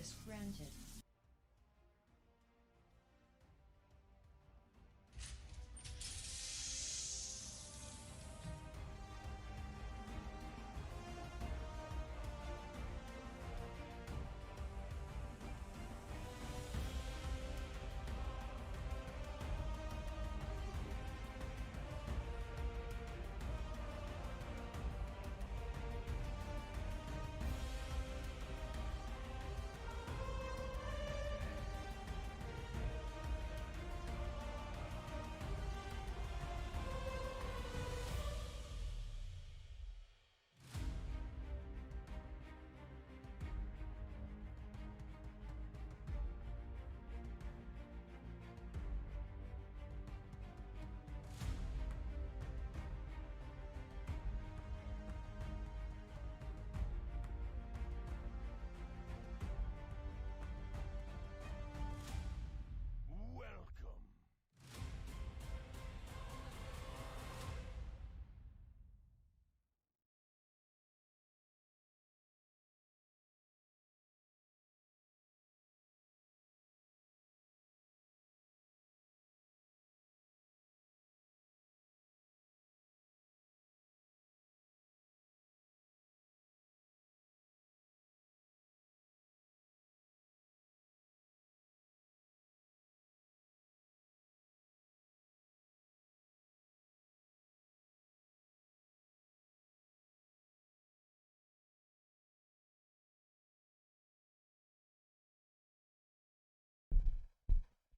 request granted.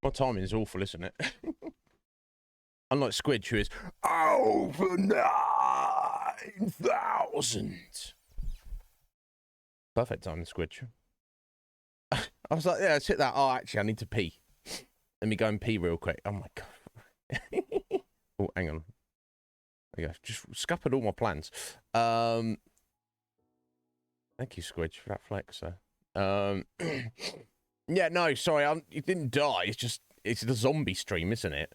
My timing is awful, isn't it? Unlike Squidge, who is over 9,000. Perfect timing, Squidge. I was like, yeah, let's hit that. Oh, actually, I need to pee. Let me go and pee real quick. Oh, my God. Oh, hang on. There you go. Just scuppered all my plans. Thank you, Squidge, for that flex, sir. Yeah, no, sorry, you didn't die. It's the zombie stream, isn't it?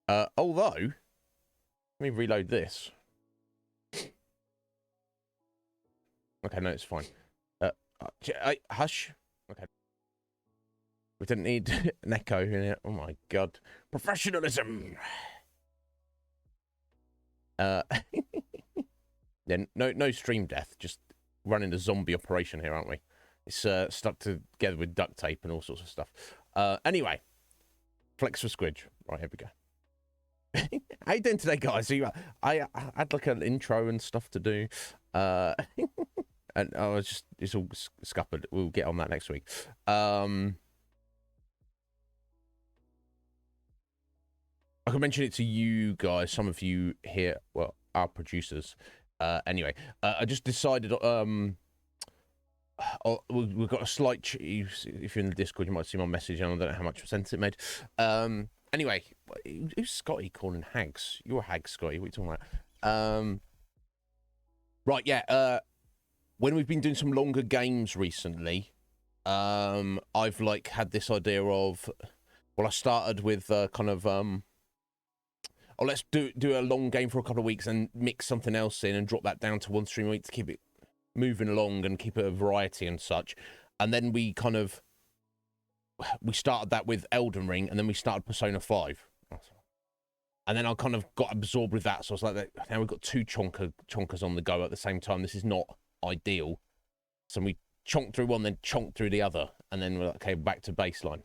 Although, let me reload this. Okay, no, it's fine. Hush. Okay. We didn't need an echo in it. Oh my God. Professionalism. Yeah, no stream death. Just running a zombie operation here, aren't we? It's stuck together with duct tape and all sorts of stuff. Anyway, flex for Squidge. Right, here we go. How you doing today, guys? I had like an intro and stuff to do. And it's all scuppered. We'll get on that next week. I could mention it to you guys, some of you here, well, our producers. Anyway, I just decided, we've got a slight, if you're in the Discord, you might see my message, and I don't know how much sense it made. Anyway, who's Scotty calling hags? You're a hag, Scotty. What are you talking about? Right, yeah, when we've been doing some longer games recently, I've like had this idea of, well, I started with kind of, oh, let's do a long game for a couple of weeks and mix something else in and drop that down to one stream a week to keep it moving along and keep it a variety and such. And then we started that with Elden Ring, and then we started Persona 5. And then I kind of got absorbed with that, so I was like, now we've got two chonkers on the go at the same time. This is not ideal. So we chonked through one, then chonked through the other, and then we're like, okay, back to baseline.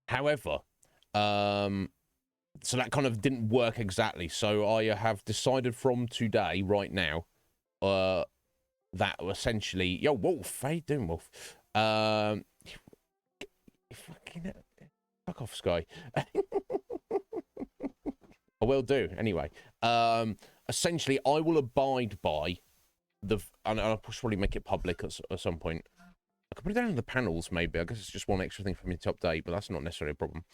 However, so that kind of didn't work exactly. So I have decided from today, right now, that essentially, yo, Wolf, how you doing, Wolf? Fuck off, Sky. I will do anyway. Essentially, I will abide by and I'll probably make it public at some point. I could put it down in the panels, maybe. I guess it's just one extra thing for me to update, but that's not necessarily a problem.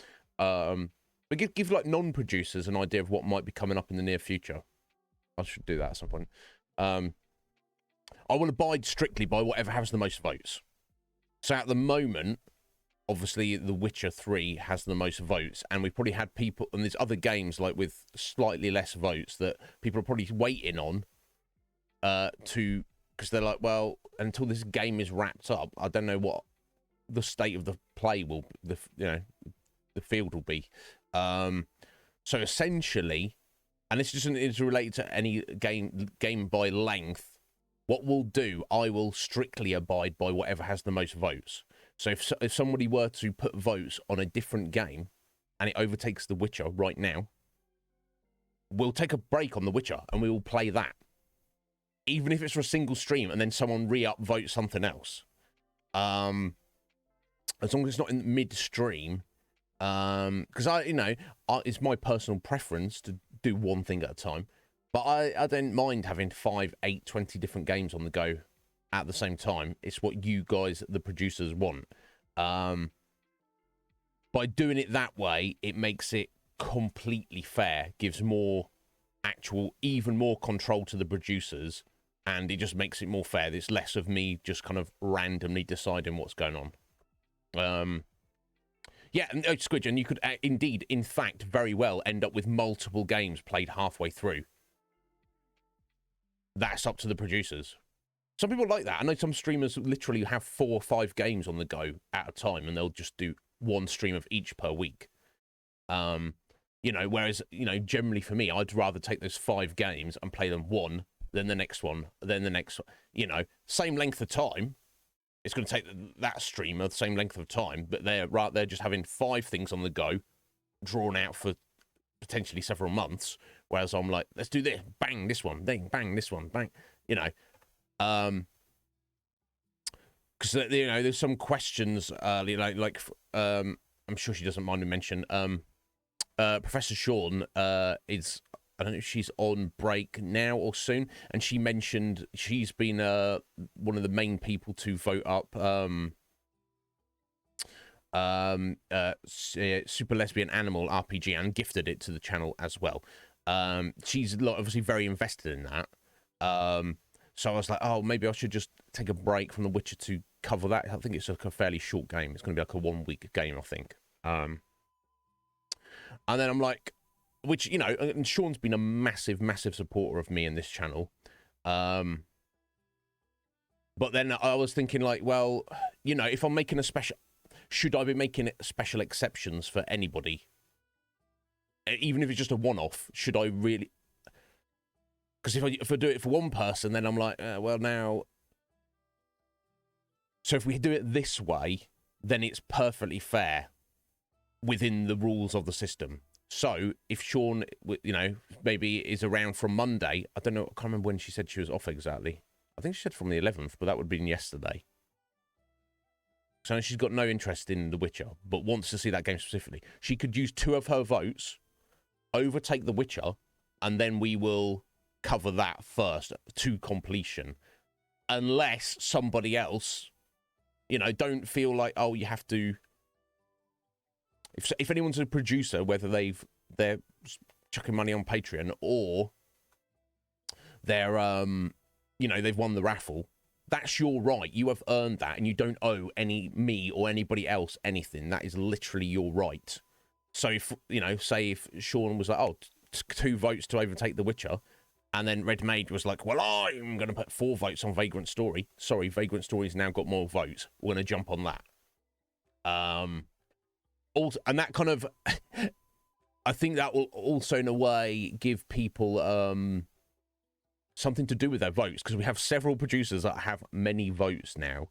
But give like non-producers an idea of what might be coming up in the near future. I should do that at some point. I will abide strictly by whatever has the most votes. So at the moment, obviously, The Witcher 3 has the most votes, and we've probably had people, and there's other games like with slightly less votes that people are probably waiting on to because they're like, well, until this game is wrapped up, I don't know what the state of the play will, the field will be. So essentially, and this is related to any game by length. What we'll do, I will strictly abide by whatever has the most votes. So if somebody were to put votes on a different game, and it overtakes The Witcher right now, we'll take a break on The Witcher and we will play that, even if it's for a single stream, and then someone re-upvotes something else. As long as it's not in mid-stream. Because it's my personal preference to do one thing at a time, but I don't mind having 5, 8, 20 different games on the go at the same time. It's what you guys, the producers, want. By doing it that way, it makes it completely fair, gives more even more control to the producers, and it just makes it more fair. There's less of me just kind of randomly deciding what's going on. Yeah, and Squidge, and you could indeed, in fact, very well end up with multiple games played halfway through. That's up to the producers. Some people like that. I know some streamers literally have 4 or 5 games on the go at a time, and they'll just do one stream of each per week. Whereas, generally for me, I'd rather take those 5 games and play them one, then the next one, then the next one. Same length of time. It's going to take that streamer the same length of time, but they're just having 5 things on the go, drawn out for potentially several months. Whereas I'm like, let's do this, bang this one, bang this one, bang, because there's some questions early, I'm sure she doesn't mind me mention. Professor Sean is. I don't know if she's on break now or soon, and she mentioned she's been one of the main people to vote up Super Lesbian Animal RPG and gifted it to the channel as well. She's obviously very invested in that. So I was like, oh, maybe I should just take a break from The Witcher to cover that. I think it's like a fairly short game. It's going to be like a 1-week game, I think. And then I'm like, which, and Sean's been a massive, massive supporter of me and this channel. But then I was thinking, like, well, if I'm making a special, should I be making special exceptions for anybody? Even if it's just a one-off, should I really? Because if I do it for one person, then I'm like, well, now. So if we do it this way, then it's perfectly fair within the rules of the system. So if Sean, maybe is around from Monday, I don't know, I can't remember when she said she was off exactly. I think she said from the 11th, but that would have been yesterday. So she's got no interest in The Witcher, but wants to see that game specifically. She could use 2 of her votes, overtake The Witcher, and then we will cover that first to completion. Unless somebody else, don't feel like, oh, you have to. If anyone's a producer, whether they're chucking money on Patreon or they're they've won the raffle, that's your right. You have earned that, and you don't owe me or anybody else anything. That is literally your right. So if say if Sean was like, oh, 2 votes to overtake The Witcher, and then Red Maid was like, well, I'm going to put 4 votes on Vagrant Story. Sorry, Vagrant Story's now got more votes. We're going to jump on that. Also, and that kind of, I think that will also in a way give people something to do with their votes, because we have several producers that have many votes now,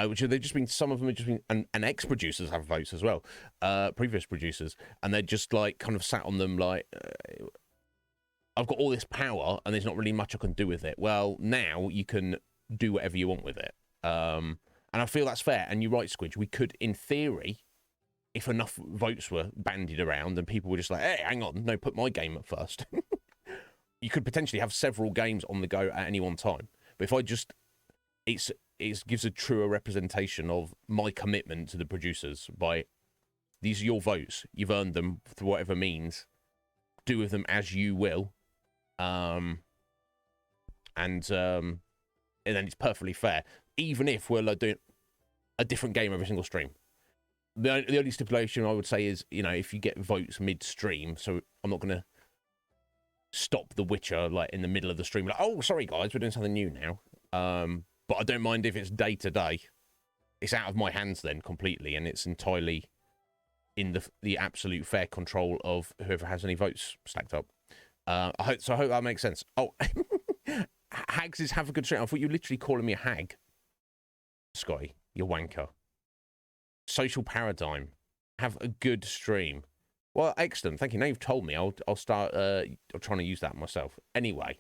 which they've just been, some of them have just been, and ex-producers have votes as well, previous producers, and they're just like kind of sat on them like, I've got all this power and there's not really much I can do with it. Well, now you can do whatever you want with it. And I feel that's fair. And you're right, Squidge, we could, in theory, if enough votes were bandied around and people were just like, hey, hang on, no, put my game up first. You could potentially have several games on the go at any one time. But if I just, it gives a truer representation of my commitment to the producers by, these are your votes, you've earned them through whatever means, do with them as you will. And then it's perfectly fair, even if we're like doing a different game every single stream. The only stipulation I would say is, if you get votes mid-stream, so I'm not going to stop The Witcher like in the middle of the stream, like, oh, sorry guys, we're doing something new now. But I don't mind if it's day to day. It's out of my hands then completely, and it's entirely in the absolute fair control of whoever has any votes stacked up. I hope that makes sense. Oh, hags is have a good stream. I thought you were literally calling me a hag. Scotty, you wanker. Social paradigm. Have a good stream. Well, excellent. Thank you. Now you've told me, I'll start trying to use that myself. Anyway,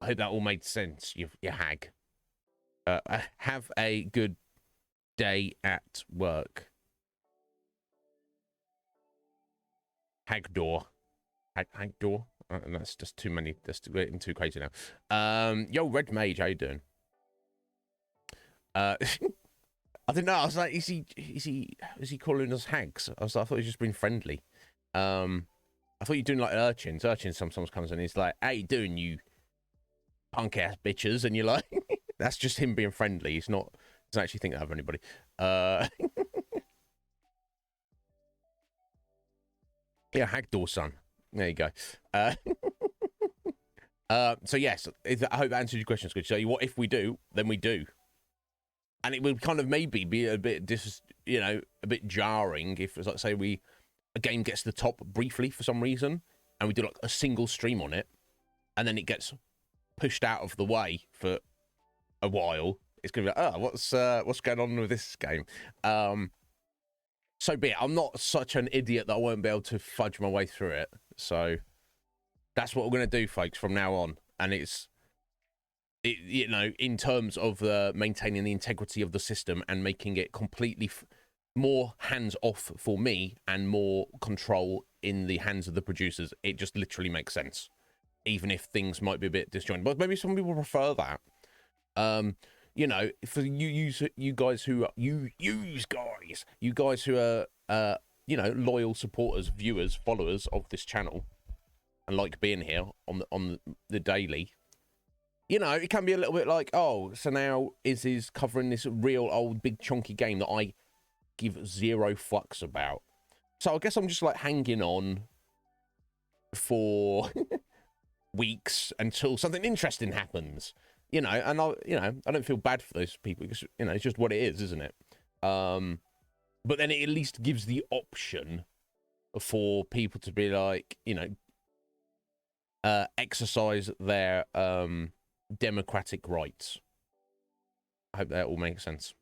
I hope that all made sense, you hag. Have a good day at work. Hagdor. Hagdor? That's just too many. That's getting too crazy now. Yo, Red Mage, how you doing? I didn't know. I was like, is he calling us hags? I thought he was just being friendly. I thought you were doing like urchins. Urchins sometimes comes in and he's like, how you doing, you punk ass bitches? And you're like, that's just him being friendly. He's not, doesn't actually think that of anybody. Yeah, Hagdor son. There you go. So yes, I hope that answers your question, Squid. So what if we do, then we do. And it would kind of maybe be a bit, a bit jarring if, like, say, a game gets to the top briefly for some reason, and we do like a single stream on it, and then it gets pushed out of the way for a while. It's gonna be like, oh, what's going on with this game? So be it. I'm not such an idiot that I won't be able to fudge my way through it. So that's what we're gonna do, folks, from now on. And in terms of maintaining the integrity of the system and making it completely more hands-off for me and more control in the hands of the producers, it just literally makes sense, even if things might be a bit disjointed. But maybe some people prefer that. For you guys who are loyal supporters, viewers, followers of this channel, and like being here on the daily. It can be a little bit like, oh, so now is covering this real old big chunky game that I give zero fucks about. So I guess I'm just like hanging on for weeks until something interesting happens. And I don't feel bad for those people because it's just what it is, isn't it? But then it at least gives the option for people to be like, exercise their democratic rights. I hope that all makes sense.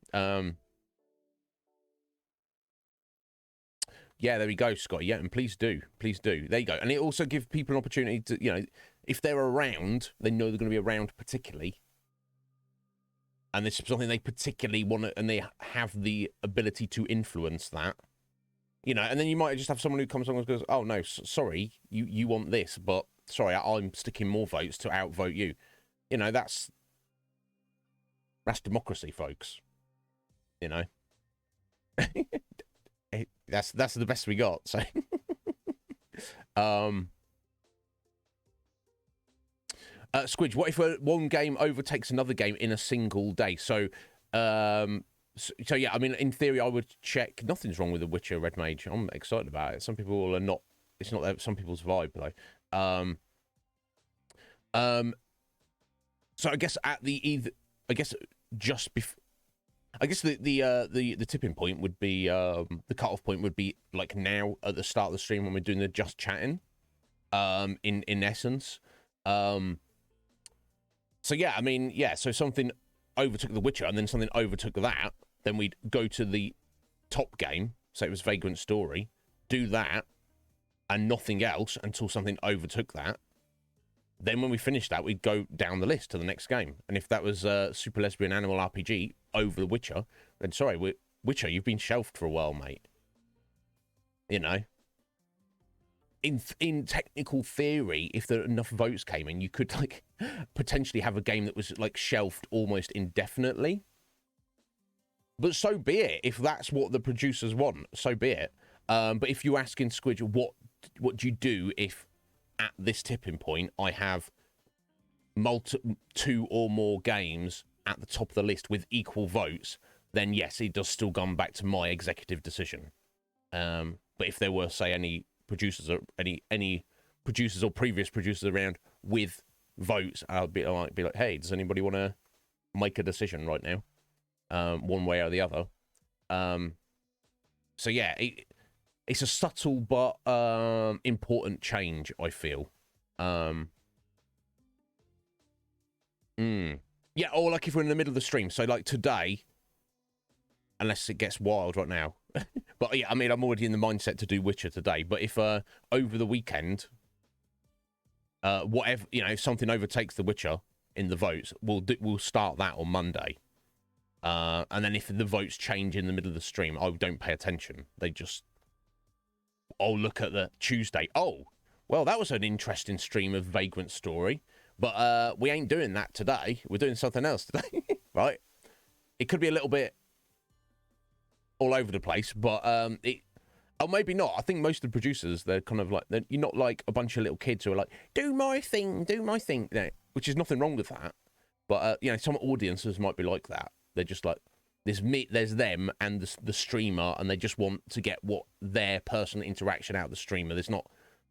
Yeah, there we go, Scott. Yeah, and please do. There you go. And it also gives people an opportunity to, if they're around, they know they're going to be around particularly. And this is something they particularly want to, and they have the ability to influence that. And then you might just have someone who comes along and goes, oh, no, sorry, you want this, but sorry, I'm sticking more votes to outvote you. That's democracy, folks. That's the best we got. So, Squidge, what if one game overtakes another game in a single day? So yeah, I mean, in theory, I would check. Nothing's wrong with The Witcher Red Mage. I'm excited about it. Some people are not. It's not some people's vibe, though. So I guess just before. I guess the tipping point would be the cutoff point would be like now at the start of the stream when we're doing the just chatting. In essence. So yeah, I mean, yeah. So something overtook The Witcher, and then something overtook that. Then we'd go to the top game. So it was Vagrant Story. Do that, and nothing else until something overtook that. Then when we finished that, we'd go down the list to the next game. And if that was Super Lesbian Animal RPG over The Witcher, then sorry, Witcher, you've been shelved for a while, mate. In technical theory, if there enough votes came in, you could like potentially have a game that was like shelved almost indefinitely. But so be it. If that's what the producers want, so be it. But if you're asking Squidge, what do you do if at this tipping point I have two or more games at the top of the list with equal votes, then yes, it does still come back to my executive decision. But if there were, say, any producers or any producers or previous producers around with votes, I'd be like, hey, does anybody want to make a decision right now, one way or the other. So yeah, it's a subtle but important change, I feel. Yeah, or like if we're in the middle of the stream. So like today, unless it gets wild right now. But yeah, I mean, I'm already in the mindset to do Witcher today. But if over the weekend, whatever, you know, if something overtakes the Witcher in the votes, we'll start that on Monday. And then if the votes change in the middle of the stream, I don't pay attention. They just, I'll look at the Tuesday. Oh, well, that was an interesting stream of Vagrant Story. But we ain't doing that today. We're doing something else today, right? It could be a little bit all over the place, but or maybe not. I think most of the producers, they're kind of like, you're not like a bunch of little kids who are like, do my thing, you know, which is nothing wrong with that. But you know, some audiences might be like that. They're just like, there's them and the streamer, and they just want to get what their personal interaction out of the streamer. There's not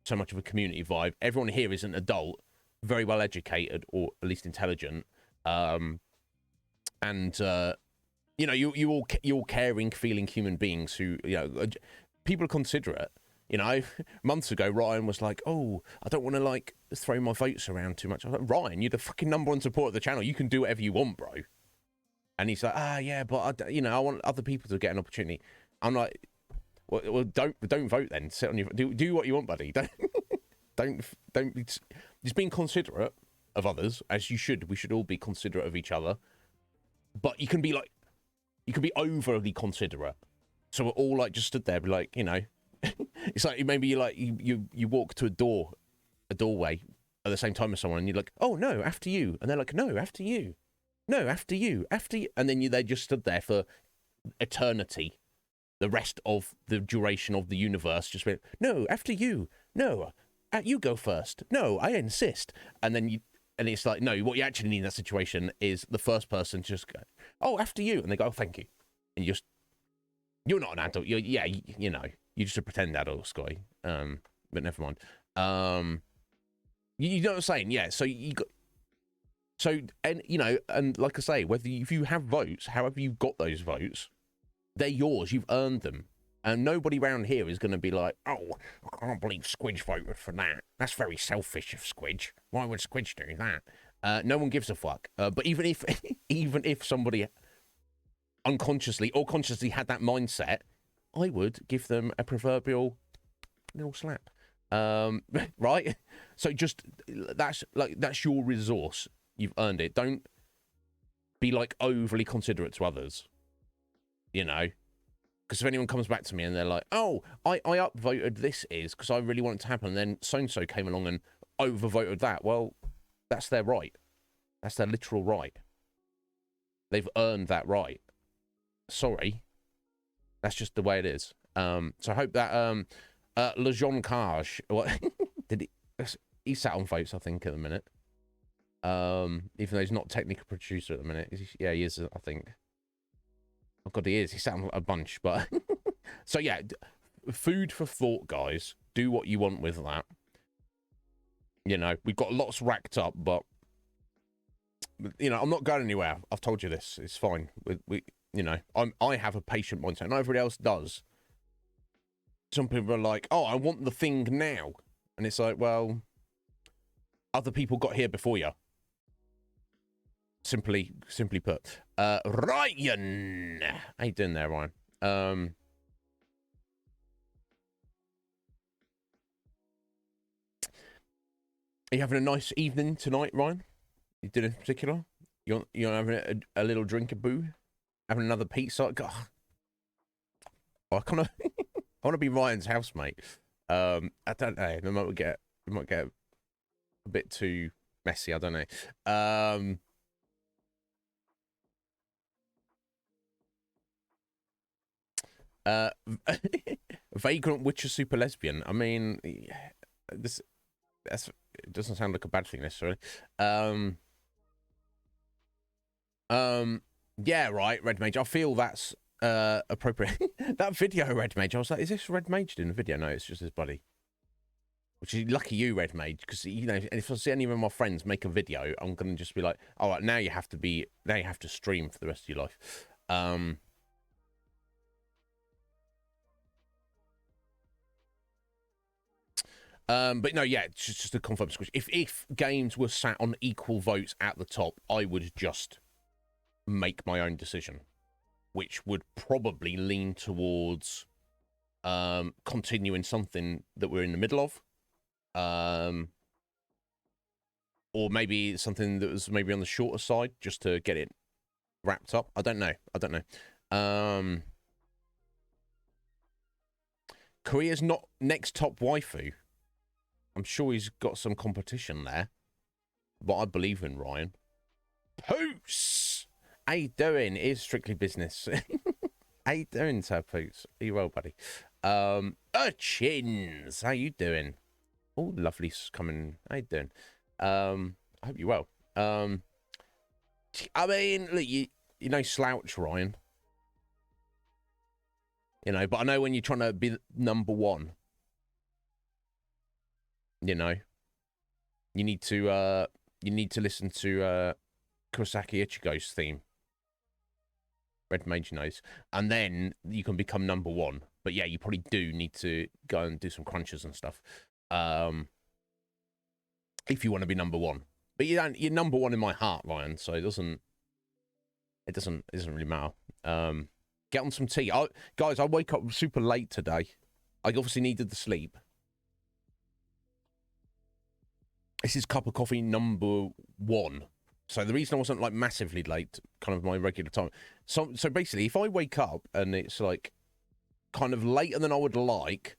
so much of a community vibe. Everyone here is an adult, very well educated, or at least intelligent, and you know, you're all caring, feeling human beings who, you know, people are considerate. You know, months ago, Ryan was like, oh, I don't want to, like, throw my votes around too much. I was like, Ryan, you're the fucking #1 supporter of the channel. You can do whatever you want, bro. And he's like, yeah, but, you know, I want other people to get an opportunity. I'm like, well don't vote then. Sit on your... Do what you want, buddy. Don't... Just being considerate of others, as you should. We should all be considerate of each other. But you can be, like... You can be overly considerate. So we're all, like, just stood there, like, you know... It's like maybe you like you walk to a doorway at the same time as someone, and you're like, oh no, after you, and they're like, no, after you, no, after you, and then they just stood there for eternity, the rest of the duration of the universe, just went, no, after you, no, you go first, no, I insist, and it's like, no, what you actually need in that situation is the first person to just go, oh, after you, and they go, oh, thank you, and you're not an adult, you know. You're just a pretend adult, Scotty. But never mind. You know what I'm saying? Yeah. So and you know, and like I say, if you have votes, however you got those votes, they're yours. You've earned them, and nobody around here is going to be like, oh, I can't believe Squidge voted for that. That's very selfish of Squidge. Why would Squidge do that? No one gives a fuck. But even if somebody unconsciously or consciously had that mindset, I would give them a proverbial little slap, right? So just that's your resource. You've earned it. Don't be like overly considerate to others, you know. Because if anyone comes back to me and they're like, "Oh, I upvoted this because I really want it to happen," and then so and so came along and overvoted that. Well, that's their right. That's their literal right. They've earned that right. Sorry. That's just the way it is. So I hope that Lejean Cage, what did he sat on votes, I think, at the minute. Even though he's not technically a producer at the minute. Yeah, he is, I think. Oh god, he is. He sat on a bunch, but so yeah, food for thought, guys. Do what you want with that. You know, we've got lots racked up, but you know, I'm not going anywhere. I've told you this. It's fine. We you know, I have a patient mindset, and everybody else does. Some people are like, oh, I want the thing now. And it's like, well, other people got here before you. Simply put. Ryan! How you doing there, Ryan? Are you having a nice evening tonight, Ryan? You did in particular? You're having a little drink of boo? Having another pizza. God. I kind of I want to be Ryan's housemate. I don't know. It might get a bit too messy. I don't know. Vagrant Witcher super lesbian. I mean, it doesn't sound like a bad thing necessarily. Yeah, right, Red Mage. I feel that's appropriate. That video, Red Mage, I was like, is this Red Mage in the video? No, it's just his buddy. Which is lucky you, Red Mage, because you know if I see any of my friends make a video, I'm gonna just be like, all right, now you have to stream for the rest of your life. But no, yeah, it's just a confirmed squish. If games were sat on equal votes at the top, I would just make my own decision, which would probably lean towards continuing something that we're in the middle of, or maybe something that was maybe on the shorter side just to get it wrapped up. I don't know. Korea's not next top waifu. I'm sure he's got some competition there, but I believe in Ryan. Poos! How you doing? It is strictly business. How you doing, Sir Poos? Are you well, buddy? Urchins! How you doing? Oh, lovely coming. How you doing? I hope you're well. I mean, look, you know slouch, Ryan. You know, but I know when you're trying to be number one, you know, you need to listen to Kurosaki Ichigo's theme. Red Mage knows. And then you can become number one. But yeah, you probably do need to go and do some crunches and stuff. If you want to be number one. But you're number one in my heart, Ryan, so it doesn't really matter. Get on some tea. Guys, I wake up super late today. I obviously needed the sleep. This is cup of coffee number 1. So the reason I wasn't like massively late, kind of my regular time. So basically, if I wake up and it's like kind of later than I would like,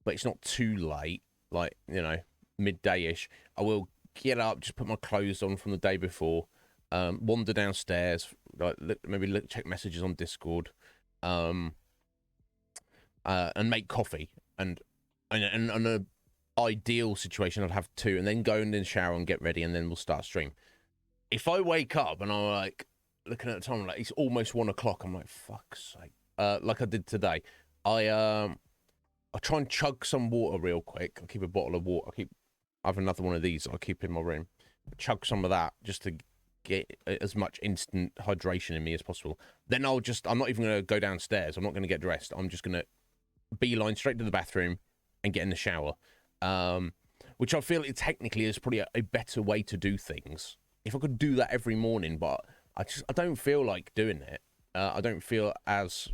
but it's not too late, like, you know, midday-ish, I will get up, just put my clothes on from the day before, wander downstairs, like maybe check messages on Discord, and make coffee. And an ideal situation, I'd have 2, and then go in the shower and get ready, and then we'll start stream. If I wake up and I'm like looking at the time, like it's almost 1 o'clock, I'm like, fuck's sake. Like I did today, I try and chug some water real quick. I'll keep a bottle of water. I have another one of these I'll keep in my room. Chug some of that just to get as much instant hydration in me as possible. Then I'm not even going to go downstairs. I'm not going to get dressed. I'm just going to beeline straight to the bathroom and get in the shower. Which I feel technically is probably a better way to do things. If I could do that every morning, but I don't feel like doing it. I don't feel as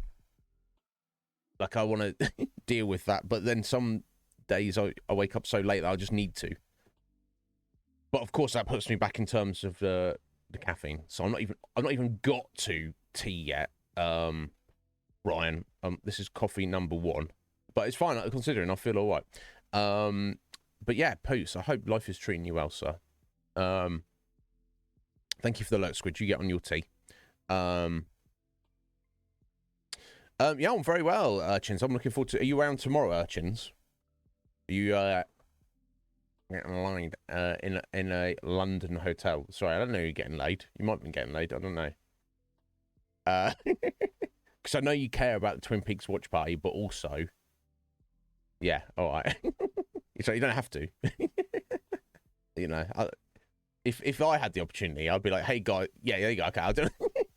like I want to deal with that. But then some days I wake up so late that I just need to. But of course that puts me back in terms of the caffeine. So I've not even got to tea yet. Ryan, this is coffee number 1, but it's fine considering I feel all right. But yeah, Poos, I hope life is treating you well, sir. Thank you for the alert, Squid. You get on your tea. Yeah, I'm very well, Urchins. I'm looking forward to... Are you around tomorrow, Urchins? Are you getting laid in a London hotel? Sorry, I don't know you're getting laid. You might be getting laid. I don't know. Because I know you care about the Twin Peaks watch party, but also... Yeah, all right. So you don't have to. You know, if I had the opportunity, I'd be like, hey, guy, yeah, there you go. Okay, I don't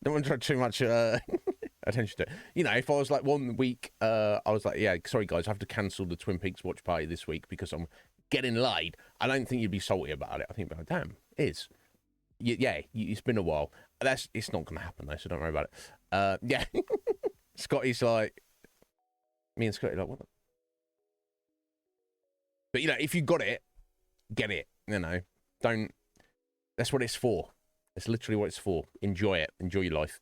want to try too much attention to it. You know, if I was like 1 week, I was like, yeah, sorry, guys, I have to cancel the Twin Peaks watch party this week because I'm getting laid. I don't think you'd be salty about it. I think, damn, it is. Yeah, it's been a while. It's not going to happen, though, so don't worry about it. Yeah. Scotty's like, me and Scotty like, what? But, you know, if you got it, get it. You know, don't. That's what it's for. That's literally what it's for. Enjoy it. Enjoy your life.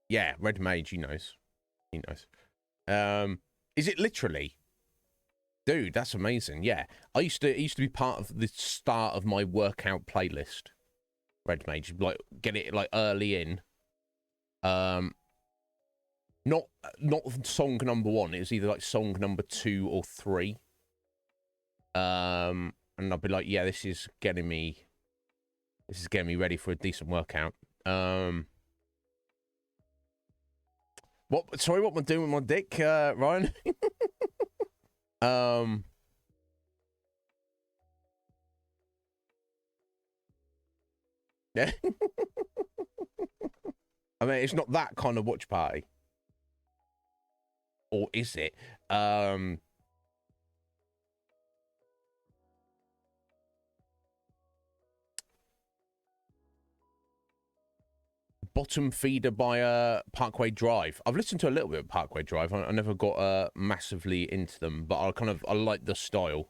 Yeah, Red Mage, he knows. He knows. Is it literally? Dude, that's amazing. Yeah. It used to be part of the start of my workout playlist. Red Mage. Like, get it, like, early in. Not song number 1. It was either like song number 2 or 3. And I'd be like, yeah, this is getting me ready for a decent workout. What am I doing with my dick, Ryan? Yeah. I mean, it's not that kind of watch party. Or is it? Bottom Feeder by Parkway Drive. I've listened to a little bit of Parkway Drive. I never got massively into them, but I like the style.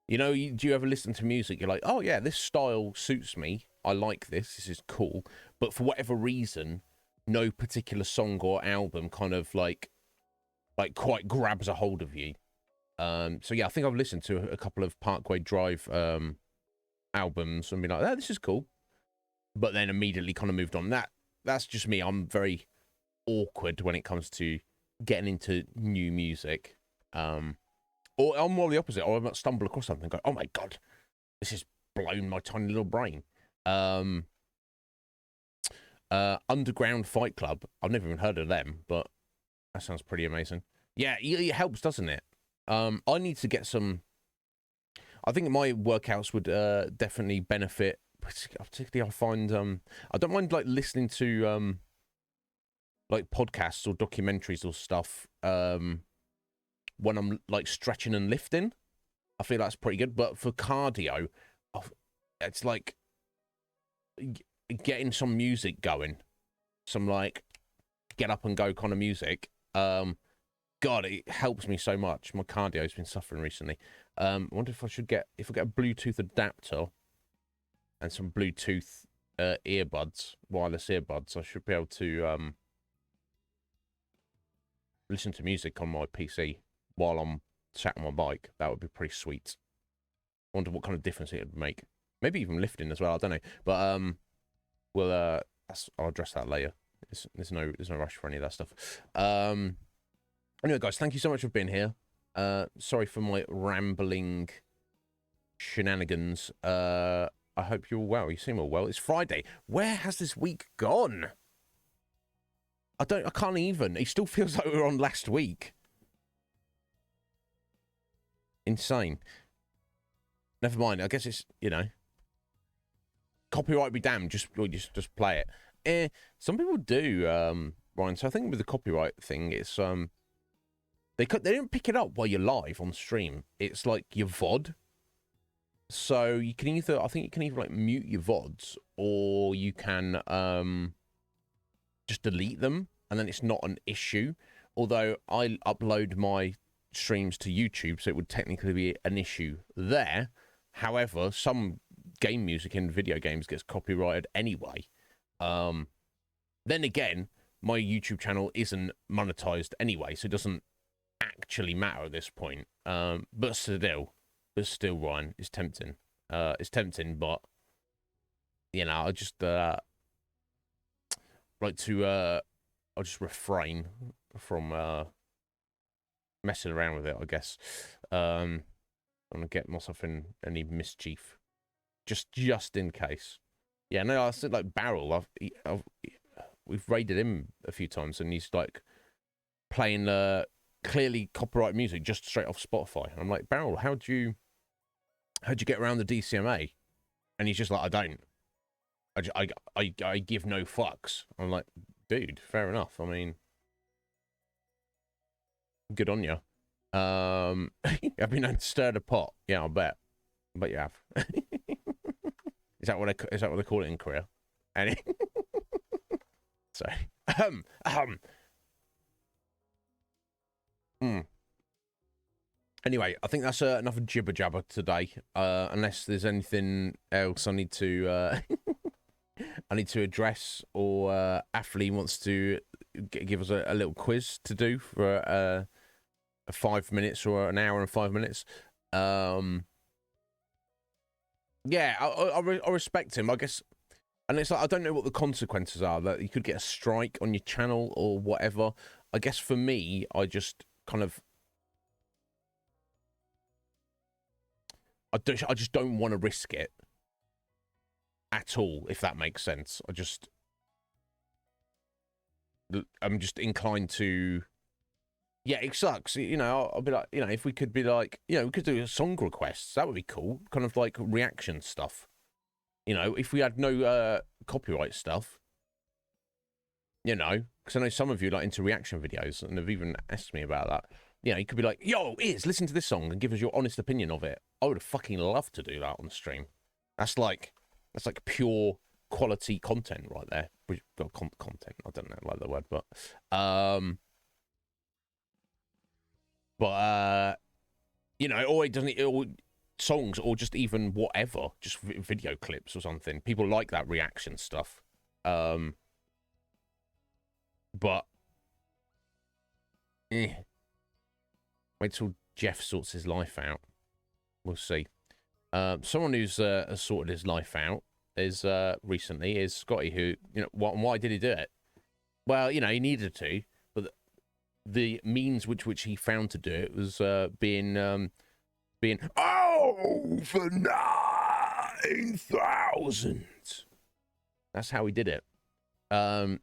You know, do you ever listen to music? You're like, oh yeah, this style suits me. I like this. This is cool. But for whatever reason, no particular song or album kind of like quite grabs a hold of you. So yeah, I think I've listened to a couple of Parkway Drive albums and been like, oh, this is cool. But then immediately kind of moved on. That's just me. I'm very awkward when it comes to getting into new music. Or I'm more the opposite. Or I might stumble across something and go, oh my God, this has blown my tiny little brain. Underground Fight Club. I've never even heard of them, but that sounds pretty amazing. Yeah, it helps, doesn't it? I need to get some... I think my workouts would definitely benefit. Particularly, I find I don't mind like listening to like podcasts or documentaries or stuff when I'm like stretching and lifting. I feel that's pretty good. But for cardio, it's like getting some music going, some like get up and go kind of music. God, it helps me so much. My cardio's been suffering recently. I wonder if I get a Bluetooth adapter and some Bluetooth earbuds, wireless earbuds. I should be able to listen to music on my PC while I'm sat on my bike. That would be pretty sweet. I wonder what kind of difference it would make. Maybe even lifting as well. I don't know. But I'll address that later. There's no rush for any of that stuff. Anyway, guys, thank you so much for being here. Sorry for my rambling shenanigans. I hope you're well. You seem all well. It's Friday. Where has this week gone? I can't even. It still feels like we were on last week. Insane. Never mind. I guess it's, you know, copyright be damned. Just play it. Some people do, Ryan. So I think with the copyright thing, it's they don't pick it up while you're live on stream. It's like your VOD. So you can either like mute your VODs, or you can just delete them, and then it's not an issue. Although I upload my streams to YouTube, so it would technically be an issue there. However, some game music in video games gets copyrighted anyway. Then again, my YouTube channel isn't monetized anyway, so it doesn't actually matter at this point. But still, Ryan, it's tempting. It's tempting, but you know, I just like to I'll just refrain from messing around with it, I guess. I'm gonna get myself in any mischief, just in case. Yeah, no, I said like Barrel. We've raided him a few times, and he's like playing clearly copyright music just straight off Spotify. I'm like, Barrel, how'd you get around the DCMA? And he's just like, I don't. I give no fucks. I'm like, dude, fair enough. I mean, good on you. I've been known to stir the pot. Yeah, I bet you have. Is that what they call it in Korea? Any? Sorry. Anyway, I think that's enough jibber jabber today. Unless there's anything else I need to address, or Athley wants to give us a little quiz to do for 5 minutes or an hour and 5 minutes. Yeah, I respect him, I guess. And it's like, I don't know what the consequences are. That you could get a strike on your channel or whatever. I guess for me, I just kind of... I just don't want to risk it at all, if that makes sense. I'm just inclined to Yeah, it sucks. You know, I'll be like, you know, if we could be like, you know, we could do song requests. That would be cool. Kind of like reaction stuff. You know, if we had no copyright stuff, you know, because I know some of you like into reaction videos and have even asked me about that. You know, you could be like, yo, listen to this song and give us your honest opinion of it. I would fucking love to do that on the stream. That's like pure quality content right there. Well, content. I don't know, like the word, but you know, or it doesn't, or songs, or just even whatever, just video clips or something. People like that reaction stuff. But wait till Jeff sorts his life out. We'll see. Someone who's has sorted his life out is recently is Scotty, who, you know, why did he do it? Well, you know, he needed to, but the means which he found to do it was being for 9,000. That's how he did it. Thank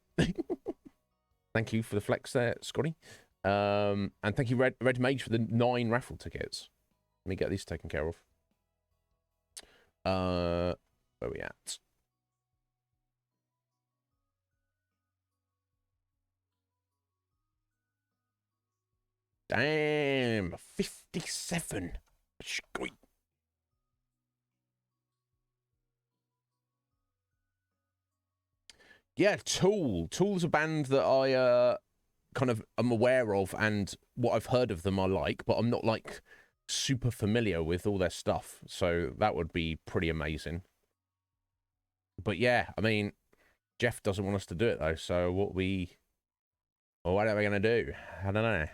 you for the flex there, Scotty. And thank you, Red Mage, for the 9 raffle tickets. Let me get these taken care of. Where are we at? Damn, 57. Sweet. Yeah, Tool. Tool's a band that I kind of am aware of, and what I've heard of them I like, but I'm not like super familiar with all their stuff. So that would be pretty amazing. But yeah, I mean, Jeff doesn't want us to do it though. So what are we gonna do? I don't know.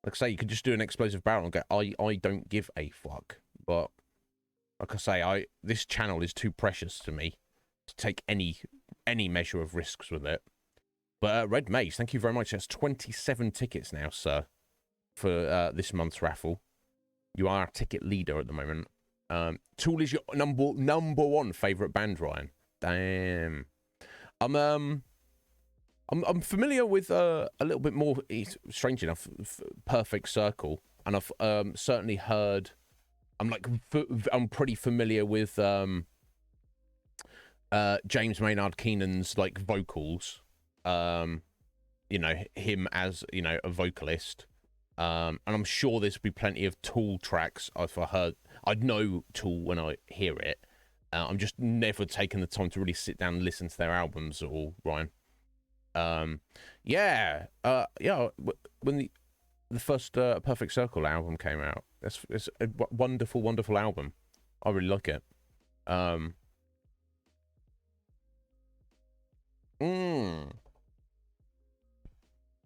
Like I say, you could just do an explosive barrel and go, I don't give a fuck. But like I say, this channel is too precious to me to take any measure of risks with it. But Red Maze, thank you very much. That's 27 tickets now, sir, for this month's raffle. You are our ticket leader at the moment. Tool is your number one favorite band, Ryan. Damn. I'm familiar with a little bit more. Strange enough, Perfect Circle, and I've certainly heard. I'm pretty familiar with James Maynard Keenan's like vocals. You know, him as, you know, a vocalist. And I'm sure there's be plenty of Tool tracks I'd know Tool when I hear it. I'm just never taken the time to really sit down and listen to their albums at all, Ryan. Yeah, when the first Perfect Circle album came out, it's a wonderful album. I really like it.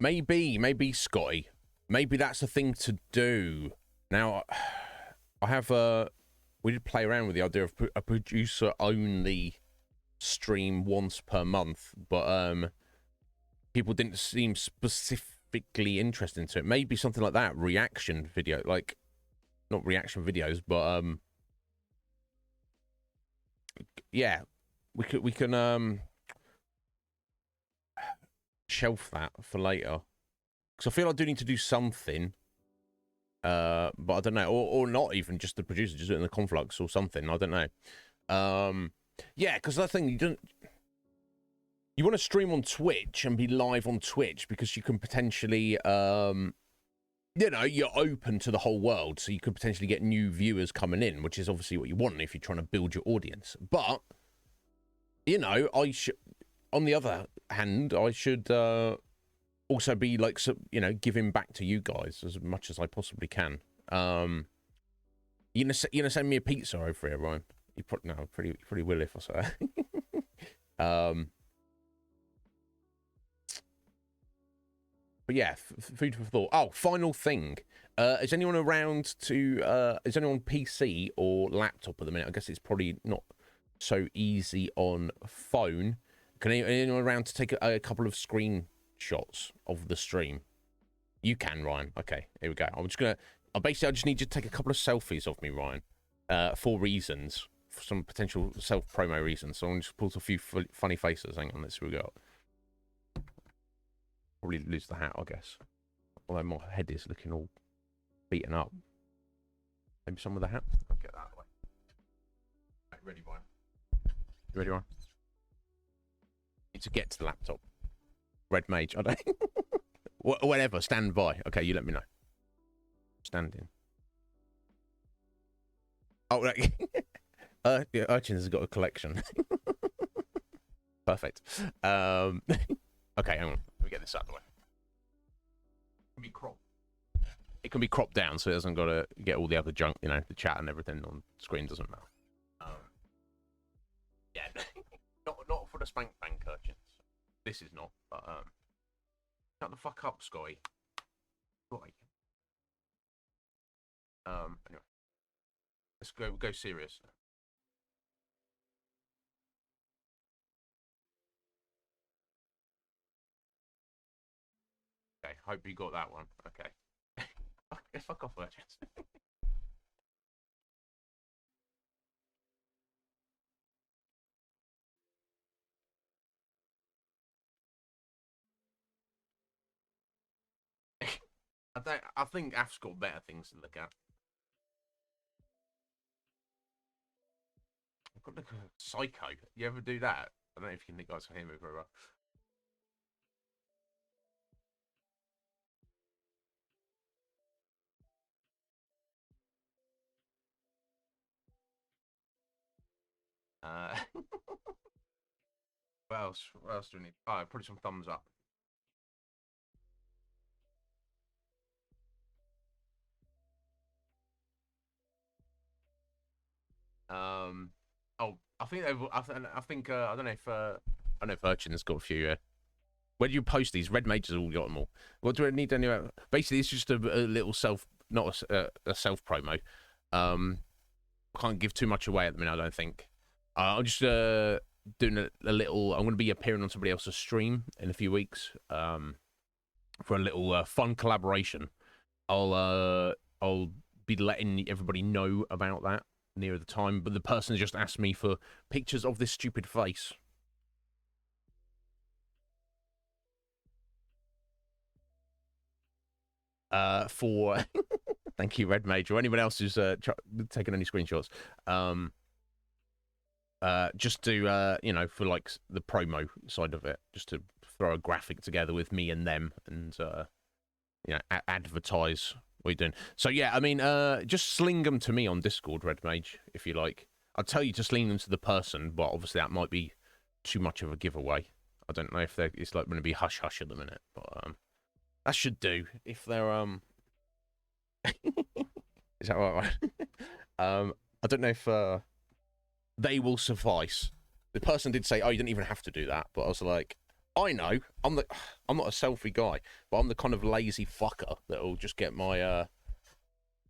Maybe Scotty. Maybe that's a thing to do. Now, I have we did play around with the idea of a producer-only stream once per month, but people didn't seem specifically interested into it. Maybe something like that, reaction video, like not reaction videos, but yeah, we can shelf that for later, because I feel I do need to do something. But I don't know, or not even just the producer, just doing the conflux or something. I don't know. Yeah, because that thing you want to stream on Twitch and be live on Twitch because you can potentially, you know, you're open to the whole world, so you could potentially get new viewers coming in, which is obviously what you want if you're trying to build your audience. But you know, on the other hand, I should also be like, you know, giving back to you guys as much as I possibly can. You gonna send me a pizza over here, Ryan? You pretty will if I say. But yeah, food for thought. Oh, final thing. Is anyone around to? Is anyone PC or laptop at the minute? I guess it's probably not so easy on phone. Can anyone around to take a couple of screenshots of the stream? You can, Ryan. Okay, here we go. I'm just gonna. Basically, I just need you to take a couple of selfies of me, Ryan, for reasons, for some potential self-promo reasons. So I'm just pull a few funny faces. Hang on, let's see what we got. Probably lose the hat, I guess. Although my head is looking all beaten up. Maybe some of the hat. I'll get that away. Right, ready, Ryan? You ready, Ryan? Need to get to the laptop. Red Mage. I don't. Whatever. Stand by. Okay, you let me know. Standing. Oh, right. Yeah, Urchins has got a collection. Perfect. Okay, hang on. Let me get this out of the way. It can be cropped. It can be cropped down, so it doesn't got to get all the other junk, you know, the chat and everything on screen doesn't matter. Yeah, not for the spank bank urchins. This is not, but shut the fuck up, Scotty. Anyway, let's go serious. Okay, hope you got that one. Okay. Fuck off, urchins. I think Af's got better things to look at. I've got like a psycho. You ever do that? I don't know if you guys can hear me very well. What else? What else do we need? Oh, probably some thumbs up. Oh, I think I think I don't know if Urchin's got a few. Where do you post these? Red Mages all got them all. What do I need anyway? Basically, it's just a little not a self promo. Can't give too much away at the minute, I don't think. I'm just doing a little. I'm going to be appearing on somebody else's stream in a few weeks. For a little fun collaboration. I'll be letting everybody know about that near the time, but the person just asked me for pictures of this stupid face. For thank you, Red Mage, or anyone else who's taking any screenshots. Just to you know, for like the promo side of it, just to throw a graphic together with me and them, and you know, advertise what you're doing. So yeah, I mean, just sling them to me on Discord, Red Mage, if you like. I'll tell you to sling them to the person, but obviously that might be too much of a giveaway. I don't know if it's like going to be hush hush at the minute, but that should do. If they're is that right? I don't know if they will suffice. The person did say, "Oh, you didn't even have to do that," but I was like, I know. I'm not a selfie guy, but I'm the kind of lazy fucker that will just get my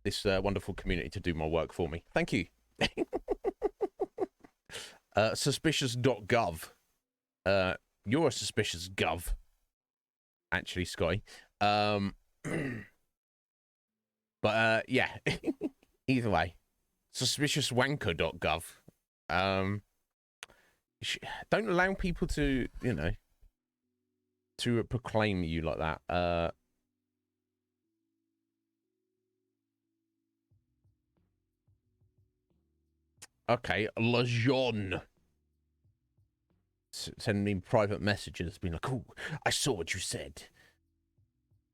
this wonderful community to do my work for me. Thank you. Suspicious.gov. You're a suspicious gov. Actually, Sky. But yeah. Either way. Suspiciouswanker.gov. Don't allow people to, you know, to proclaim you like that. Okay, Lejeune. Sending me private messages, being like, "Oh, I saw what you said.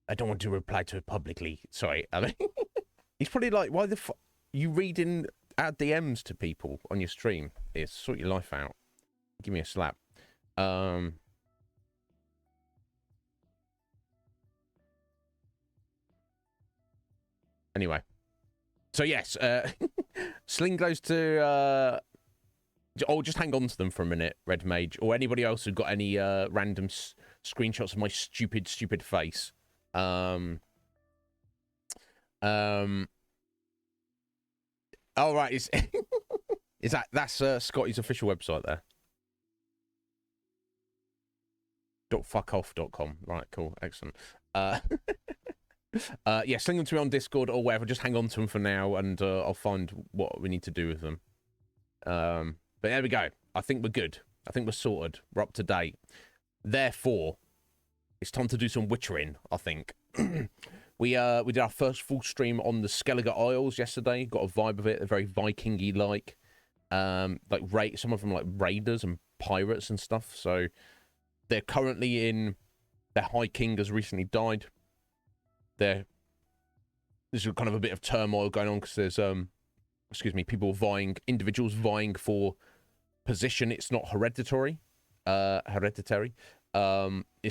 I don't want to reply to it publicly." Sorry, I mean, he's probably like, "Why the fuck you reading out DMs to people on your stream? It's sort your life out. Give me a slap." Anyway, so yes, Sling goes to. Oh, just hang on to them for a minute, Red Mage, or anybody else who got any random screenshots of my stupid face. Oh right, is that's Scotty's official website there? .fuckoff.com. Right, cool, excellent. Yeah, sling them to me on Discord or whatever. Just hang on to them for now, and I'll find what we need to do with them. But there we go. I think we're good. I think we're sorted. We're up to date. Therefore, it's time to do some witchering, I think. we did our first full stream on the Skellige Isles yesterday. Got a vibe of it, a very Viking-y like some of them like raiders and pirates and stuff. So they're currently in. Their High King has recently died. There's kind of a bit of turmoil going on because there's individuals vying for position. It's not hereditary. It's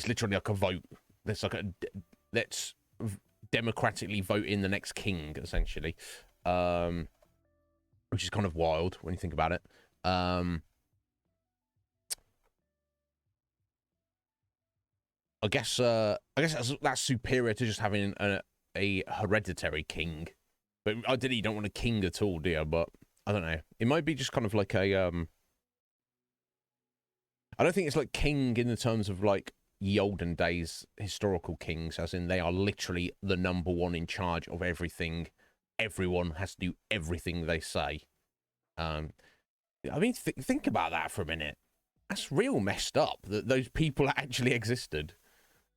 literally like a vote. There's like let's democratically vote in the next king, essentially, which is kind of wild when you think about it. I guess that's superior to just having a hereditary king. But ideally, you don't want a king at all, do you? But I don't know. It might be just kind of like a I don't think it's like king in the terms of like ye olden days historical kings, as in they are literally the number one in charge of everything. Everyone has to do everything they say. I mean, think about that for a minute. That's real messed up that those people actually existed.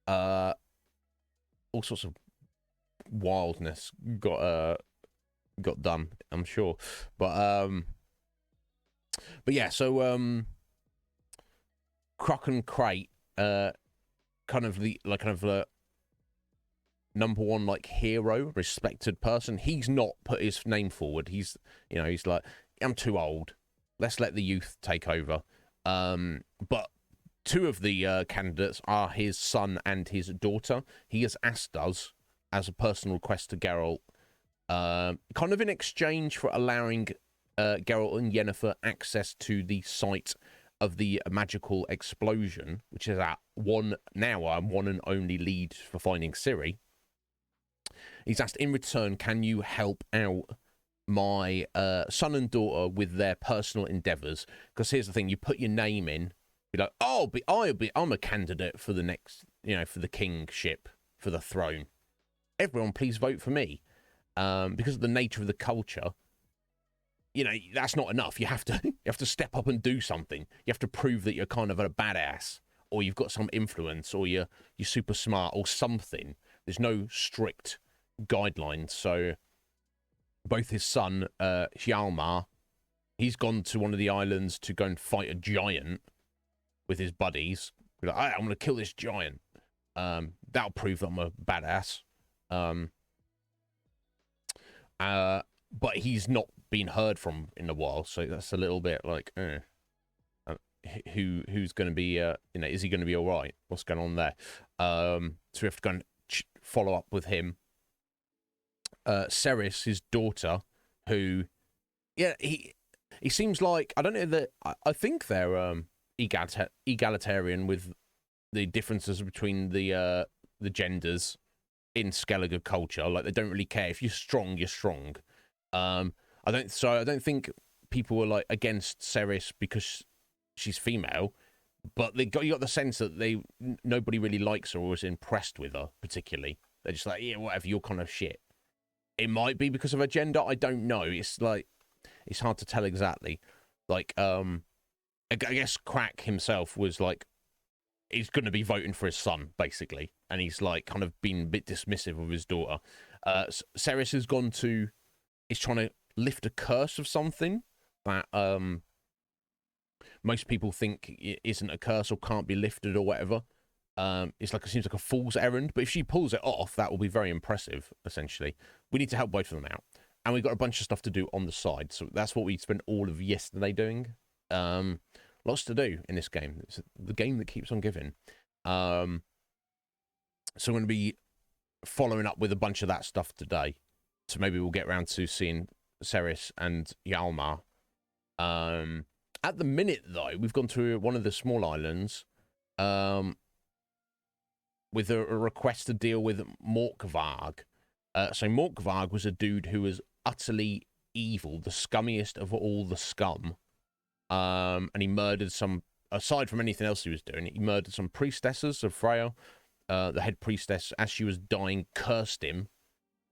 All sorts of wildness got done, I'm sure. But yeah, so Croc and Crate, kind of the number one like hero, respected person. He's not put his name forward. He's like, I'm too old. Let's let the youth take over. But two of the candidates are his son and his daughter. He has asked us as a personal request to Geralt, kind of in exchange for allowing Geralt and Yennefer access to the site of the magical explosion, which is our one and only lead for finding Ciri. He's asked, in return, can you help out my son and daughter with their personal endeavours? Because here's the thing, you put your name in, be like, I'm a candidate for the next, for the kingship, for the throne. Everyone, please vote for me. Because of the nature of the culture, that's not enough. You have to step up and do something. You have to prove that you're kind of a badass, or you've got some influence, or you're super smart, or something. There's no strict guidelines. So both his son, Hjalmar, he's gone to one of the islands to go and fight a giant with his buddies. Like, I'm going to kill this giant. That'll prove that I'm a badass. But he's not been heard from in a while, so that's a little bit like, who's going to be, is he going to be all right? What's going on there? So we have to go and follow up with him. Ceres, his daughter, who, he seems like, I don't know that, I think they're egalitarian with the differences between the genders in Skellige culture. Like, they don't really care. If you're strong, you're strong. I don't think people were like against Ceres because she's female, but you got the sense that nobody really likes her or is impressed with her particularly. They're just like, yeah, whatever, you're kind of shit. It might be because of her gender. I don't know. It's like, it's hard to tell exactly. Like, I guess Crack himself was like, he's going to be voting for his son, basically. And he's like kind of been a bit dismissive of his daughter. Ceres has gone to, is trying to lift a curse of something that most people think isn't a curse or can't be lifted or whatever. It seems like a fool's errand, but if she pulls it off, that will be very impressive, essentially. We need to help both of them out. And we've got a bunch of stuff to do on the side, so that's what we spent all of yesterday doing. Lots to do in this game. It's the game that keeps on giving. So I'm going to be following up with a bunch of that stuff today. So maybe we'll get around to seeing Ceres and Hjalmar. At the minute, though, we've gone to one of the small islands with a request to deal with Morkvarg. So Morkvarg was a dude who was utterly evil, the scummiest of all the scum. And he murdered some, aside from anything else he was doing, he murdered some priestesses of Freya. The head priestess, as she was dying, cursed him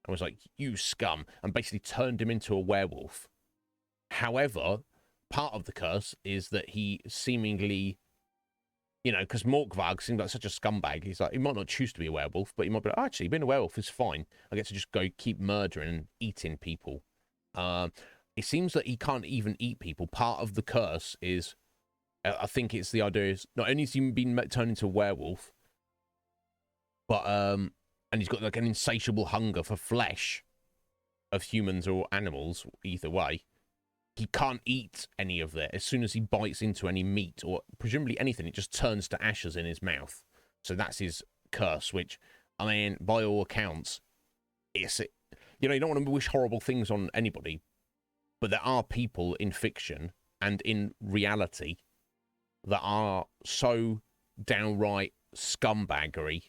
and was like, you scum, and basically turned him into a werewolf. However, part of the curse is that he seemingly You know, because Morkvarg seems like such a scumbag. He's like, he might not choose to be a werewolf, but he might be like, oh, actually, being a werewolf is fine. I get to just go keep murdering and eating people. It seems that he can't even eat people. Part of the curse is, I think it's the idea is, not only has he been turned into a werewolf, but, and he's got like an insatiable hunger for flesh of humans or animals, either way. He can't eat any of that. As soon as he bites into any meat or presumably anything, it just turns to ashes in his mouth. So that's his curse, which, I mean, by all accounts, it's, you know, you don't want to wish horrible things on anybody, but there are people in fiction and in reality that are so downright scumbaggery.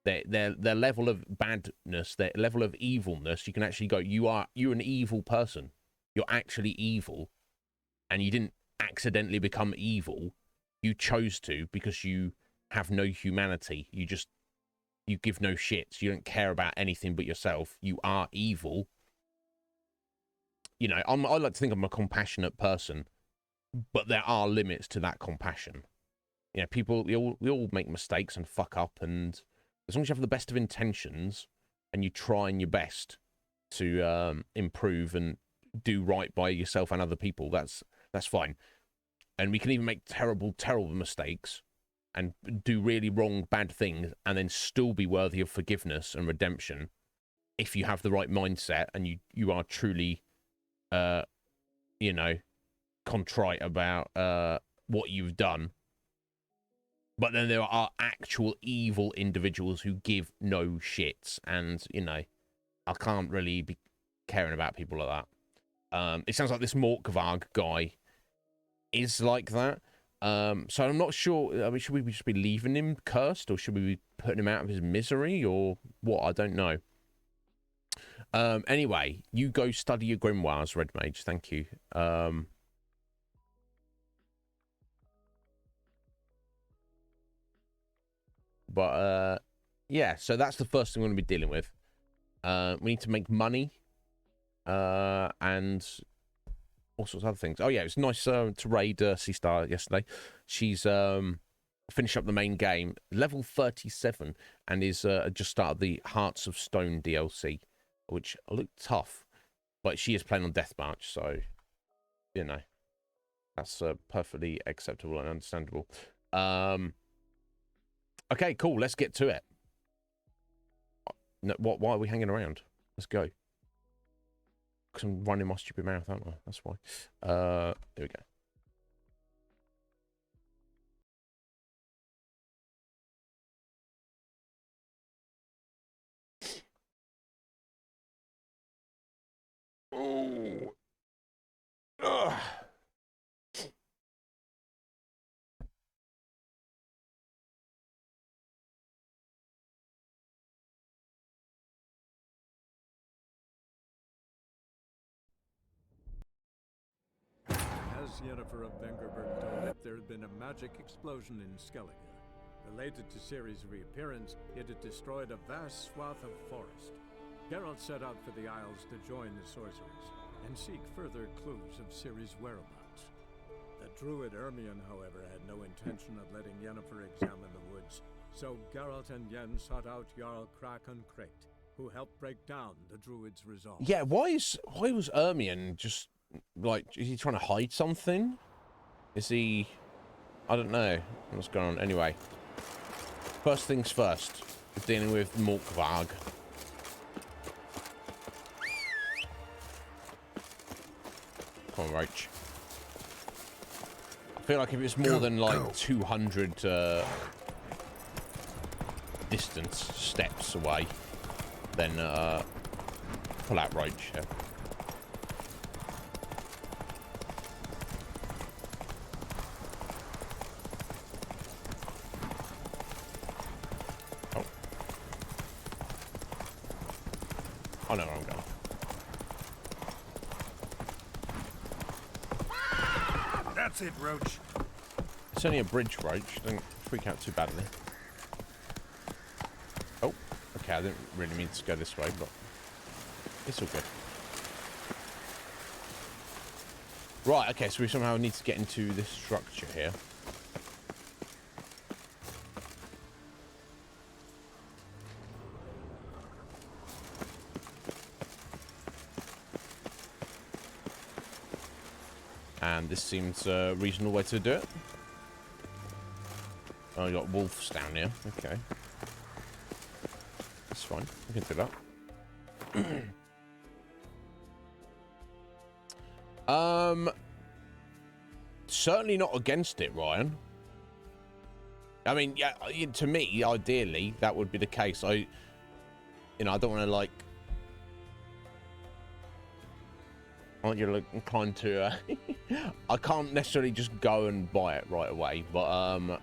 Their level of badness, their level of evilness, you can actually go, you're an evil person. You're actually evil, and you didn't accidentally become evil. You chose to because you have no humanity. You give no shits. You don't care about anything but yourself. You are evil. You know, I like to think I'm a compassionate person, but there are limits to that compassion. You know, people, we all make mistakes and fuck up, and as long as you have the best of intentions and you try your best to improve and do right by yourself and other people, that's fine. And we can even make terrible mistakes and do really wrong, bad things, and then still be worthy of forgiveness and redemption if you have the right mindset and you are truly, you know, contrite about what you've done. But then there are actual evil individuals who give no shits, and, you know, I can't really be caring about people like that. It sounds like this Morkvarg guy is like that. So I'm not sure. I mean, should we just be leaving him cursed, or should we be putting him out of his misery, or what? I don't know. Anyway, you go study your grimoires, Red Mage. Thank you. But yeah, so that's the first thing we're going to be dealing with. We need to make money. And all sorts of other things. Oh yeah, it was nice to raid C-Star yesterday. She's finished up the main game, level 37, and is just started the Hearts of Stone DLC, which looked tough, but she is playing on Deathmarch, so, you know, that's perfectly acceptable and understandable. Okay, cool, let's get to it. No, why are we hanging around? Let's go. Because I'm running my stupid mouth, aren't I? That's why. There we go. Oh. Ugh. As Yennefer of Vengerberg told it, there had been a magic explosion in Skellige. Related to Ciri's reappearance, it had destroyed a vast swath of forest. Geralt set out for the Isles to join the sorcerers, and seek further clues of Ciri's whereabouts. The druid Ermion, however, had no intention of letting Yennefer examine the woods, so Geralt and Yen sought out Jarl Kraken Crate, who helped break down the druid's resolve. Yeah, why was Ermion just... like, is he trying to hide something? Is he... I don't know what's going on. Anyway, first things first, we're dealing with Morkvarg. Come on, Roach. I feel like if it's more than like 200 distance steps away, then pull out Roach. Yeah. I know where I'm going. That's it, Roach. It's only a bridge, Roach. Don't freak out too badly. Oh, okay. I didn't really mean to go this way, but it's all good. Right, okay. So we somehow need to get into this structure here. And this seems a reasonable way to do it. Oh, you got wolves down here. Okay. That's fine. We can do that. Certainly not against it, Ryan. I mean, yeah, to me, ideally, that would be the case. I don't want to, like... Aren't you inclined to... I can't necessarily just go and buy it right away, but,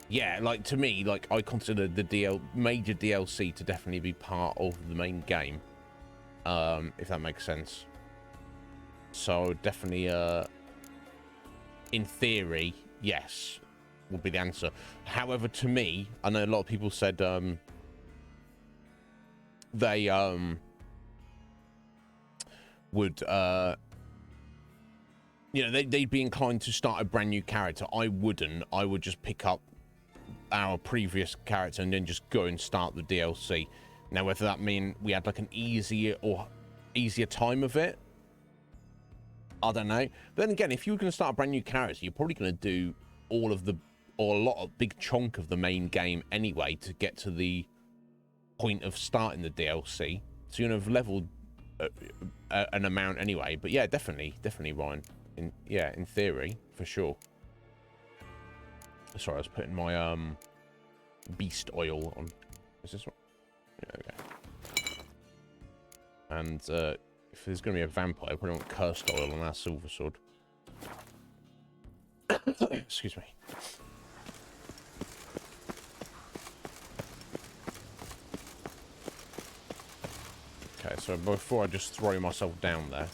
yeah, like, to me, like, I consider the major DLC to definitely be part of the main game, if that makes sense. So, definitely, in theory, yes, would be the answer. However, to me, I know a lot of people said, they, would, you know, they'd be inclined to start a brand new character. I wouldn't. I would just pick up our previous character and then just go and start the DLC. Now, whether that mean we had like an easier time of it, I don't know. But then again, if you were going to start a brand new character, you're probably going to do a big chunk of the main game anyway to get to the point of starting the DLC. So you're going to have leveled an amount anyway. But yeah, definitely, Ryan. In theory, for sure. Sorry, I was putting my beast oil on. Is this one? Yeah, okay. And if there's going to be a vampire, I probably want cursed oil on our silver sword. Excuse me. Okay, so before I just throw myself down there.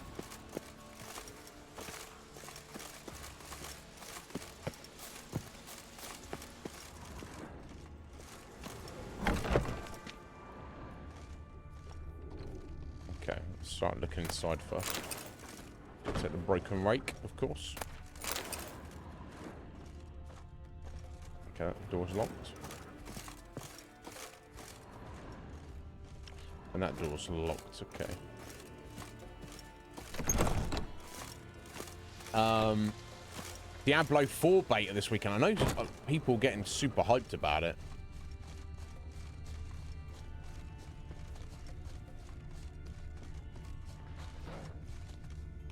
Okay, let's start looking inside first. Take the broken rake, of course. Okay, that door's locked. And that door's locked, okay. Diablo 4 beta this weekend. I know people getting super hyped about it.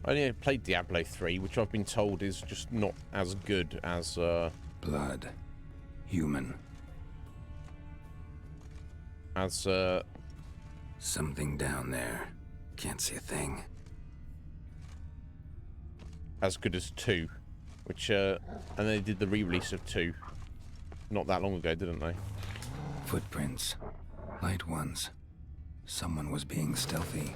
I only played Diablo 3, which I've been told is just not as good as... Blood. Human. As, Something down there. Can't see a thing. as good as 2. Which, and they did the re-release of 2 not that long ago, didn't they? Footprints. Light ones. Someone was being stealthy.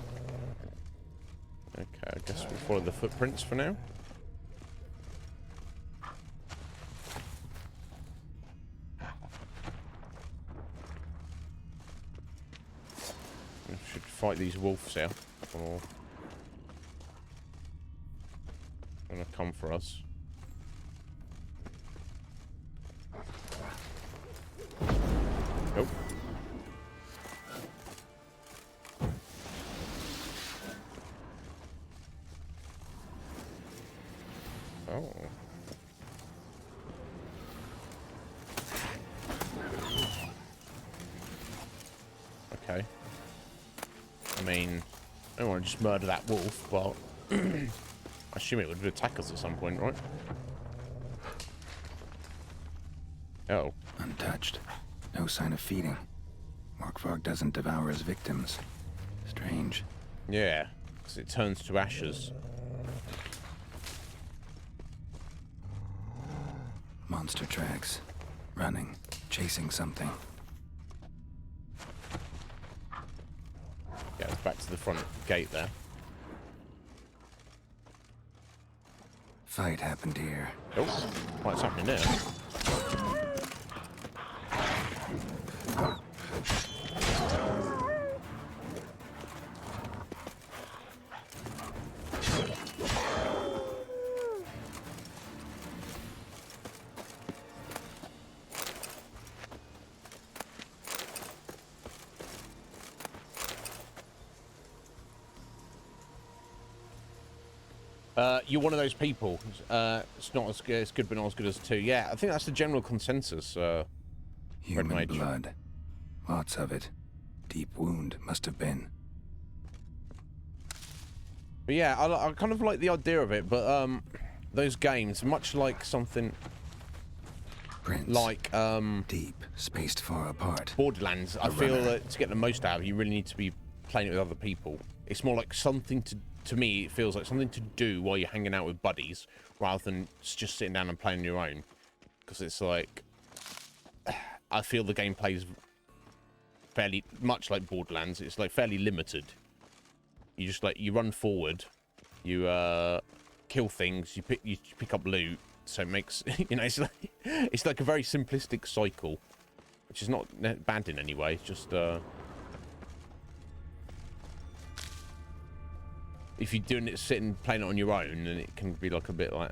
Okay, I guess we'll follow the footprints for now. We should fight these wolves here, or they're gonna come for us. Nope. Oh. Okay. I mean, I don't want to just murder that wolf, but I assume it would attack us at some point, right? Oh. Untouched. No sign of feeding. Morkvarg doesn't devour his victims. Strange. Yeah, because it turns to ashes. Monster tracks. Running. Chasing something. Yeah, it's back to the front gate there. Fight happened here. Oh, what's happening there? You're one of those people. It's not as good, it's good, but not as good as 2. Yeah, I think that's the general consensus. Human blood. Lots of it. Deep wound must have been. But yeah, I kind of like the idea of it, but those games, much like something Prints. like Deep, spaced far apart. Borderlands, I feel that to get the most out of it, you really need to be playing it with other people. It's more like something to me, it feels like something to do while you're hanging out with buddies, rather than just sitting down and playing on your own. Because it's like, I feel the gameplay is fairly much like Borderlands. It's like fairly limited. You just like, you run forward, you kill things, you pick up loot. So it makes, you know, it's like a very simplistic cycle, which is not bad in any way. It's just if you're doing it, sitting playing it on your own, then it can be like a bit like,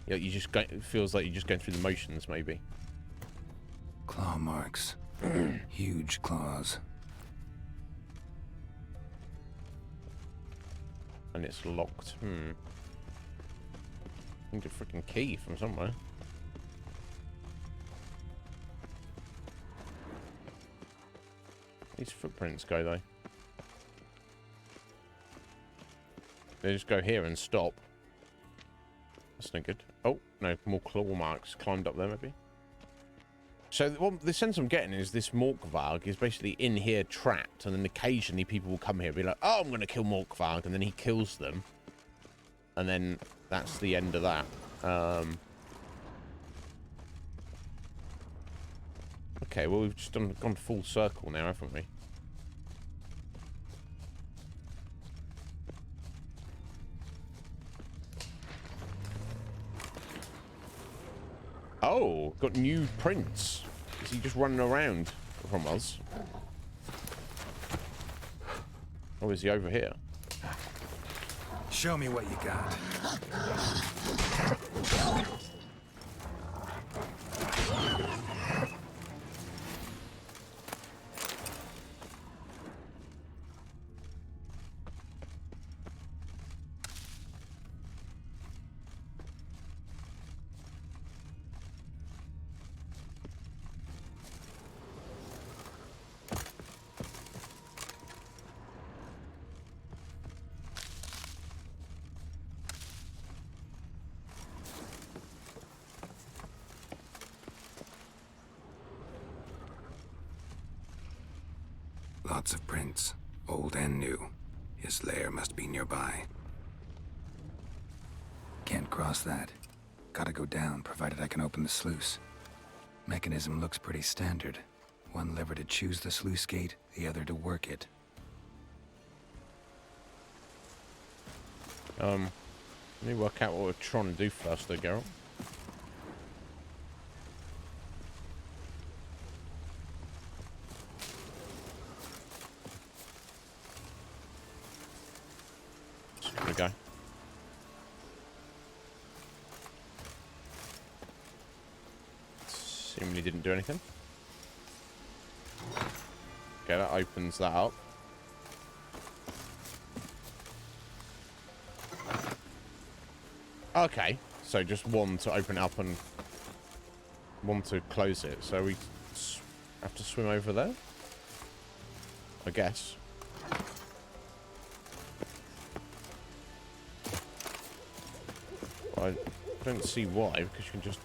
you just go, it feels like you're just going through the motions, maybe. Claw marks. Huge claws. And it's locked. I need a freaking key from somewhere. These footprints go though. They just go here and stop. That's no good. Oh, no, more claw marks. Climbed up there, maybe. So the sense I'm getting is this Morkvarg is basically in here trapped, and then occasionally people will come here and be like, oh, I'm going to kill Morkvarg, and then he kills them. And then that's the end of that. Okay, well, we've just gone full circle now, haven't we? Oh, got new prints. Is he just running around from us? Or is he over here? Show me what you got. Lots of prints, old and new. His lair must be nearby. Can't cross that. Gotta go down, provided I can open the sluice. Mechanism looks pretty standard. One lever to choose the sluice gate, the other to work it. Let me work out what we're trying to do first, though, Geralt. There we go. Seemingly didn't do anything. Okay, that opens that up. Okay, so just one to open it up and one to close it. So we have to swim over there, I guess. I don't see why, because you can just...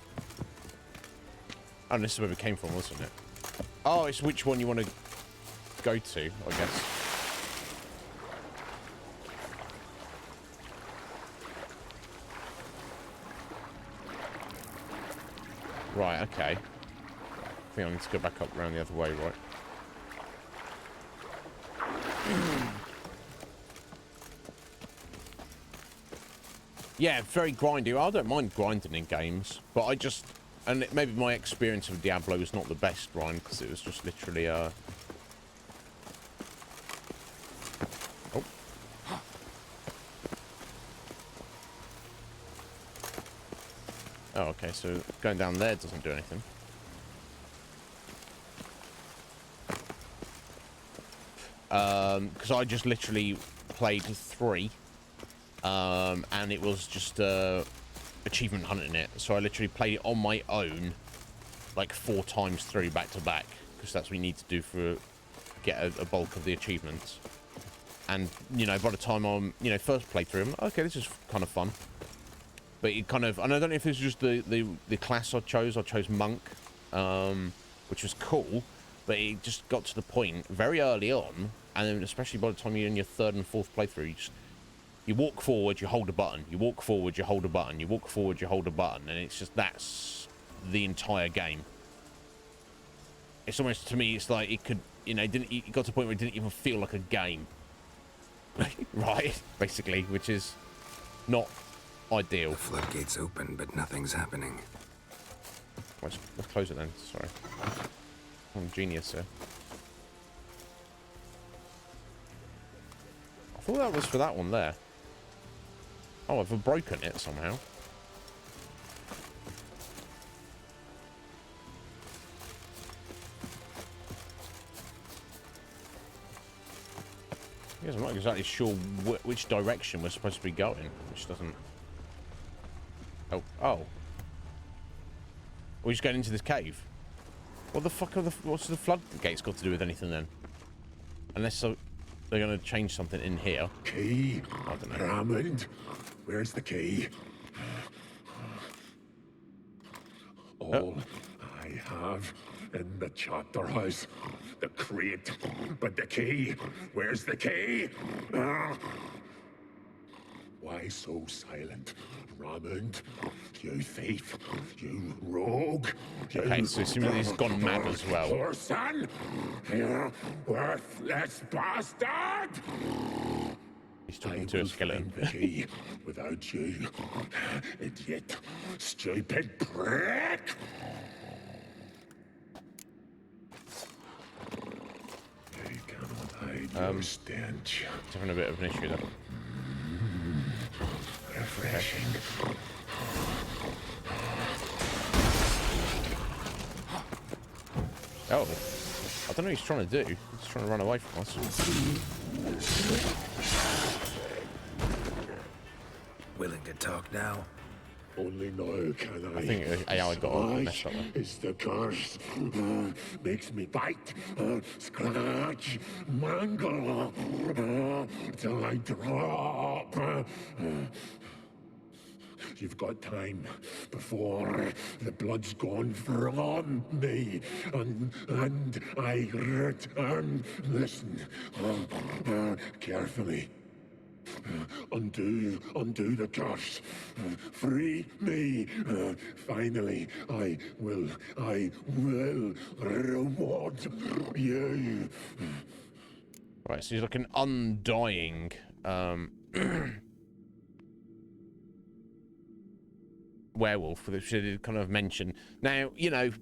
Oh, this is where we came from, wasn't it? Oh, it's which one you want to go to, I guess. Right, okay. I think I need to go back up around the other way, right? Yeah, very grindy. I don't mind grinding in games, but I just... And maybe my experience of Diablo was not the best grind, because it was just literally, Oh. Oh, okay, so going down there doesn't do anything. Because I just literally played 3 and it was just achievement hunting it. So I literally played it on my own like 4 times through back to back, because that's what you need to do for get a bulk of the achievements. And you know, by the time I'm first playthrough, I'm like, okay, this is kind of fun. But it kind of, and I don't know if this was just the class I chose. I chose monk, which was cool, but it just got to the point very early on, and then especially by the time you're in your 3rd and 4th playthrough, you walk forward, you hold a button, you walk forward, you hold a button, you walk forward, you hold a button, and it's just, that's the entire game. It's almost, to me, it's like it could, it got to the point where it didn't even feel like a game. Right, basically, which is not ideal. The floodgate's open, but nothing's happening. Let's close it then. Sorry, I'm genius here. I thought that was for that one there. Oh, I've broken it somehow. I guess I'm not exactly sure which direction we're supposed to be going, which doesn't... Oh. We're just going into this cave. What the fuck are what's the floodgates got to do with anything then? Unless they're going to change something in here. Key. I don't know. Raymond, where's the key? All I have in the chapter house, the crate, but the key. Where's the key? Why so silent, Raymond? You thief, you rogue. You Okay, so assuming he's gone mad as well. Person, you worthless bastard! He's talking to a skeleton. I will find the key without you, idiot, stupid prick. You cannot hide your stench. He's having a bit of an issue there. Refreshing. Oh, I don't know what he's trying to do. He's trying to run away from us. Willing to talk now? Only now can I. I think AI got messed up there. It's the curse. Makes me bite, scratch, mangle, till I drop. You've got time before the blood's gone from me, and I return. Listen, carefully. Undo the curse. Free me. Finally, I will reward you. Right, so he's like an undying werewolf, which they kind of mention. Now,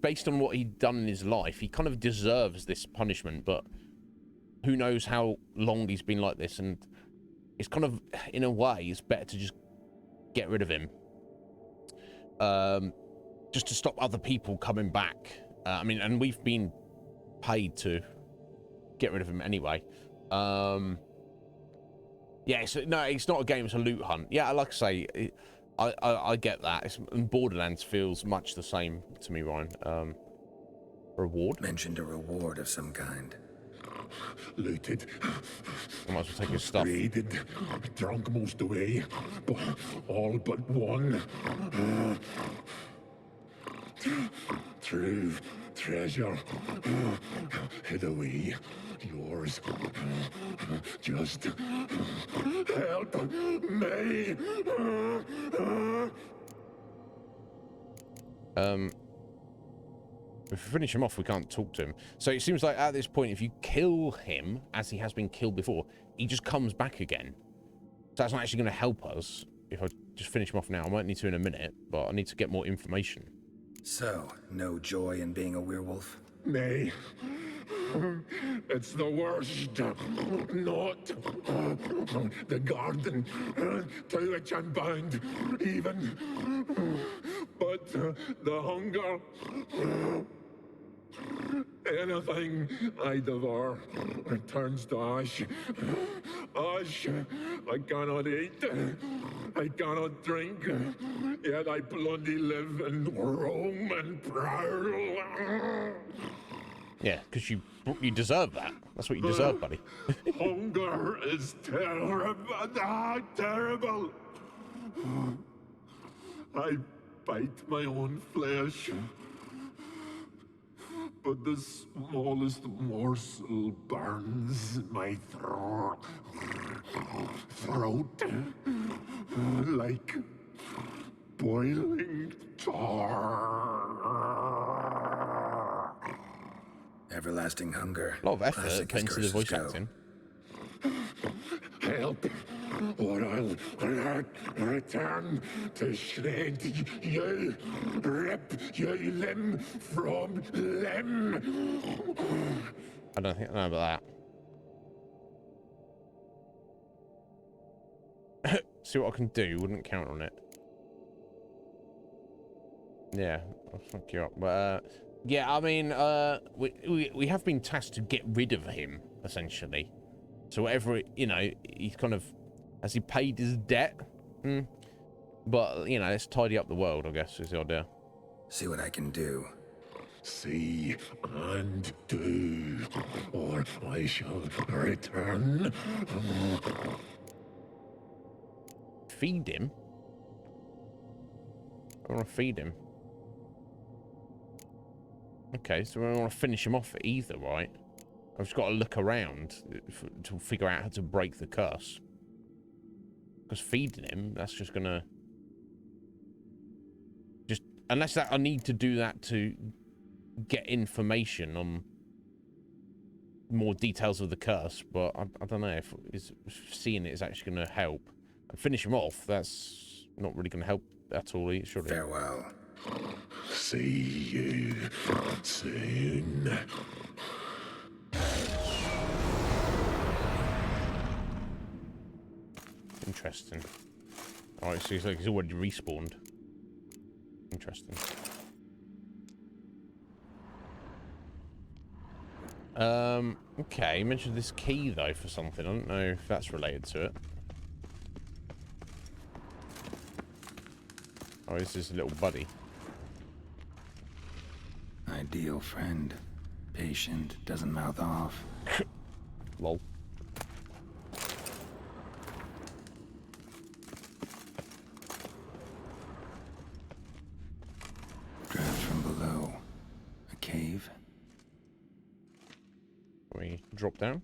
based on what he'd done in his life, he kind of deserves this punishment, but who knows how long he's been like this, and it's kind of, in a way, it's better to just get rid of him. Just to stop other people coming back. I mean, and we've been paid to get rid of him anyway. Yeah, no, it's not a game, it's a loot hunt. Yeah, like I say, I get that. And Borderlands feels much the same to me, Ryan. Reward? Mentioned a reward of some kind. Looted. I might as well take his stuff. Raided. Drunk most away. All but one. True treasure. Hid away. Yours. Just help me. If we finish him off, we can't talk to him. So it seems like at this point, if you kill him, as he has been killed before, he just comes back again. So that's not actually going to help us. If I just finish him off now, I might need to in a minute, but I need to get more information. So, no joy in being a werewolf? Nay. It's the worst. Not the garden to which I'm bound, even. But the hunger. Anything I devour turns to ash. Ash I cannot eat, I cannot drink, yet I bloody live and roam and prowl. Yeah, because you deserve that. That's what you deserve, buddy. Hunger is terrible, terrible. I bite my own flesh, but the smallest morsel burns my throat like boiling tar. Everlasting hunger. A lot of effort Classic put as into the voice curses go. acting. Help, or I'll return to shred you, rip you limb from limb. I don't know about that. See what I can do. Wouldn't count on it. Yeah, I'll fuck you up. But yeah, I mean, we have been tasked to get rid of him essentially. So whatever, you know, he's kind of, has he paid his debt? But, you know, let's tidy up the world, I guess, is the idea. See what I can do. See and do, or I shall return. Feed him? I want to feed him. Okay, so we don't want to finish him off either, right? I've just got to look around to figure out how to break the curse. Because feeding him, that's just gonna... Just... Unless that I need to do that to get information on more details of the curse, but I don't know if seeing it is actually going to help. And finish him off, that's not really going to help at all, surely. Farewell. See you soon. Interesting. Alright, so he's already respawned. Interesting. Okay, you mentioned this key though for something. I don't know if that's related to it. Oh, this is a little buddy. Ideal friend. Patient, doesn't mouth off. Lol. Draft from below. A cave. We drop down.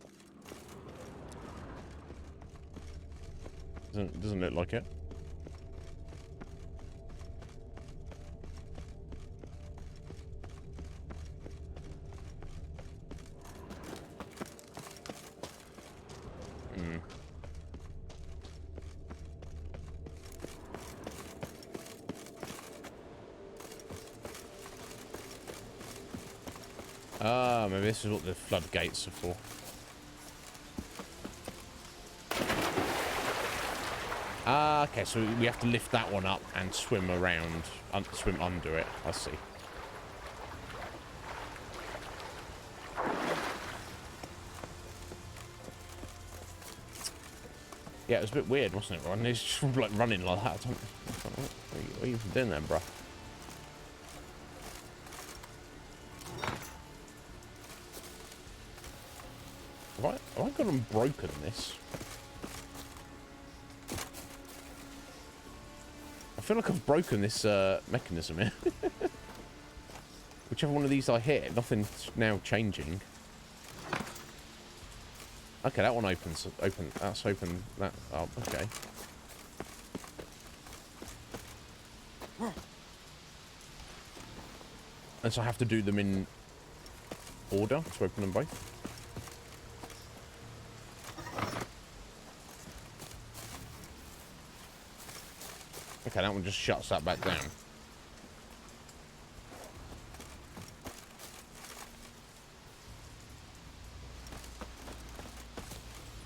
Doesn't look like it. Ah, maybe this is what the floodgates are for. Ah, okay, so we have to lift that one up and swim around, swim under it. I see. Yeah, it was a bit weird, wasn't it, Ron? It's just like running like that. What are you doing then, bro? Have I got them broken this? I feel like I've broken this mechanism here. Whichever one of these I hit, nothing's now changing. Okay, that one opens. That's open that up. Okay. And so I have to do them in order to open them both. Okay, that one just shuts that back down.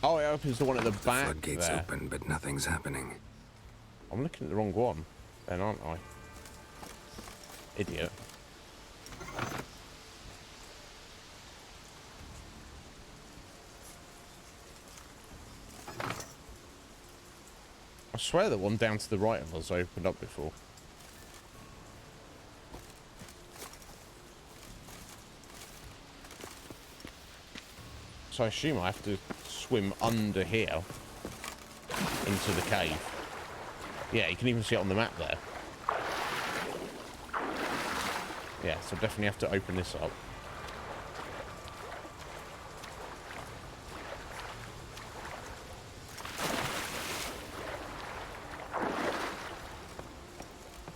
Oh, it opens the one at the back. Floodgates there. open, but nothing's happening. I'm looking at the wrong one, then, aren't I? Idiot. swear that one down to the right of us opened up before. So I assume I have to swim under here into the cave. Yeah, you can even see it on the map there. Yeah, so definitely have to open this up.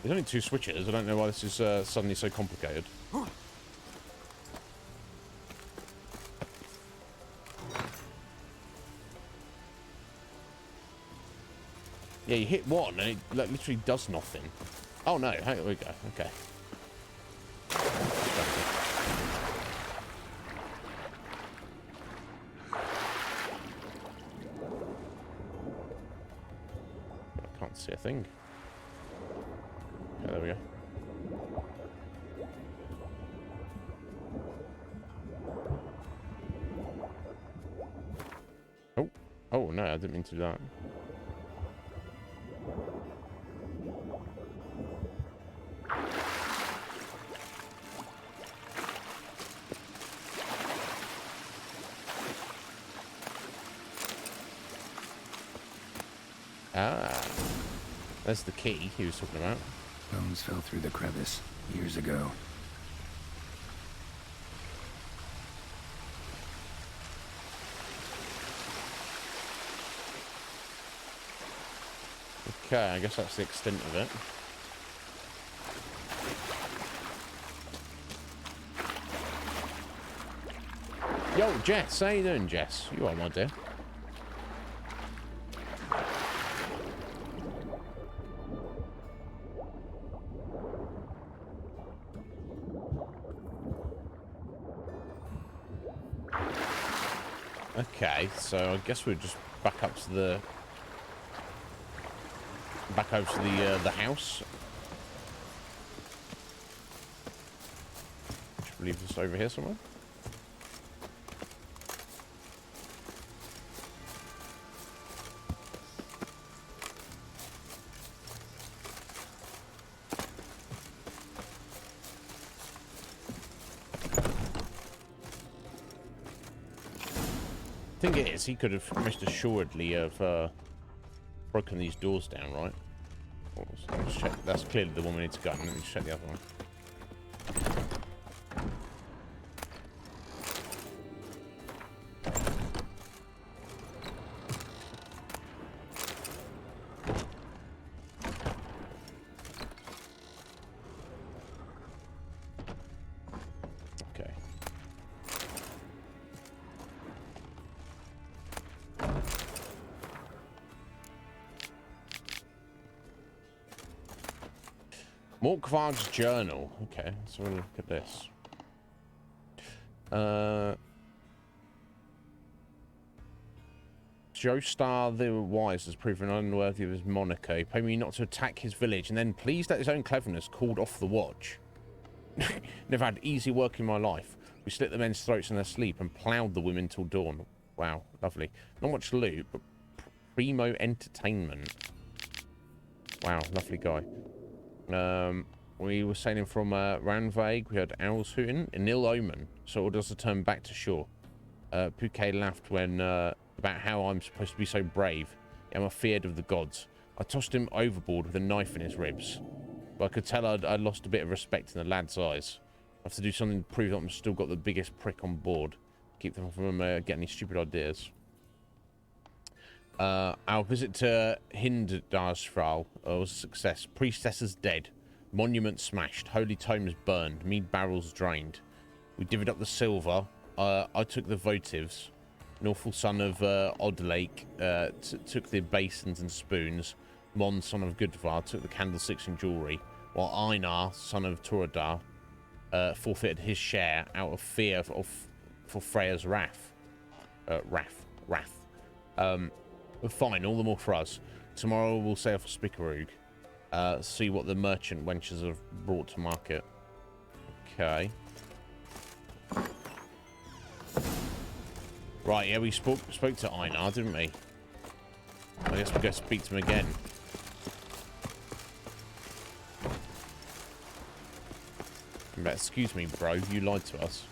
There's only 2 switches. I don't know why this is suddenly so complicated. Yeah, you hit one and it like, literally does nothing. Oh no, here we go. Okay. I can't see a thing. Okay, there we go. Oh, oh no, I didn't mean to do that. Ah, that's the key he was talking about. Bones fell through the crevice years ago. Okay, I guess that's the extent of it. Yo, Jess, how you doing, Jess? You are, my dear. Okay, so I guess we're just back up to the over to the house. Should we leave this over here somewhere? Thing is, he could have most assuredly have broken these doors down, right? Let's check. That's clearly the one we need to go. Let me just check the other one. Okay. Morkvarg's journal. Okay, so we'll look at this. Joestar the Wise has proven unworthy of his moniker. Pay me not to attack his village, and then, pleased at his own cleverness, called off the watch. Never had easy work in my life. We slit the men's throats in their sleep and ploughed the women till dawn. Wow, lovely. Not much loot, but primo entertainment. Wow, lovely guy. We were sailing from Ranvaig. We heard owls hooting. An ill omen, so it does to turn back to shore. Pouquet laughed when about how I'm supposed to be so brave. I'm afeared of the gods. I tossed him overboard with a knife in his ribs. But I could tell I'd lost a bit of respect in the lad's eyes. I have to do something to prove that I'm still got the biggest prick on board. Keep them from getting any stupid ideas. Our visit to Hindarsfral was a success. Priestesses dead. Monument smashed. Holy tomes burned. Mead barrels drained. We divvied up the silver. I took the votives. An awful son of Oddlake took the basins and spoons. Mon, son of Gudvar, took the candlesticks and jewellery. While Einar, son of Toradar, forfeited his share out of fear for Freya's wrath. Wrath. Fine, all the more for us. Tomorrow we'll sail for Spikarug. See what the merchant wenches have brought to market. Okay. Right, yeah, we spoke to Einar, didn't we? I guess we'll go speak to him again. But excuse me, bro, you lied to us.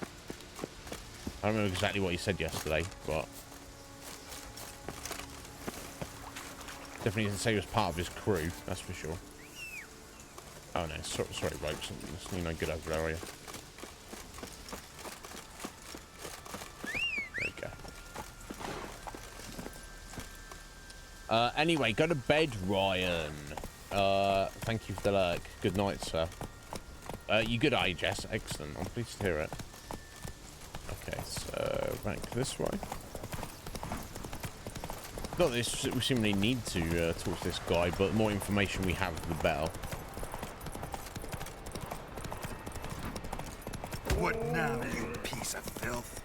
I don't remember exactly what you said yesterday, but definitely didn't say he was part of his crew, that's for sure. Oh no, sorry, ropes. You're no good over there, are you? There we go. Anyway, go to bed, Ryan. Thank you for the lurk. Good night, sir. You good, are you, Jess? Excellent. I'm pleased to hear it. Okay, so back this way. Not this, we seemingly need to talk to this guy, but the more information we have, the better. What now, you piece of filth?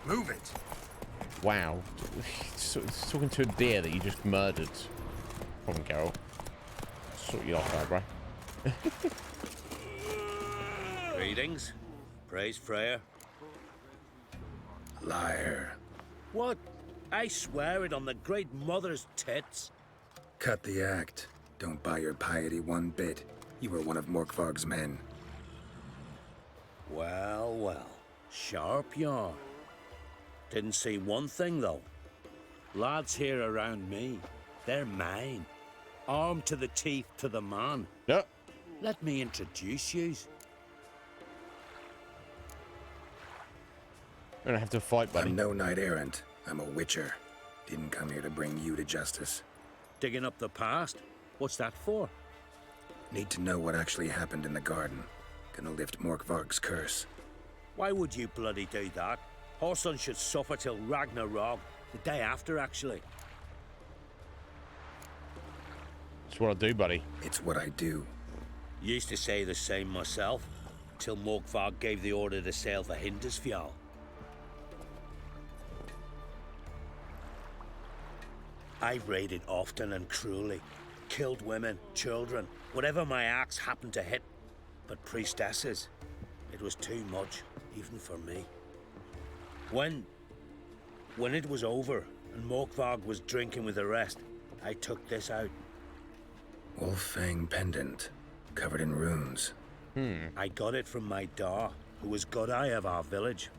Move it! Wow. It's talking to a deer that you just murdered. Come on, Geralt. Sort you off there, bro. Greetings. Praise Freya. Liar. What? I swear it on the Great Mother's tits. Cut the act. Don't buy your piety one bit. You were one of Morkvarg's men. Well, well. Sharp yarn. Didn't see one thing, though. Lads here around me, they're mine. Armed to the teeth to the man. Yep. Let me introduce yous. We're gonna have to fight, buddy. I'm no knight errant. I'm a witcher. Didn't come here to bring you to justice. Digging up the past? What's that for? Need to know what actually happened in the garden. Gonna lift Morkvarg's curse. Why would you bloody do that? Horson should suffer till Ragnarok. The day after, actually. That's what I do, buddy. It's what I do. Used to say the same myself, till Morkvarg gave the order to sail for Hindisfjall. I've raided often and cruelly, killed women, children, whatever my axe happened to hit. But priestesses, it was too much, even for me. When it was over and Morkvarg was drinking with the rest, I took this out. Wolf-fang pendant, covered in runes. I got it from my da, who was Godai of our village.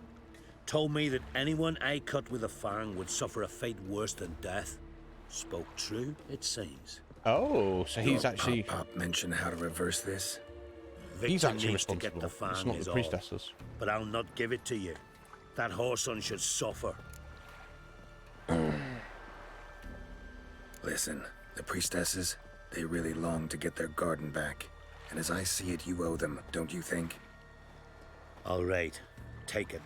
Told me that anyone I cut with a fang would suffer a fate worse than death. Spoke true, it seems. Oh, so he's Your actually Pop mention how to reverse this? he's Victor actually needs to get responsible. the It's fang not is the all. priestesses. But I'll not give it to you. That Horson should suffer. Listen, the priestesses, they really long to get their garden back. And as I see it, you owe them, don't you think? All right, take it.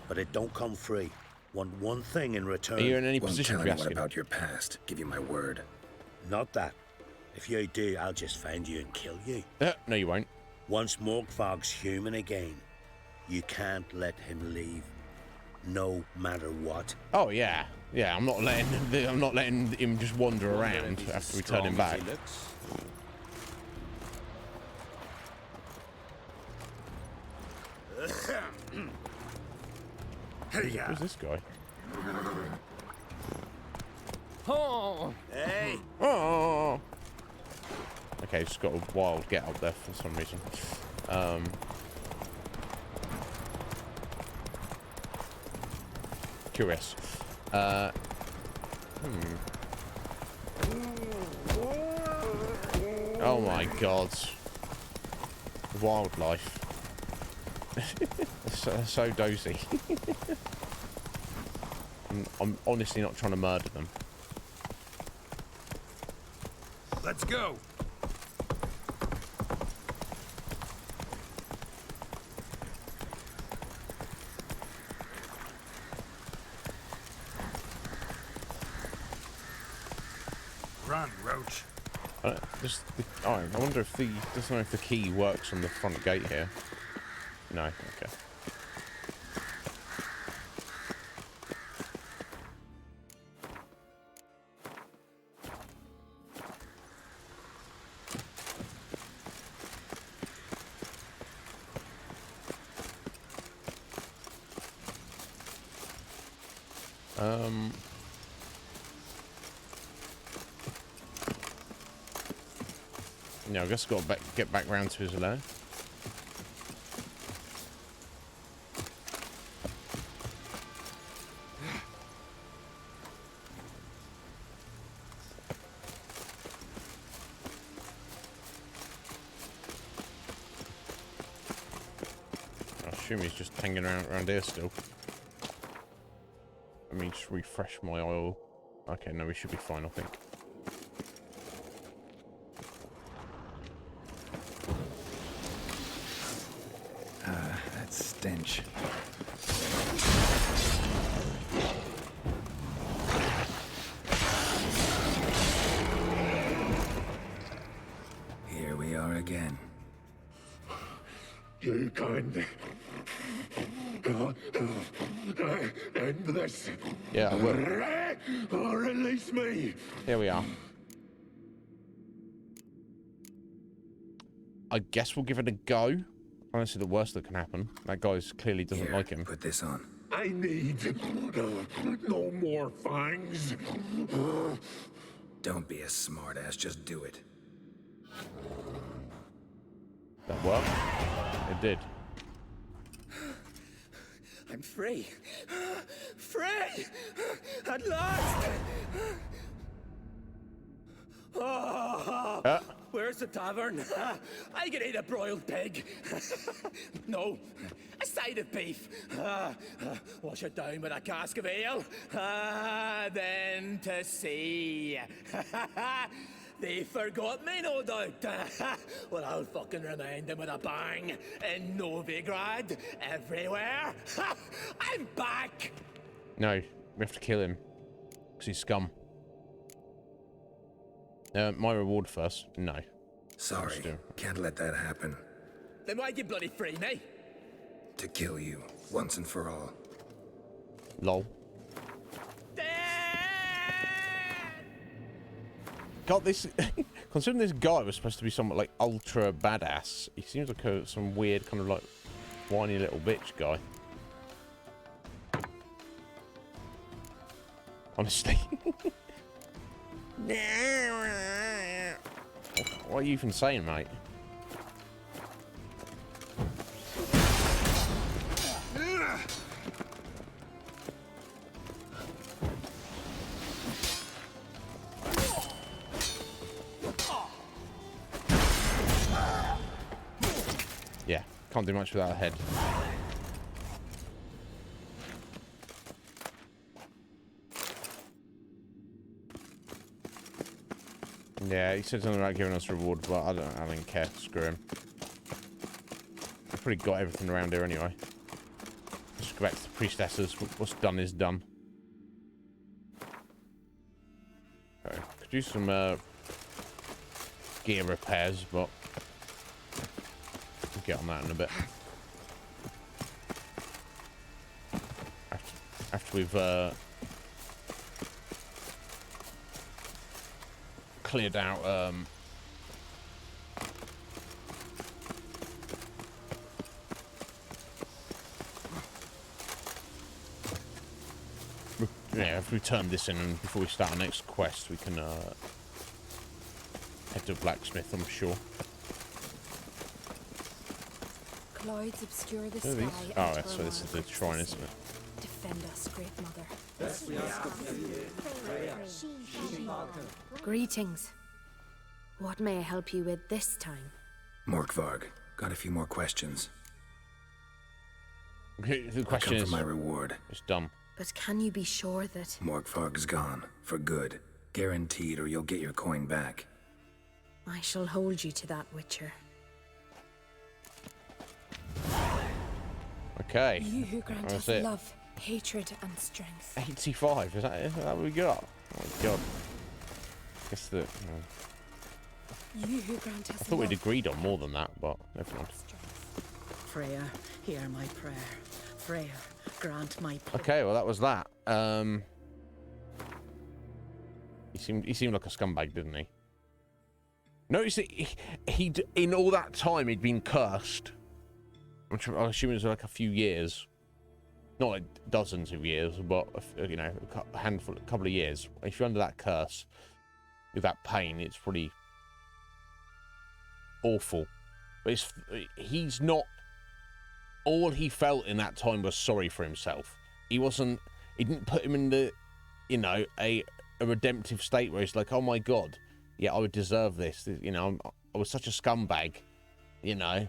But it don't come free. Want one thing in return. Are you in any Won't position tell to be anyone asking? about your past. Give you my word. Not that. If you do, I'll just find you and kill you. No, you won't. Once Morkvarg's human again, you can't let him leave. No matter what. Oh yeah, yeah. I'm not letting him just wander around after we turn him back. Who's this guy? Oh! Hey! Oh. Okay, just got a wild get up there for some reason. Curious. Oh my god. Wildlife. so dozy. I'm honestly not trying to murder them. Let's go! Run, Roach. I wonder if the key works on the front gate here. No, okay. Yeah, I guess got to get back round to his lair. I assume he's just hanging around here still. Let me just refresh my oil. Okay, no, we should be fine, I think. That stench. Here we are again. You can end this. Yeah, I will. Or release me. Here we are. I guess we'll give it a go. Honestly, the worst that can happen. That guy clearly doesn't Here, like him. put this on. I need no more fangs. Don't be a smartass, just do it. That worked. It did. I'm free. Free! At last! Oh, where's the tavern? I can eat a broiled pig. No, a side of beef. Wash it down with a cask of ale. Then to sea. They forgot me, no doubt. Well, I'll fucking remind them with a bang. In Novigrad, everywhere. I'm back! No, we have to kill him. Because he's scum. My reward first. No. Sorry, can't let that happen. Then why'd you bloody free me? To kill you, once and for all. Lol. God, this... Considering this guy was supposed to be somewhat, like, ultra badass, he seems like some weird kind of, like, whiny little bitch guy. Honestly. What are you even saying, mate? Yeah, can't do much without a head. Yeah, he said something about giving us a reward, but I don't care. Screw him. I've pretty got everything around here anyway. Just go back to the priestesses. What's done is done. Okay. Could do some gear repairs, but we'll get on that in a bit. After we've cleared out yeah, if we turn this in and before we start our next quest we can head to a blacksmith, I'm sure. Clouds obscure the Who are sky. these? Oh, that's so this is the shrine, isn't it? Defend us, Great Mother. Greetings. What may I help you with this time? Morkvarg, got a few more questions. The question is, for my reward. It's done. But can you be sure that... Morkvarg's gone, for good. Guaranteed, or you'll get your coin back. I shall hold you to that, Witcher. Okay. You who grant That's us it. love, hatred, and strength. 85, is that what we got? Oh my god. Guess the... You who grant us I thought love, we'd agreed on more than that, but never mind. strength. Freya, hear my prayer. Freya, grant my prayer. Okay, well that was that. He seemed like a scumbag, didn't he? Notice that he'd in all that time he'd been cursed. I'm assume it was like a few years. not like dozens of years, but you know, a couple of years. If you're under that curse, with that pain, it's pretty awful. But he's not. All he felt in that time was sorry for himself. He wasn't. He didn't put him in the, you know, a redemptive state where he's like, oh my god, yeah, I would deserve this. You know, I was such a scumbag. You know,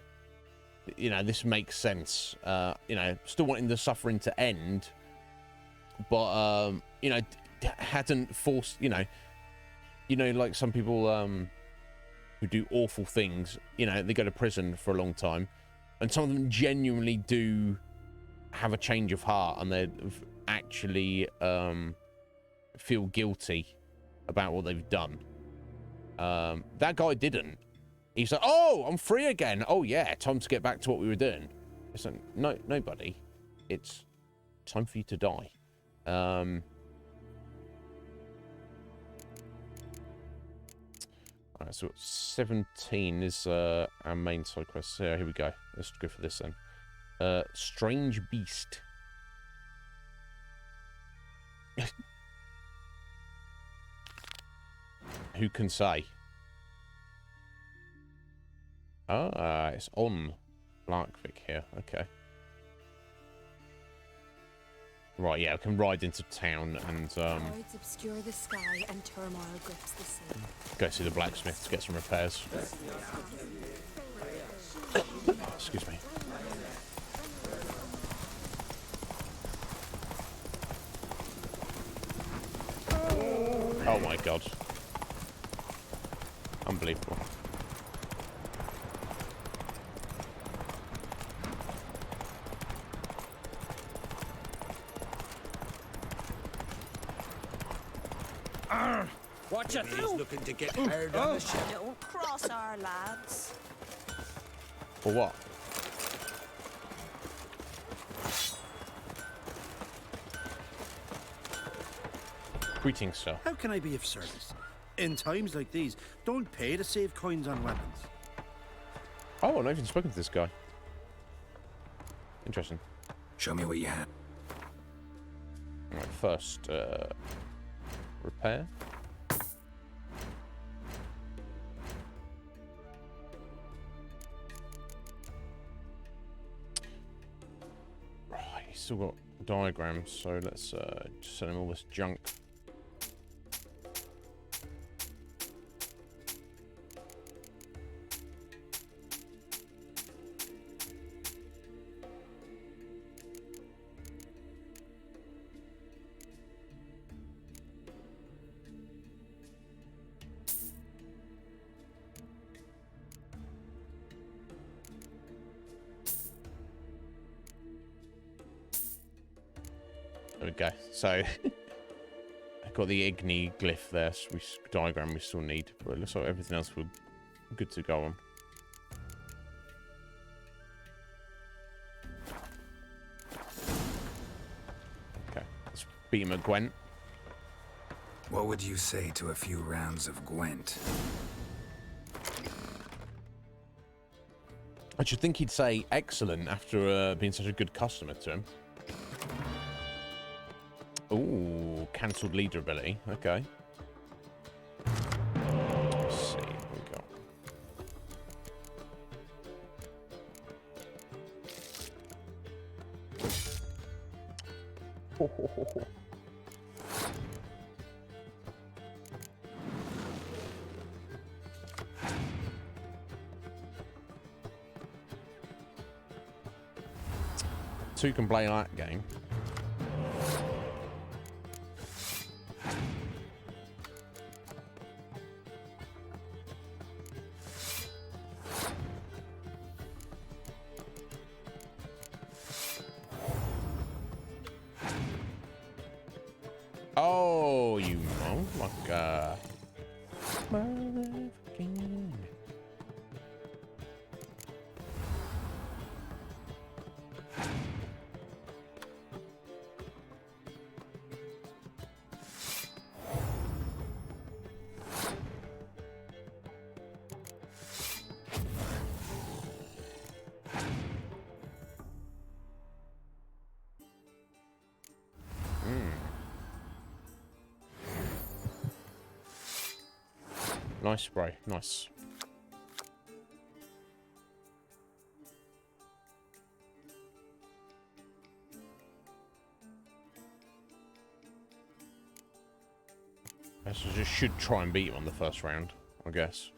this makes sense. You know, still wanting the suffering to end, but you know, hadn't forced. You know, like some people who do awful things. You know, they go to prison for a long time, and some of them genuinely do have a change of heart, and they actually feel guilty about what they've done. That guy didn't. He's like, oh, I'm free again. Oh yeah, time to get back to what we were doing. It's like, no, buddy. It's time for you to die. Alright, so 17 is our main side quest. So here we go. Let's go for this then. Strange Beast. Who can say? Ah, it's on Blackvic here. Okay. Right, yeah, we can ride into town and Clouds obscure the sky and turmoil grips the sea. go see the blacksmith to get some repairs. Excuse me. Oh my god. Unbelievable. Watch it! He's looking to get hard on the ship. Don't cross our lads. For what? Greetings, sir. How can I be of service? In times like these, don't pay to save coins on weapons. Oh, I've not even spoken to this guy. Interesting. Show me what you have. Alright, first, repair. Right, he's still got diagrams, so let's just send him all this junk. There we go. So I've got the Igni glyph there, so diagram we still need, but it looks like everything else we're good to go on. Okay, let's beat him at Gwent. What would you say to a few rounds of Gwent? I should think he'd say excellent after being such a good customer to him. Ooh, cancelled leader ability. Okay. Let's see what we got. Ho, ho, ho, ho. Two can play that game. Oh, you motherfucker. Motherfucking. Nice spray. Nice. I just should try and beat him on the first round, I guess.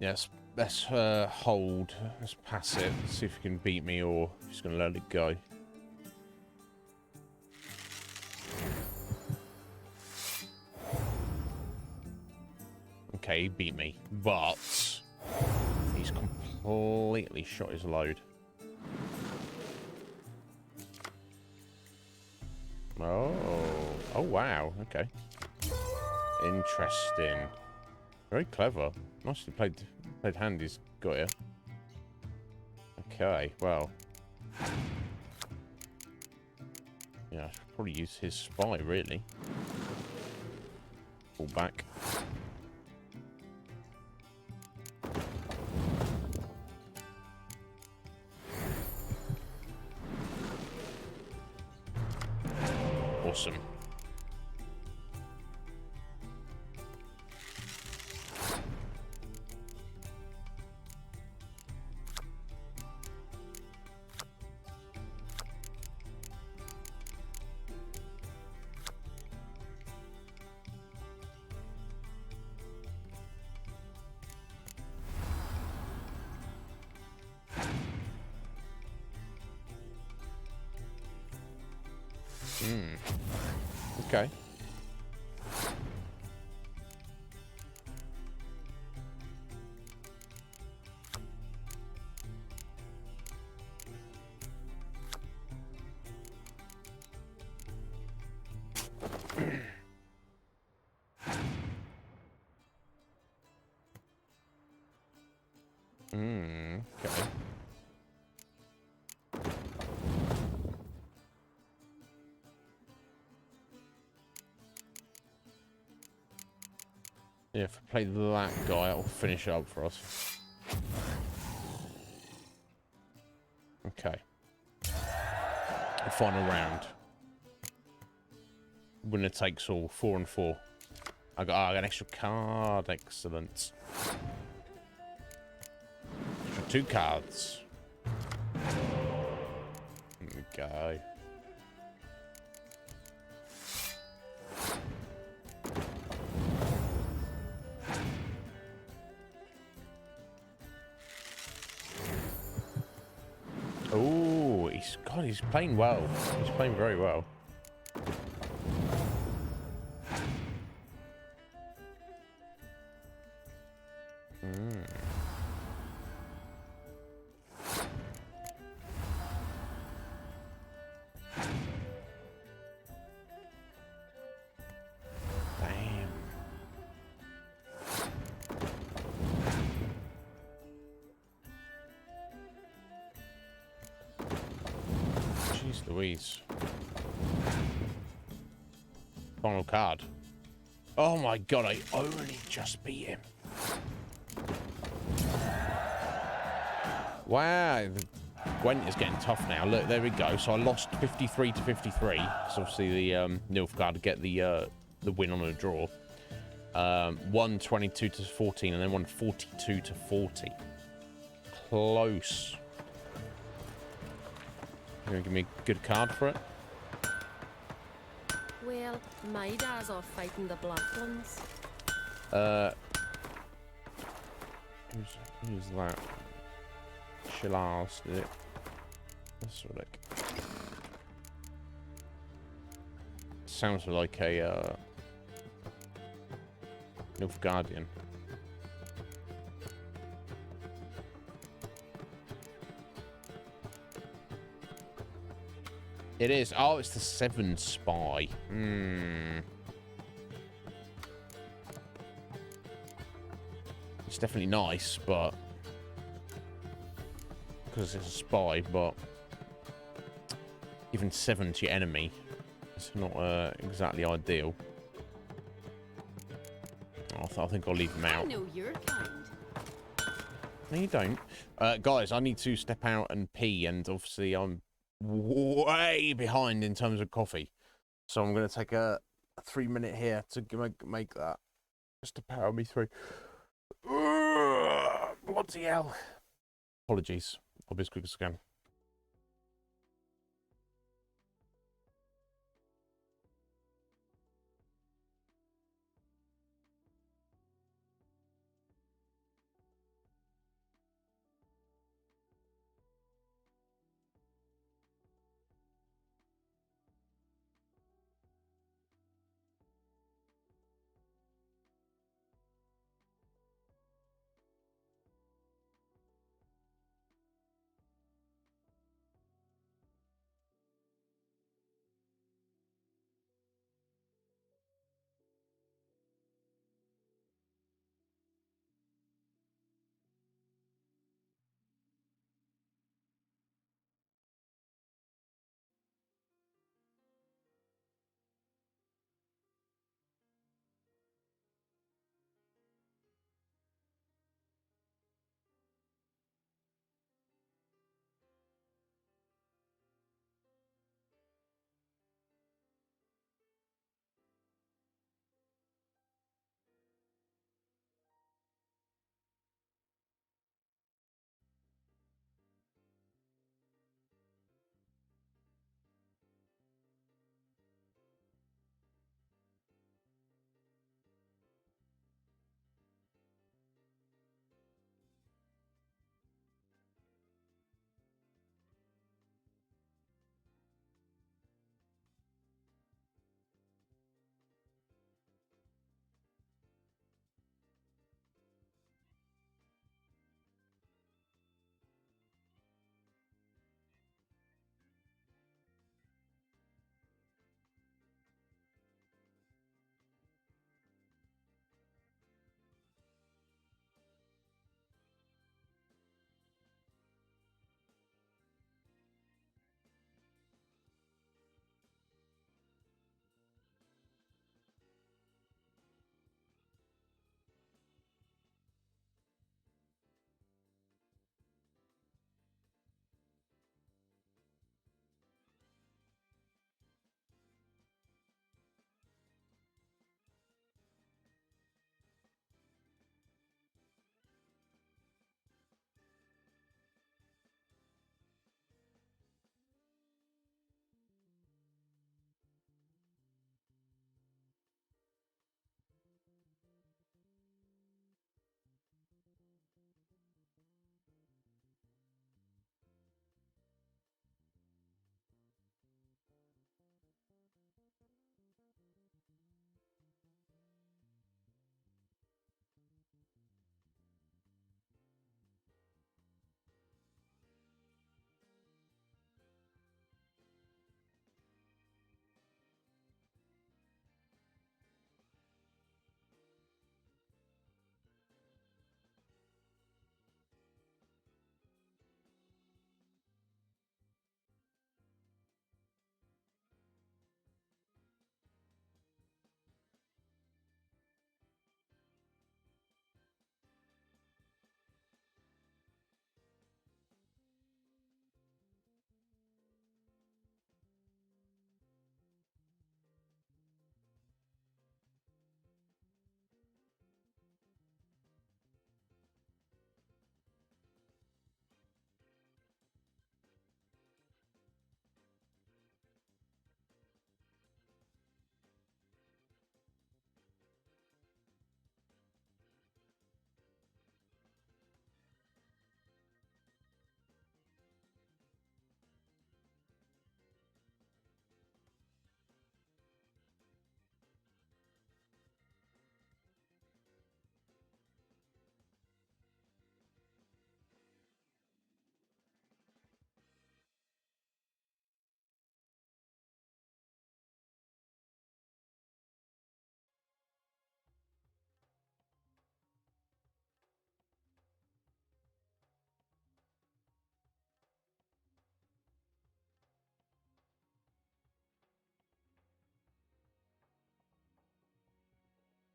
Yes, let's hold. Let's pass it. See if he can beat me or if he's going to let it go. Okay, he beat me, but he's completely shot his load. Oh wow. Okay. Interesting. Very clever. Nicely played hand he's got here. Okay, well. Yeah, I should probably use his spy, really. Pull back. Awesome. Okay. Okay. Yeah, if I play that guy, it'll finish it up for us. Okay. The final round. Winner takes all. 4 and 4. I got an extra card. Excellent. Extra 2 cards. There we go. Oh, he's playing well. He's playing very well. Jeez Louise. Final card. Oh my god, I only just beat him. Wow. Gwent is getting tough now. Look, there we go. So I lost 53 to 53. Because obviously the Nilfgaard to get the win on a draw. Won 22 to 14 and then won 42 to 40. Close. You gonna give me a good card for it? Well, my dad's off fighting the Black Ones. Who's that? Shillars, did it? Let's have a look. Sounds like a Nilfgaardian. It is. Oh, it's the 7 spy. It's definitely nice, but because it's a spy, but giving 7 to your enemy, it's not exactly ideal. I think I'll leave him out. I know you're kind. No, you don't. Guys, I need to step out and pee, and obviously I'm way behind in terms of coffee. So I'm going to take a 3-minute here to make that, just to power me through. Bloody hell. Apologies. I'll be as quick as I can.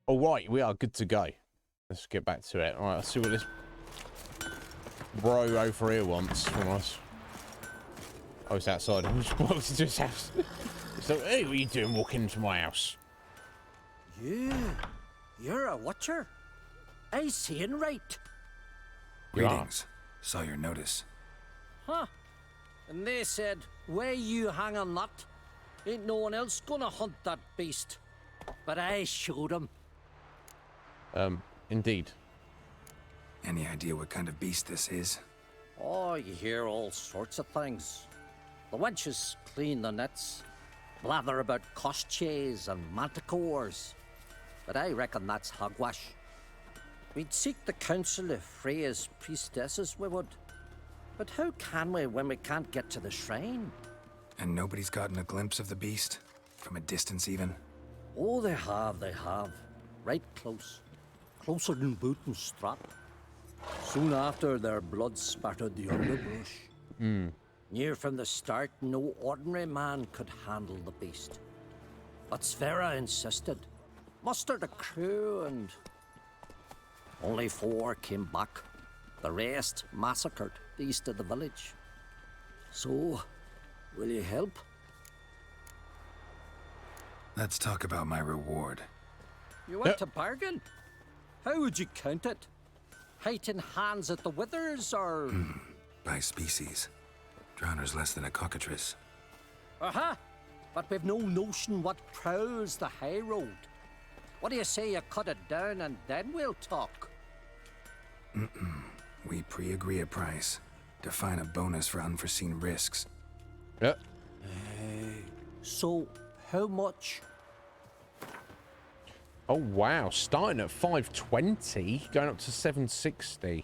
All right, we are good to go. Let's get back to it. All right, let's see what this bro over here wants from us. Oh, it's outside. I'm just walking into his house. So, hey, what are you doing walking into my house? You're a watcher? I seeing right. Greetings. Saw your notice. Huh. And they said, where you hang on that? Ain't no one else gonna hunt that beast. But I showed him. Indeed. Any idea what kind of beast this is? Oh, you hear all sorts of things. The wenches clean the nets, blather about koshches and manticores. But I reckon that's hogwash. We'd seek the counsel of Freya's priestesses, we would. But how can we when we can't get to the shrine? And nobody's gotten a glimpse of the beast? From a distance, even? Oh, they have. Right close. Closer than boot and strap. Soon after, their blood spattered the underbrush. Near from the start, no ordinary man could handle the beast. But Sverra insisted. Mustered a crew and... only 4 came back. The rest massacred east of the village. So, will you help? Let's talk about my reward. You want to bargain? How would you count it? Height in hands at the withers, or...? By species. Drowner's less than a cockatrice. Aha! But we've no notion what prowls the high road. What do you say you cut it down and then we'll talk? We pre-agree a price. Define a bonus for unforeseen risks. Yep. So, how much? Oh, wow. Starting at 520, going up to 760.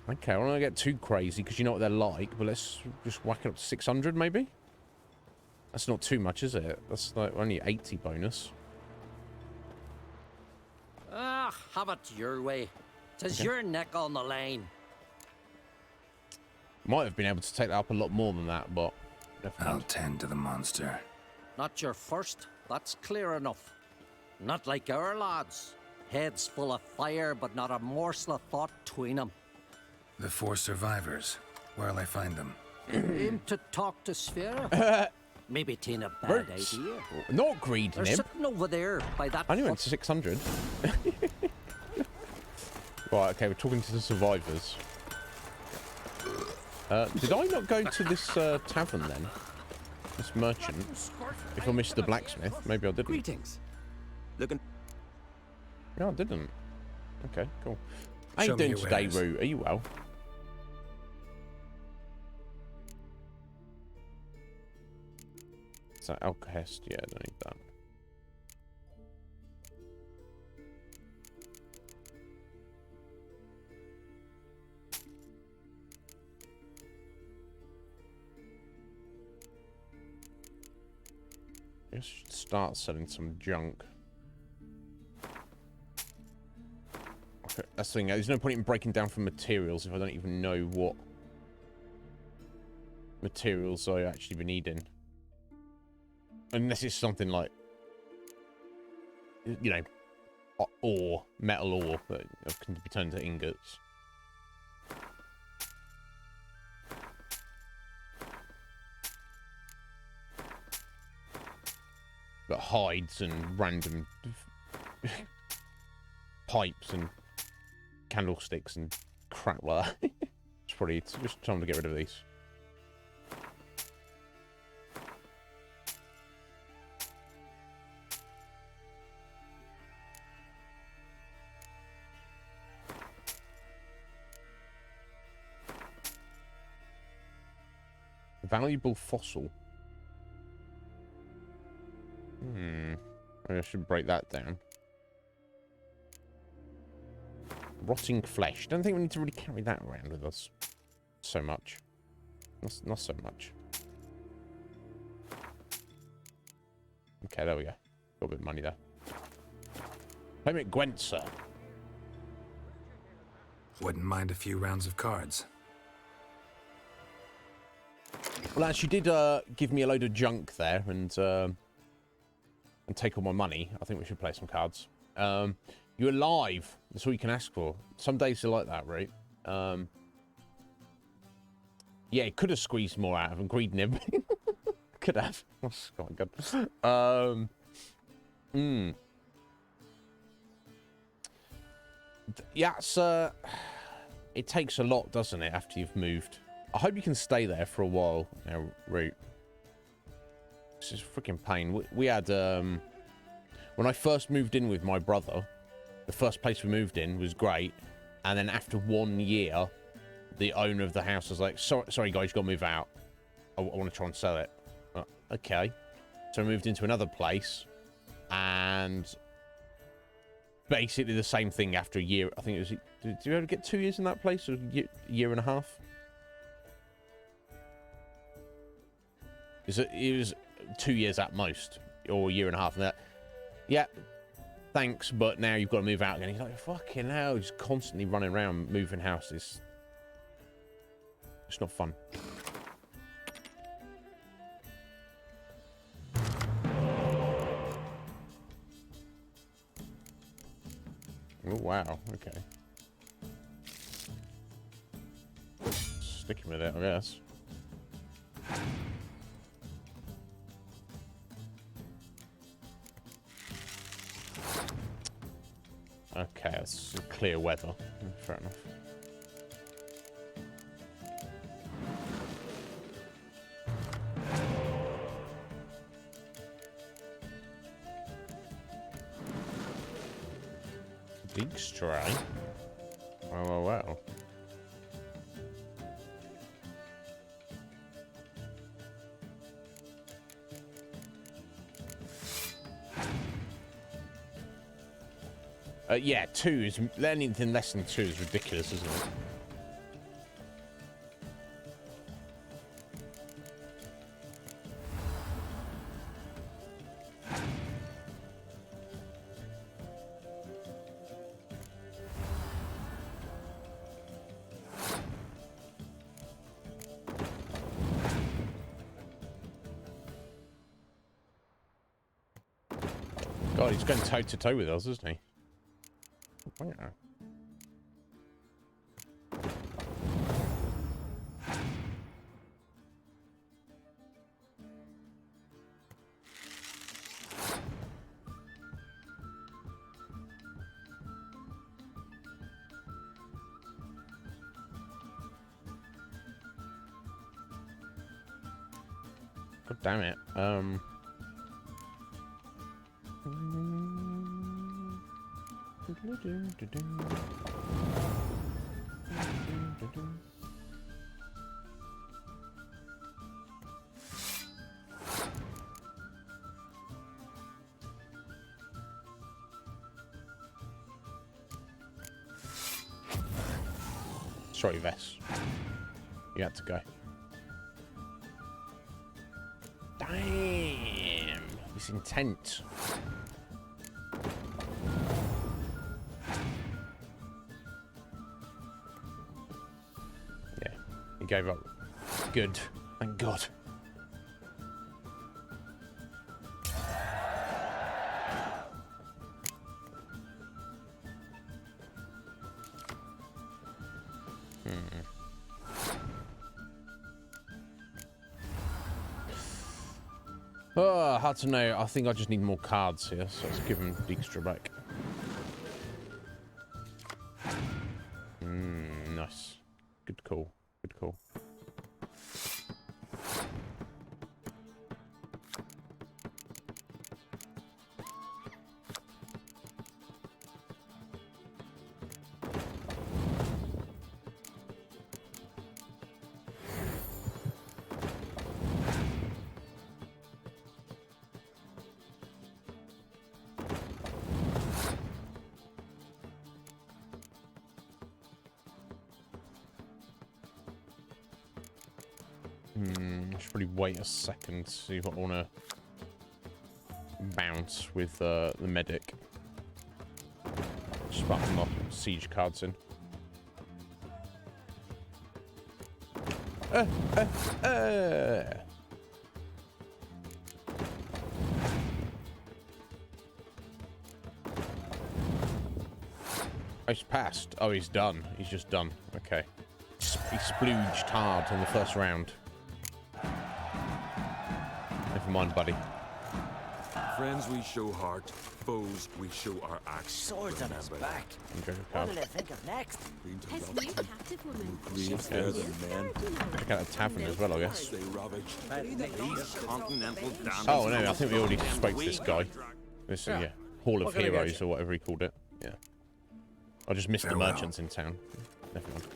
Okay, I don't want to get too crazy because you know what they're like, but let's just whack it up to 600 maybe? That's not too much, is it? That's like only 80 bonus. Ah, have it your way. 'Tis your neck on the line. Might have been able to take that up a lot more than that, but... I'll tend to the monster. Not your first, that's clear enough. Not like our lads. Heads full of fire, but not a morsel of thought between them. The 4 survivors. Where'll I find them? Aim to talk to Sverra. Maybe it ain't a bad Roots. idea. Not greed, They're Nib. sitting over there by that I only went foot. to 600. Right, okay, we're talking to the survivors. Did I not go to this tavern then? This merchant? If I missed the blacksmith, maybe I didn't. Greetings. Looking. No, I didn't. Okay, cool. How Show you me doing your today, wares. Roo? Are you well? So alcohest, yeah, don't need that. I guess I should start selling some junk. Okay, that's the thing. There's no point in breaking down for materials if I don't even know what materials I actually be needing. Unless it's something like, you know, ore, metal ore that can be turned into ingots. But hides and random pipes and candlesticks and crap like that. It's probably just time to get rid of these. Valuable fossil. Maybe I should break that down. Rotting flesh. Don't think we need to really carry that around with us so much. Not so much. Okay, there we go. Got a bit of money there. Payment Gwent, sir. Wouldn't mind a few rounds of cards. Well, actually, did give me a load of junk there, and and take all my money, I think we should play some cards. You're alive. That's all you can ask for. Some days are like that, right? Yeah, it could have squeezed more out of him. Greed and everything. Could have. Oh, my God. Yeah, so it takes a lot, doesn't it, after you've moved? I hope you can stay there for a while now, Root. This is freaking pain. We had, when I first moved in with my brother, the first place we moved in was great. And then after 1 year, the owner of the house was like, sorry guys, you got to move out. I want to try and sell it. Okay. So I moved into another place. And basically the same thing after a year. I think it was... Did you ever get 2 years in that place? Or a year and a half? It was 2 years at most. Or a year and a half. And that, yeah, thanks, but now you've got to move out again. He's like, fucking hell, just constantly running around moving houses. It's not fun. Oh, wow, okay. Sticking with it, I guess. Okay, that's clear weather. Fair enough. Big stray. Oh, wow. Yeah, 2 is... Anything less than 2 is ridiculous, isn't it? God, he's going toe-to-toe with us, isn't he? Wow. God damn it. Sorry, Vess. You had to go. Damn! He's intent. Yeah, he gave up. Good. Thank God. Oh, hard to know. I think I just need more cards here, so let's give him Dijkstra back. Nice. Good call. Good call. I should probably wait a second to see if I want to bounce with the medic. Just put my siege cards in. Oh, he's passed. Oh, he's done. He's just done. Okay. He splooged hard in the first round. Never mind, buddy. Friends, we show heart. Foes, we show our axe. Swords on his back. Okay, What did I think of next? His new captive woman. Graves there than men. check out the tavern as well, I guess. They ravage. These continental damned. Oh, no, I think we already spoke to this guy. This, yeah. Hall of Heroes, or whatever he called it. Yeah. I just missed the merchants in town. Never mind.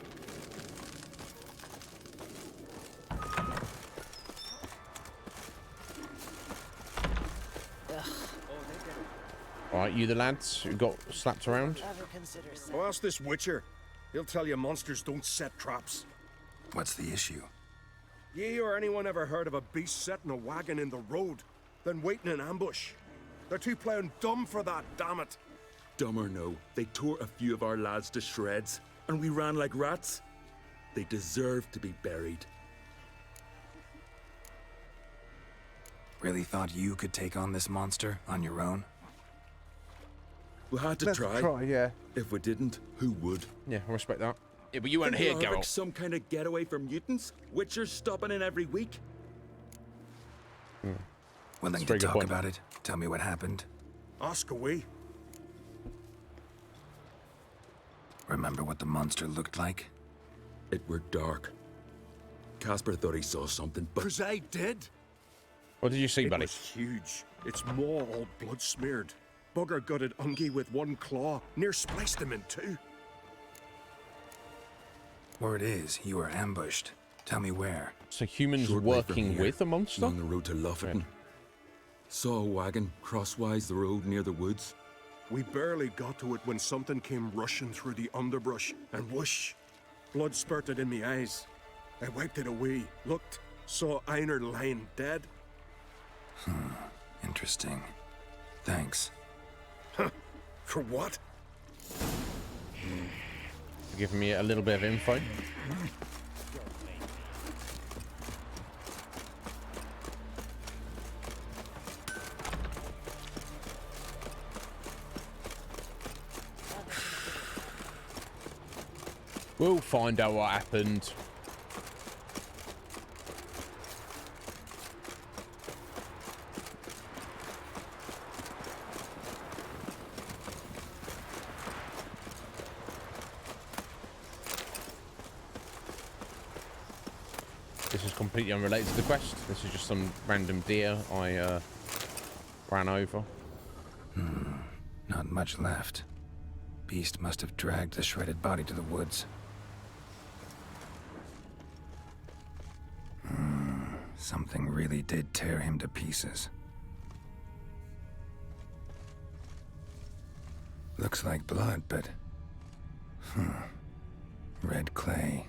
Alright, you the lads who got slapped around? Oh, ask this Witcher. He'll tell you monsters don't set traps. What's the issue? Ye or anyone ever heard of a beast setting a wagon in the road, then waiting in ambush? They're too plowing dumb for that, damn it. Dumb or no, they tore a few of our lads to shreds, and we ran like rats. They deserve to be buried. Really thought you could take on this monster on your own? We had to try. Yeah. If we didn't, who would? Yeah, I respect that. Yeah, but you weren't Think here, we are like Geralt. some kind of getaway for mutants? Witchers stopping in every week? Willing That's a to very good talk point. about it? Tell me what happened. Ask away. Remember what the monster looked like? It were dark. Casper thought he saw something, but 'Cause I did. What did you see, It buddy? was huge. Its maw all blood smeared. Bugger gutted Ungi with one claw, near spliced him in two. Word is, you were ambushed. Tell me where. So humans short way from working here, with a monster? along the road to Lufferton. Saw a wagon crosswise the road near the woods. We barely got to it when something came rushing through the underbrush, and whoosh! Blood spurted in me eyes. I wiped it away, looked, saw Einar lying dead. Interesting. Thanks. For what? Giving me a little bit of info. We'll find out what happened. This is completely unrelated to the quest. This is just some random deer I ran over. Not much left. Beast must have dragged the shredded body to the woods. Something really did tear him to pieces. Looks like blood, but... Red clay.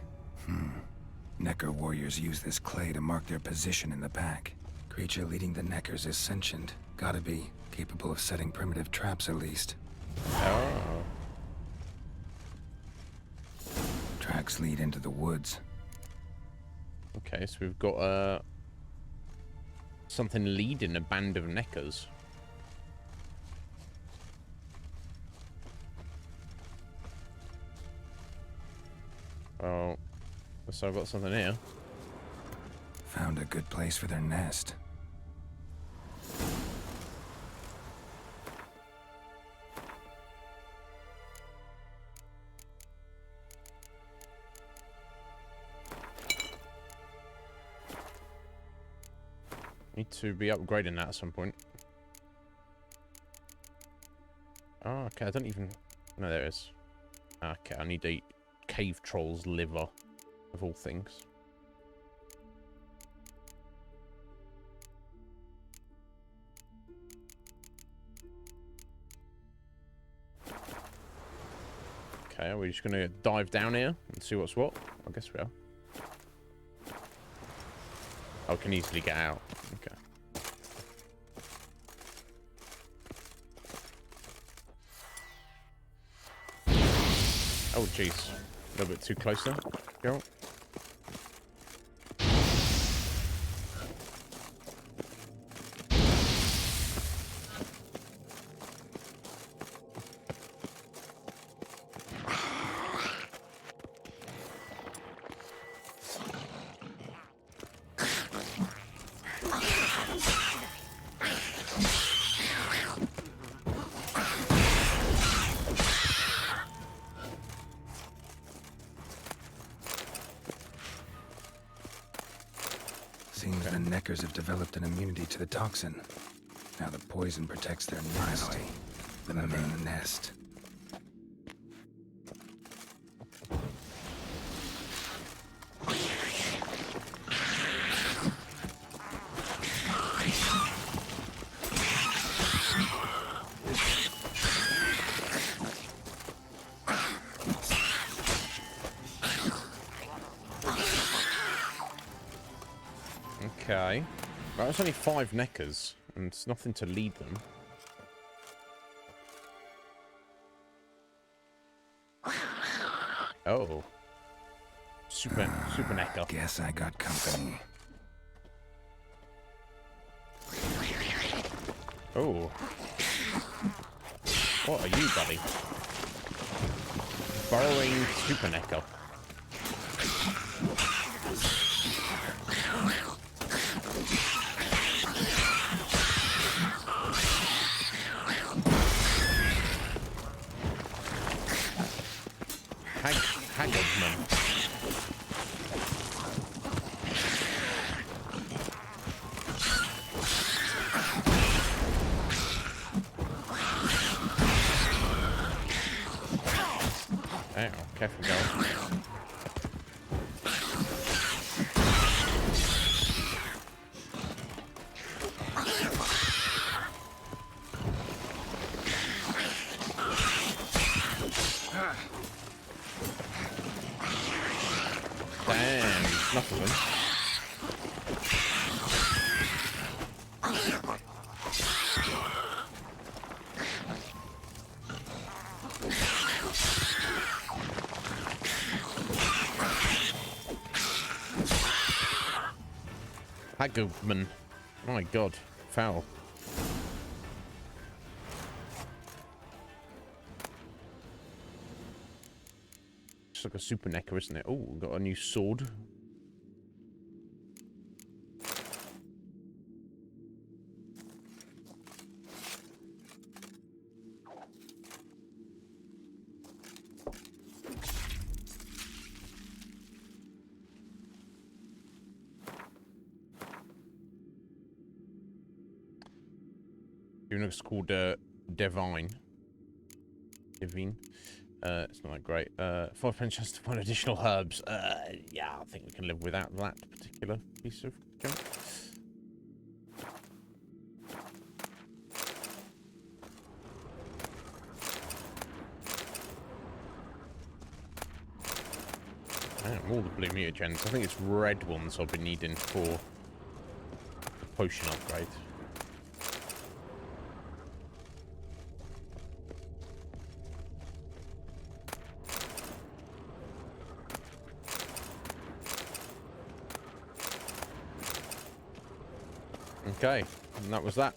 Necker warriors use this clay to mark their position in the pack. Creature leading the Neckers is sentient. Gotta be. Capable of setting primitive traps, at least. Oh. Tracks lead into the woods. Okay, so we've got something leading a band of Neckers. Oh, so I've got something here. Found a good place for their nest. Need to be upgrading that at some point. Oh, okay, I don't even... No, there it is. Okay, I need to eat cave troll's liver, of all things. Okay, are we just going to dive down here and see what's what? I guess we are. Oh, can easily get out. Okay. Oh, jeez. A little bit too close there. Go. Neckers have developed an immunity to the toxin. Now the poison protects their nest. The main nest. Okay. Well, there's only 5 Neckers, and it's nothing to lead them. Oh. Super Necker. Guess I got company. Oh. What are you, buddy? Burrowing Super Necker. Haggardman. Ow, careful, Geralt. Damn, enough of them. Haggardman. My god, foul. It's like a super necker, isn't it? Oh, got a new sword. Even though it's called Divine. It's not that great. 5 pence just to find additional herbs. Yeah, I think we can live without that particular piece of junk. All the blue mutagens. I think it's red ones I'll be needing for potion upgrade. Okay, and that was that.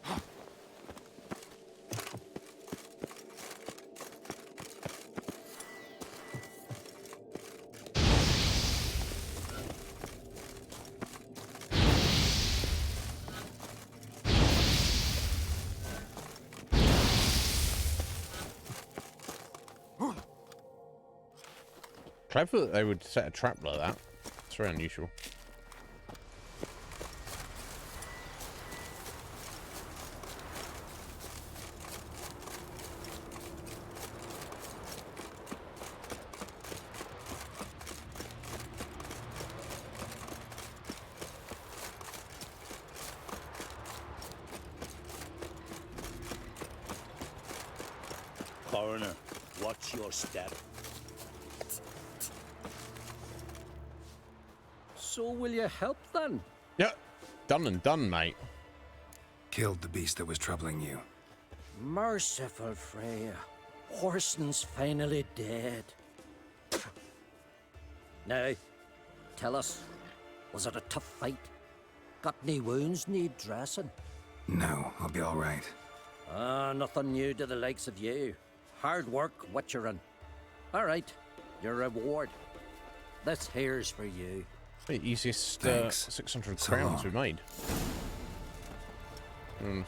Clever that they would set a trap like that. It's very unusual. Coroner, watch your step. So will you help then? Yeah, done and done, mate. Killed the beast that was troubling you. Merciful Freya. Horson's finally dead. Now, tell us, was it a tough fight? Got any wounds need dressing? No, I'll be all right. Nothing new to the likes of you. Hard work, witcherin'. All right, your reward. This here's for you. The easiest 600 So crowns long. we made.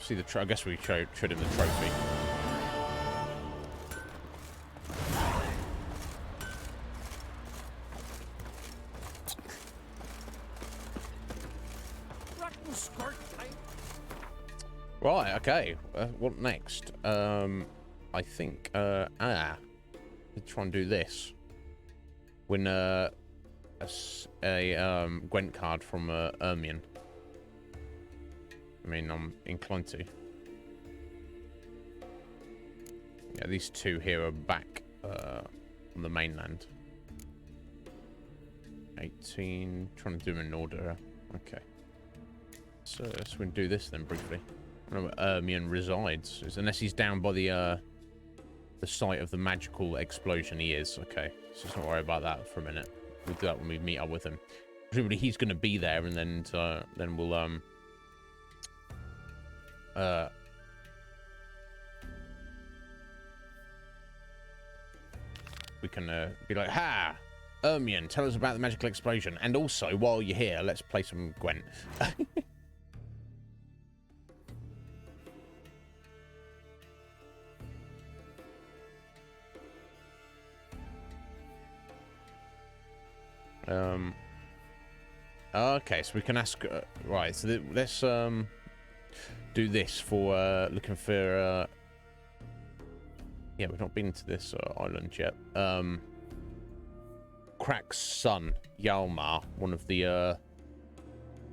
See the I guess we showed him the trophy. Rotten Okay, what next? I think, let's try and do this. Win a Gwent card from Ermion. I mean, I'm inclined to. Yeah, these two here are back on the mainland. 18, trying to do them in order. Okay. So let's do this then briefly. I don't know where Ermion resides. Unless he's down by the site of the magical explosion, he is. Okay, so let's not worry about that for a minute. We'll do that when we meet up with him. Presumably he's going to be there, and then we'll we can be like, ha, Ermion, tell us about the magical explosion, and also while you're here, let's play some Gwent. Okay, so we can ask. Right, so let's do this for looking for. Yeah, we've not been to this island yet. Crack's son, Yalmar, one of the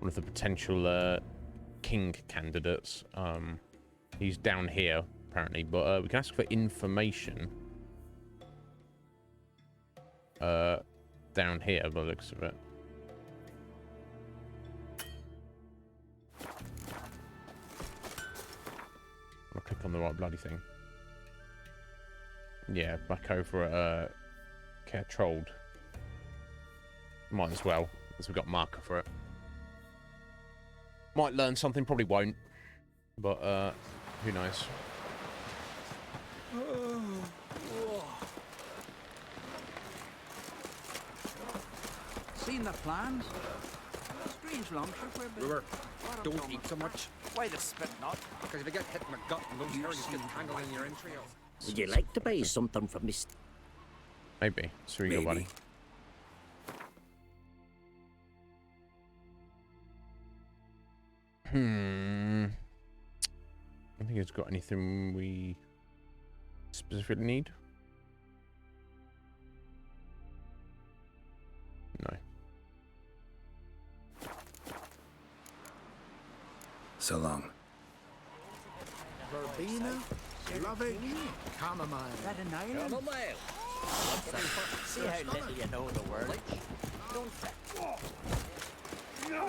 potential king candidates. He's down here apparently, but we can ask for information. Down here, by the looks of it. I'll click on the right bloody thing. Yeah, back over at Kertrold. Might as well, as we've got marker for it. Might learn something, probably won't. But who knows? Seen the plans? Strange long trip we've been. Don't eat so much. Why the spit not? Because if you get hit in the gut and those areas get tangled in your entrails. Would you like to buy something from Miss? Maybe. So we go, buddy. I don't think it's got anything we specifically need. No. So long. Verbena, lovage, chamomile. That an island? Chamomile. See how little you know the word. Don't fret.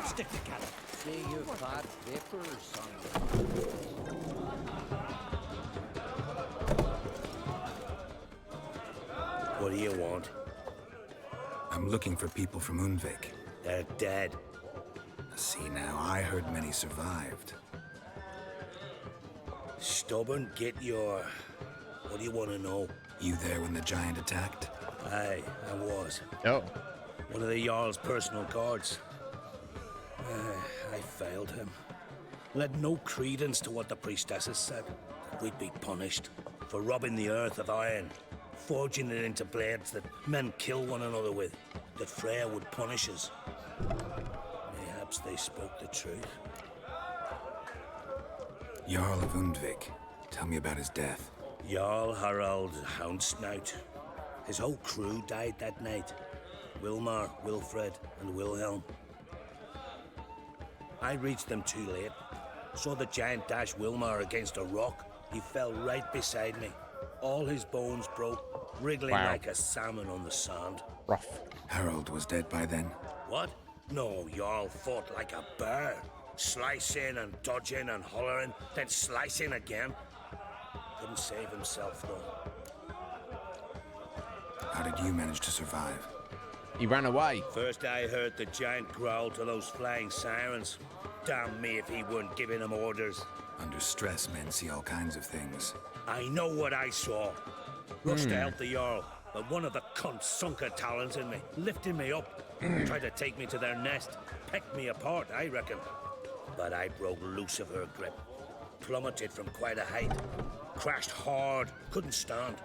Stick together. See you fat vapors, son. What do you want? I'm looking for people from Undvik. They're dead. See now, I heard many survived. Stubborn, get your... What do you want to know? You there when the giant attacked? Aye, I was. Oh. One of the Jarl's personal guards. I failed him. Led no credence to what the priestesses said. That we'd be punished for robbing the earth of iron, forging it into blades that men kill one another with. That Freya would punish us. Perhaps they spoke the truth. Jarl of Undvik. Tell me about his death. Jarl Harald Houndsnout. His whole crew died that night. Wilmar, Wilfred, and Wilhelm. I reached them too late. Saw the giant dash Wilmar against a rock. He fell right beside me. All his bones broke, wriggling like a salmon on the sand. Rough. Harold was dead by then? What? No, Jarl fought like a bear. Slicing and dodging and hollering, then slicing again. Couldn't save himself, though. How did you manage to survive? He ran away. First I heard the giant growl to those flying sirens. Damn me if he weren't giving them orders. Under stress, men see all kinds of things. I know what I saw. Rushed to help the Jarl, but one of the cunts sunk her talons in me, lifting me up. Tried to take me to their nest. Pecked me apart, I reckon. But I broke loose of her grip. Plummeted from quite a height. Crashed hard, couldn't stand.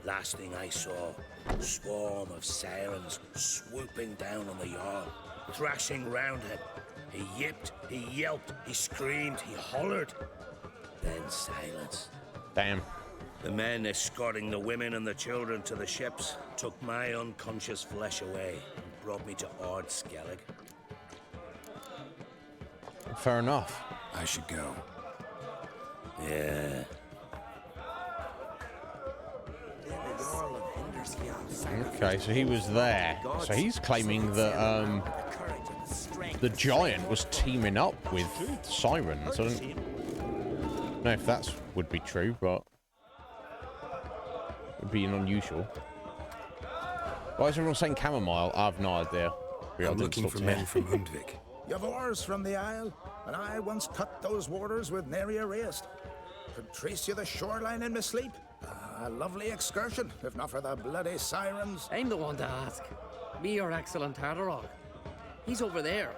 Last thing I saw, swarm of sirens swooping down on the Jarl, thrashing round him. He yipped, he yelped, he screamed, he hollered. Then silence. Damn. The men escorting the women and the children to the ships took my unconscious flesh away and brought me to Ord Skellig. Fair enough. I should go. Yeah. Okay, so he was there. So he's claiming that the giant was teaming up with sirens. I don't know if that would be true, but it would be unusual. Why is everyone saying chamomile? I have no idea. I'm looking for men from Hundvik. You've oars from the Isle, and I once cut those waters with nary a raist. Could trace you the shoreline in my sleep. A lovely excursion, if not for the bloody sirens. I'm the one to ask. Me or Axel and Tartarog. He's over there.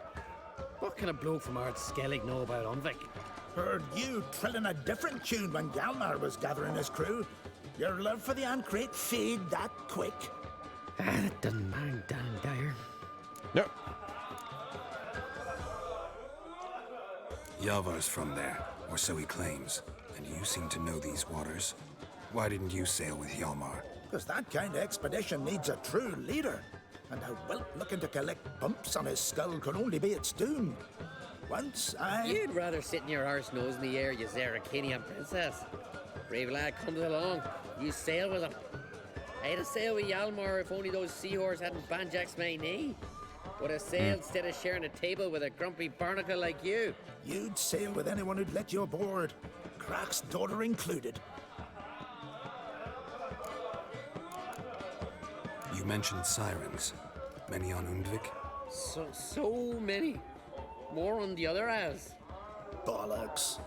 What can a bloke from Ard Skellig know about Unvik? Heard you trilling a different tune when Hjalmar was gathering his crew. Your love for the Ancrate fade that quick. That doesn't mind Dan Geyer. No. Yavar's from there, or so he claims. And you seem to know these waters. Why didn't you sail with Hjalmar? Because that kind of expedition needs a true leader. And a whelp looking to collect bumps on his skull could only be its doom. Once You'd rather sit in your arse nose in the air, you Zaracanian princess. Brave lad comes along. You sail with him. I'd have sailed with Hjalmar if only those seahorses hadn't banjaxed my knee. Would have sailed instead of sharing a table with a grumpy barnacle like you. You'd sail with anyone who'd let you aboard. Crack's daughter included. You mentioned sirens. Many on Undvik? So many. More on the other isles. Bollocks.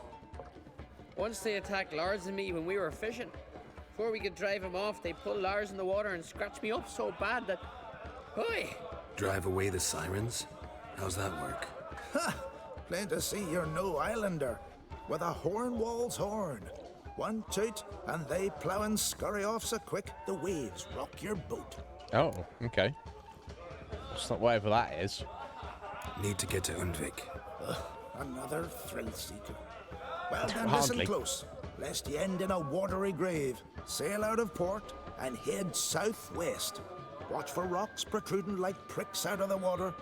Once they attacked Lars and me when we were fishing. Before we could drive him off, they pulled Lars in the water and scratched me up so bad that... Oi! Drive away the sirens? How's that work? Ha! Plain to see you're no islander. With a horn wall's horn. One toot, and they plough and scurry off so quick the waves rock your boat. Oh, okay. It's not whatever that is. Need to get to Undvik. Another thrill seeker. Well then, listen close, lest you end in a watery grave. Sail out of port and head southwest. Watch for rocks protruding like pricks out of the water.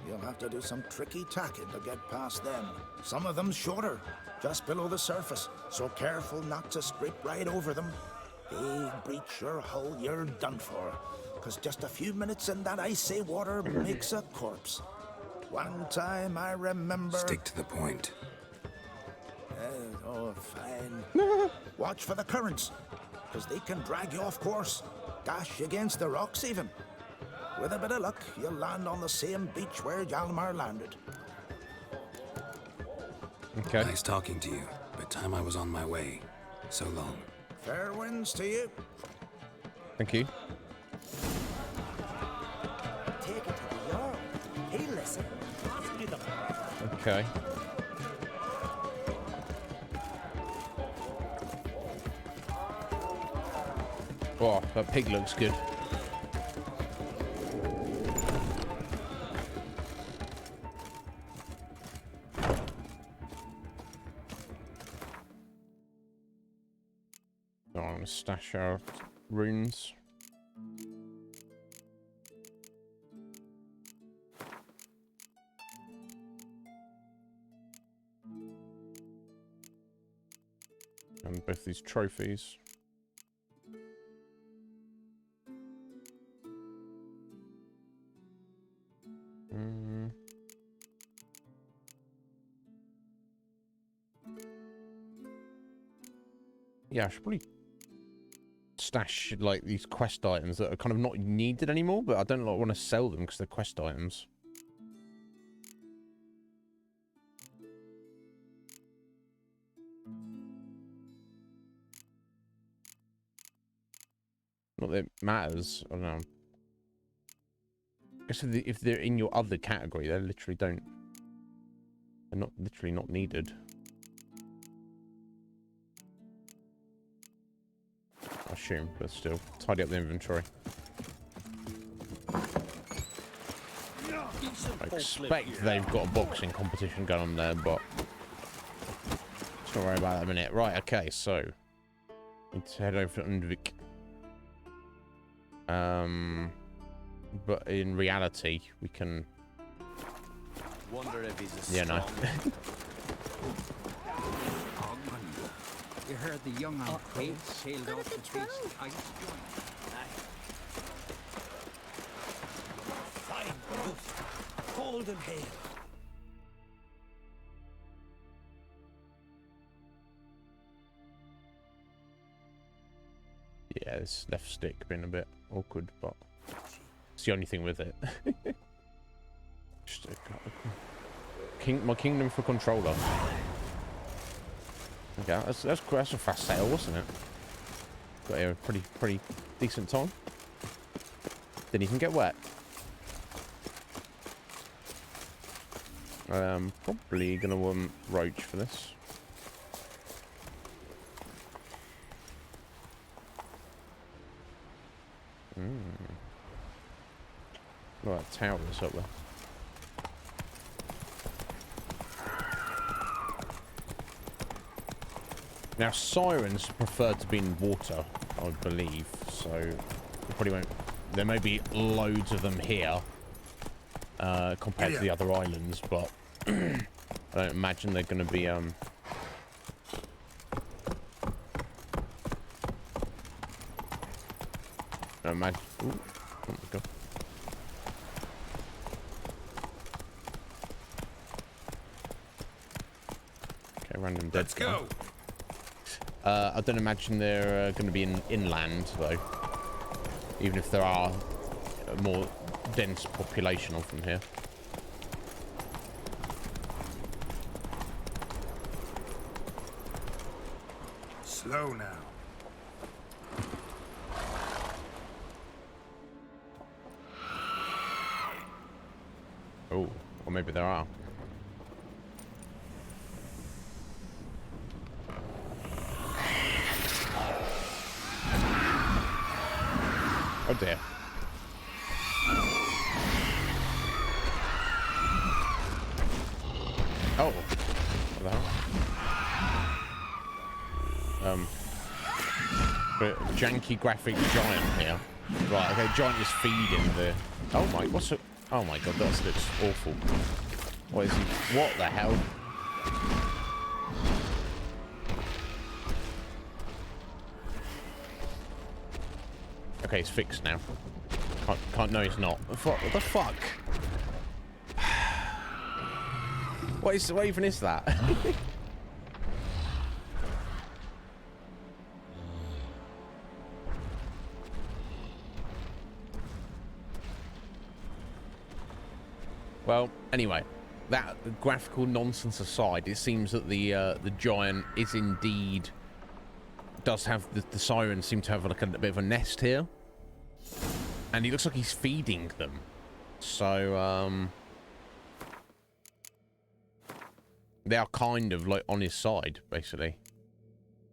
You'll have to do some tricky tacking to get past them. Some of them shorter, just below the surface, so careful not to scrape right over them. Big breach your hull, you're done for. 'Cause just a few minutes in that icy water makes a corpse. One time I remember... Stick to the point. Oh, fine. Watch for the currents, 'cause they can drag you off course. Dash against the rocks even. With a bit of luck, you'll land on the same beach where Hjalmar landed. Okay. Nice talking to you, but time I was on my way. So long. Fair winds to you. Thank you. Take it to the Jarl. He'll listen. Pass me the... Okay. Oh, that pig looks good. Oh, I'm gonna stash our runes. And both these trophies. Yeah, I should probably stash like these quest items that are kind of not needed anymore, but I don't want to sell them because they're quest items. Not that it matters. I don't know. I guess if they're in your other category, they literally don't. They're not literally not needed. I assume, but still, tidy up the inventory. I expect they've got a boxing competition going on there, but it's Don't worry about that in a minute. Right, okay, so let's head over to Undvik. But in reality, we can. Wonder if he's a yeah, no. You heard the young man sailed off the face of ice. Fine, good. Cold and hail. Yeah, this left stick been a bit awkward, but it's the only thing with it. Just my kingdom for controller. Okay, that's a fast sail, wasn't it? Got here a pretty decent time. Didn't even get wet. Probably gonna roach for this. Look at that tower that's up there. Now, sirens prefer to be in water, I believe, so you probably won't. There may be loads of them here compared to the other islands, but I don't imagine they're going to be. I imagine. Ooh, oh my god. Okay, random dead. Let's go. I don't imagine they're going to be inland, though. Even if there are a more dense population of them here. Slow now. Oh, or maybe there are. Oh dear. Oh. What the hell? But janky graphic giant here. Right, okay, giant is feeding the. Oh my, what's it? Oh my god, that looks awful. What is he? What the hell? Okay, it's fixed now. Can't. No, it's not. What the fuck? What even is that? Well, anyway, that graphical nonsense aside, it seems that the giant is indeed does have the sirens seem to have like a bit of a nest here, and he looks like he's feeding them. So they are kind of like on his side, basically.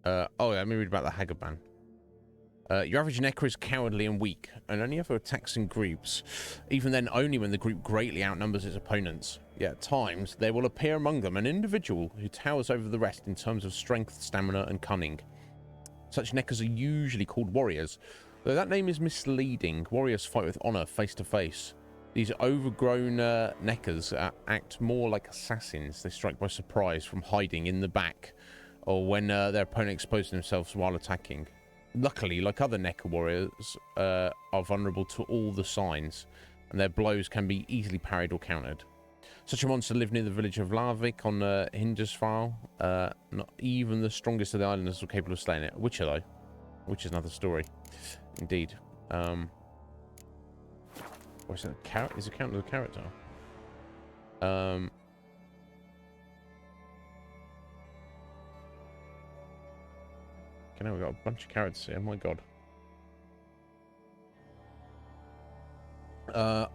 Oh, let me read about the Hagaban. Your average Necker is cowardly and weak, and only ever attacks in groups. Even then, only when the group greatly outnumbers its opponents. Yet at times, there will appear among them an individual who towers over the rest in terms of strength, stamina, and cunning. Such Neckers are usually called warriors, though that name is misleading. Warriors fight with honor, face to face. These overgrown Neckers act more like assassins. They strike by surprise from hiding in the back, or when their opponent exposes themselves while attacking. Luckily, like other Necker warriors, are vulnerable to all the signs, and their blows can be easily parried or countered. Such a monster lived near the village of Larvik on Hindisfal. Not even the strongest of the islanders were capable of slaying it. Witcher, though. Which is another story. Indeed. What's that? Carrot? Is it counted as a character? Okay, now we've got a bunch of carrots here. My god.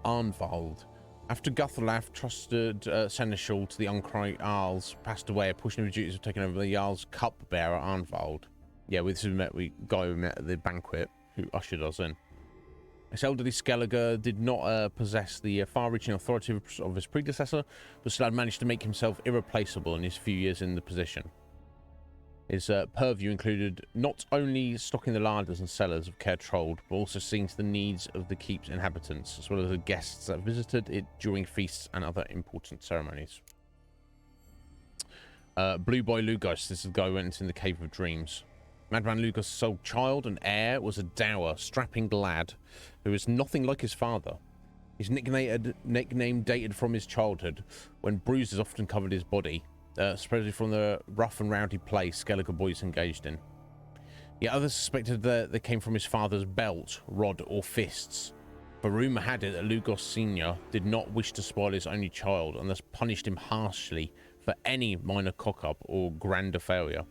Arnvald. After Guthlaf trusted Seneschal to the Uncry Jarls passed away, a portion of his duties were taken over by the Jarl's cupbearer, Arnvald. Yeah, this is the guy we met at the banquet, who ushered us in. This elderly Skellige did not possess the far-reaching authority of his predecessor, but still had managed to make himself irreplaceable in his few years in the position. His purview included not only stocking the larders and cellars of Caer Trold, but also seeing to the needs of the keep's inhabitants, as well as the guests that visited it during feasts and other important ceremonies. Blue Boy Lugos, this is the guy who went in the Cave of Dreams. Madman Lugos' sole child and heir was a dour, strapping lad who was nothing like his father. His nickname dated from his childhood, when bruises often covered his body, supposedly from the rough and rowdy play Skellige boys engaged in. Yet others suspected that they came from his father's belt, rod, or fists. For rumour had it that Lugos Sr. did not wish to spoil his only child, and thus punished him harshly for any minor cock-up or grander failure.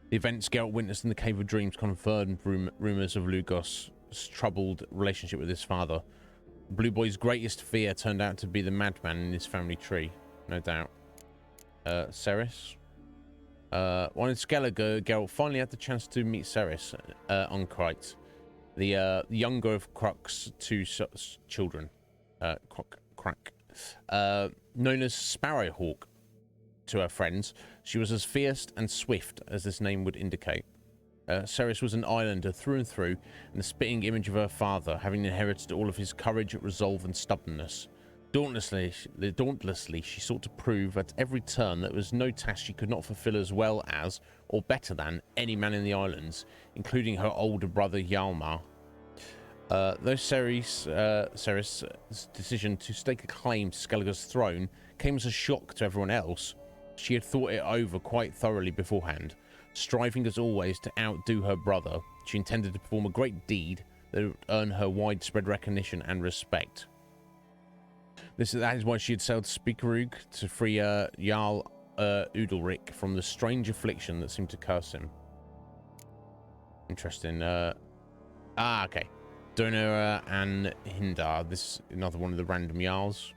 The events Geralt witnessed in the Cave of Dreams confirmed rumours of Lugos' troubled relationship with his father. Blue Boy's greatest fear turned out to be the madman in his family tree, no doubt. Cerys. While in Skellige, Geralt finally had the chance to meet Cerys on Crite, the younger of Croc's two children. Crack. Known as Sparrowhawk to her friends, she was as fierce and swift as this name would indicate. Cerys was an islander through and through, and the spitting image of her father, having inherited all of his courage, resolve, and stubbornness. Dauntlessly, she sought to prove at every turn that there was no task she could not fulfill as well as, or better than, any man in the islands, including her older brother Hjalmar. Though Cerys' decision to stake a claim to Skellige's throne came as a shock to everyone else, she had thought it over quite thoroughly beforehand. Striving as always to outdo her brother, she intended to perform a great deed that would earn her widespread recognition and respect. That is why she had sailed to Spikerug to free Jarl Udalric from the strange affliction that seemed to curse him. Interesting. Okay. Donora and Hindar. This is another one of the random Jarls.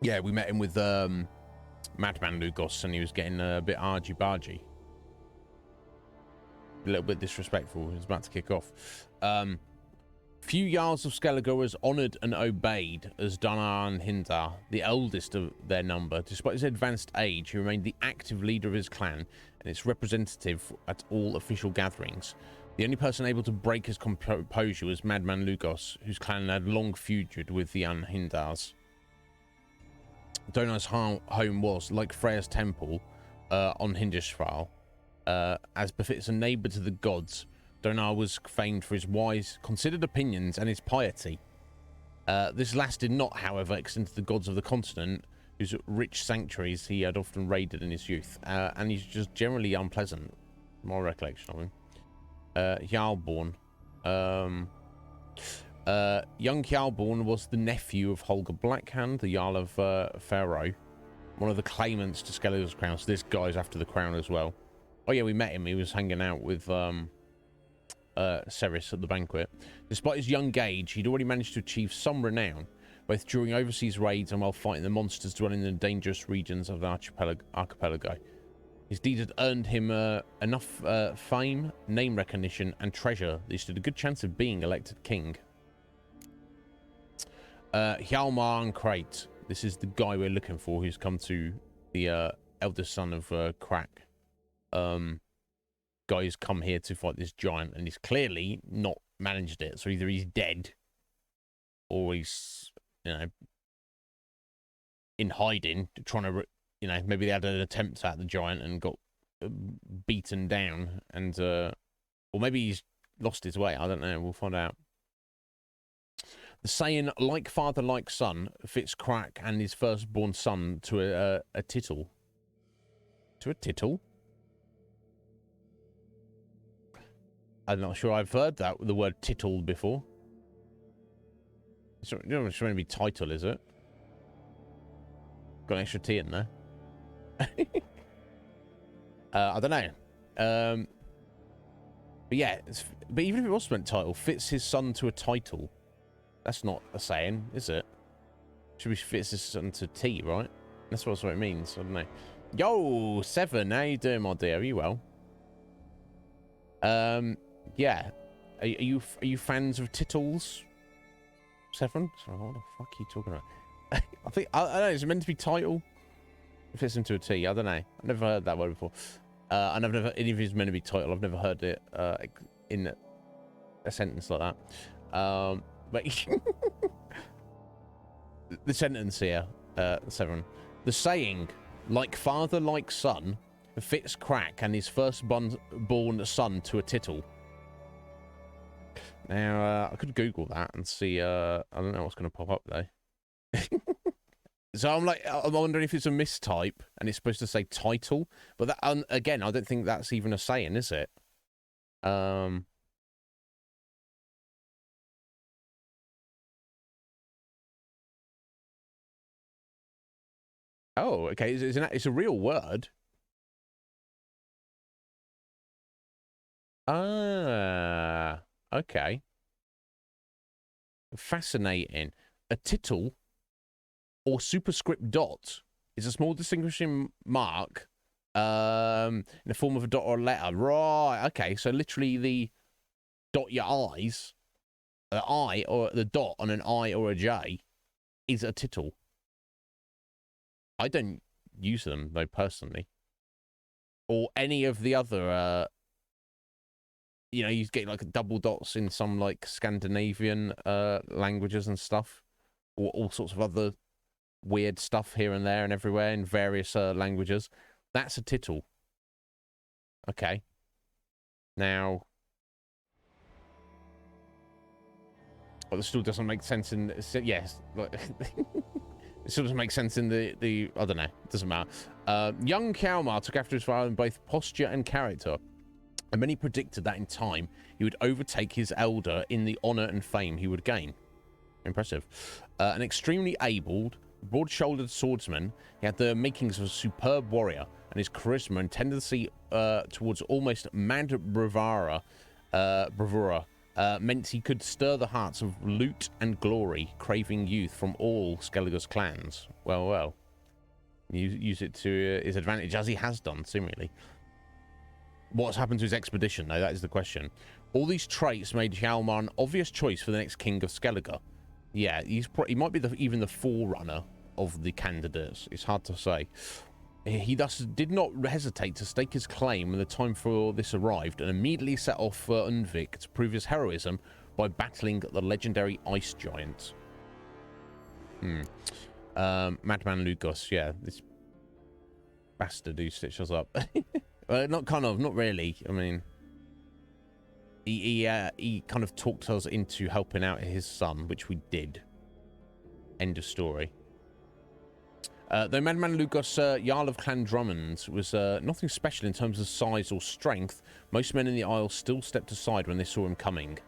Yeah, we met him with Madman Lugos, and he was getting a bit argy-bargy. A little bit disrespectful. He was about to kick off. Few Jarls of Skellige was honoured and obeyed as Donar and Hindar, the eldest of their number. Despite his advanced age, he remained the active leader of his clan and its representative at all official gatherings. The only person able to break his composure was Madman Lugos, whose clan had long feuded with the Unhindars. Donar's home was, like Freya's temple, on Hindisfral. As befits a neighbour to the gods, Donar was famed for his wise, considered opinions and his piety. This last did not, however, extend to the gods of the continent, whose rich sanctuaries he had often raided in his youth, and he's just generally unpleasant, my recollection of him. Hjalborn. Young Hjalborn was the nephew of Holger Blackhand, the Jarl of Faroe, one of the claimants to Skellige's crown, so this guy's after the crown as well. Oh yeah, we met him. He was hanging out with Cerys at the banquet. Despite his young age, he'd already managed to achieve some renown, both during overseas raids and while fighting the monsters dwelling in the dangerous regions of the archipelago. His deeds had earned him enough fame, name recognition, and treasure that he stood a good chance of being elected king. Hjalmar and Crate. This is the guy we're looking for, who's come to the eldest son of Crack. Guy who's come here to fight this giant, and he's clearly not managed it. So either he's dead, or he's, in hiding, trying to, maybe they had an attempt at the giant and got beaten down, and or maybe he's lost his way. I don't know. We'll find out. The saying, like father, like son, fits Crack and his firstborn son to a tittle. To a tittle? I'm not sure I've heard the word tittle before. It's not going to be title, is it? Got an extra T in there. I don't know. But yeah, but even if it was meant title, fits his son to a title. That's not a saying, is it? Should be fits his son to T, right? That's what it means. I don't know. Yo, Seven, how you doing, my dear? Are you well? Yeah. Are you fans of tittles? 7? So what the fuck are you talking about? I think I don't know. Is it meant to be title? It fits into a T. I don't know. I've never heard that word before. And I've never. Even if it's meant to be title, I've never heard it in a sentence like that. But the sentence here, 7. The saying, "Like father, like son," fits Crack and his firstborn son to a tittle. Now, I could Google that and see. I don't know what's going to pop up though. So I'm wondering if it's a mistype and it's supposed to say title, but that again, I don't think that's even a saying, is it? Oh, okay. It's a real word. Ah, okay. Fascinating. A tittle or superscript dot is a small distinguishing mark in the form of a dot or a letter. Right, okay. So literally the dot your eyes, the I or the dot on an I or a J is a tittle. I don't use them, though, personally. Or any of the other, you know, you get like double dots in some like Scandinavian languages and stuff. Or all sorts of other weird stuff here and there and everywhere in various languages. That's a tittle. Okay. Now, well, it still doesn't make sense in... Yes. It still doesn't make sense in the I don't know. It doesn't matter. Young Hjalmar took after his father in both posture and character. And many predicted that in time, he would overtake his elder in the honor and fame he would gain. Impressive. An extremely abled, broad-shouldered swordsman, he had the makings of a superb warrior, and his charisma and tendency towards almost mad bravura meant he could stir the hearts of loot and glory, craving youth from all Skellige's clans. Well, well. Use it to his advantage, as he has done, seemingly. What's happened to his expedition, though? That is the question. All these traits made Hjalmar an obvious choice for the next king of Skellige. Yeah, he might be even the forerunner of the candidates. It's hard to say. He thus did not hesitate to stake his claim when the time for this arrived, and immediately set off for Undvik to prove his heroism by battling the legendary ice giant. Madman Lugos, yeah, this bastard who stitched us up. Not really. I mean, he kind of talked us into helping out his son, which we did. End of story. Though Madman Lugos, Jarl of Clan Drummond, was nothing special in terms of size or strength, most men in the Isle still stepped aside when they saw him coming.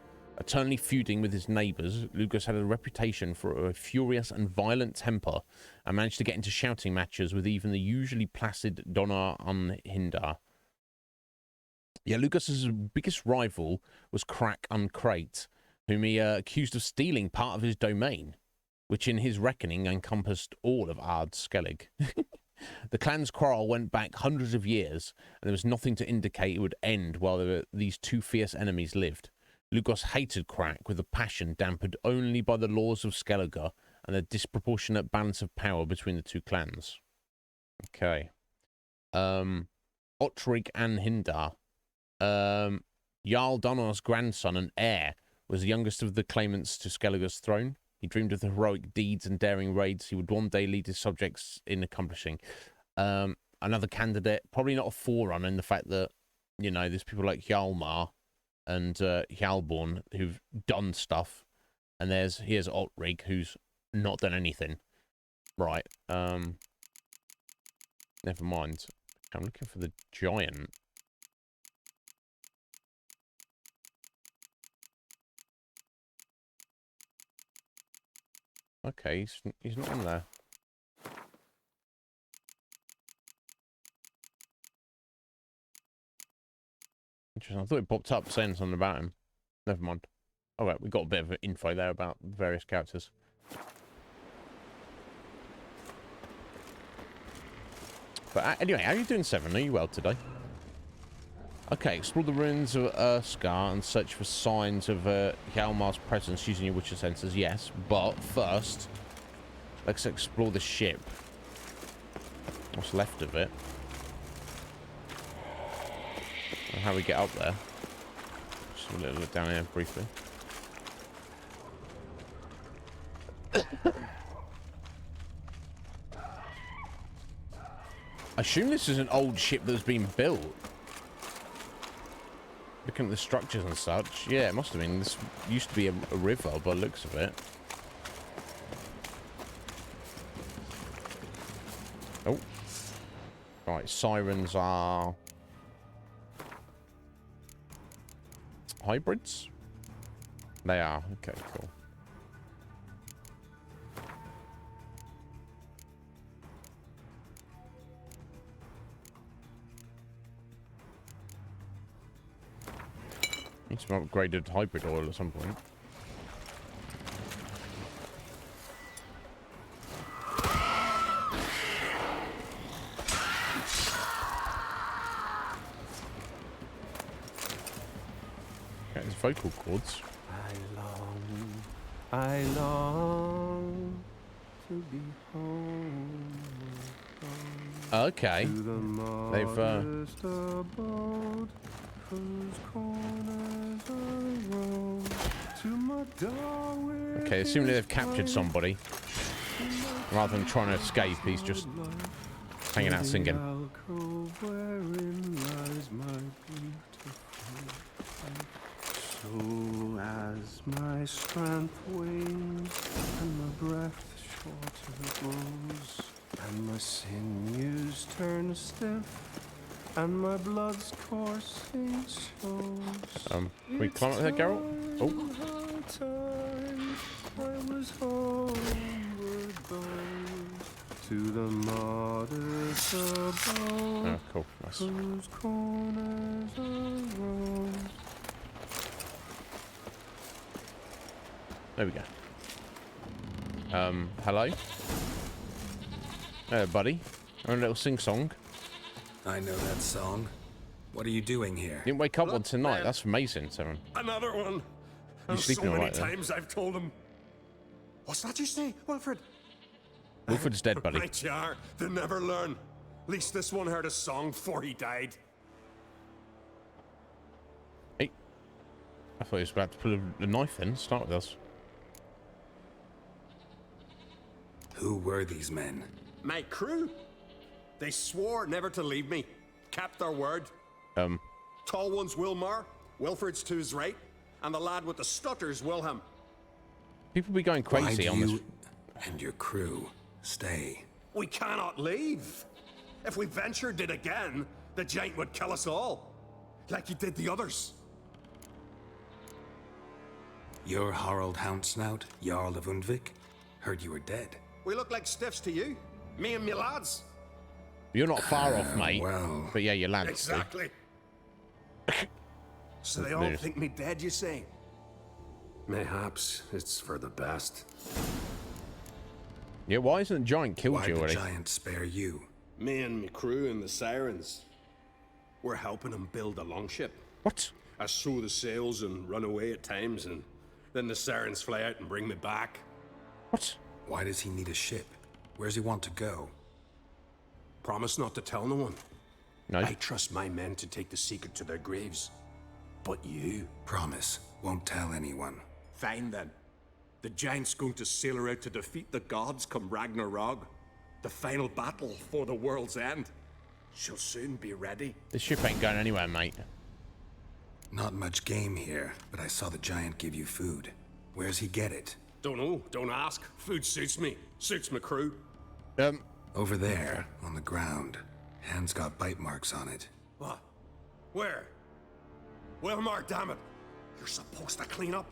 Eternally feuding with his neighbours, Lugos had a reputation for a furious and violent temper, and managed to get into shouting matches with even the usually placid Donna Unhindar. Yeah, Lugos's biggest rival was Crack Uncrate, whom he accused of stealing part of his domain, which in his reckoning encompassed all of Ard Skellig. The clan's quarrel went back hundreds of years, and there was nothing to indicate it would end while these two fierce enemies lived. Lugos hated Crack with a passion dampened only by the laws of Skellige and the disproportionate balance of power between the two clans. Okay. Ottrig Anhindar. Jarl Dunnar's grandson and heir, was the youngest of the claimants to Skellige's throne. He dreamed of the heroic deeds and daring raids he would one day lead his subjects in accomplishing. Another candidate, probably not a forerunner in the fact that, you know, there's people like Hjalmar and Hjalborn who've done stuff, and here's Ottrig who's not done anything. Right. Never mind. I'm looking for the giant. Okay, he's not on there. Interesting. I thought it popped up saying something about him. Never mind. All right, we got a bit of info there about various characters. But anyway, how are you doing, Seven? Are you well today? Okay, explore the ruins of Urskar and search for signs of Hjalmar's presence using your Witcher sensors. Yes, but first, let's explore the ship. What's left of it? And how we get up there. Just a little look down here briefly. I assume this is an old ship that's been built. Looking at the structures and such. Yeah, it must have been. This used to be a river by the looks of it. Oh. Right, sirens are... hybrids? They are. Okay, cool. Need some upgraded hybrid oil at some point. Okay, there's vocal cords. I long to be home. Okay. They've okay, assuming they've captured somebody. Rather than trying to escape, he's just hanging out singing. So as my strength wanes and my breath shorter grows, and my sinews turn stiff, and my blood's coursing shows. Can we climb up there, Geralt? Oh. I was homeward bound to the modest abode. Oh, cool. Nice. Whose corners I roam. There we go. Hello? Hey, buddy. A little sing-song. I know that song. What are you doing here? Didn't wake up on tonight. That's amazing, Seven. Another one. You're And sleeping so all many right there. times I've told him. What's that you say, Wilfred? Wilfred's dead, buddy. Right you are. They never learn. At least this one heard a song before he died. Hey. I thought he was about to pull a knife in. Start with us. Who were these men? My crew. They swore never to leave me. Kept their word. Tall one's Wilmar. Wilfred's to his right. And the lad with the stutter's Wilhelm. People be going crazy on this. And your crew stay. We cannot leave. If we ventured it again, the giant would kill us all. Like he did the others. You're Harald Houndsnout, Jarl of Undvik? Heard you were dead. We look like stiffs to you. Me and me lads. You're not far off, mate. Well, but yeah, your lads. Exactly. So they all think me dead, you say? Mayhaps it's for the best. Yeah, why isn't the giant killed Why you did already? the giant spare you? Me and me crew and the sirens. We're helping him build a longship. What? I sew the sails and run away at times, and then the sirens fly out and bring me back. What? Why does he need a ship? Where's he want to go? Promise not to tell no one. No. I trust my men to take the secret to their graves. But you? Promise. Won't tell anyone. Fine then. The giant's going to sail her out to defeat the gods come Ragnarok. The final battle for the world's end. She'll soon be ready. This ship ain't going anywhere, mate. Not much game here, but I saw the giant give you food. Where's he get it? Don't know. Don't ask. Food suits me. Suits my crew. Over there, on the ground. Hand's got bite marks on it. What? Where? Wilmar, damn it. You're supposed to clean up.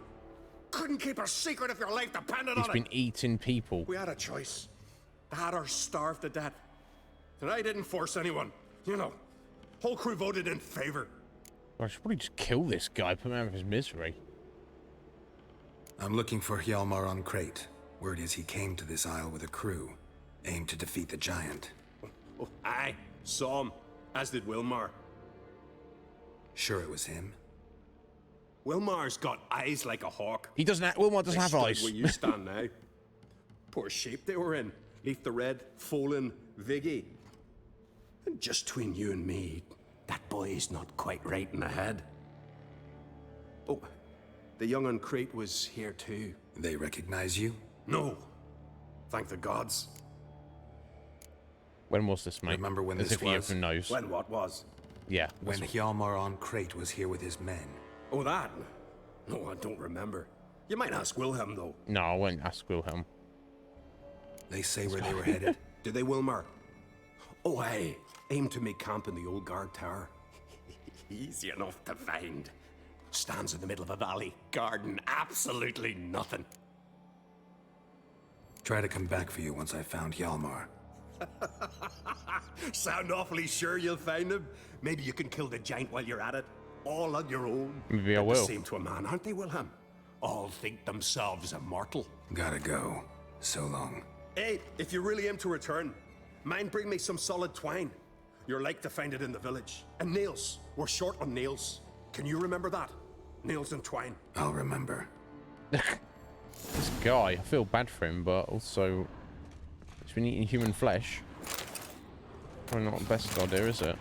Couldn't keep a secret if your life depended on He's it. been eating people. We had a choice. They had her starved to death. And I didn't force anyone. You know, whole crew voted in favor. I should probably just kill this guy, put him out of his misery. I'm looking for Hjalmar on Crate. Word is he came to this isle with a crew. Aimed to defeat the giant. Oh, aye, saw him. As did Wilmar. Sure it was him? Wilmar's got eyes like a hawk. He doesn't. Wilmar doesn't have eyes. Where you stand now. Poor shape they were in. Leaf the Red, Folin, Viggy. And just between you and me, that boy's not quite right in the head. Oh, the young un Crate was here too. They recognize you? No. Thank the gods. When was this, mate? Remember when As this if he was? even knows. When what was? Yeah. When Hjalmar on Crate was here with his men. Oh, that? No, I don't remember. You might ask Wilhelm, though. No, I won't ask Wilhelm. They say where they were headed. Did they, Wilmar? Oh, aye. Aim to make camp in the old guard tower. Easy enough to find. Stands in the middle of a valley. Garden, absolutely nothing. Try to come back for you once I found Hjalmar. Sound awfully sure you'll find him? Maybe you can kill the giant while you're at it. All on your own. Maybe I will. The same to a man, aren't they, Wilhelm? All think themselves immortal. Gotta go. So long. Hey, if you really aim to return, mind bring me some solid twine. You're like to find it in the village. And nails. We're short on nails. Can you remember that? Nails and twine. I'll remember. This guy, I feel bad for him, but also he's been eating human flesh. Probably not the best idea, is it?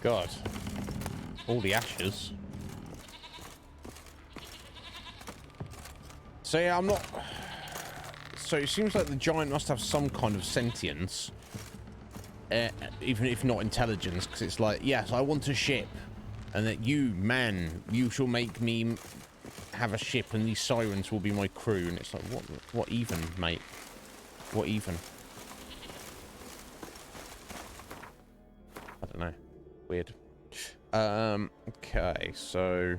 God. All the ashes. So yeah, I'm not... So it seems like the giant must have some kind of sentience. Even if not intelligence, because it's like, yes, I want a ship. And that you, man, you shall make me have a ship and these sirens will be my crew. And it's like, what even, mate? What even? I don't know. Weird. Okay, so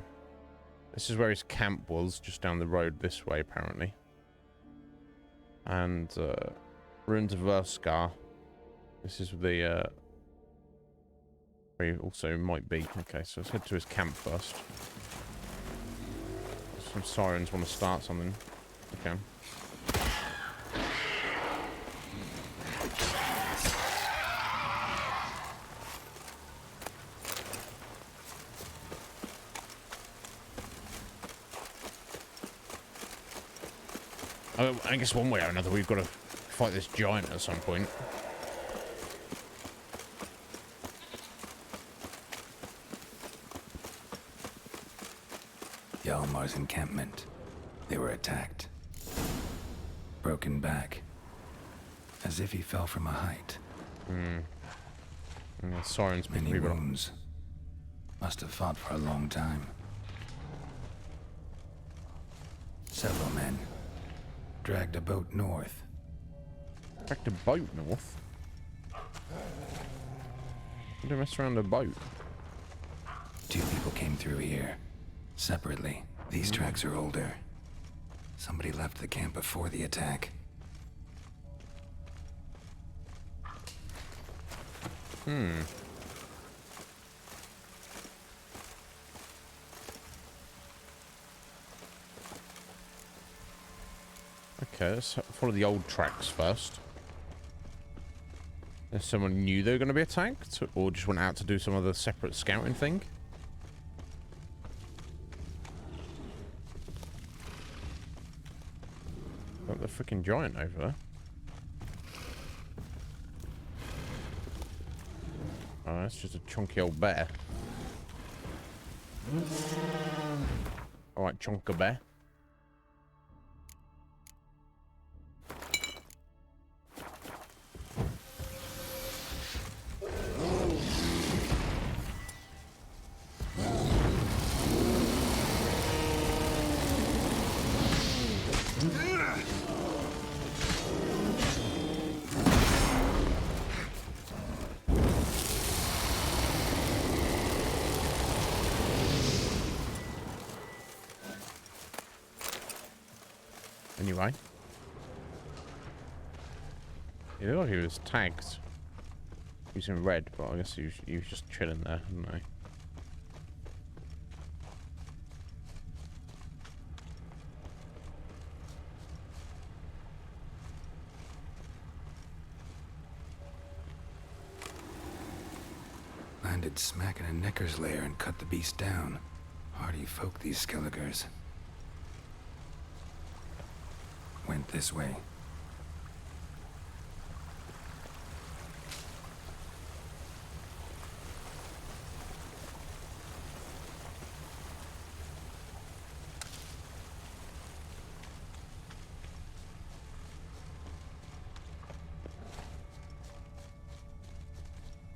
this is where his camp was, just down the road this way, apparently. And ruins of Verskar. This is the where he also might be. Okay, so let's head to his camp first. Some sirens want to start something. Okay. I guess one way or another we've got to fight this giant at some point. Hjalmar's encampment. They were attacked. Broken back. As if he fell from a height. Sirens. Many wounds. Must have fought for a long time. Several men. Dragged a boat north. Dragged a boat north? Don't mess around a boat. 2 people came through here. Separately. These tracks are older. Somebody left the camp before the attack. Okay, let's follow the old tracks first. If someone knew they were going to be attacked, or just went out to do some other separate scouting thing. Got the freaking giant over there. Oh, that's just a chunky old bear. Alright, chunker bear. Anyway. He looked like he was tagged. He was in red, but I guess he was just chilling there, didn't he? Landed smack in a Necker's lair and cut the beast down. Hardy folk, these Skelligers. Went this way.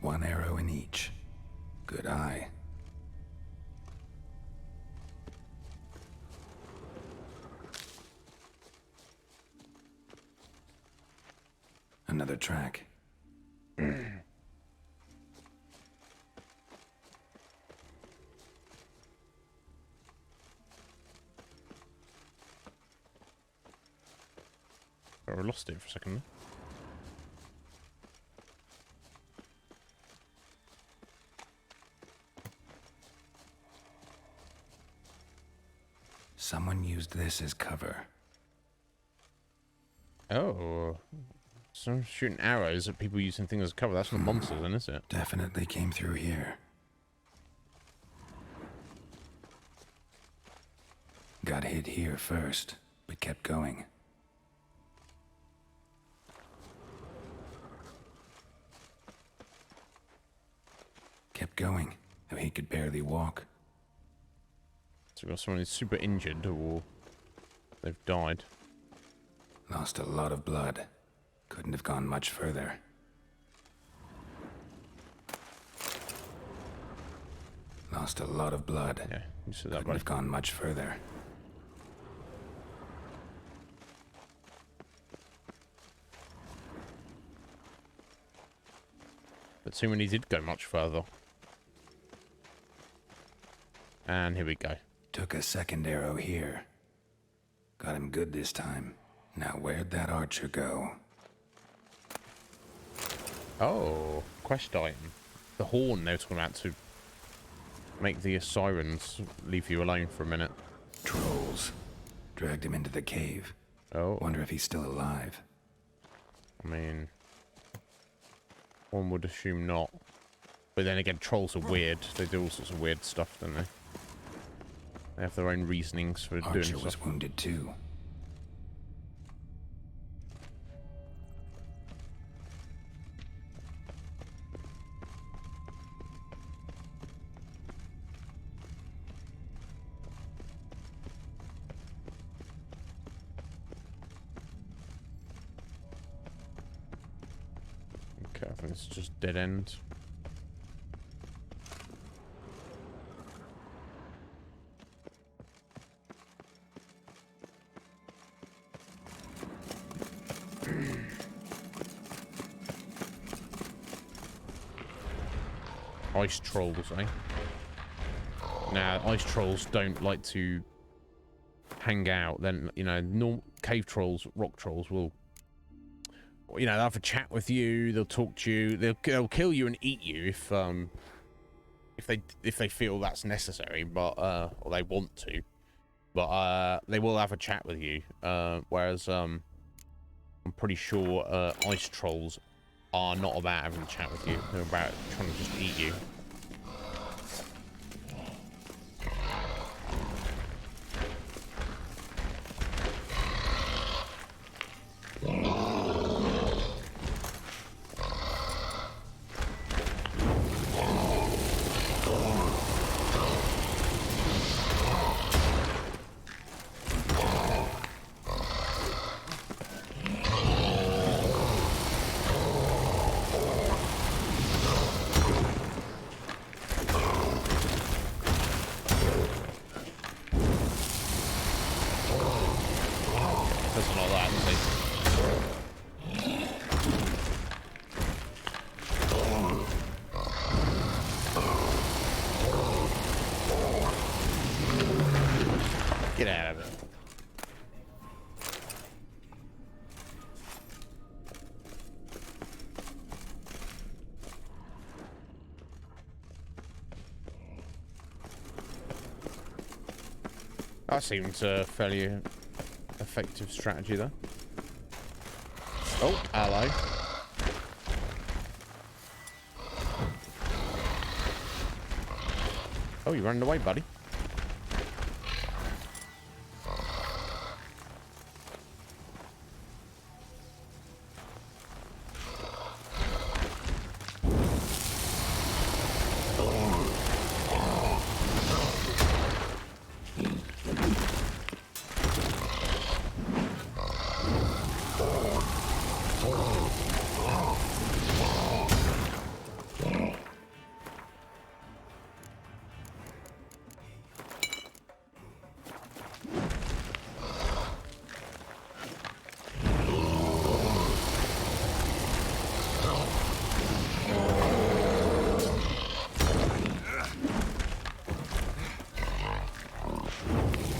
One arrow in each. Good eye. Another track. I lost it for a second. Someone used this as cover. Oh. Some shooting arrows at people using things as cover. That's not monsters, then, is it? Definitely came through here. Got hit here first, but kept going. Kept going, though he could barely walk. So we've got someone who's super injured or they've died. Lost a lot of blood. Couldn't have gone much further. Lost a lot of blood. Yeah, you said that. Couldn't have gone much further. But soon when he did go much further. And here we go. Took a second arrow here. Got him good this time. Now where'd that archer go? Oh, quest item. The horn they were talking about to make the sirens leave you alone for a minute. Trolls. Dragged him into the cave. Oh. Wonder if he's still alive. I mean, one would assume not. But then again, trolls are weird. They do all sorts of weird stuff, don't they? They have their own reasonings for doing stuff. Archer was wounded too. Okay, I think it's just dead end. Ice trolls, eh? Now, ice trolls don't like to hang out. Then, you know, cave trolls, rock trolls will, you know, they'll have a chat with you. They'll talk to you. They'll kill you and eat you if they feel that's necessary, but or they want to. But they will have a chat with you. Whereas I'm pretty sure ice trolls are not about having a chat with you. They're about trying to just eat you. That seems a fairly effective strategy there. Oh, hello. Oh, you ran away, buddy.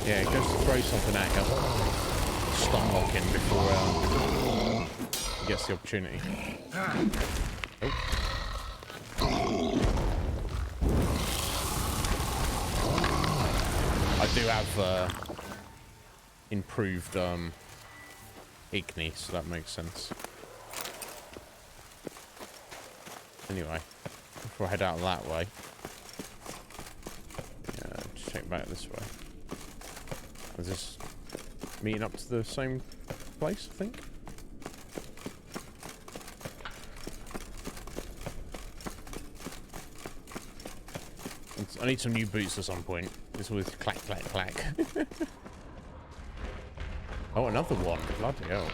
Yeah, it goes to throw something at you. Stun lock him before he gets the opportunity. Oh. I do have improved Igni, so that makes sense. Anyway, before I head out that way, just check back this way. Is this meeting up to the same place, I think? I need some new boots at some point. This was clack, clack, clack. Oh, another one. Bloody hell.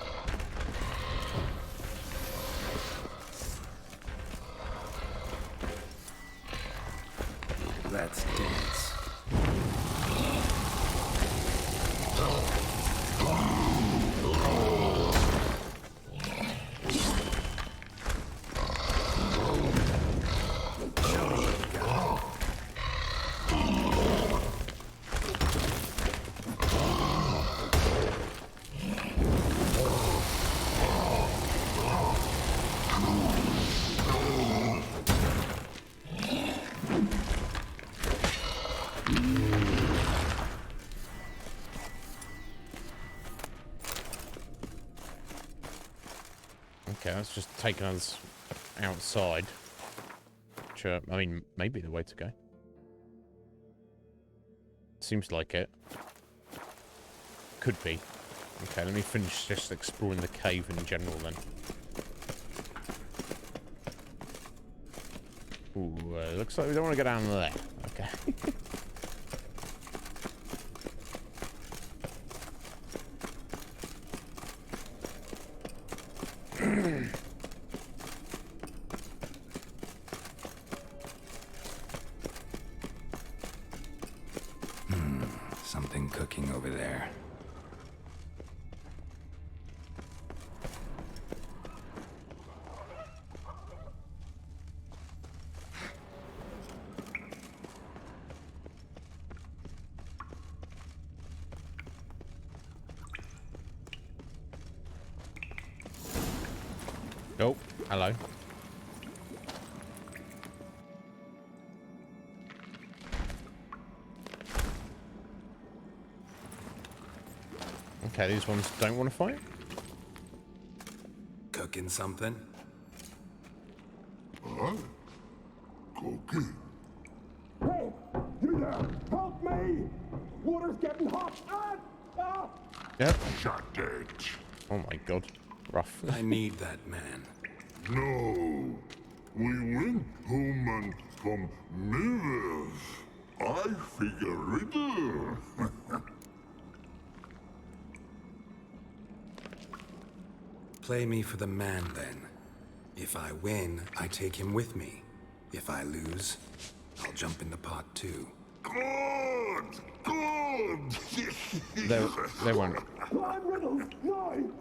Let's dance. Okay, that's just taking us outside. Which, I mean, maybe the way to go. Seems like it. Could be. Okay, let me finish just exploring the cave in general then. Ooh, looks like we don't want to go down there. Okay. Something cooking over there. Oh, hello. Okay, these ones don't want to fight? Cooking something? Huh? Cooking? Hey, you there! Help me! Water's getting hot! Yep. Shut it. Oh my god. Rough. I need that man. No. We went home and from mirrors. I figure riddle. Play me for the man, then. If I win, I take him with me. If I lose, I'll jump in the pot, too. Good! Good! They won't. Climb riddles! No!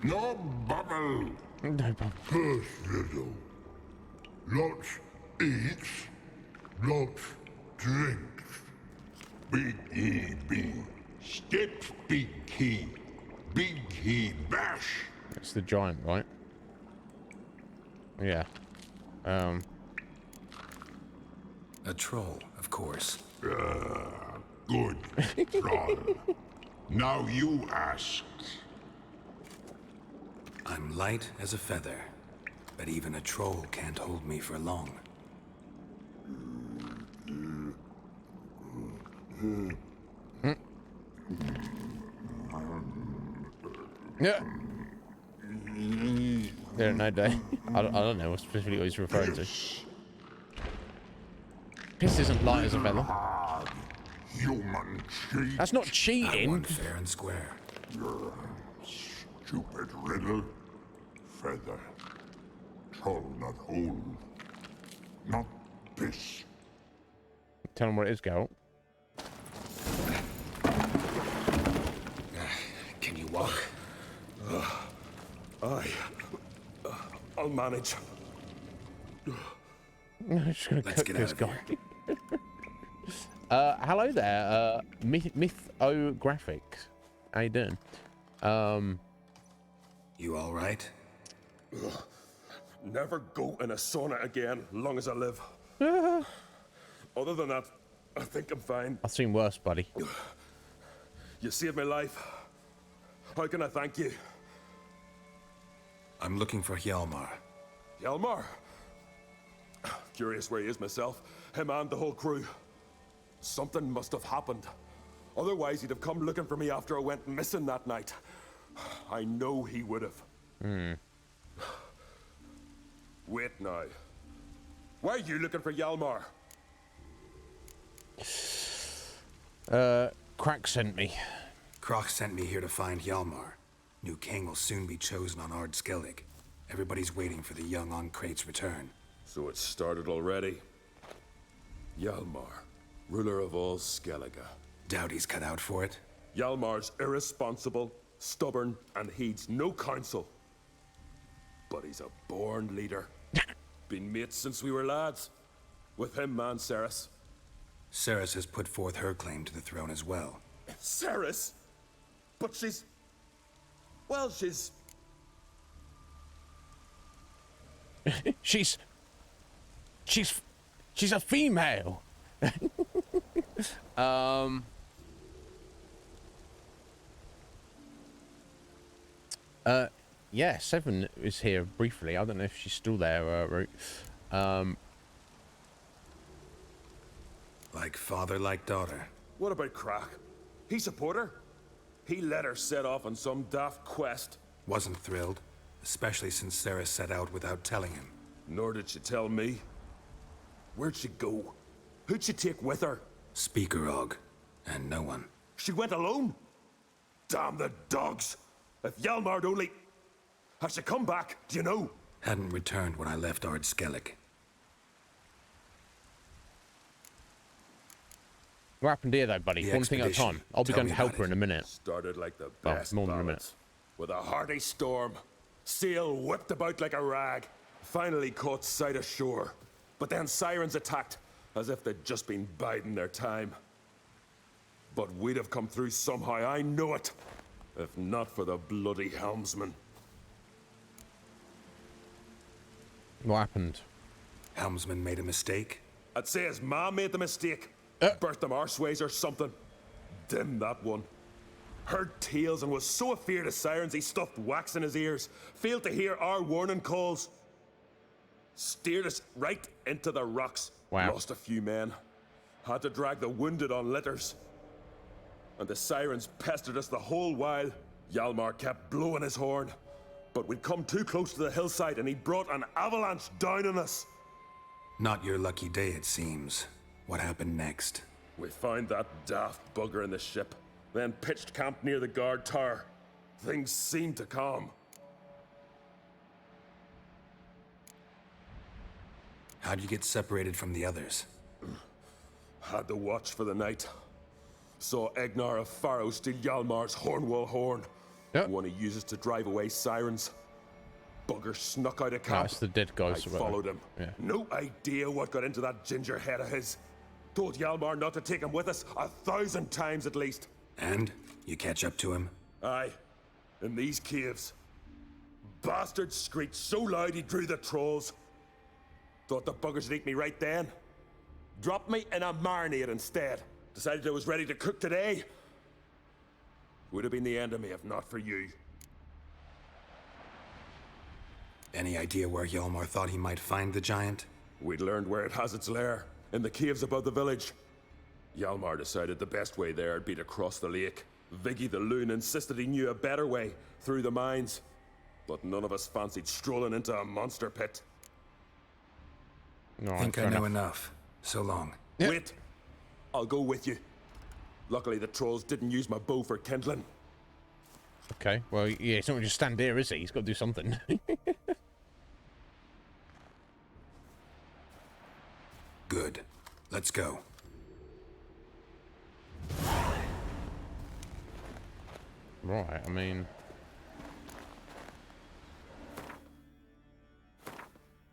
No bubble! No bubble. First riddle. Lots eats, lots drinks. Big E B. Steps big key. Big key bash. It's the giant, right? Yeah. A troll, of course. Good, Troll. Now you ask. I'm light as a feather, but even a troll can't hold me for long. Yeah. There, no day. I don't know what specifically what he's referring to. Piss isn't light as a feather. Human cheat. That's not cheating. I won fair and square. You're a stupid riddle. Feather. Troll not hold. Not piss. Tell him what it is, Geralt. Can you walk? I'll manage. I'm just gonna Let's cook get this out of guy. Hello there, Mythographics. How you doing? You all right? Never go in a sauna again, long as I live. Other than that, I think I'm fine. I've seen worse, buddy. You saved my life. How can I thank you? I'm looking for Hjalmar. Hjalmar? Curious where he is myself. Him and the whole crew. Something must have happened. Otherwise, he'd have come looking for me after I went missing that night. I know he would have. Wait now. Why are you looking for Hjalmar? Crack sent me. Croc sent me here to find Hjalmar. New king will soon be chosen on Ard Skellig. Everybody's waiting for the young Ancrate's return. So it started already. Hjalmar, ruler of all Skellige. Doubt he's cut out for it. Hjalmar's irresponsible, stubborn, and heeds no counsel. But he's a born leader. Been mates since we were lads. With him and Ceres. Ceres has put forth her claim to the throne as well. Ceres? But she's... Well, she's... she's a female. Yeah, Seven is here briefly. I don't know if she's still there, Root. Like father, like daughter. What about Crack? He support her? He let her set off on some daft quest. Wasn't thrilled, especially since Ceres set out without telling him. Nor did she tell me. Where'd she go? Who'd she take with her? Speakerog, and no one. She went alone? Damn the dogs! If Hjalmar'd only... Has she come back? Do you know? Hadn't returned when I left Ard Skellig. What happened here, though, buddy? One thing at a time. I'll be going to help her in a minute. Started like the best more than a minute. With a hearty storm. Sail whipped about like a rag. Finally caught sight of shore. But then sirens attacked, as if they'd just been biding their time. But we'd have come through somehow, I know it. If not for the bloody helmsman. What happened? Helmsman made a mistake? I'd say his ma made the mistake. Birthed them arseways or something. Dim that one. Heard tales and was so afeard of sirens he stuffed wax in his ears. Failed to hear our warning calls. Steered us right into the rocks. Wow. Lost a few men. Had to drag the wounded on litters. And the sirens pestered us the whole while. Hjalmar kept blowing his horn. But we'd come too close to the hillside and he brought an avalanche down on us. Not your lucky day, it seems. What happened next? We found that daft bugger in the ship, then pitched camp near the guard tower. Things seemed to calm. How'd you get separated from the others? Had to watch for the night. Saw Egnar of Pharaoh steal Hjalmar's Hornwall horn. One he uses to drive away sirens. Bugger snuck out of camp. That's the dead guys. I followed him. Yeah. No idea what got into that ginger head of his. Told Hjalmar not to take him with us 1,000 times at least. And? You catch up to him? Aye. In these caves. Bastard screeched so loud he drew the trolls. Thought the buggers would eat me right then. Dropped me in a marinade instead. Decided I was ready to cook today. Would have been the end of me if not for you. Any idea where Hjalmar thought he might find the giant? We'd learned where it has its lair, in the caves above the village. Hjalmar decided the best way there would be to cross the lake. Viggy the loon insisted he knew a better way, through the mines. But none of us fancied strolling into a monster pit. No, think I know enough. So long. Yep. Wait! I'll go with you. Luckily the trolls didn't use my bow for kindling. Okay, well, yeah, he's not going to just stand there, is he? He's got to do something. Good. Let's go. Right, I mean...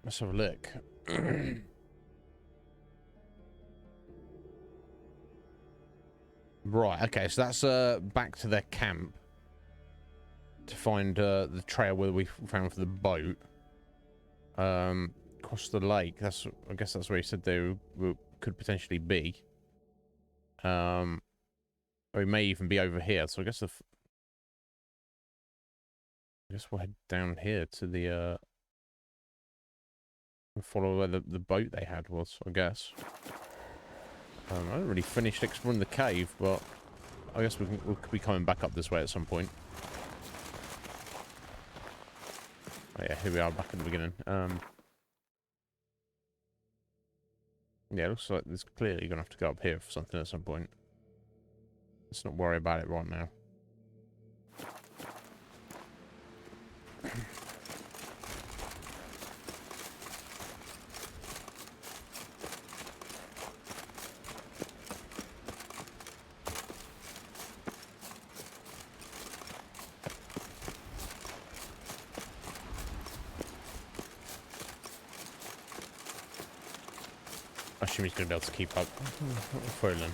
Let's have a look. Right, okay, so that's back to their camp to find the trail where we found for the boat. Across the lake, I guess that's where he said they could potentially be. Or he may even be over here, so I guess we'll head down here to the and follow where the boat they had was, I guess. I haven't really finished exploring the cave, but I guess we'll be coming back up this way at some point. Oh yeah, here we are back at the beginning. Yeah, it looks like there's clearly going to have to go up here for something at some point. Let's not worry about it right now. I assume he's going to be able to keep up Frolan.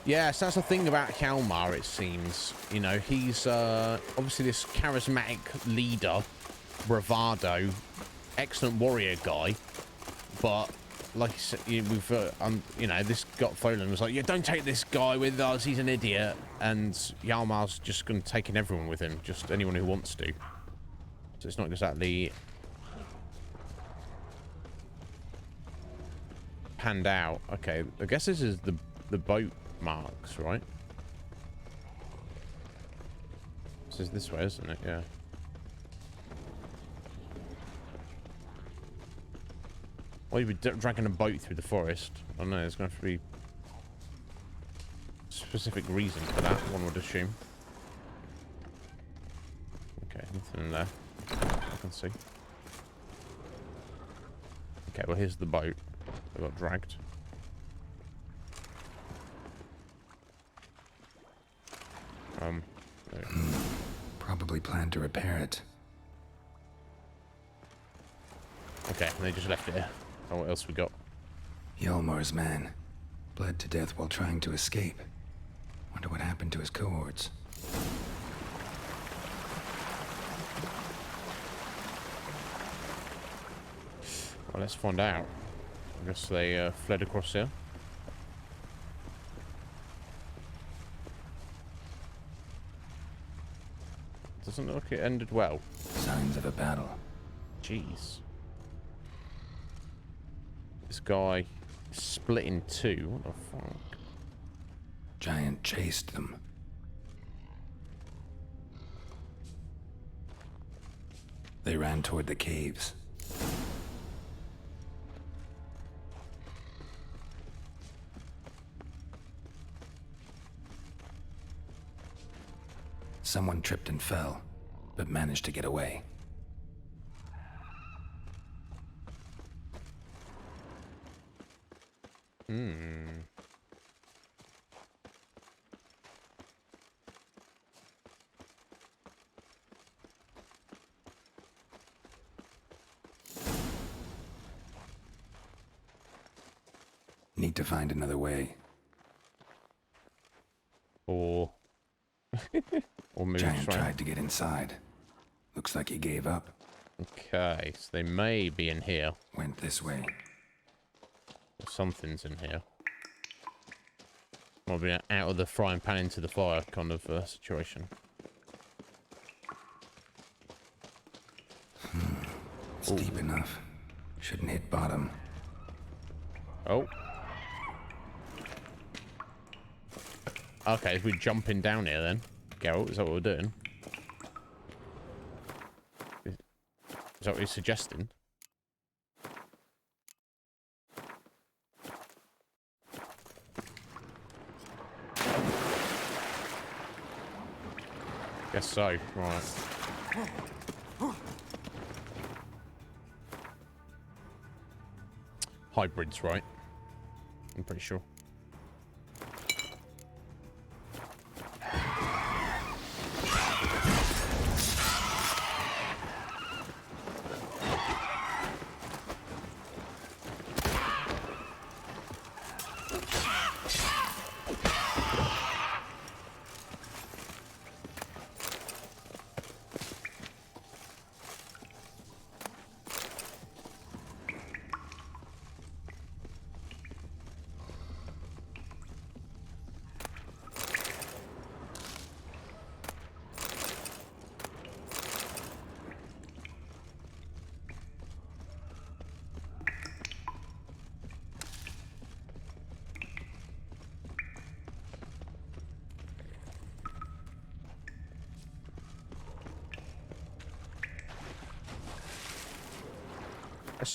Yeah, so that's the thing about Hjalmar, it seems. You know, he's obviously this charismatic leader, bravado, excellent warrior guy, but like you said, we've you know, this got Frolan was like, yeah, don't take this guy with us, he's an idiot, and Hjalmar's just going to take in everyone with him, just anyone who wants to. So it's not exactly panned out. Okay, I guess this is the boat marks, right? This is this way, isn't it? Yeah. Why are you dragging a boat through the forest? I don't know, there's going to have to be a specific reason for that, one would assume. Okay, nothing in there I can see. Okay, well here's the boat that got dragged. Probably planned to repair it. Okay, and they just left it here. Oh, what else we got? Hjalmar's man. Bled to death while trying to escape. Wonder what happened to his cohorts. Well, let's find out. I guess they fled across here. Doesn't look like it ended well. Signs of a battle. Jeez. This guy split in two. What the fuck? Giant chased them. They ran toward the caves. Someone tripped and fell, but managed to get away. Need to find another way. Or maybe Giant tried to get inside. Looks like he gave up. Okay, so they may be in here. Went this way. Something's in here. Might be out of the frying pan into the fire kind of situation. It's deep enough. Shouldn't hit bottom. Oh. Okay, if we're jumping down here then. Geralt, is that what we're doing? Is that what you're suggesting? Guess so, right. Hybrids, right? I'm pretty sure.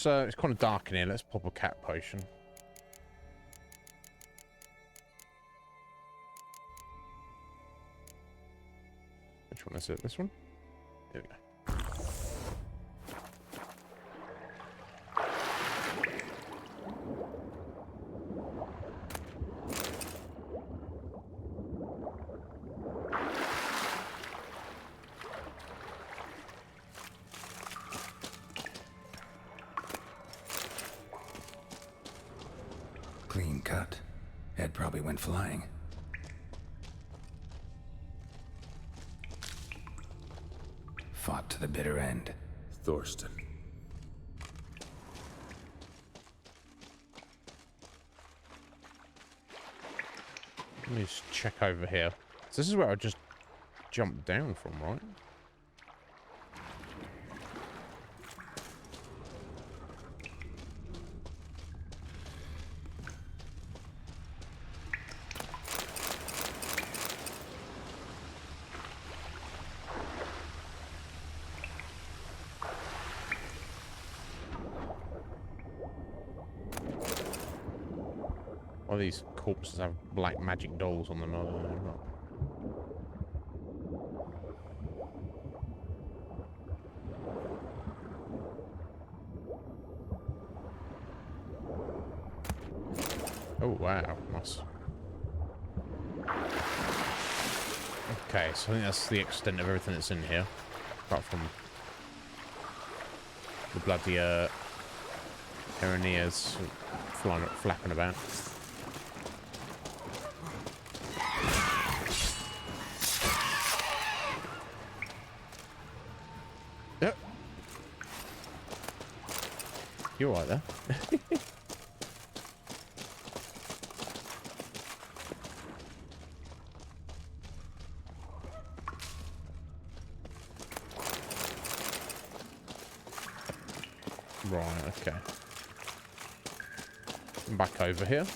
It's kind of dark in here. Let's pop a cat potion. Which one is it? This one? Here we go. Clean cut. Head probably went flying. Fought to the bitter end. Thorsten. Let me just check over here. So this is where I just jumped down from, right? All these corpses have black magic dolls on them. I don't know. Oh wow, nice. Okay, so I think that's the extent of everything that's in here, apart from the bloody Heronias flapping about. Yep. You're right there. Right, okay. Back over here.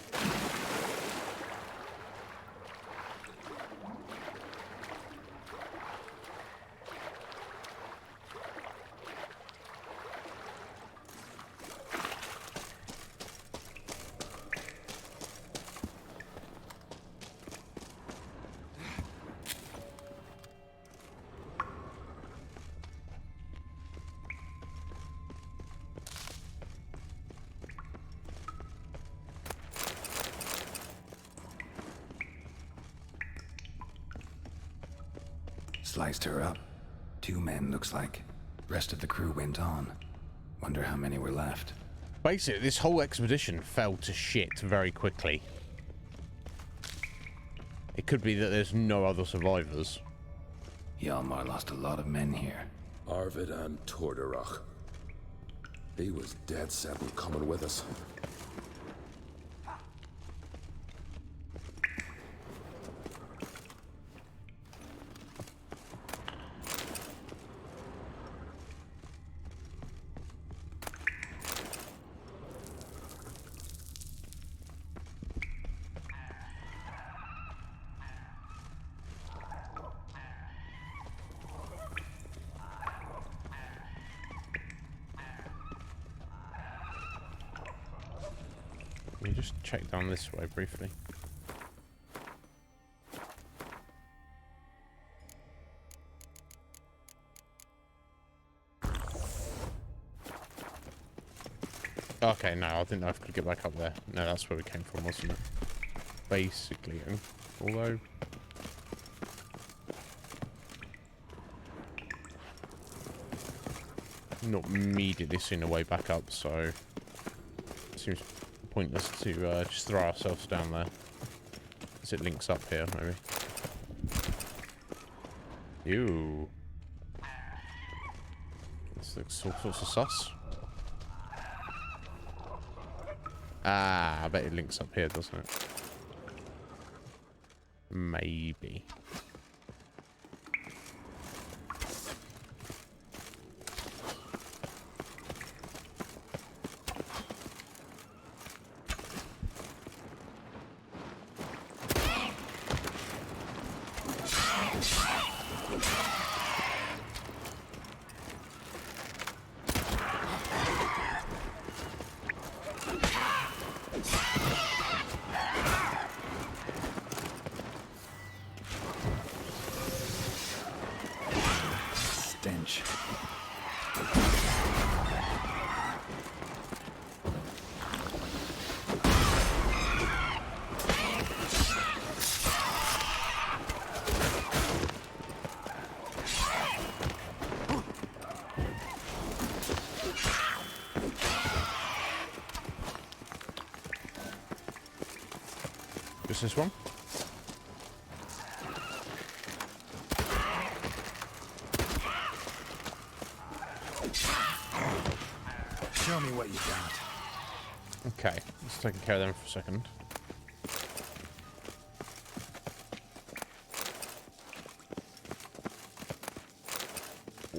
Sliced her up. 2 men, looks like. Rest of the crew went on. Wonder how many were left. Basically, this whole expedition fell to shit very quickly. It could be that there's no other survivors. Hjalmar lost a lot of men here. Arvid and Torderach. He was dead set on coming with us. me just check down this way briefly. Okay, no, I didn't know if I could get back up there. No, that's where we came from, wasn't it? Basically, although... not immediately seeing a way back up, so... it seems pointless to just throw ourselves down there. As it links up here, maybe. Ew. This looks all sorts of sus. Ah, I bet it links up here, doesn't it? Maybe. Stench. Just this one? Show me what you got. Okay, let's take care of them for a second.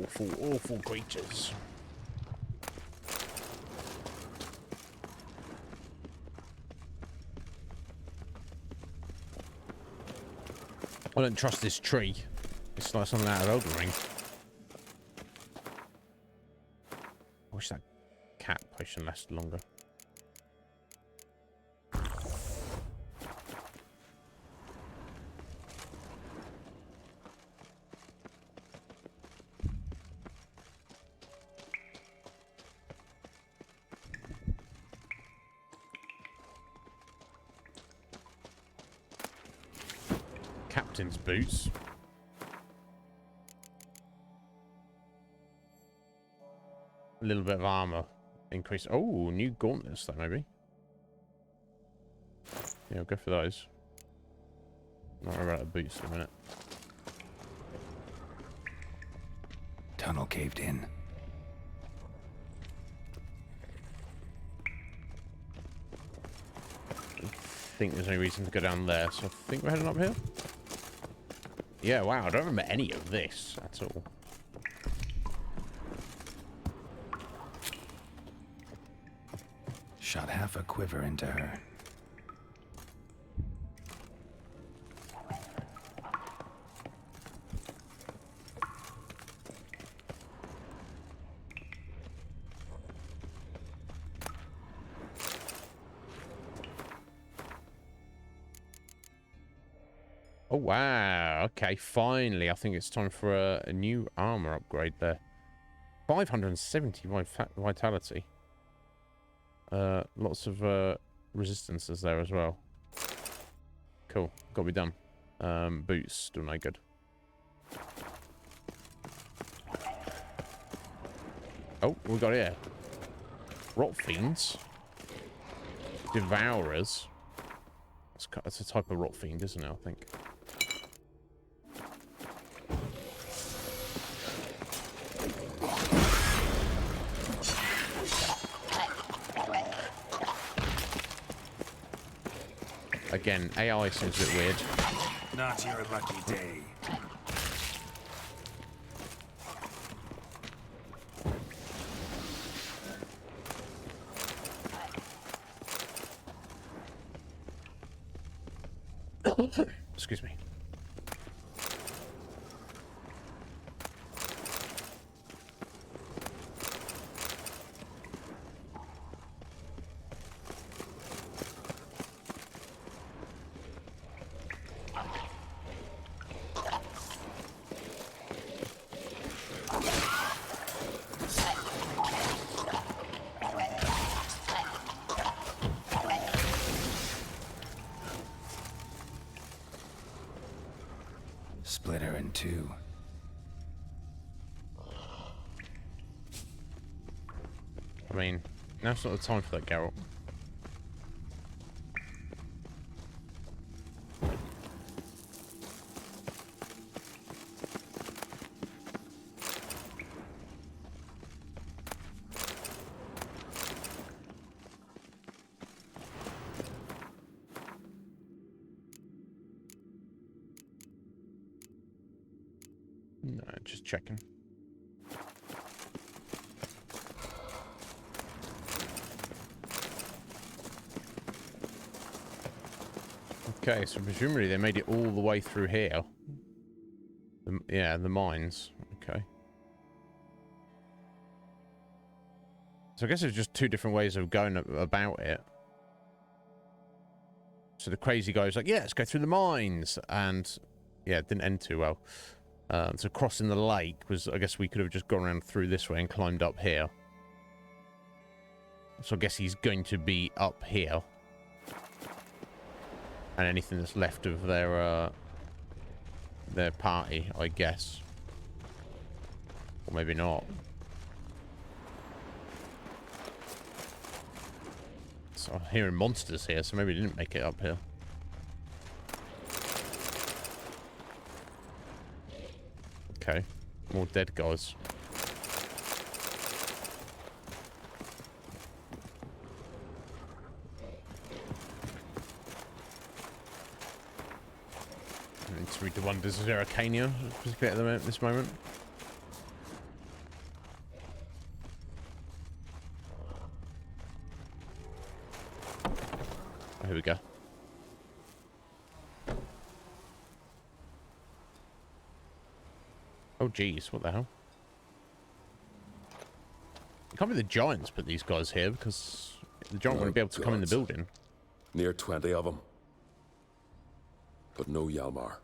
Awful, awful creatures. I don't trust this tree. It's like something out of Elden Ring. I wish that cat potion lasted longer. Captain's boots. A little bit of armor increase. Oh, new gauntlets though, maybe. Yeah, I'll go for those. Not worry about the boots in a minute. Tunnel caved in. I think there's no reason to go down there, so I think we're heading up here. Yeah, wow, I don't remember any of this at all. Shot half a quiver into her. Oh, wow. Okay, finally. I think it's time for a new armor upgrade there. 570 vitality. Lots of resistances there as well. Cool. Got to be done. Boots, still no good. Oh, we got here. Rot fiends. Devourers. That's a type of rot fiend, isn't it, I think? Again, AI seems a bit weird. Not your lucky day. Excuse me. errand too. I mean, now's not the time for that, Geralt. No, just checking. Okay, so presumably they made it all the way through here. Yeah, the mines. Okay. So I guess there's just two different ways of going about it. So the crazy guy was like, yeah, let's go through the mines. And yeah, it didn't end too well. So crossing the lake was, I guess we could have just gone around through this way and climbed up here. So I guess he's going to be up here. And anything that's left of their party, I guess. Or maybe not. So I'm hearing monsters here, so maybe they didn't make it up here. Okay, more dead guys. I need to read the wonders of Arcania, particularly at this moment. Oh, here we go. Oh, geez, what the hell? It can't be the giants put these guys here, because the giant wouldn't be able to come in the building. Near 20 of them. But no Yalmar.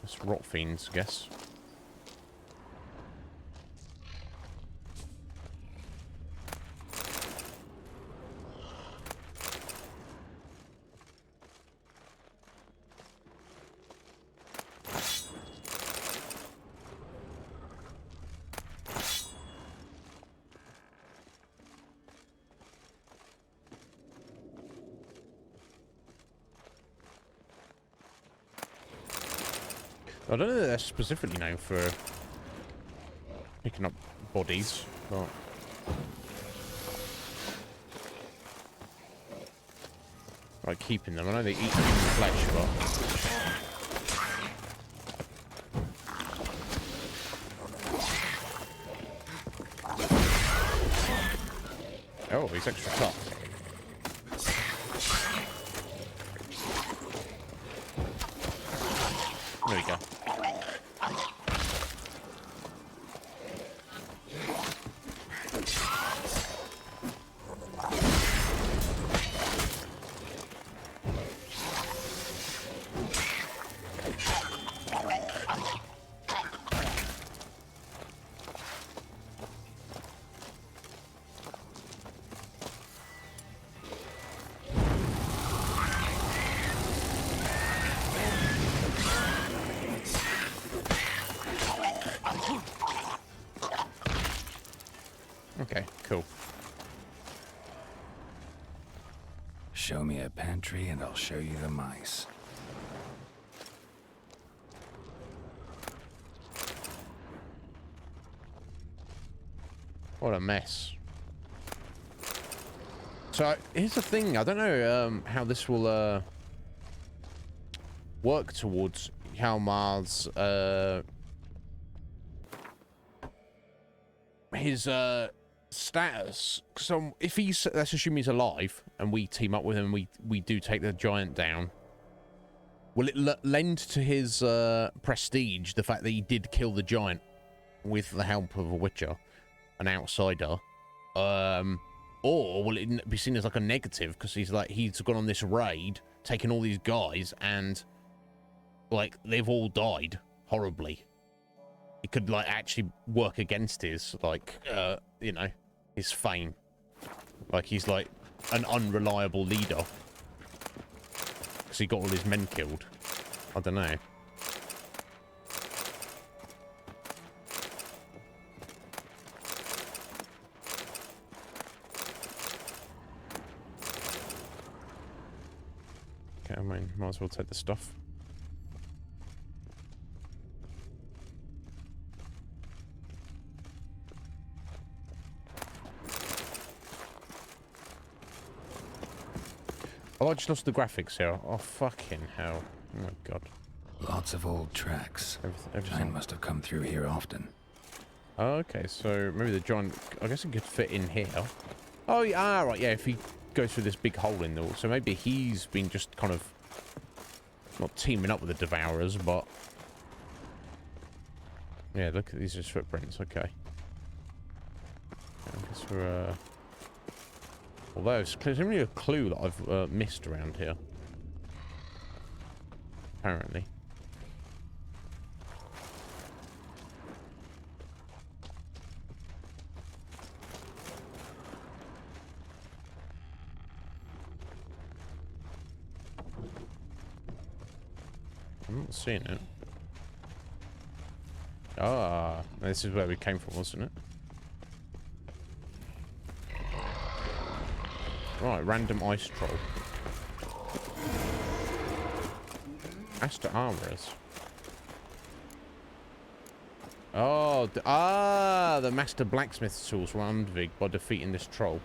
It's rot fiends, I guess. I don't know that they're specifically known for picking up bodies, but like keeping them. I know they eat human flesh, but oh, he's extra tough. There we go. Okay, cool. Show me a pantry and I'll show you the mice. What a mess. So here's the thing, I don't know how this will work towards Hjalmar's his status. So if he's, let's assume he's alive and we team up with him and we do take the giant down, will it lend to his prestige the fact that he did kill the giant with the help of a witcher, an outsider, or will it be seen as like a negative because he's gone on this raid, taken all these guys, and like they've all died horribly? It could like actually work against his you know, his fame. Like he's like an unreliable leader because he got all his men killed. I don't know. Okay, I mean, might as well take the stuff. Oh, I just lost the graphics here. Oh, fucking hell. Oh my god. Lots of old tracks. Everything. Giant must have come through here often. Oh, okay, so maybe the giant... I guess it could fit in here. Oh, yeah, right, yeah, if he goes through this big hole in the wall. So maybe he's been just kind of... Not teaming up with the Devourers, but... Yeah, look at these are his footprints, okay. I guess we're... Although, there's only a clue that I've missed around here. Apparently. I'm not seeing it. Ah, this is where we came from, wasn't it? Right, random ice troll. Master Armorers. Oh, the Master Blacksmith's tools were Undvig by defeating this troll.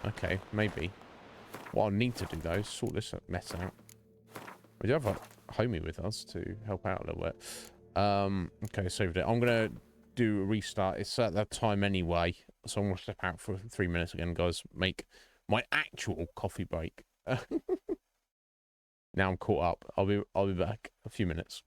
Okay, maybe. What I'll need to do though is sort this mess out. We do have a homie with us to help out a little bit. Okay, saved it. I'm gonna do a restart. It's at that time anyway, so I'm gonna step out for 3 minutes again, guys. Make my actual coffee break. Now I'm caught up. I'll be back a few minutes.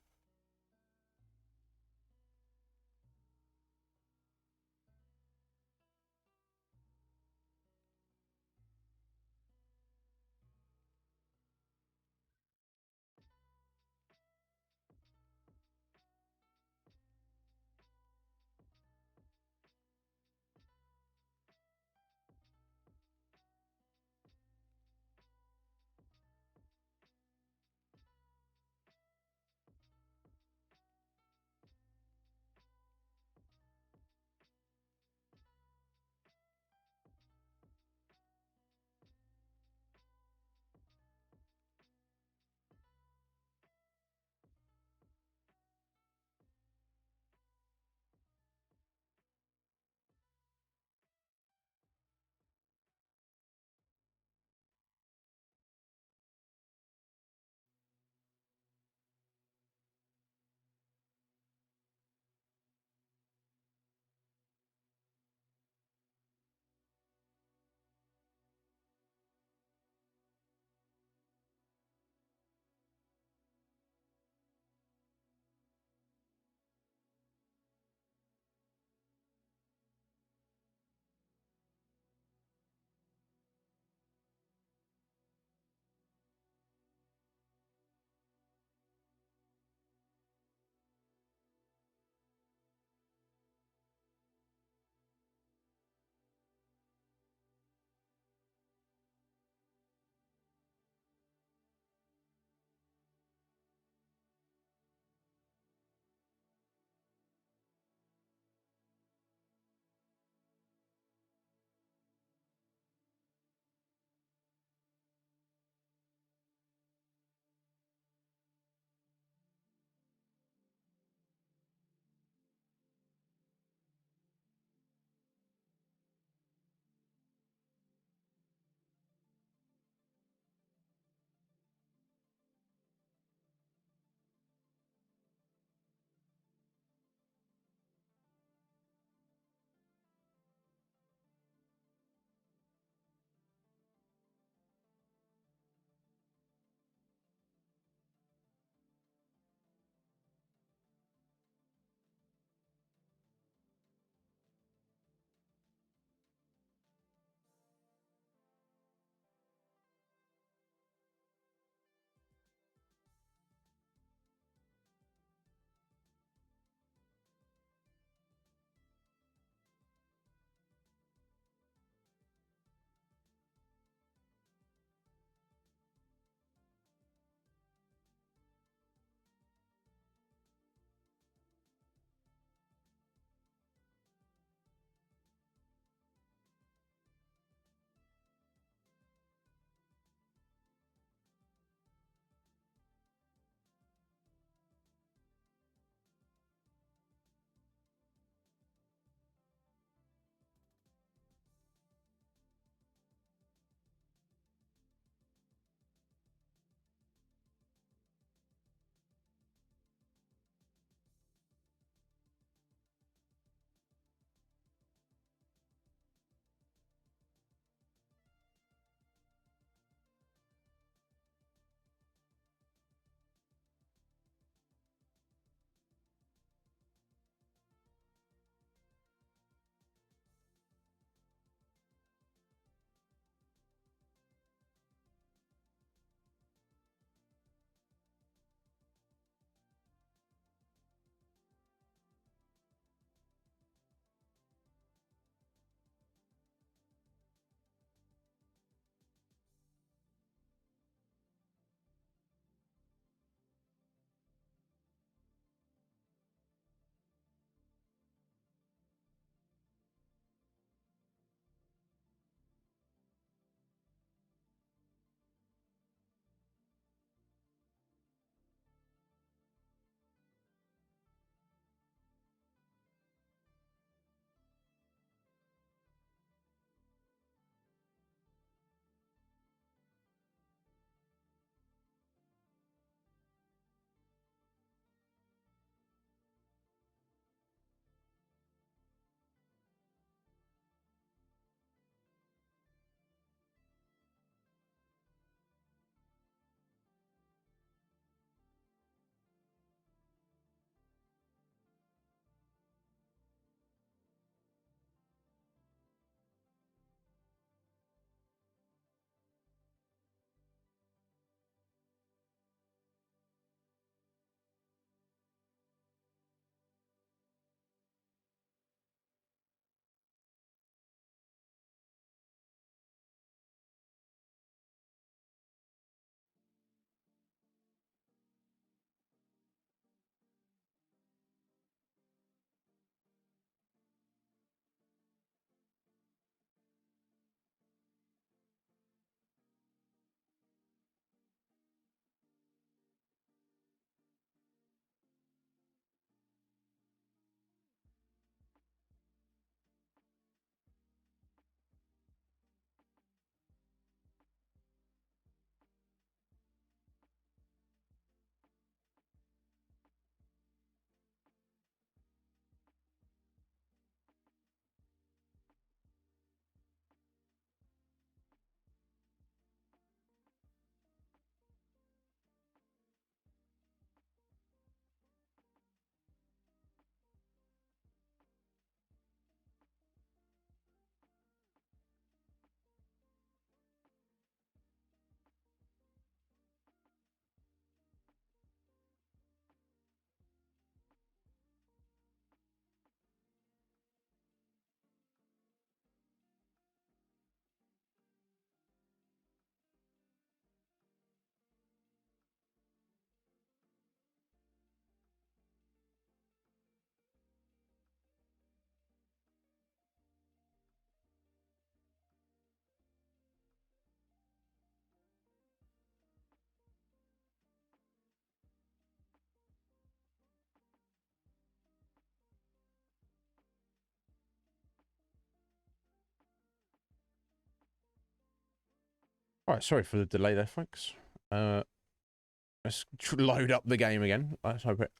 All right, sorry for the delay there, folks. Let's load up the game again. Let's hope it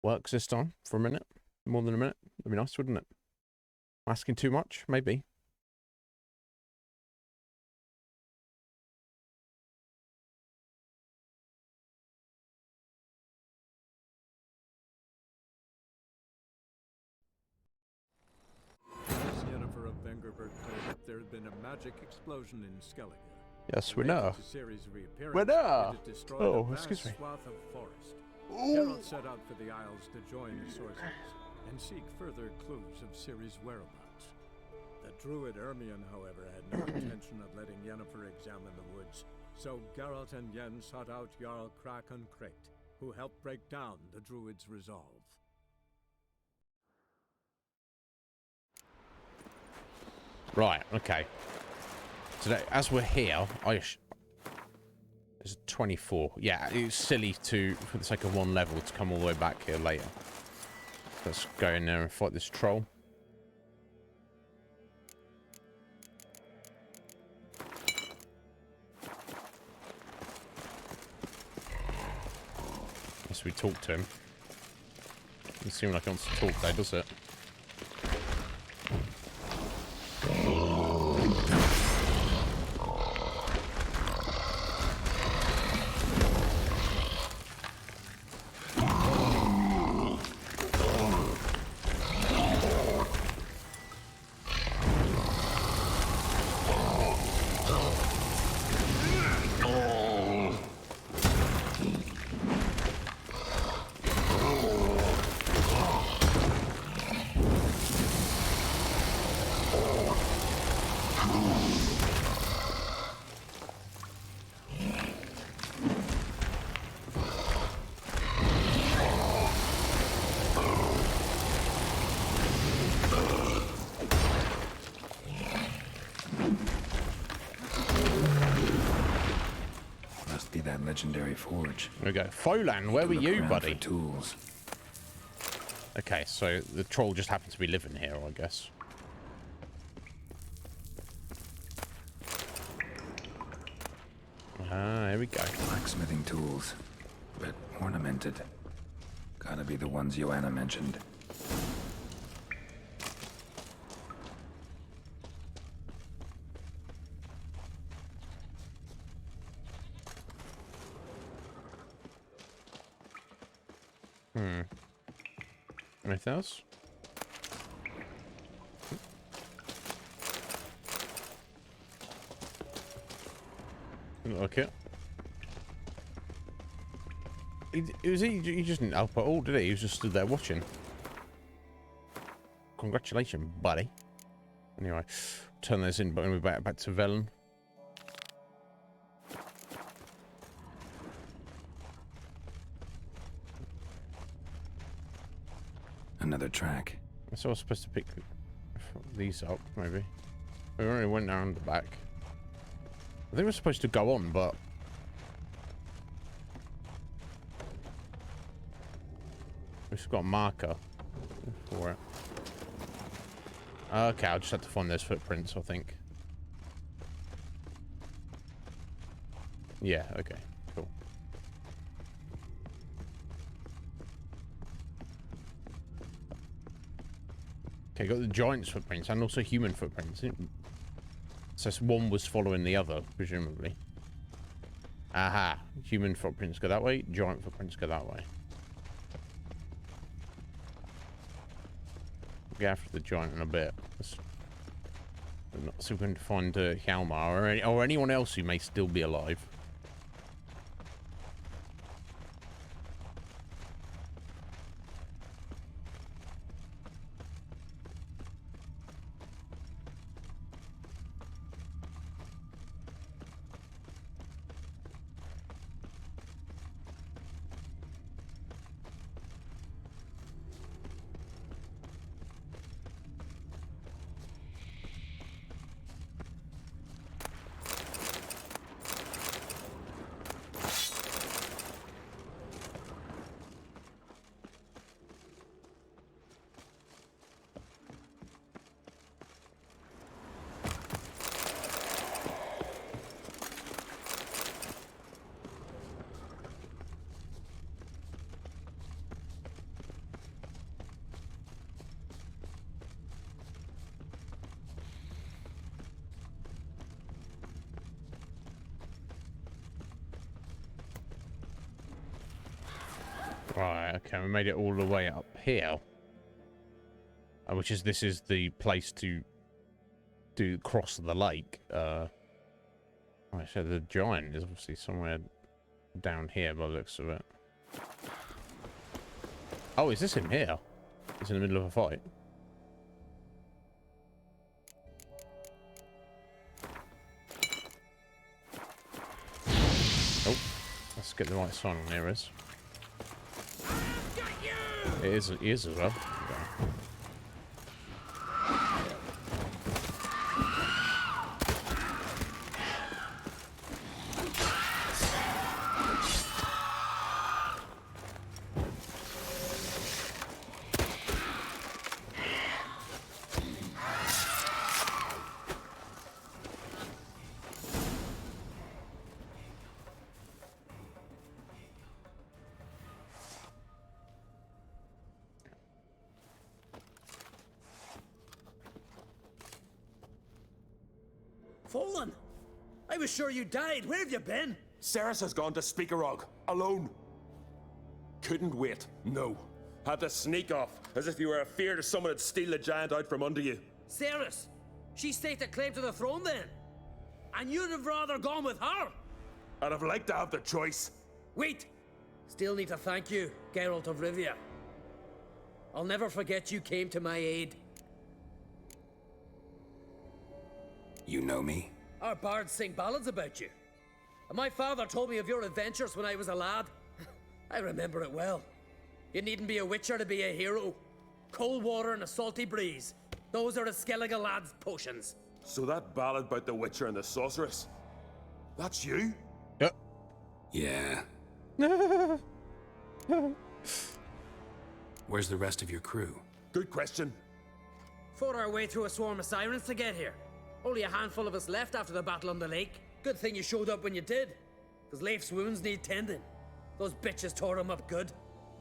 works this time for a minute. More than a minute. That'd be nice, wouldn't it? Asking too much? Maybe. As Yennefer of Vengerberg told it, there had been a magic explosion in Skellige. Yes, we know. We know. Oh, excuse me. Swath of forest. Geralt set out for the Isles to join the sorcerers and seek further clues of Ciri's whereabouts. The druid Ermion, however, had no intention of letting Yennefer examine the woods, so Geralt and Yen sought out Jarl Krakon Krayt, who helped break down the druid's resolve. Right, okay. Today, as we're here, it's 24. Yeah, it's silly to, for the sake of one level, to come all the way back here later. Let's go in there and fight this troll. Yes, we talk to him. Doesn't seem like he wants to talk though, does it? Legendary forge. There we go. Folan, where were you, buddy? Tools. Okay, so the troll just happened to be living here, I guess. Ah, here we go. Blacksmithing tools, but ornamented. Gotta be the ones Joanna mentioned. Anything else? Okay. He just didn't help at all, did he? He was just stood there watching. Congratulations, buddy. Anyway, turn this in, but we're back to Velen. Another track. So I was supposed to pick these up, maybe. We already went down the back. I think we're supposed to go on, but we've got a marker for it. Okay, I'll just have to find those footprints, I think. Yeah, okay, cool. Okay, got the giant's footprints and also human footprints. So one was following the other, presumably. Aha. Human footprints go that way, giant footprints go that way. We'll get after the giant in a bit. Let's see if we can find Hjalmar or anyone else who may still be alive. Right, okay, we made it all the way up here. Which is, this is the place to cross the lake. Right, so the giant is obviously somewhere down here by the looks of it. Oh, is this him here? He's in the middle of a fight. Oh, let's get the right sign on there is. It is as well. Okay. Fallen! I was sure you died. Where have you been? Ceres has gone to Speakerog, alone. Couldn't wait, no. Had to sneak off, as if you were afeard of someone would steal the giant out from under you. Ceres! She staked a claim to the throne then? And you'd have rather gone with her? I'd have liked to have the choice. Wait! Still need to thank you, Geralt of Rivia. I'll never forget you came to my aid. You know me? Our bards sing ballads about you. And my father told me of your adventures when I was a lad. I remember it well. You needn't be a witcher to be a hero. Cold water and a salty breeze. Those are a Skellige lad's potions. So that ballad about the Witcher and the Sorceress, that's you? Yep. Yeah. Where's the rest of your crew? Good question. Fought our way through a swarm of sirens to get here. Only a handful of us left after the battle on the lake. Good thing you showed up when you did. Because Leif's wounds need tending. Those bitches tore him up good.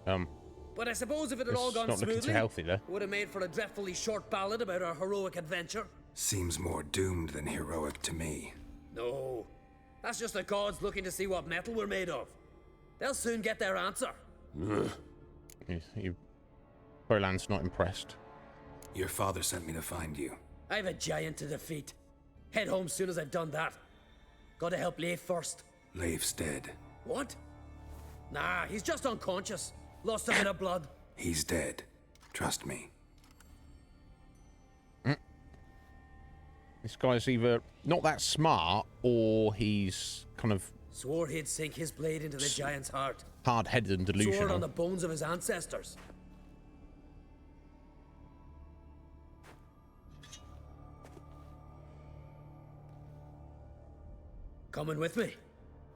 But I suppose if it had all gone smoothly, it would have made for a dreadfully short ballad about our heroic adventure. Seems more doomed than heroic to me. No. That's just the gods looking to see what metal we're made of. They'll soon get their answer. Roland's not impressed. Your father sent me to find you. I have a giant to defeat. Head home soon as I've done that. Gotta help Leif first. Leif's dead. What? Nah, he's just unconscious. Lost a bit of blood. He's dead. Trust me. This guy's either not that smart or he's kind of... Swore he'd sink his blade into the giant's heart. Hard-headed and delusional. Sword on the bones of his ancestors. Coming with me?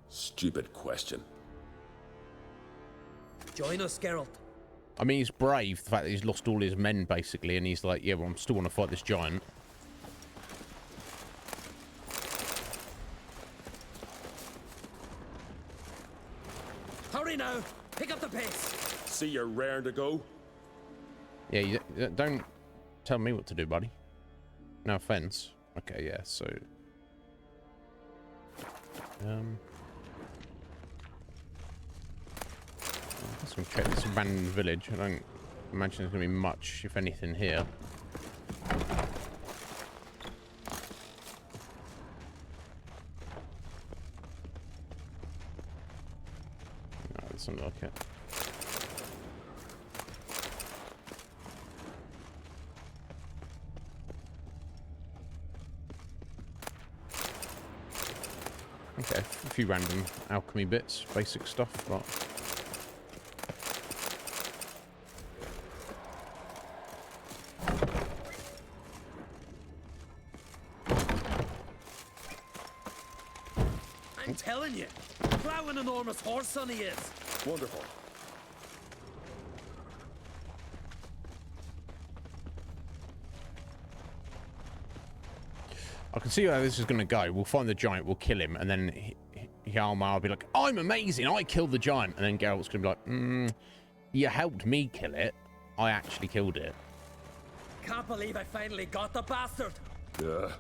Stupid question. Join us, Geralt. I mean, he's brave, the fact that he's lost all his men, basically, and he's like, yeah, well, I'm still want to fight this giant. Hurry now! Pick up the pace! See you're raring to go? Yeah, you don't tell me what to do, buddy. No offense. Okay, yeah, so... let's go check this abandoned village. I don't imagine there's going to be much, if anything, here. No, it doesn't look like it. Okay, a few random alchemy bits, basic stuff, but... I'm telling you, plow an enormous horse son he is. Wonderful. I can see how this is going to go. We'll find the giant, we'll kill him, and then Hjalmar will be like, I'm amazing, I killed the giant. And then Geralt's going to be like, you helped me kill it. I actually killed it. Can't believe I finally got the bastard. Yeah.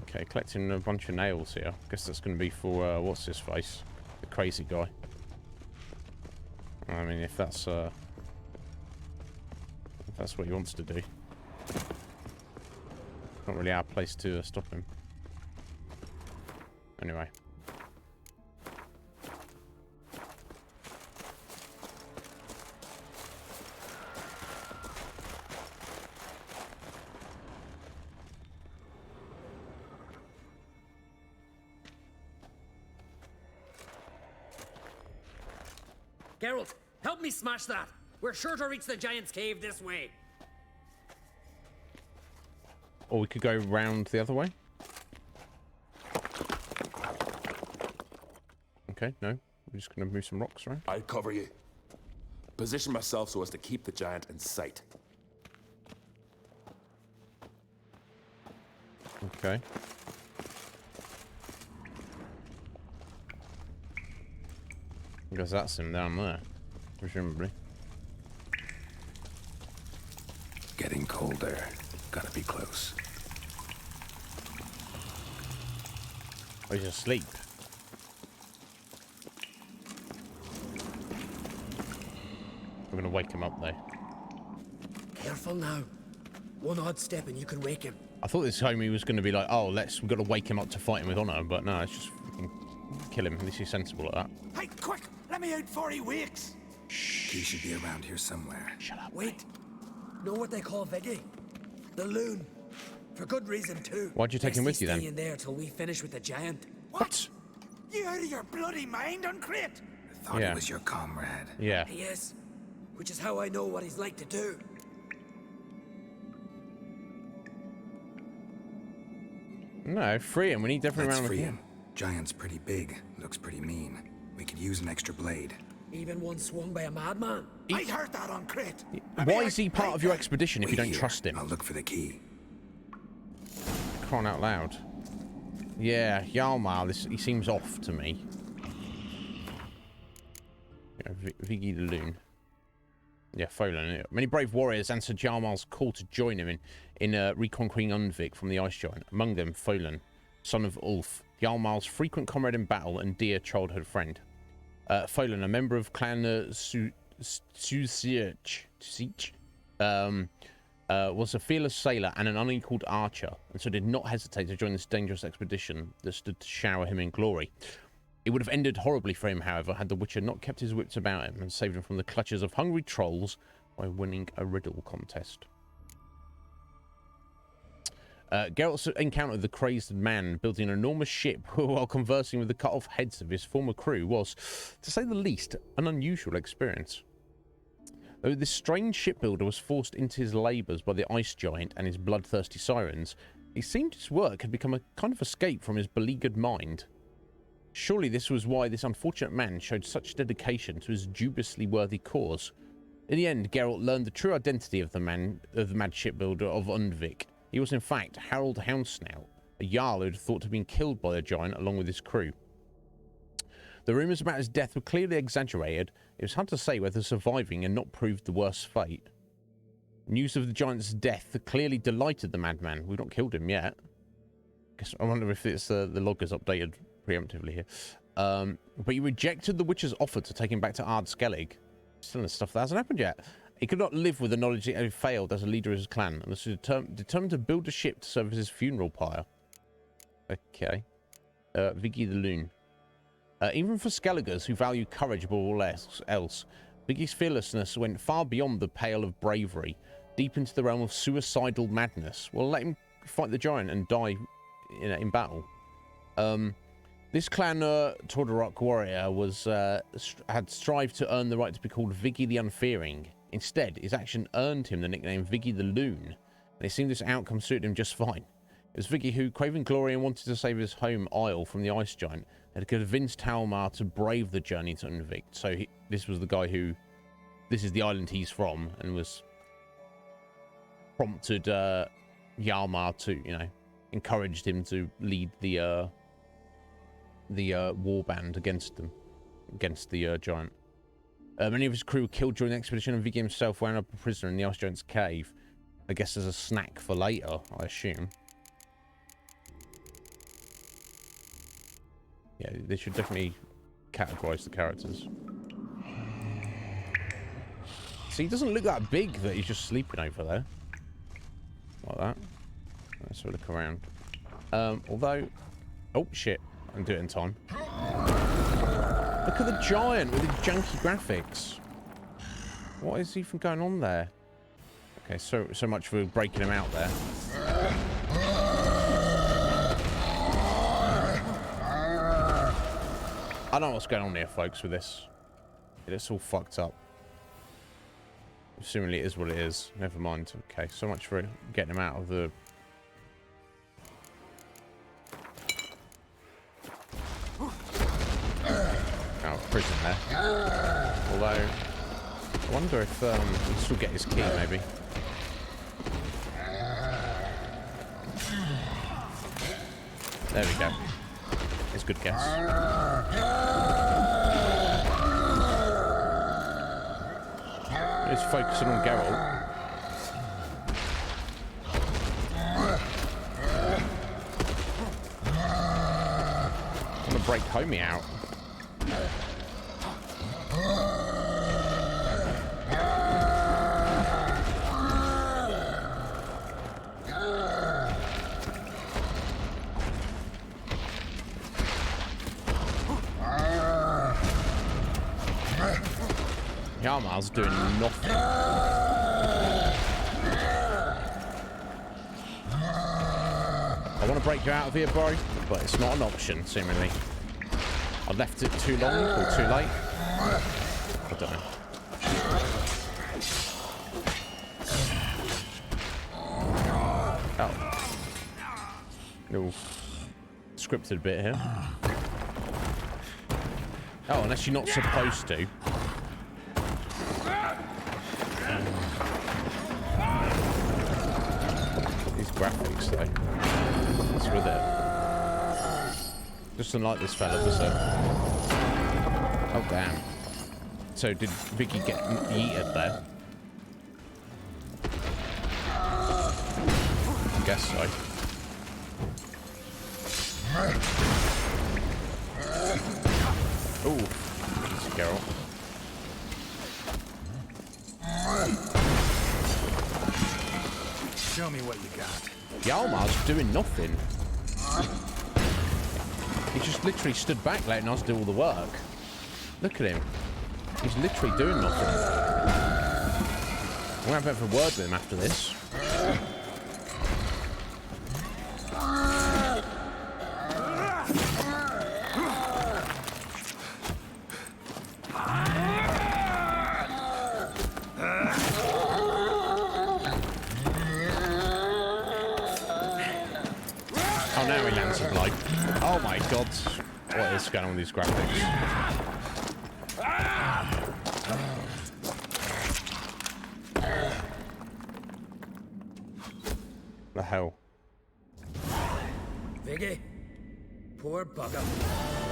Okay, collecting a bunch of nails here. Guess that's going to be for, what's his face? The crazy guy. I mean, if that's what he wants to do. Not really our place to stop him. Anyway. Geralt, help me smash that. We're sure to reach the Giant's Cave this way. Or we could go round the other way. Okay, no. We're just going to move some rocks around. I'll cover you. Position myself so as to keep the giant in sight. Okay. I guess that's him down there, presumably. Getting colder. Gotta be close. Oh, he's asleep. We're gonna wake him up though. Careful now. One odd step and you can wake him. I thought this homie was gonna be like, oh, we've got to wake him up to fight him with honor, but no, it's just freaking kill him. At least he's sensible at that. Hey, quick! Let me out before he wakes! He should be around here somewhere. Shut up. Wait. Know what they call Viggy? The loon. For good reason too. Why'd you take him with you then? Stay in there till we finish with the giant. What? You out of your bloody mind, Uncrate? I thought he was your comrade. Yeah. He is. Which is how I know what he's like to do. No, free him. We need definitely Let's around free the him. Giant's pretty big. Looks pretty mean. We could use an extra blade. Even one swung by a madman. I heard that, Uncrate. Why is he part of your expedition if you don't here. trust him? I'll look for the key. Crying out loud. Yeah, Hjalmar, he seems off to me. Yeah, Viggy the Loon. Yeah, Folan. Many brave warriors answered Hjalmar's call to join him in reconquering Undvik from the Ice Giant. Among them, Folan, son of Ulf, Hjalmar's frequent comrade in battle and dear childhood friend. Folan, a member of Clan Susich, was a fearless sailor and an unequaled archer, and so did not hesitate to join this dangerous expedition that stood to shower him in glory. It would have ended horribly for him, however, had the Witcher not kept his wits about him and saved him from the clutches of hungry trolls by winning a riddle contest. Geralt encountered the crazed man building an enormous ship while conversing with the cut-off heads of his former crew was, to say the least, an unusual experience. Though this strange shipbuilder was forced into his labours by the Ice Giant and his bloodthirsty sirens, it seemed his work had become a kind of escape from his beleaguered mind. Surely this was why this unfortunate man showed such dedication to his dubiously worthy cause. In the end, Geralt learned the true identity of the mad shipbuilder of Undvik. He was in fact Harold Houndsnout, a Jarl who had thought to have been killed by the giant along with his crew. The rumours about his death were clearly exaggerated. It was hard to say whether surviving had not proved the worst fate. News of the giant's death clearly delighted the madman. We've not killed him yet. I wonder if it's the loggers updated preemptively here. But he rejected the Witcher's offer to take him back to Ard Skellig. Still the stuff that hasn't happened yet. He could not live with the knowledge that he had failed as a leader of his clan, and was determined to build a ship to serve as his funeral pyre. Okay. Viggy the Loon. Even for Skelligers who value courage above all else, Viggy's fearlessness went far beyond the pale of bravery, deep into the realm of suicidal madness. Well, let him fight the giant and die in battle. This clan Tordorok warrior had strived to earn the right to be called Viggy the Unfearing. Instead, his action earned him the nickname Viggy the Loon, and it seemed this outcome suited him just fine. It was Viggy who, craving glory and wanted to save his home Isle from the Ice Giant, had convinced Hjalmar to brave the journey to Undvik. So this was the guy who, this is the island he's from, and was prompted Hjalmar to, encouraged him to lead the war band against them, against the giant. Many of his crew were killed during the expedition, and Viggy himself wound up a prisoner in the Ice Giant's cave. I guess as a snack for later, I assume. Yeah, they should definitely categorize the characters. See, he doesn't look that big that he's just sleeping over there. Like that. Let's have a look around. Although... Oh, shit. I can do it in time. Look at the giant with the janky graphics. What is even going on there? Okay, so much for breaking him out there. I don't know what's going on here, folks, with this. It's all fucked up. Assumingly it is what it is. Never mind. Okay, so much for getting him out of the... Oh, prison there. Although, I wonder if we can still get his key, maybe. There we go. It's a good guess. It's focusing on Geralt. I'm gonna break Homie out. Yarmar's doing nothing. I want to break you out of here, bro, but it's not an option, seemingly. I left it too long or too late. I don't know. Oh. Little scripted bit here. Oh, unless you're not supposed to. These graphics, though. What's with it? Just don't like this fella, does it? Oh, damn. So, did Vicky get yeeted there? I guess so. Ooh. Easy, Geralt. Show me what you got. Yalmar's doing nothing. He just literally stood back letting us do all the work. Look at him. He's literally doing nothing. We'll have a word with him after this. Oh, now he lands a blow. Oh my god. What is going on with these graphics? The hell? Viggy, poor bugger.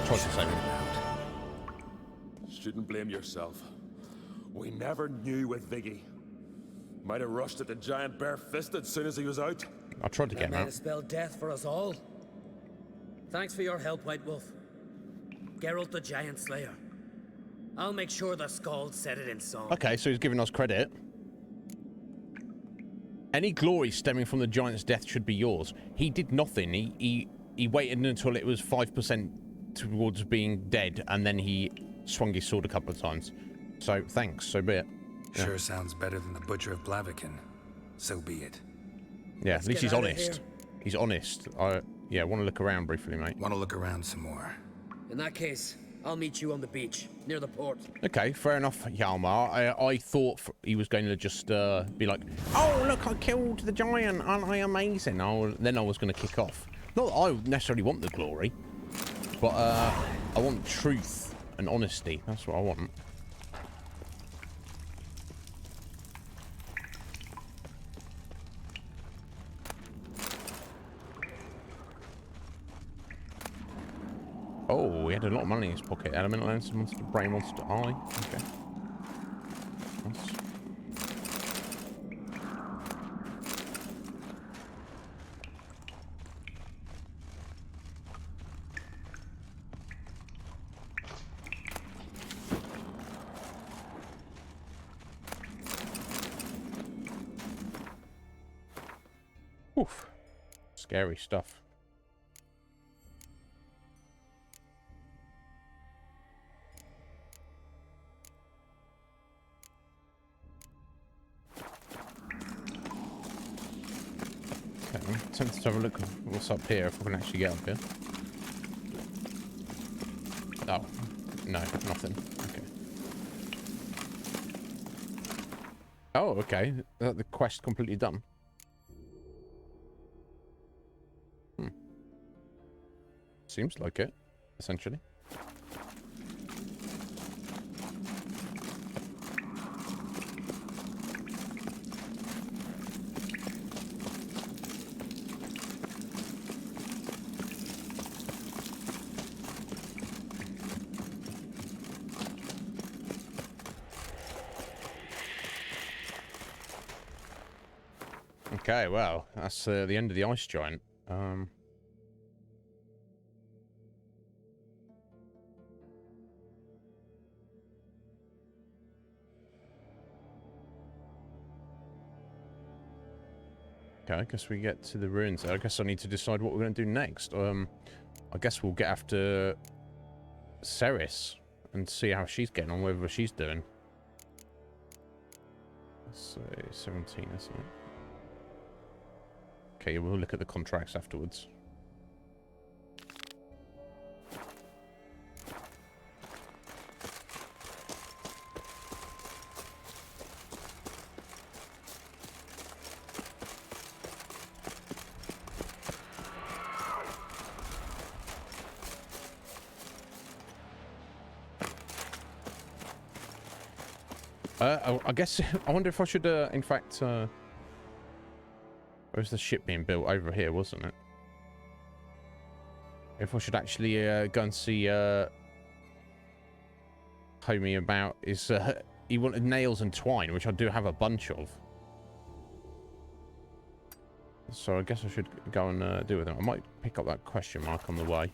Try to save him. Shouldn't blame yourself. We never knew with Viggy. Might have rushed at the giant bare-fisted as soon as he was out. I tried to get him That might out. have spelled death for us all. Thanks for your help, White Wolf. Geralt the Giant Slayer. I'll make sure the Scald said it in song. Okay, so he's giving us credit. Any glory stemming from the giant's death should be yours. He did nothing. He waited until it was 5% towards being dead, and then he swung his sword a couple of times. So thanks, so be it. Yeah. Sure sounds better than the Butcher of Blaviken. So be it. Yeah, at least he's honest. He's honest. Yeah, want to look around briefly, mate. Want to look around some more. In that case, I'll meet you on the beach, near the port. Okay, fair enough, Hjalmar. I thought he was going to just be like, oh, look, I killed the giant, aren't I amazing? Then I was going to kick off. Not that I necessarily want the glory, but I want truth and honesty. That's what I want. Oh, he had a lot of money in his pocket. Elemental monster, brain monster, eye. Okay. Nice. Oof. Scary stuff. Okay, I'm tempted to have a look at what's up here if we can actually get up here. Oh, no, nothing. Okay. Oh, okay. The quest completely done. Seems like it, essentially. Okay, well, that's the end of the ice giant. Okay, I guess we get to the ruins there. I guess I need to decide what we're going to do next. I guess we'll get after Ceres and see how she's getting on, whatever she's doing. Let's say 17, isn't it? Okay, we'll look at the contracts afterwards. I guess I wonder if I should, in fact, where's the ship being built? Over here, wasn't it? If I should actually go and see Homie about his. He wanted nails and twine, which I do have a bunch of. So I guess I should go and deal with them. I might pick up that question mark on the way.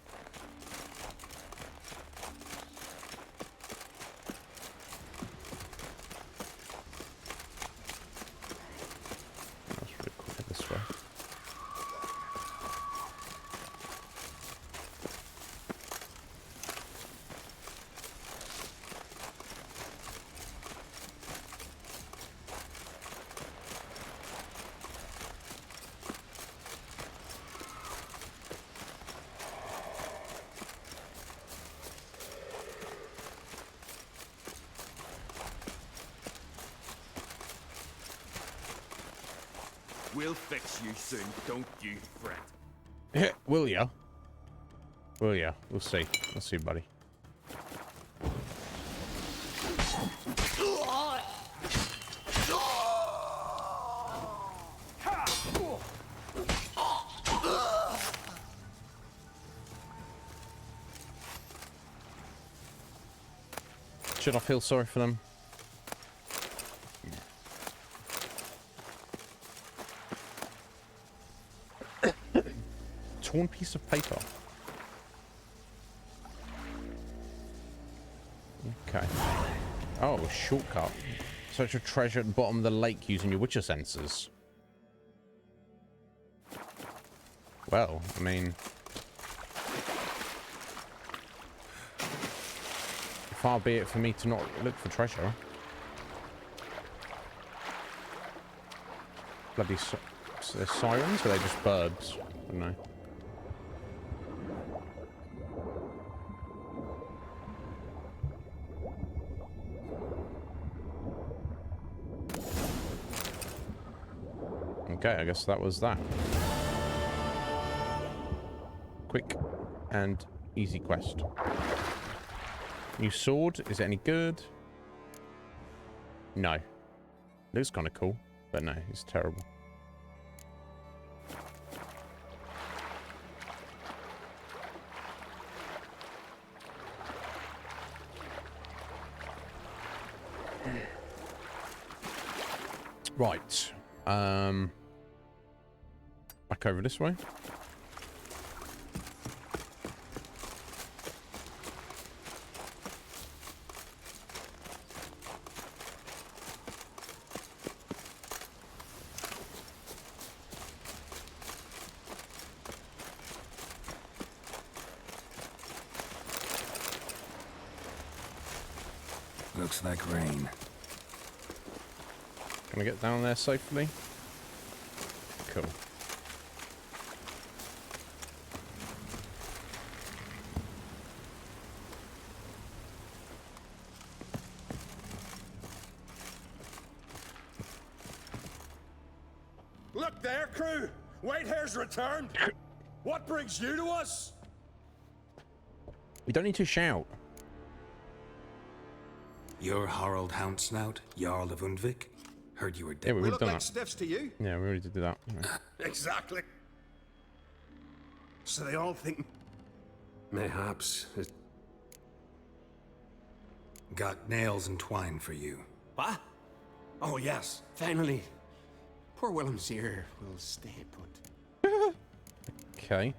We'll fix you soon, don't you fret. Will ya? Will ya? We'll see. We'll see, buddy. Should I feel sorry for them? Torn piece of paper. Okay. Oh, a shortcut. Search for treasure at the bottom of the lake using your Witcher sensors. Well, I mean, far be it for me to not look for treasure. Bloody they're sirens, or are they just birds? I don't know. Okay, I guess that was that. Quick and easy quest. New sword, is it any good? No. Looks kind of cool, but no, it's terrible. Right. Back over this way. Looks like rain. Can I get down there safely? Cool. Look there, crew! Whitehair's returned! What brings you to us? We don't need to shout. You're Harald Houndsnout, Jarl of Undvik? Heard you were dead. Yeah, we look done like that. stiffs to you. Yeah, we already did that. Exactly. So they all think... Mayhaps. Got nails and twine for you. What? Oh, yes. Finally. Poor Willem's here will stay put. Okay.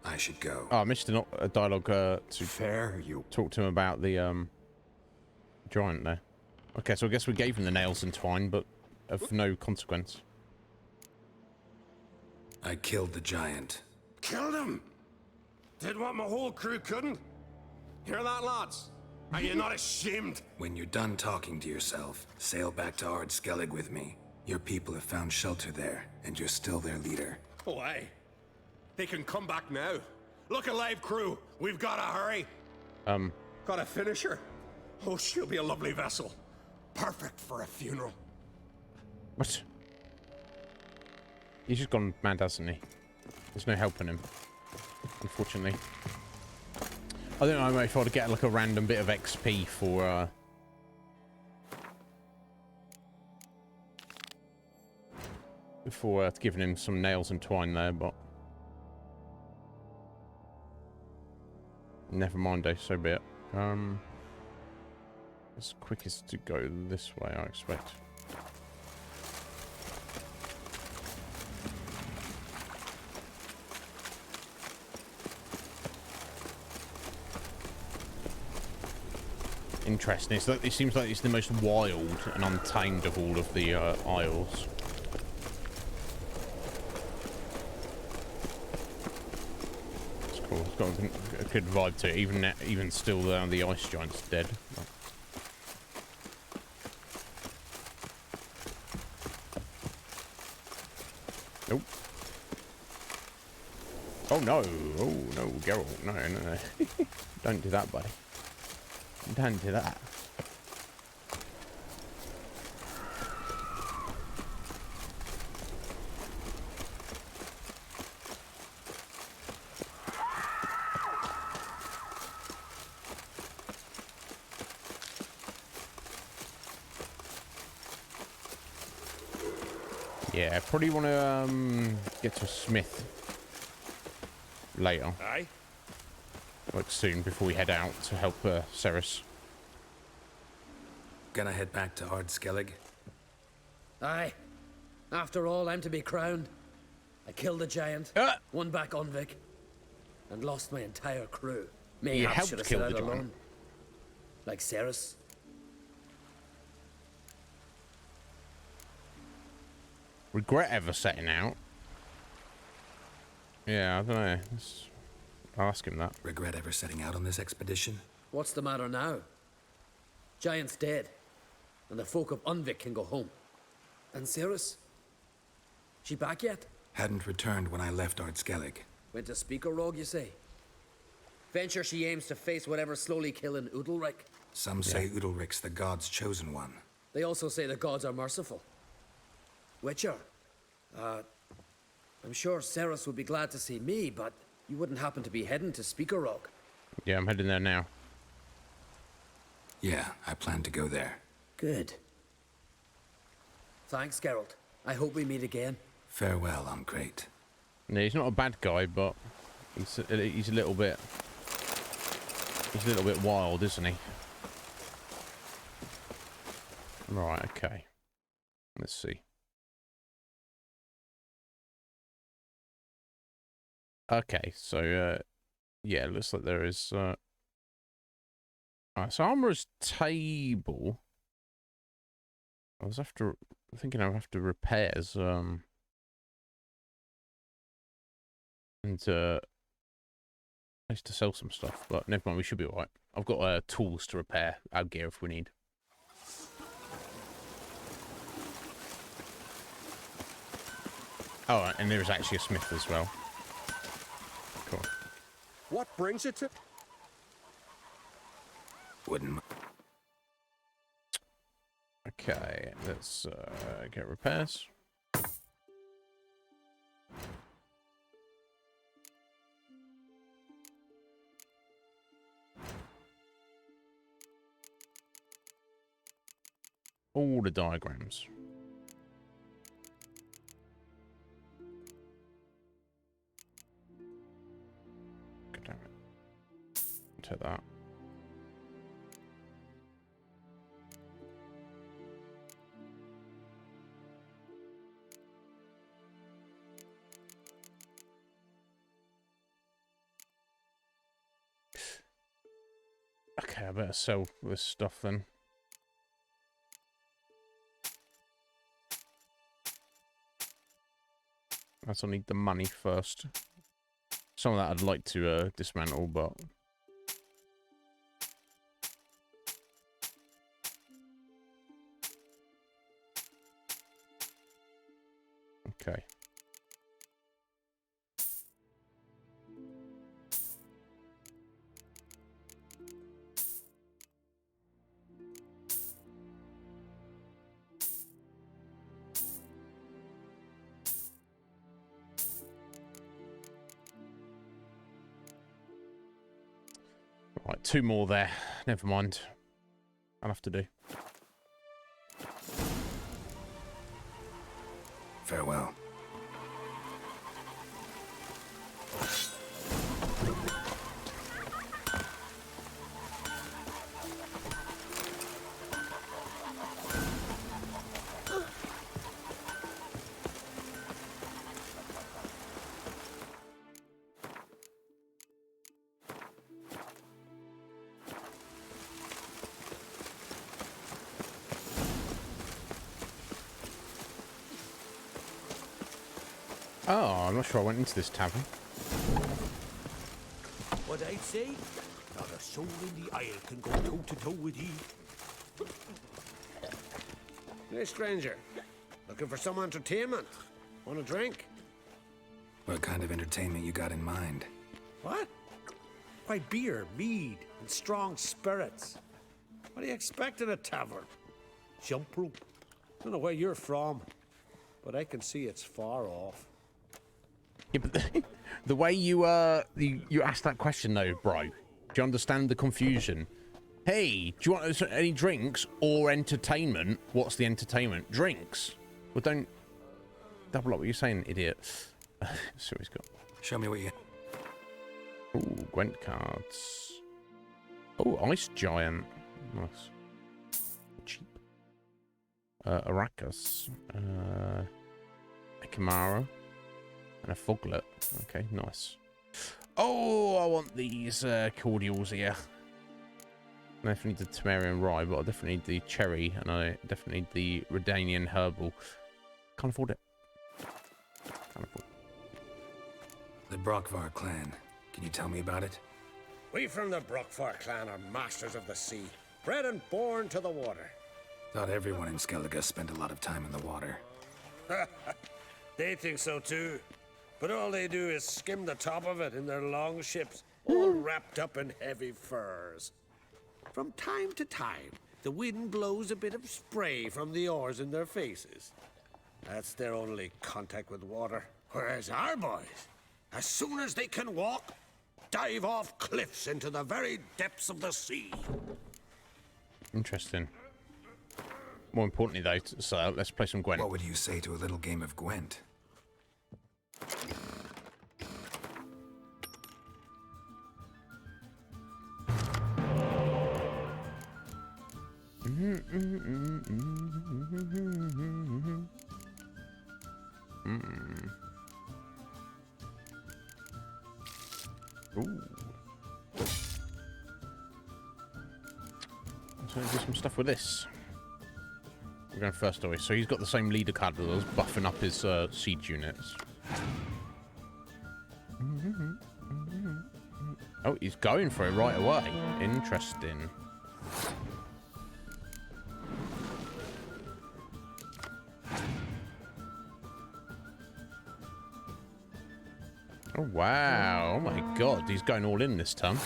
I should go. Oh, I missed a dialogue to Fair, you. talk to him about the giant there. Okay, so I guess we gave him the nails and twine, but of no consequence. I killed the giant. Killed him! Did what my whole crew couldn't? Hear that, lads? Are you not ashamed? When you're done talking to yourself, sail back to Ard Skellig with me. Your people have found shelter there, and you're still their leader. Oh, aye. They can come back now. Look alive, crew. We've got to hurry. Got a finisher. Oh, she'll be a lovely vessel. Perfect for a funeral. What? He's just gone mad, hasn't he? There's no helping him, unfortunately. I don't know if I'd get like a random bit of XP for giving him some nails and twine there, but never mind, though, so be it. It's quickest to go this way, I expect. Interesting. It's like, it seems like it's the most wild and untamed of all of the isles. It's cool. It's got a good vibe to it. Even still, the ice giant's dead. Nope. Oh no! Oh no, Geralt! No, no, don't do that, buddy. Don't do that. Yeah, I probably want to get to a smith later. Aye. Like soon, before we head out to help Ceres. Gonna head back to Ard Skellig? Aye. After all, I'm to be crowned. I killed the giant, won back Undvik, and lost my entire crew. Mayhaps should have set out alone. Like Ceres. Regret ever setting out? Yeah, I don't know. I'll ask him that. Regret ever setting out on this expedition? What's the matter now? Giant's dead, and the folk of Undvik can go home. And Ceres? She back yet? Hadn't returned when I left Ard Skellig. Went to Speakerrog, you say? Venture she aims to face whatever's slowly killing Udalric. Some say Udalric's the god's chosen one. They also say the gods are merciful. Witcher, I'm sure Ceres would be glad to see me, but you wouldn't happen to be heading to Speakerrog. Yeah, I'm heading there now. Yeah, I plan to go there. Good. Thanks, Geralt. I hope we meet again. Farewell, I'm great. No, he's not a bad guy, but he's a little bit wild, isn't he? Right, okay. Let's see. Okay, so yeah, it looks like there is so armorer's table. I was thinking I would have to repairs and place to sell some stuff, but never mind, we should be alright. I've got tools to repair our gear if we need. Oh, and there is actually a smith as well. Cool. What brings it to? Wouldn't. Okay, let's get repairs. All the diagrams. God damn it. Take that. Okay, I better sell this stuff then. I still need the money first. Some of that I'd like to dismantle, but... Okay. Right, 2 more there. Never mind. I'll have to do. Farewell. Oh, I'm not sure I went into this tavern. What I'd say? Not a soul in the Isle can go toe-to-toe with ye. Hey, stranger. Looking for some entertainment? Want a drink? What kind of entertainment you got in mind? What? Why, beer, mead, and strong spirits. What do you expect at a tavern? Jump rope. Don't know where you're from, but I can see it's far off. Yeah, but the way you asked that question though, bro, do you understand the confusion? Hey, do you want any drinks or entertainment? What's the entertainment? Drinks. Well, don't double up what you're saying, idiot. So he's got. Show me what you. Ooh, Gwent cards. Oh, Ice Giant. Nice. Cheap. Arrakis. Kamara. And a Foglet. Okay, nice. Oh, I want these cordials here. I definitely need the Temerian Rye, but I definitely need the Cherry, and I definitely need the Redanian Herbal. Can't afford it. Can't afford it. The Brockvar clan. Can you tell me about it? We from the Brockvar clan are masters of the sea, bred and born to the water. Thought everyone in Skellige spent a lot of time in the water. They think so too. But all they do is skim the top of it in their long ships, all wrapped up in heavy furs. From time to time, the wind blows a bit of spray from the oars in their faces. That's their only contact with water. Whereas our boys, as soon as they can walk, dive off cliffs into the very depths of the sea. Interesting. More importantly, though, so let's play some Gwent. What would you say to a little game of Gwent? Ooh. So do some stuff with this. We're going first story. So he's got the same leader card as us, buffing up his siege units. Oh, he's going for it right away. Interesting. Oh, wow. Oh, my God. He's going all in this time.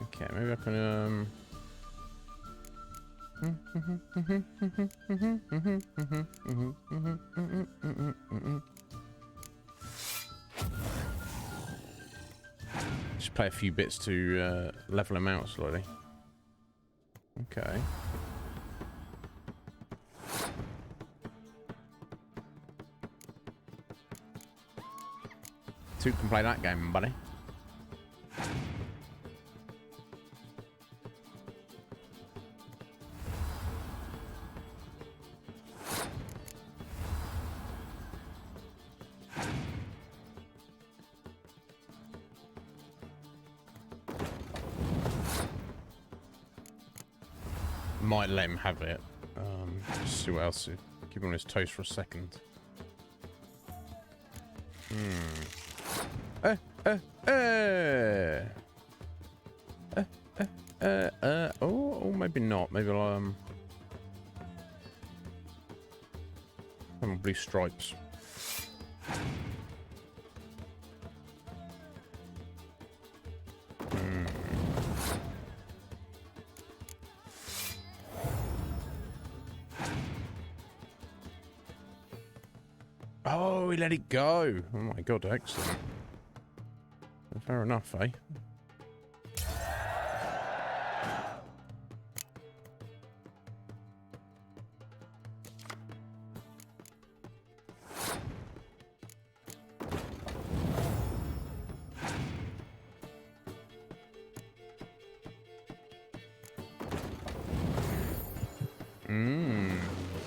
Okay, maybe I can, just play a few bits to level him out slowly. Okay. Two can play that game, buddy. Might let him have it. Just see what else. Keep him on his toes for a second. Oh, maybe not. Maybe I'll have my blue stripes. Oh, he let it go. Oh my God, excellent. Fair enough, eh?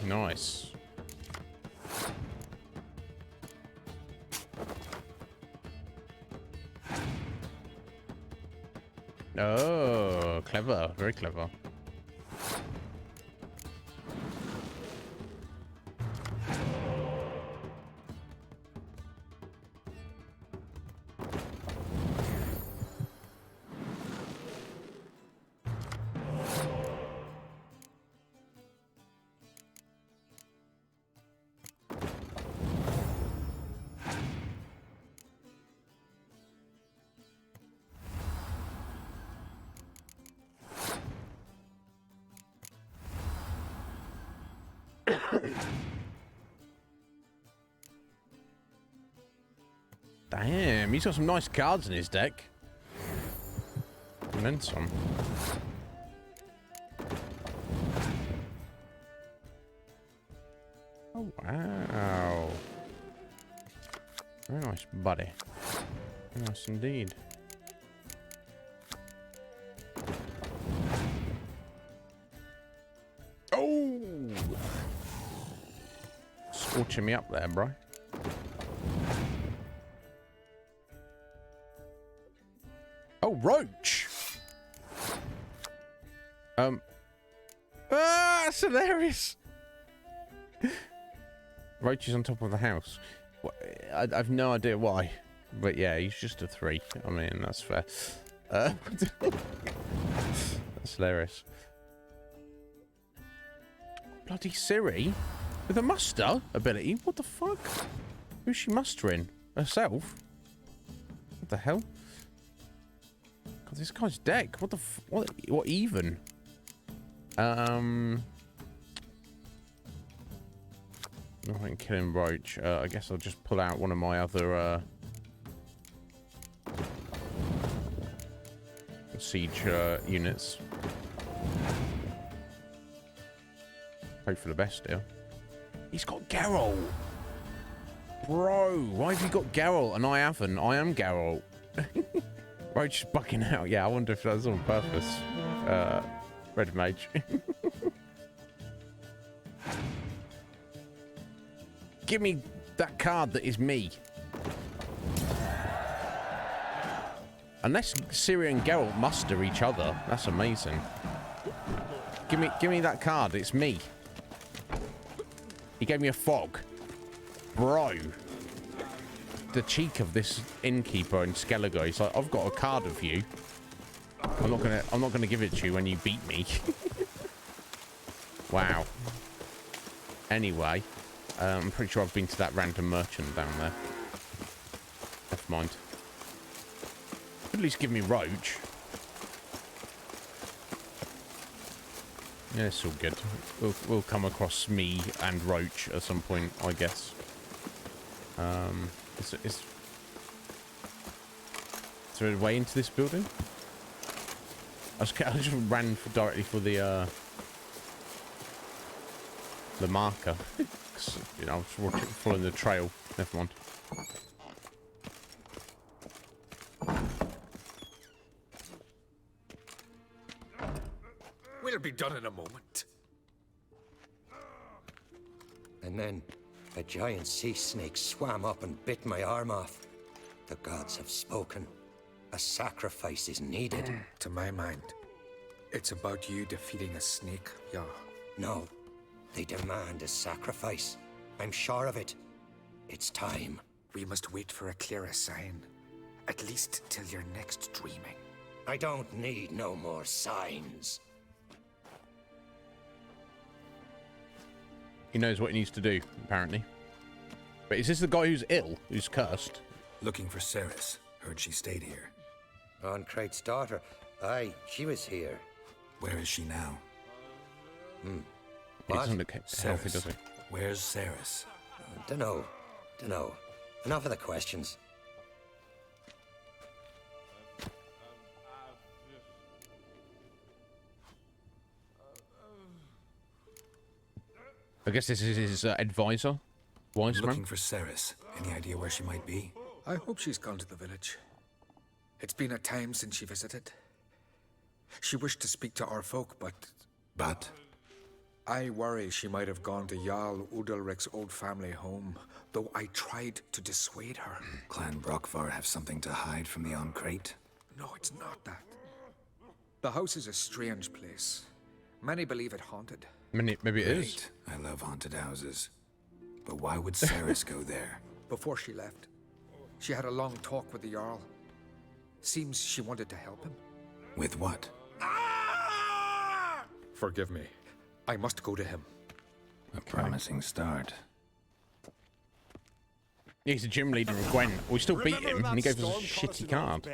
Nice. Oh, clever. Very clever. Damn, he's got some nice cards in his deck. And then some. Oh, wow. Very nice, buddy. Very nice indeed. Oh! Scorching me up there, bro. Oh, roach. That's hilarious. Roach is on top of the house. I've no idea why, but yeah, he's just a 3. I mean, that's fair. That's hilarious. Bloody Siri with a muster ability. What the fuck? Who's she mustering? Herself? What the hell? God, this guy's deck. What the what even? Nothing killing roach. I guess I'll just pull out one of my other siege units. Hope for the best still. He's got Geralt. Bro, why have you got Geralt and I haven't? I am Geralt. Roach is bucking out. Yeah, I wonder if that was on purpose. Red Mage. Give me that card that is me. Unless Ciri and Geralt muster each other, that's amazing. Give me that card. It's me. He gave me a fog, bro. The cheek of this innkeeper in Skellige. He's like, I've got a card of you. I'm not gonna give it to you when you beat me. Wow. Anyway, I'm pretty sure I've been to that random merchant down there. Never mind. At least give me Roach. Yeah, it's all good. We'll come across me and Roach at some point, I guess. Is there a way into this building? I just ran directly for the marker. You know, I was following the trail. Never mind. We'll be done in a moment. And then a giant sea snake swam up and bit my arm off. The gods have spoken. A sacrifice is needed. To my mind, it's about you defeating a snake, yeah. No, they demand a sacrifice. I'm sure of it. It's time. We must wait for a clearer sign. At least till your next dreaming. I don't need no more signs. He knows what he needs to do, apparently. But is this the guy who's ill, who's cursed? Looking for Ceres. Heard she stayed here. Oncrate's daughter. Aye, she was here. Where is she now? He doesn't look healthy, does he? Where's Ceres? Dunno. Enough of the questions. I guess this is his advisor, wise man. Looking for Ceres. Any idea where she might be? I hope she's gone to the village. It's been a time since she visited. She wished to speak to our folk, but... But? I worry she might have gone to Jarl Udalric's old family home, though I tried to dissuade her. Clan Brockvar have something to hide from the Oncrate? No, it's not that. The house is a strange place. Many believe it haunted. Maybe it is. I love haunted houses. But why would Ceres go there? Before she left, she had a long talk with the Jarl. Seems she wanted to help him. With what? Forgive me. I must go to him. A promising start. He's the gym leader of Gwen. We still beat him, and he gave us a shitty card.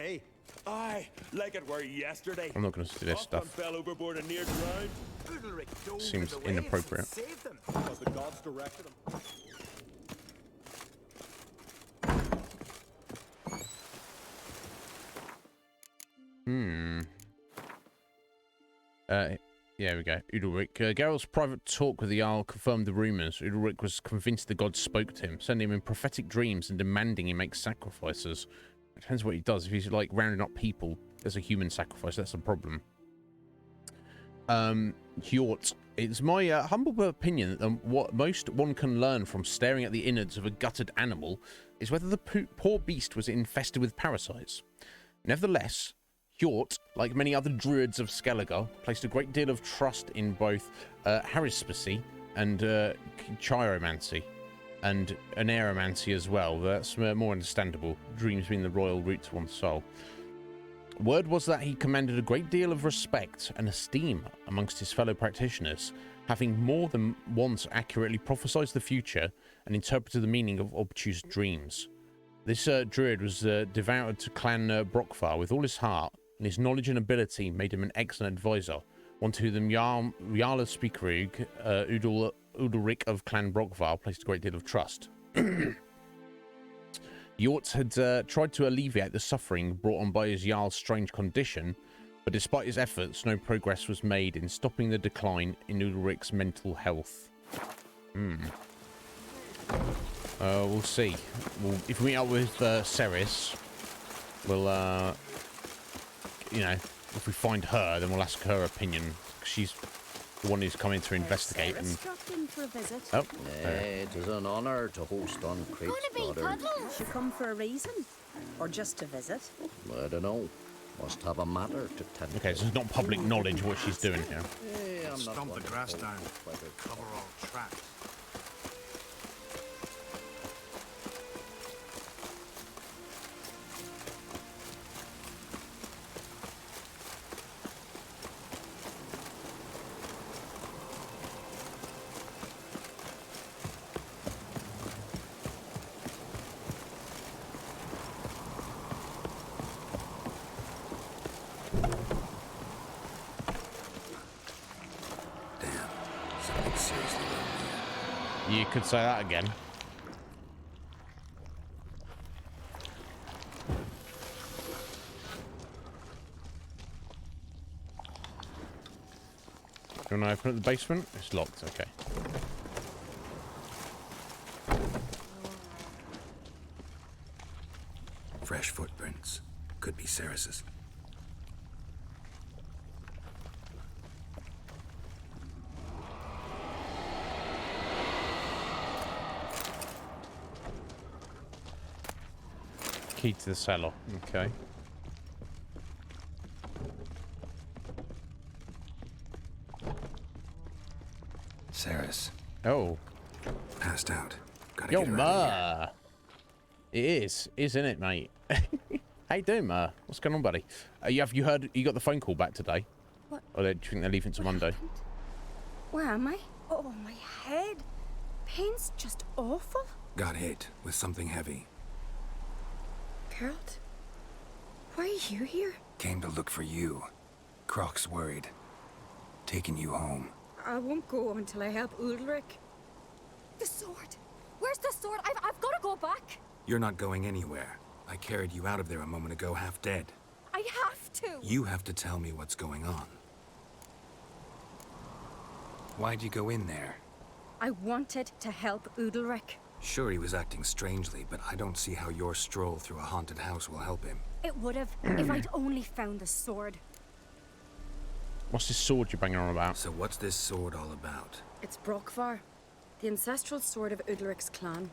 Aye, like it were yesterday. I'm not going to do this stuff. Fell overboard and near drowned. Seems inappropriate. Because the gods directed him. Yeah, we go. Udalric. Geralt's private talk with the Jarl confirmed the rumours. Udalric was convinced the gods spoke to him, sending him in prophetic dreams and demanding he make sacrifices. It depends what he does. If he's like rounding up people as a human sacrifice, that's a problem. Hjort. It's my humble opinion that what most one can learn from staring at the innards of a gutted animal is whether the poor beast was infested with parasites. Nevertheless, Hjort, like many other druids of Skellige, placed a great deal of trust in both haruspicy and chiromancy, and aneromancy as well. That's more understandable, dreams being the royal root to one's soul. Word was that he commanded a great deal of respect and esteem amongst his fellow practitioners, having more than once accurately prophesied the future and interpreted the meaning of obtuse dreams. This druid was devoted to Clan Brockvar with all his heart, and his knowledge and ability made him an excellent advisor, one to whom Jarl Spikerug, Udalric of Clan Brockvar, placed a great deal of trust. Hjort had tried to alleviate the suffering brought on by his Jarl's strange condition, but despite his efforts, no progress was made in stopping the decline in Udalric's mental health. We'll see. If we meet up with Ceres, we'll, you know, if we find her, then we'll ask her opinion. She's the one who's coming to investigate. And in for a visit. Oh, it is an honour to host Oncrate's daughter. You come for a reason? Or just to visit? I don't know. Must have a matter to tend to. Okay, so it's not public knowledge what she's doing here. Yeah, I'm not Stomp the grass down. Cover all tracks. Damn, something seriously wrong here. You could say that again. Do you want to open up the basement? It's locked, okay. Fresh footprints. Could be Ceres's. Key to the cellar, okay. Ceres. Oh. Passed out. Gotta Yo, get her out of here. Ma. It is, isn't it, mate? How you doing, Ma? What's going on, buddy? You heard? You got the phone call back today? What? Or do you think they're leaving to Monday? Happened? Where am I? Oh, my head. Pain's just awful. Got hit with something heavy. Geralt? Why are you here? Came to look for you. Croc's worried. Taking you home. I won't go until I help Udalric. The sword! Where's the sword? I've got to go back! You're not going anywhere. I carried you out of there a moment ago, half dead. I have to! You have to tell me what's going on. Why'd you go in there? I wanted to help Udalric. Sure, he was acting strangely, but I don't see how your stroll through a haunted house will help him. It would have if I'd only found the sword. What's this sword you're banging on about? So what's this sword all about? It's Brokvar, the ancestral sword of Udalric's clan.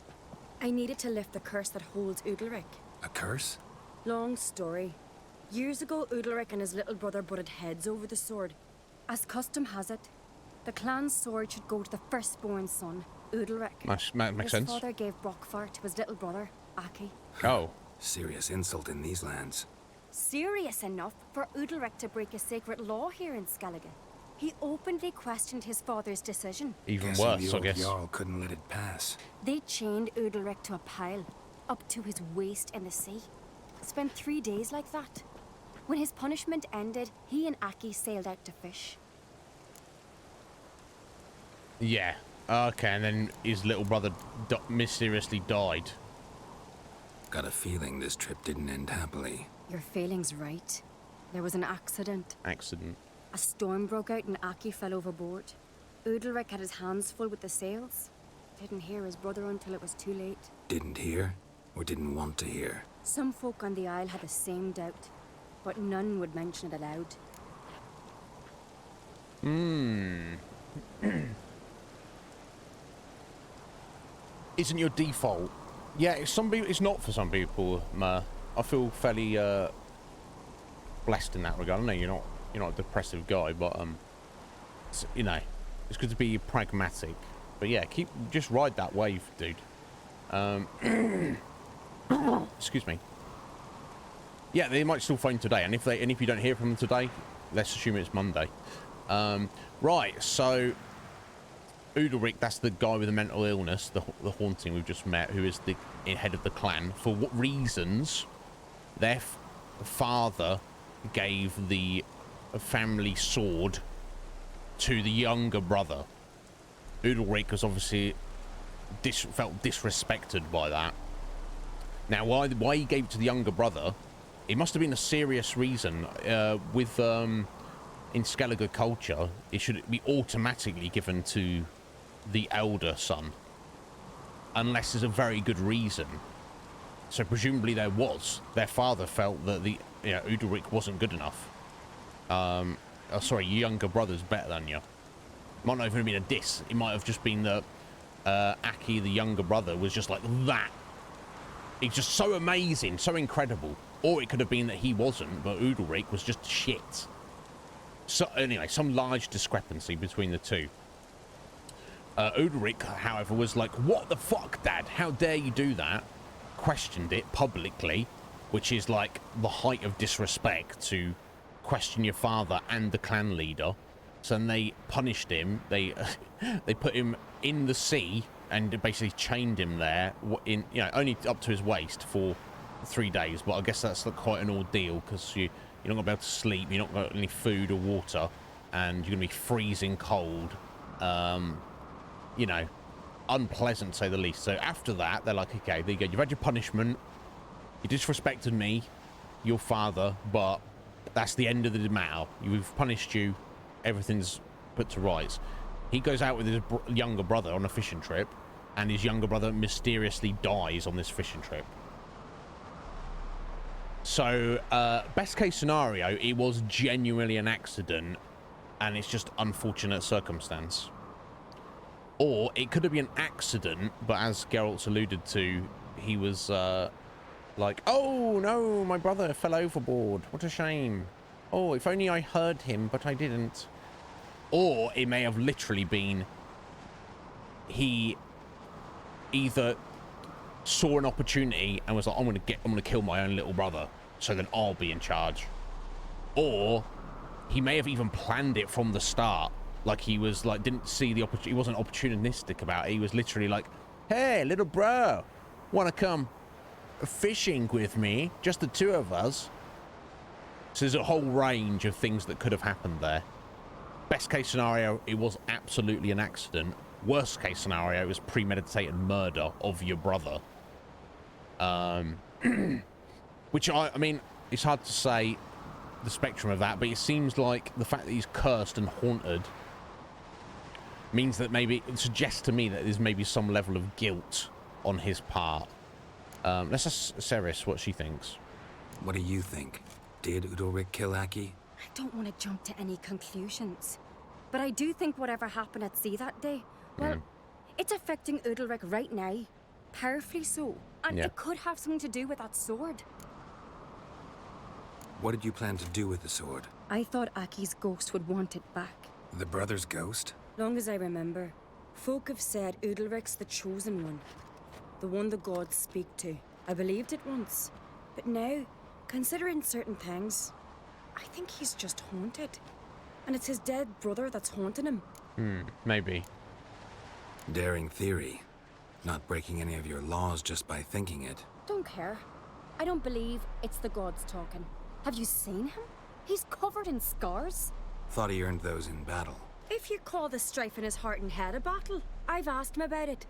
I needed to lift the curse that holds Udalric. A curse? Long story. Years ago, Udalric and his little brother butted heads over the sword. As custom has it, the clan's sword should go to the firstborn son, Udalric. Makes sense. His father gave Brokvar to his little brother, Aki. Oh. Serious insult in these lands. Serious enough for Udalric to break a sacred law here in Skellige. He openly questioned his father's decision. Even Guessing worse, the I old guess. Jarl couldn't let it pass. They chained Udalric to a pile, up to his waist in the sea. Spent 3 days like that. When his punishment ended, he and Aki sailed out to fish. Yeah. Okay, and then his little brother mysteriously died. Got a feeling this trip didn't end happily. Your feeling's right. There was an accident. Accident. A storm broke out and Aki fell overboard. Udalric had his hands full with the sails. Didn't hear his brother until it was too late. Didn't hear? Or didn't want to hear? Some folk on the Isle had the same doubt, but none would mention it aloud. Isn't your default? Yeah, it's not for some people, Ma. I feel fairly blessed in that regard. I know you're not a depressive guy, but you know, it's good to be pragmatic. But yeah, just ride that wave, dude. Excuse me. Yeah, they might still phone today, and if you don't hear from them today, let's assume it's Monday. Right, so Udalric, that's the guy with the mental illness, the haunting we've just met, who is the head of the clan. For what reasons? Their father gave the family sword to the younger brother. Udalric was obviously felt disrespected by that. Now, why he gave it to the younger brother? It must have been a serious reason. With in Skellige culture, it should be automatically given to the elder son, unless there's a very good reason. So presumably there was. Their father felt that Udalric wasn't good enough. Sorry, your younger brother's better than you. Might not even have been a diss. It might have just been that Aki, the younger brother, was just like that. He's just so amazing, so incredible. Or it could have been that he wasn't, but Udalric was just shit. So anyway, some large discrepancy between the two. Udalric, however, was like, "What the fuck, Dad? How dare you do that?" Questioned it publicly, which is like the height of disrespect, to question your father and the clan leader. So then they punished him. They put him in the sea and basically chained him there, only up to his waist for 3 days. But I guess that's quite an ordeal, because you're not going to be able to sleep. You're not got any food or water. and you're going to be freezing cold. You know, unpleasant to say the least. So after that, they're like, okay, there you go. You've had your punishment. You disrespected me, your father, but that's the end of the matter. We've punished you. Everything's put to rights. He goes out with his younger brother on a fishing trip, and his younger brother mysteriously dies on this fishing trip. So, best case scenario, it was genuinely an accident, and it's just unfortunate circumstance. Or it could have been an accident, but as Geralt's alluded to, he was like, oh no, my brother fell overboard. What a shame. Oh, if only I heard him, but I didn't. Or it may have literally been he either saw an opportunity and was like, I'm gonna kill my own little brother, so then I'll be in charge. Or he may have even planned it from the start. Like he was like, didn't see the opportunity. He wasn't opportunistic about it. He was literally like, hey, little bro, wanna come fishing with me? Just the two of us. So there's a whole range of things that could have happened there. Best case scenario, it was absolutely an accident. Worst case scenario, it was premeditated murder of your brother. Which I mean, it's hard to say the spectrum of that, but it seems like the fact that he's cursed and haunted means that maybe it suggests to me that there's maybe some level of guilt on his part. Let's ask Ceres what she thinks. What do you think? Did Udalric kill Aki? I don't want to jump to any conclusions, but I do think whatever happened at sea that day, well, it's affecting Udalric right now, powerfully so, and it could have something to do with that sword. What did you plan to do with the sword? I thought Aki's ghost would want it back. The brother's ghost? Long as I remember, folk have said Udalric's the chosen one, the one the gods speak to. I believed it once, but now, considering certain things, I think he's just haunted. And it's his dead brother that's haunting him. Maybe. Daring theory. Not breaking any of your laws just by thinking it. Don't care. I don't believe it's the gods talking. Have you seen him? He's covered in scars. Thought he earned those in battle. If you call the strife in his heart and head a battle, I've asked him about it.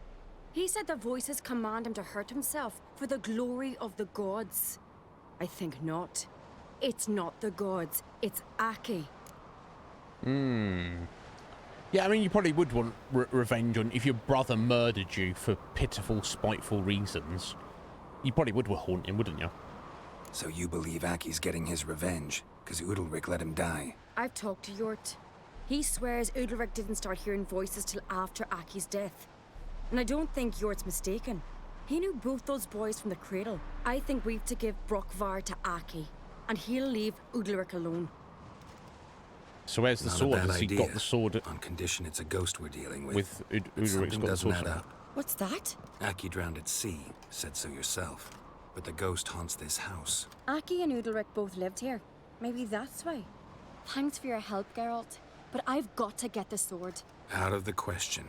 He said the voices command him to hurt himself for the glory of the gods. I think not. It's not the gods, it's Aki. Yeah, I mean, you probably would want revenge on if your brother murdered you for pitiful, spiteful reasons. You probably would haunt him, wouldn't you? So you believe Aki's getting his revenge, because Udalric let him die? I've talked to Yort. He swears Udalric didn't start hearing voices till after Aki's death. And I don't think Yort's mistaken. He knew both those boys from the cradle. I think we've to give Brockvar to Aki, and he'll leave Udalric alone. So where's the sword? Has he got the sword? On condition it's a ghost we're dealing with. With Udalric's Something got the doesn't sword. add up. What's that? Aki drowned at sea, said so yourself. But the ghost haunts this house. Aki and Udalric both lived here. Maybe that's why. Thanks for your help, Geralt. But I've got to get the sword. Out of the question.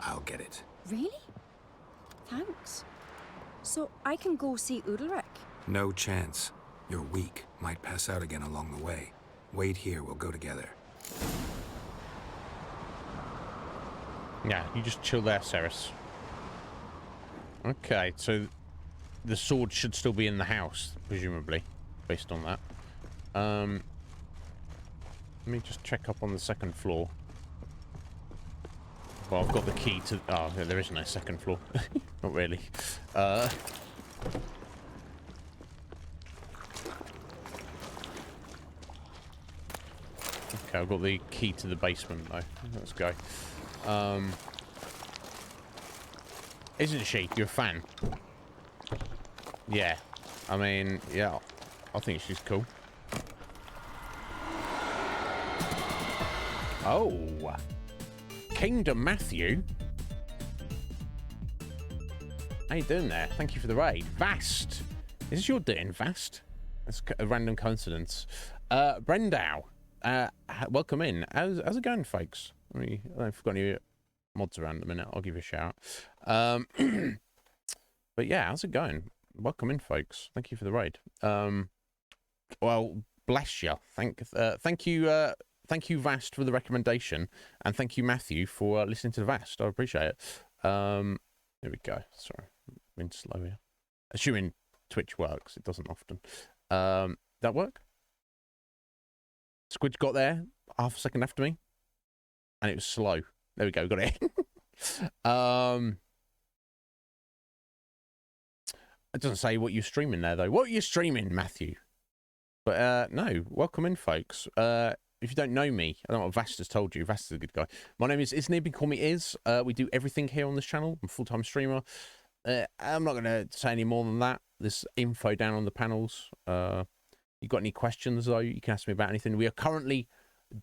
I'll get it. Really? Thanks. So I can go see Udalric? No chance. You're weak. Might pass out again along the way. Wait here, we'll go together. Yeah, you just chill there, Ceres. Okay, so the sword should still be in the house, presumably, based on that. Let me just check up on the second floor. Well, I've got the key to... Oh, there is no second floor. Not really. Okay, I've got the key to the basement, though. Let's go. Isn't she? You're a fan? Yeah. I mean, yeah. I think she's cool. Oh. Kingdom Matthew. How you doing there? Thank you for the raid. Vast. Is this your doing, Vast? That's a random coincidence. Brendow. Welcome in. How's it going, folks? I don't know if we've got any mods around in a minute. I'll give you a shout. But yeah, how's it going? Welcome in, folks. Thank you for the raid. Well, bless you. Thank you thank you, Vast, for the recommendation, and thank you, Matthew, for listening to the Vast. I appreciate it. Here we go. Sorry, I'm in slow here. Assuming Twitch works, it doesn't often. That work? Squidge got there half a second after me, and it was slow. There we go, got it. It doesn't say what you're streaming there, though. What are you streaming, Matthew? But, no, welcome in, folks. If you don't know me, I don't know what Vast has told you. Vast is a good guy. My name is Iznib. You call me Iz. We do everything here on this channel. I'm a full-time streamer. I'm not going to say any more than that. There's info down on the panels. You got any questions, though, you can ask me about anything. We are currently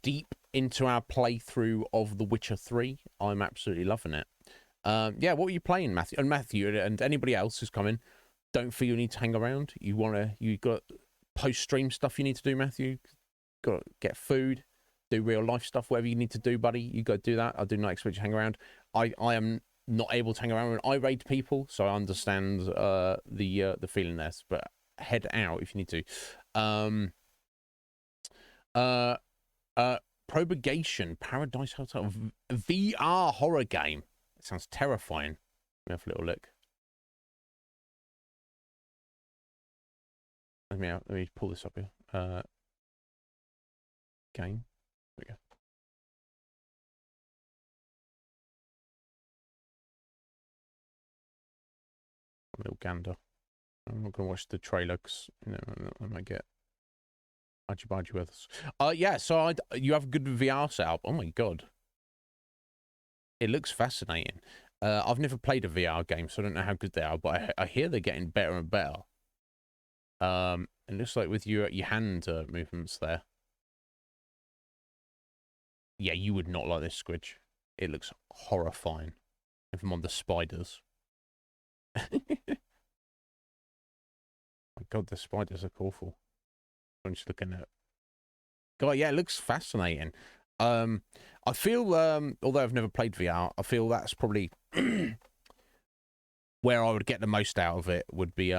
deep into our playthrough of The Witcher 3. I'm absolutely loving it. Yeah, what are you playing, Matthew? And Matthew and anybody else who's coming, don't feel you need to hang around. You got post-stream stuff you need to do, Matthew. Got to get food, do real life stuff, whatever you need to do, buddy. You got to do that. I do not expect you to hang around. I am not able to hang around when I raid people, so I understand the feeling there. But head out if you need to. Probation Paradise Hotel VR horror game. It sounds terrifying. Let me have a little look. Let me pull this up here. Game. There we go. A little gander. I'm not going to watch the trailer because, you know, I might get argy-bargy with us. Yeah, so you have a good VR setup. Oh my god. It looks fascinating. I've never played a VR game, so I don't know how good they are, but I hear they're getting better and better. It looks like with your hand movements there. Yeah, you would not like this, Squidge. It looks horrifying. If I'm on the spiders. My god, the spiders look awful. I'm just looking at... God, yeah, it looks fascinating. I feel, although I've never played VR, I feel that's probably where I would get the most out of it would be,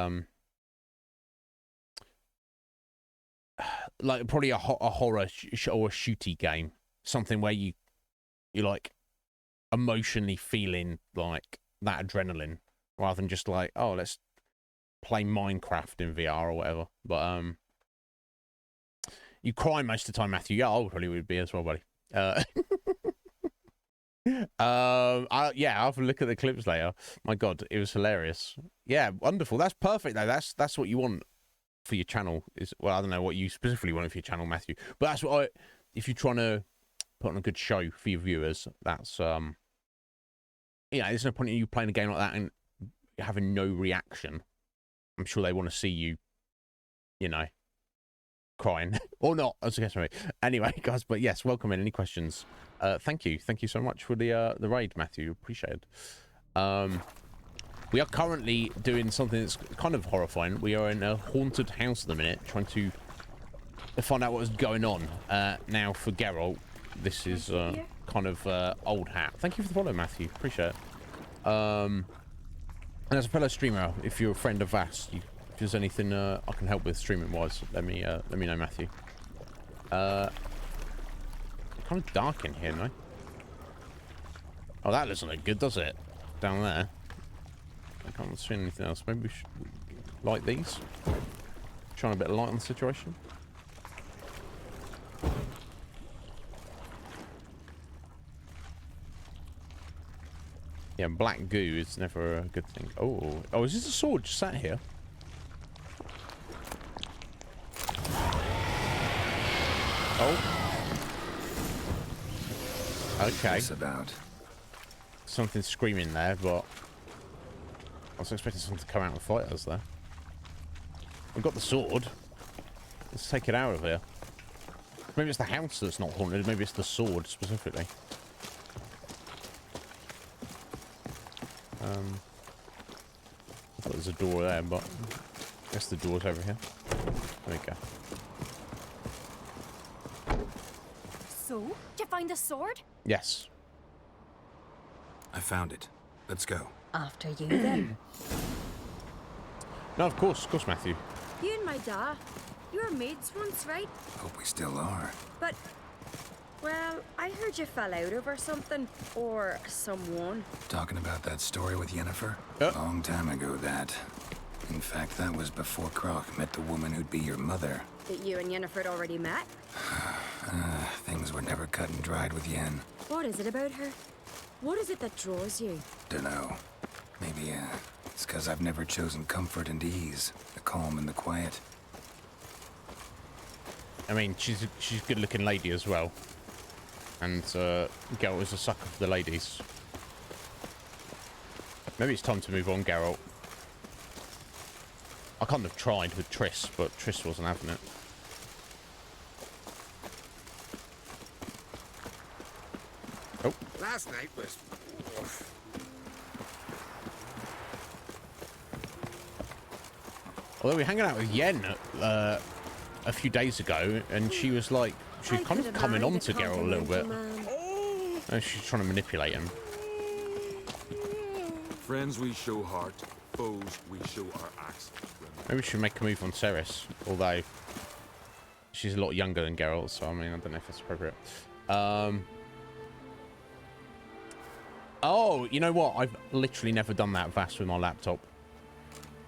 like probably a horror or a shooty game. Something where you're like emotionally feeling like that adrenaline rather than just like, oh, let's play Minecraft in VR or whatever. But you cry most of the time, Matthew. Yeah, I probably would be as well, buddy. Yeah, I'll have a look at the clips later. My god, it was hilarious. Yeah, wonderful. That's perfect though. That's what you want for your channel. Well, I don't know what you specifically want for your channel, Matthew, but that's what if you're trying to put on a good show for your viewers, that's there's no point in you playing a game like that and having no reaction. I'm sure they want to see you, crying or not. I was guessing right. Anyway, guys, but yes, welcome in. Any questions? Thank you so much for the raid, Matthew. Appreciate it. We are currently doing something that's kind of horrifying. We are in a haunted house at the minute, trying to find out what's going on. Now for Geralt, this is kind of old hat. Thank you for the follow, Matthew. Appreciate it. And as a fellow streamer, if you're a friend of Vast, if there's anything I can help with streaming wise, let me know, Matthew. Kind of dark in here, no? Oh, that doesn't look good, does it? Down there. I can't see anything else. Maybe we should light these. Shine a bit of light on the situation. Yeah, black goo is never a good thing. Oh, is this a sword just sat here? Oh. Okay. What's about? Something screaming there, but I was expecting something to come out and fight us there. We've got the sword. Let's take it out of here. Maybe it's the house that's not haunted. Maybe it's the sword specifically. I thought there's a door there, but I guess the door's over here. There we go. So, did you find the sword? Yes. I found it. Let's go. After you, then. No, of course, Matthew. You and my dad, you were mates once, right? Hope we still are. But Well, I heard you fell out over something. Or someone. Talking about that story with Yennefer? Long time ago, that. In fact, that was before Croc met the woman who'd be your mother. That you and Yennefer had already met? Things were never cut and dried with Yen. What is it about her? What is it that draws you? Dunno. Maybe, it's because I've never chosen comfort and ease. The calm and the quiet. I mean, she's a good-looking lady as well. And Geralt is a sucker for the ladies. Maybe it's time to move on, Geralt. I kind of tried with Triss, but Triss wasn't having it. Oh. Last night was... Although we were hanging out with Yen a few days ago, and she was like, she was kind of coming on to Geralt a little bit. And she's trying to manipulate him. Friends we show heart, foes we show our acts. Maybe we should make a move on Ceres, although she's a lot younger than Geralt, so I mean, I don't know if that's appropriate. Oh, you know what? I've literally never done that Vass with my laptop.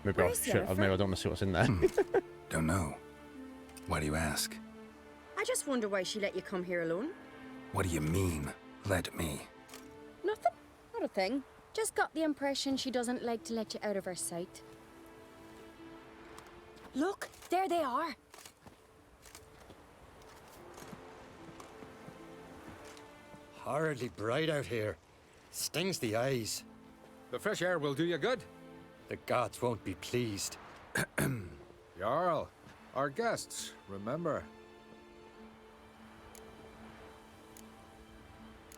Maybe I don't want to see what's in there. Don't know. Why do you ask? I just wonder why she let you come here alone. What do you mean, let me? Nothing. Not a thing. Just got the impression she doesn't like to let you out of her sight. Look, there they are. Horridly bright out here. Stings the eyes. The fresh air will do you good. The gods won't be pleased. Jarl, our guests, remember.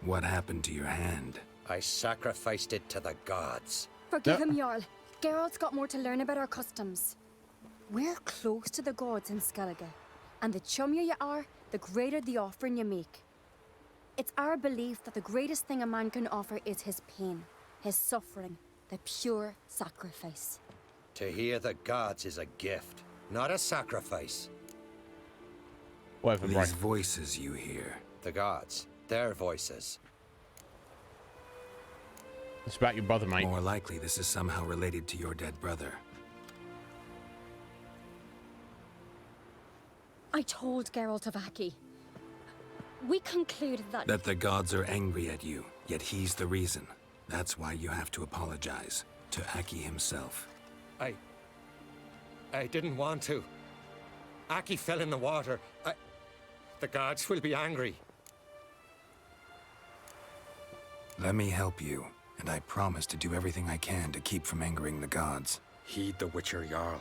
What happened to your hand? I sacrificed it to the gods. Forgive him, Jarl. Geralt's got more to learn about our customs. We're close to the gods in Skellige, and the chummier you are, the greater the offering you make. It's our belief that the greatest thing a man can offer is his pain, his suffering, the pure sacrifice. To hear the gods is a gift, not a sacrifice. Whatever, These voices you hear. The gods, their voices. It's about your brother, mate. More likely this is somehow related to your dead brother. I told Geralt of Aki. We concluded that... That the gods are angry at you, yet he's the reason. That's why you have to apologize to Aki himself. I didn't want to. Aki fell in the water. The gods will be angry. Let me help you, and I promise to do everything I can to keep from angering the gods. Heed the Witcher Jarl.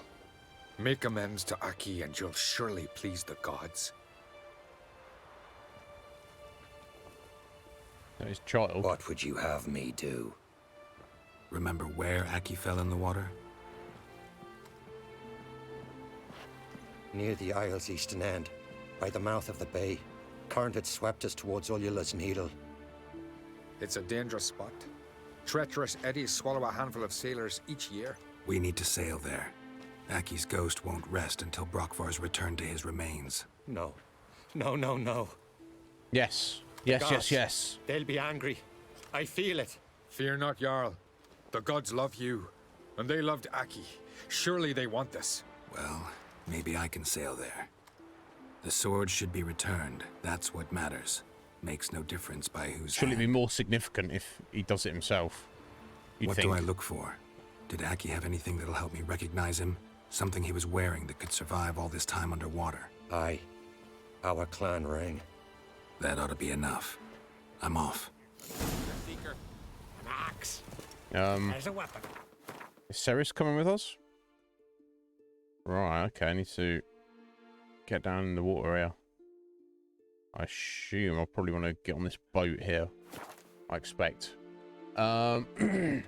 Make amends to Aki and you'll surely please the gods. That is child. What would you have me do? Remember where Aki fell in the water? Near the Isle's eastern end, by the mouth of the bay. Current had swept us towards Ullula's Needle. It's a dangerous spot. Treacherous eddies swallow a handful of sailors each year. We need to sail there. Aki's ghost won't rest until Brokvar's returned to his remains. No. No. Yes. Yes. They'll be angry. I feel it. Fear not, Jarl. The gods love you, and they loved Aki. Surely they want this. Well, maybe I can sail there. The sword should be returned. That's what matters. Makes no difference by whose Surely hand. it'd be more significant if he does it himself. What do I look for? Did Aki have anything that'll help me recognize him? Something he was wearing that could survive all this time underwater? Aye. Our clan ring. That ought to be enough. I'm off. Seeker. An axe. There's a weapon. Is Ceres coming with us? Right, okay, I need to get down in the water here. I assume I'll probably want to get on this boat here. I expect. Thotnib.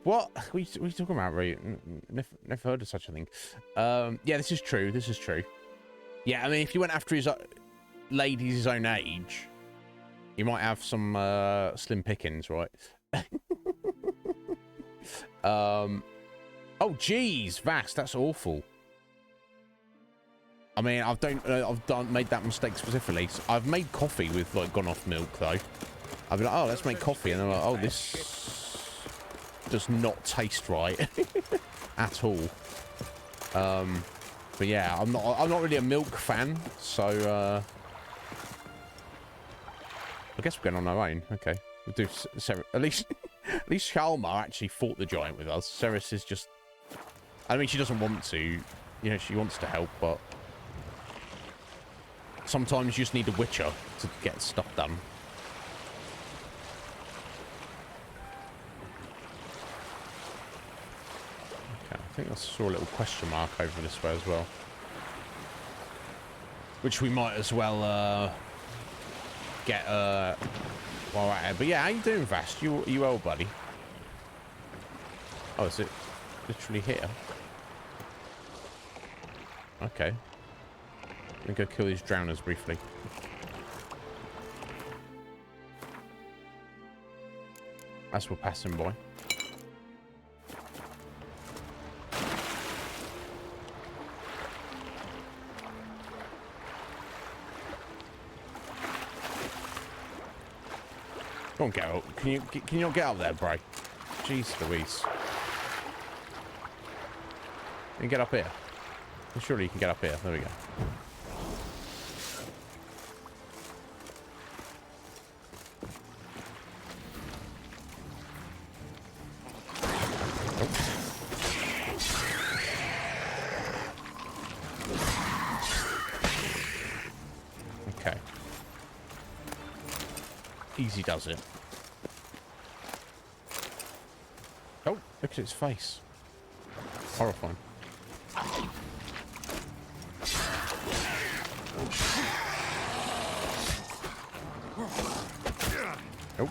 What? What are you talking about, Ray? Never heard of such a thing. Yeah, this is true. Yeah, I mean, if you went after his ladies his own age, you might have some slim pickings, right? Oh, geez, Vass, that's awful. I mean, I've made that mistake specifically. So I've made coffee with like gone off milk though. I've been like, oh, let's make coffee, and I'm like, oh, this does not taste right at all. But yeah, I'm not really a milk fan, so I guess we're going on our own. Okay, we'll do at least Shalmar actually fought the giant with us. Ceres is just, I mean, she doesn't want to, you know, she wants to help, but sometimes you just need a witcher to get stuff done. Okay, I think I saw a little question mark over this way as well, which we might as well get while we're at it. But yeah, how you doing, Vast? You well, buddy? Oh, is it literally here? Okay. Let me go kill these drowners briefly. As we're passing by. Come on, Geralt. Can you not get up there, bro? Jeez Louise. You can get up here. Surely you can get up here. There we go. Okay. Easy does it. Oh, look at its face. Horrifying. Nope.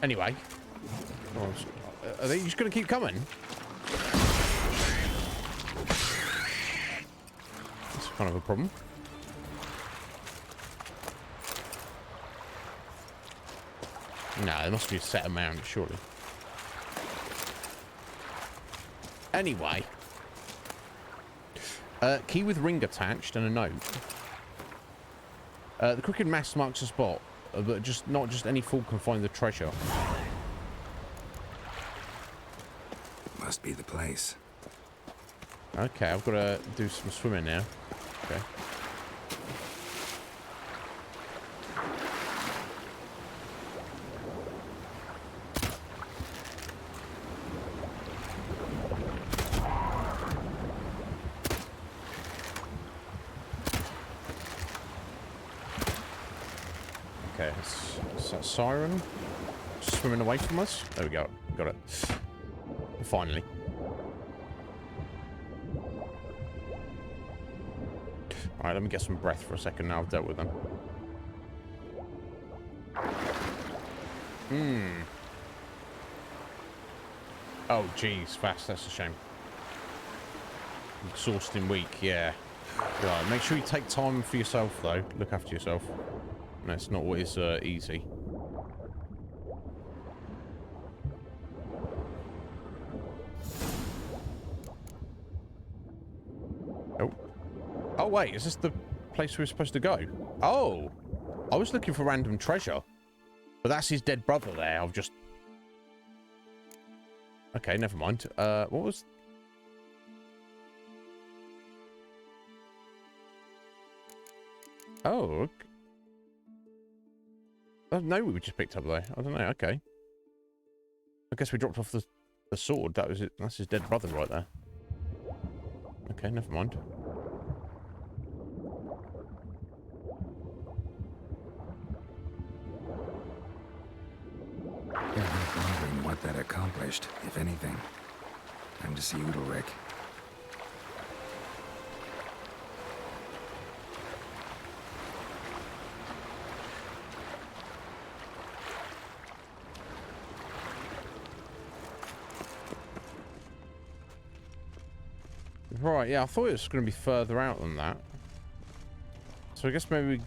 Anyway. Are they just going to keep coming? That's kind of a problem. No, there must be a set amount, surely. Anyway. Key with ring attached and a note. The crooked mass marks a spot, but not just any fool can find the treasure. Must be the place. Okay, I've got to do some swimming now. Okay. Okay, it's that siren swimming away from us. There we go. Got it. Finally. Alright, let me get some breath for a second now I've dealt with them. Oh, jeez, Fast. That's a shame. Exhausting week, yeah. Right, make sure you take time for yourself, though. Look after yourself. That's not always easy. Oh. Oh, wait. Is this the place we were supposed to go? Oh. I was looking for random treasure. But that's his dead brother there. I've just... Okay, never mind. What was... Oh, okay. No, we just picked up there. I don't know. Okay. I guess we dropped off the sword. That was it. That's his dead brother right there. Okay, never mind. I'm wondering what that accomplished, if anything. Time to see Udalric. Right, yeah, I thought it was going to be further out than that. So I guess maybe we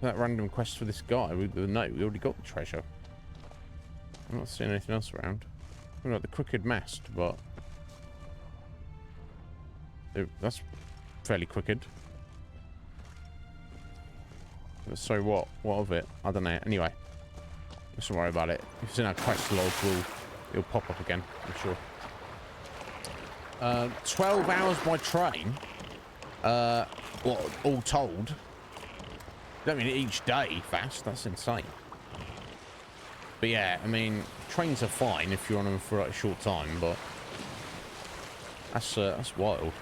That random quest for this guy with the note. We already got the treasure. I'm not seeing anything else around. We've got the crooked mast, but that's fairly crooked. So what? What of it? I don't know. Anyway, let's not worry about it. If it's in our quest log, it'll pop up again, I'm sure. 12 hours by train. Well, all told. I mean, each day fast. That's insane. But yeah, I mean, trains are fine if you're on them for like a short time, but that's wild.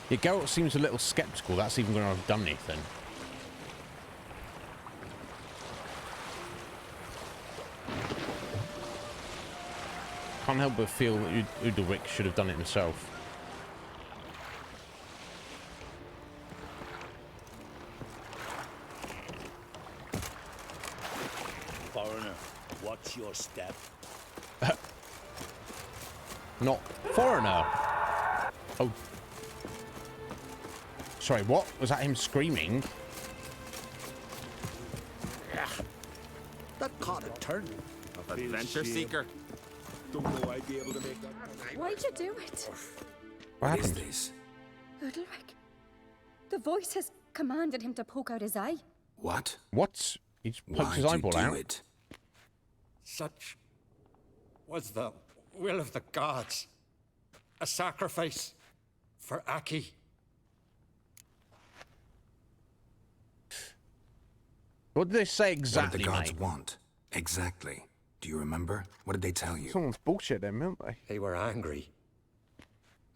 Yeah, Geralt seems a little skeptical. That's even going to have done anything. Can't help but feel that Udalric should have done it himself. Foreigner, watch your step. Not foreigner. Oh. Sorry, what? Was that him screaming? That caught a turn. Adventure seeker. Don't know I'd be able to make that. Why'd you do it? What is happened? this? Udalric. The voice has commanded him to poke out his eye. What? What? He just poked his eyeball out. It? Such was the will of the gods. A sacrifice for Aki. What did they say exactly, What did the gods mate? want? Exactly. Do you remember? What did they tell you? Someone's bullshit them, weren't they? They were angry.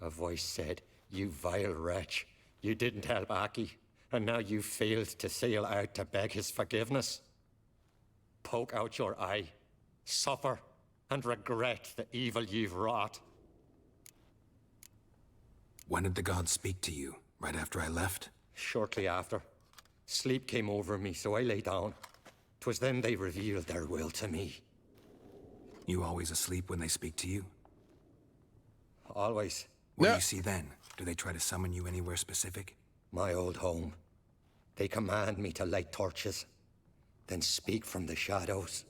A voice said, "You vile wretch, you didn't help Aki, and now you failed to sail out to beg his forgiveness. Poke out your eye, suffer, and regret the evil you've wrought." When did the gods speak to you? Right after I left? Shortly after. Sleep came over me, so I lay down. 'Twas then they revealed their will to me. You always asleep when they speak to you? Always. What do you see then? Do they try to summon you anywhere specific? My old home. They command me to light torches, then speak from the shadows.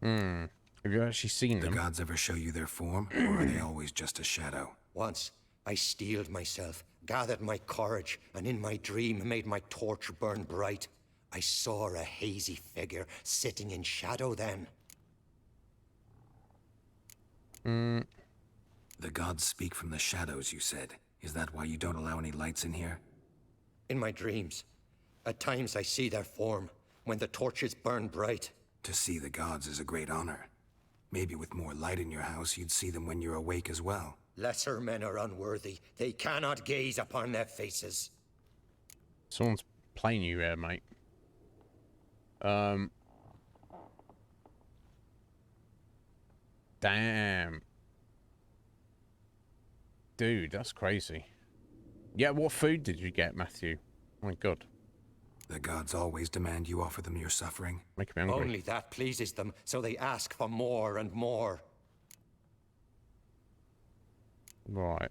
Have you actually seen them? The gods ever show you their form, or are they always just a shadow? Once, I steeled myself, gathered my courage, and in my dream made my torch burn bright. I saw a hazy figure sitting in shadow then. The gods speak from the shadows, you said. Is that why you don't allow any lights in here? In my dreams. At times I see their form, when the torches burn bright. To see the gods is a great honor. Maybe with more light in your house, you'd see them when you're awake as well. Lesser men are unworthy. They cannot gaze upon their faces. Someone's playing you here, mate. Damn. Dude, that's crazy. Yeah, what food did you get, Matthew? Oh my god. The gods always demand you offer them your suffering. Make me hungry. Only that pleases them, so they ask for more and more. Right.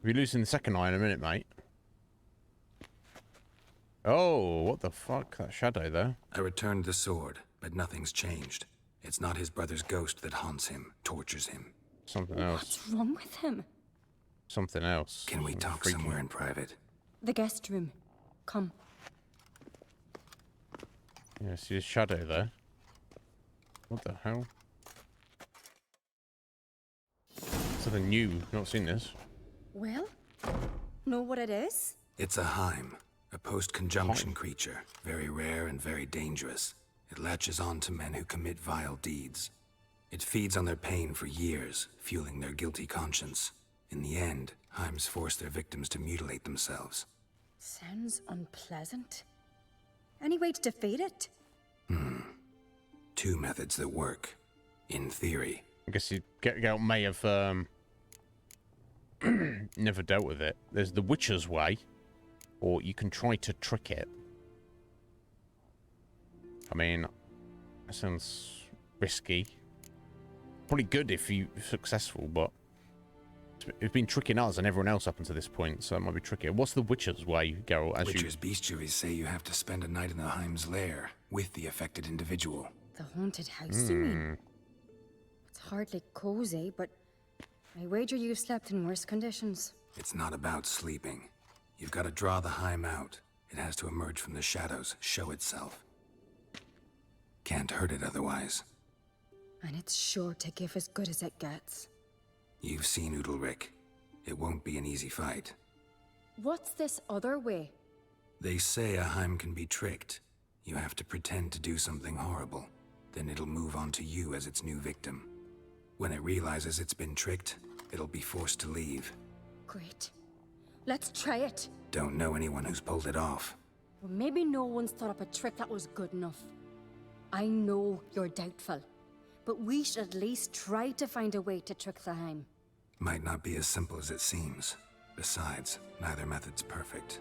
We'll be losing the second eye in a minute, mate. Oh, what the fuck? That shadow there. I returned the sword, but nothing's changed. It's not his brother's ghost that haunts him, tortures him. Something else. What's wrong with him? Something else. Can we talk somewhere in private? The guest room. Come. Yeah, see the shadow there. What the hell? Something new. Not seen this. Well, know what it is? It's a Heim, a post-conjunction creature. Very rare and very dangerous. It latches on to men who commit vile deeds. It feeds on their pain for years, fueling their guilty conscience. In the end, Heims force their victims to mutilate themselves. Sounds unpleasant. Any way to defeat it? Two methods that work. In theory. I guess Geralt may have never dealt with it. There's the Witcher's way, or you can try to trick it. I mean, that sounds risky. Probably good if you're successful, but it's been tricking us and everyone else up until this point, so it might be trickier. What's the Witcher's way, Geralt? Witcher's bestiaries say you have to spend a night in the Heim's lair with the affected individual. The haunted house, you mean? It's hardly cozy, but I wager you've slept in worse conditions. It's not about sleeping. You've got to draw the Heim out. It has to emerge from the shadows, show itself. Can't hurt it otherwise. And it's sure to give as good as it gets. You've seen Udalric. It won't be an easy fight. What's this other way? They say a Heim can be tricked. You have to pretend to do something horrible. Then it'll move on to you as its new victim. When it realizes it's been tricked, it'll be forced to leave. Great. Let's try it. Don't know anyone who's pulled it off. Well, maybe no one's thought up a trick that was good enough. I know you're doubtful, but we should at least try to find a way to trick the Heim. Might not be as simple as it seems. Besides, neither method's perfect.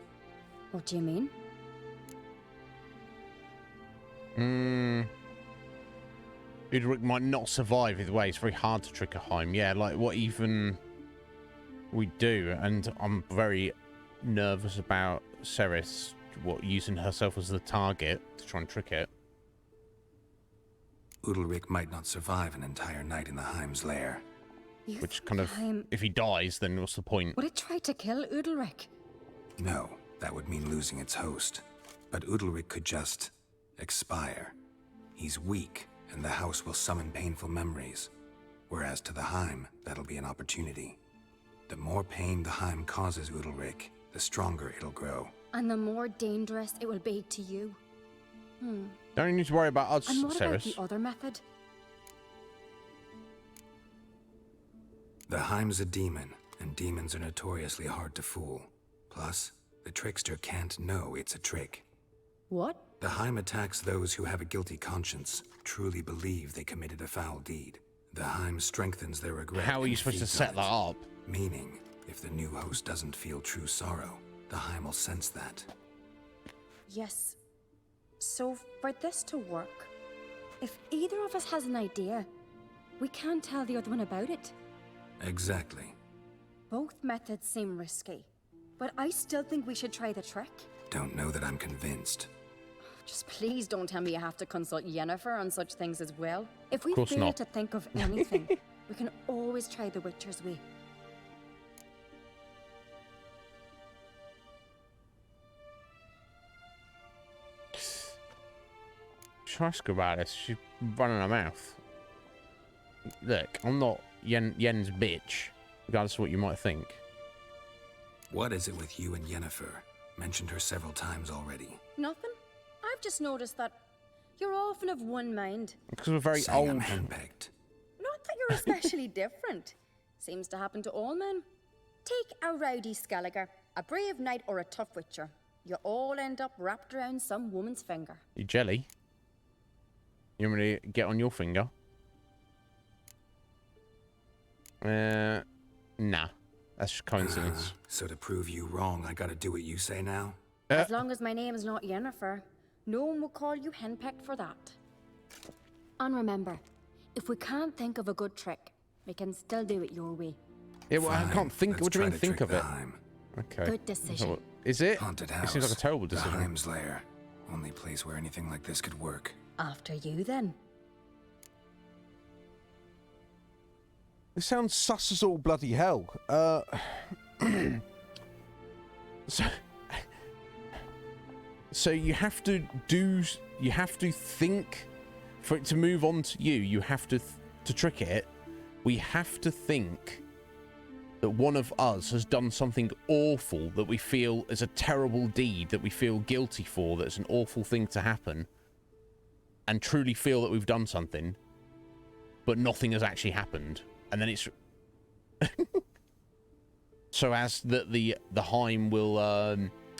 What do you mean? Udalric might not survive either way. It's very hard to trick a Heim. Yeah, like what even we do, and I'm very nervous about Ceres using herself as the target to try and trick it. Udalric might not survive an entire night in the Heim's lair. Which kind of, if he dies, then what's the point? Would it try to kill Udalric? No, that would mean losing its host. But Udalric could just expire. He's weak, and the house will summon painful memories. Whereas to the Heim, that'll be an opportunity. The more pain the Heim causes Udalric, the stronger it'll grow. And the more dangerous it will be to you. Don't need to worry about us, and what Ceres. about the other method? The Heim's a demon, and demons are notoriously hard to fool. Plus, the trickster can't know it's a trick. What? The Heim attacks those who have a guilty conscience, truly believe they committed a foul deed. The Heim strengthens their regret. How are you supposed to set that up? Meaning, if the new host doesn't feel true sorrow, the Heim will sense that. Yes. So, for this to work, if either of us has an idea, we can't tell the other one about it. Exactly. Both methods seem risky, but I still think we should try the trick. Don't know that I'm convinced. Just please don't tell me you have to consult Yennefer on such things as well. If we fail not. to think of anything, we can always try the Witcher's way. Should I ask her about this? She's running her mouth. Look, I'm not Yen's bitch, regardless of what you might think. What is it with you and Yennefer? Mentioned her several times already. Nothing. I've just noticed that you're often of one mind. Because we're very Saying old. I'm henpecked. Not that you're especially different. Seems to happen to all men. Take a rowdy Skelliger, a brave knight, or a tough witcher. You all end up wrapped around some woman's finger. You jelly? You want me to get on your finger? Nah. That's just coincidence. So to prove you wrong, I gotta do what you say now? As long as my name is not Yennefer, no one will call you henpecked for that. And remember, if we can't think of a good trick, we can still do it your way. Yeah, well, I can't think. Let's What do you try mean to think trick of it? the Heim. Okay. Good decision. Is it? Haunted It house. seems like a terrible decision. The Heim's lair. Only place where anything like this could work. After you, then. This sounds sus as all bloody hell. So you have to think for it to move on to you. You have to trick it. We have to think that one of us has done something awful that we feel is a terrible deed that we feel guilty for. That's an awful thing to happen, and truly feel that we've done something, but nothing has actually happened. And then it's so as that the Heim will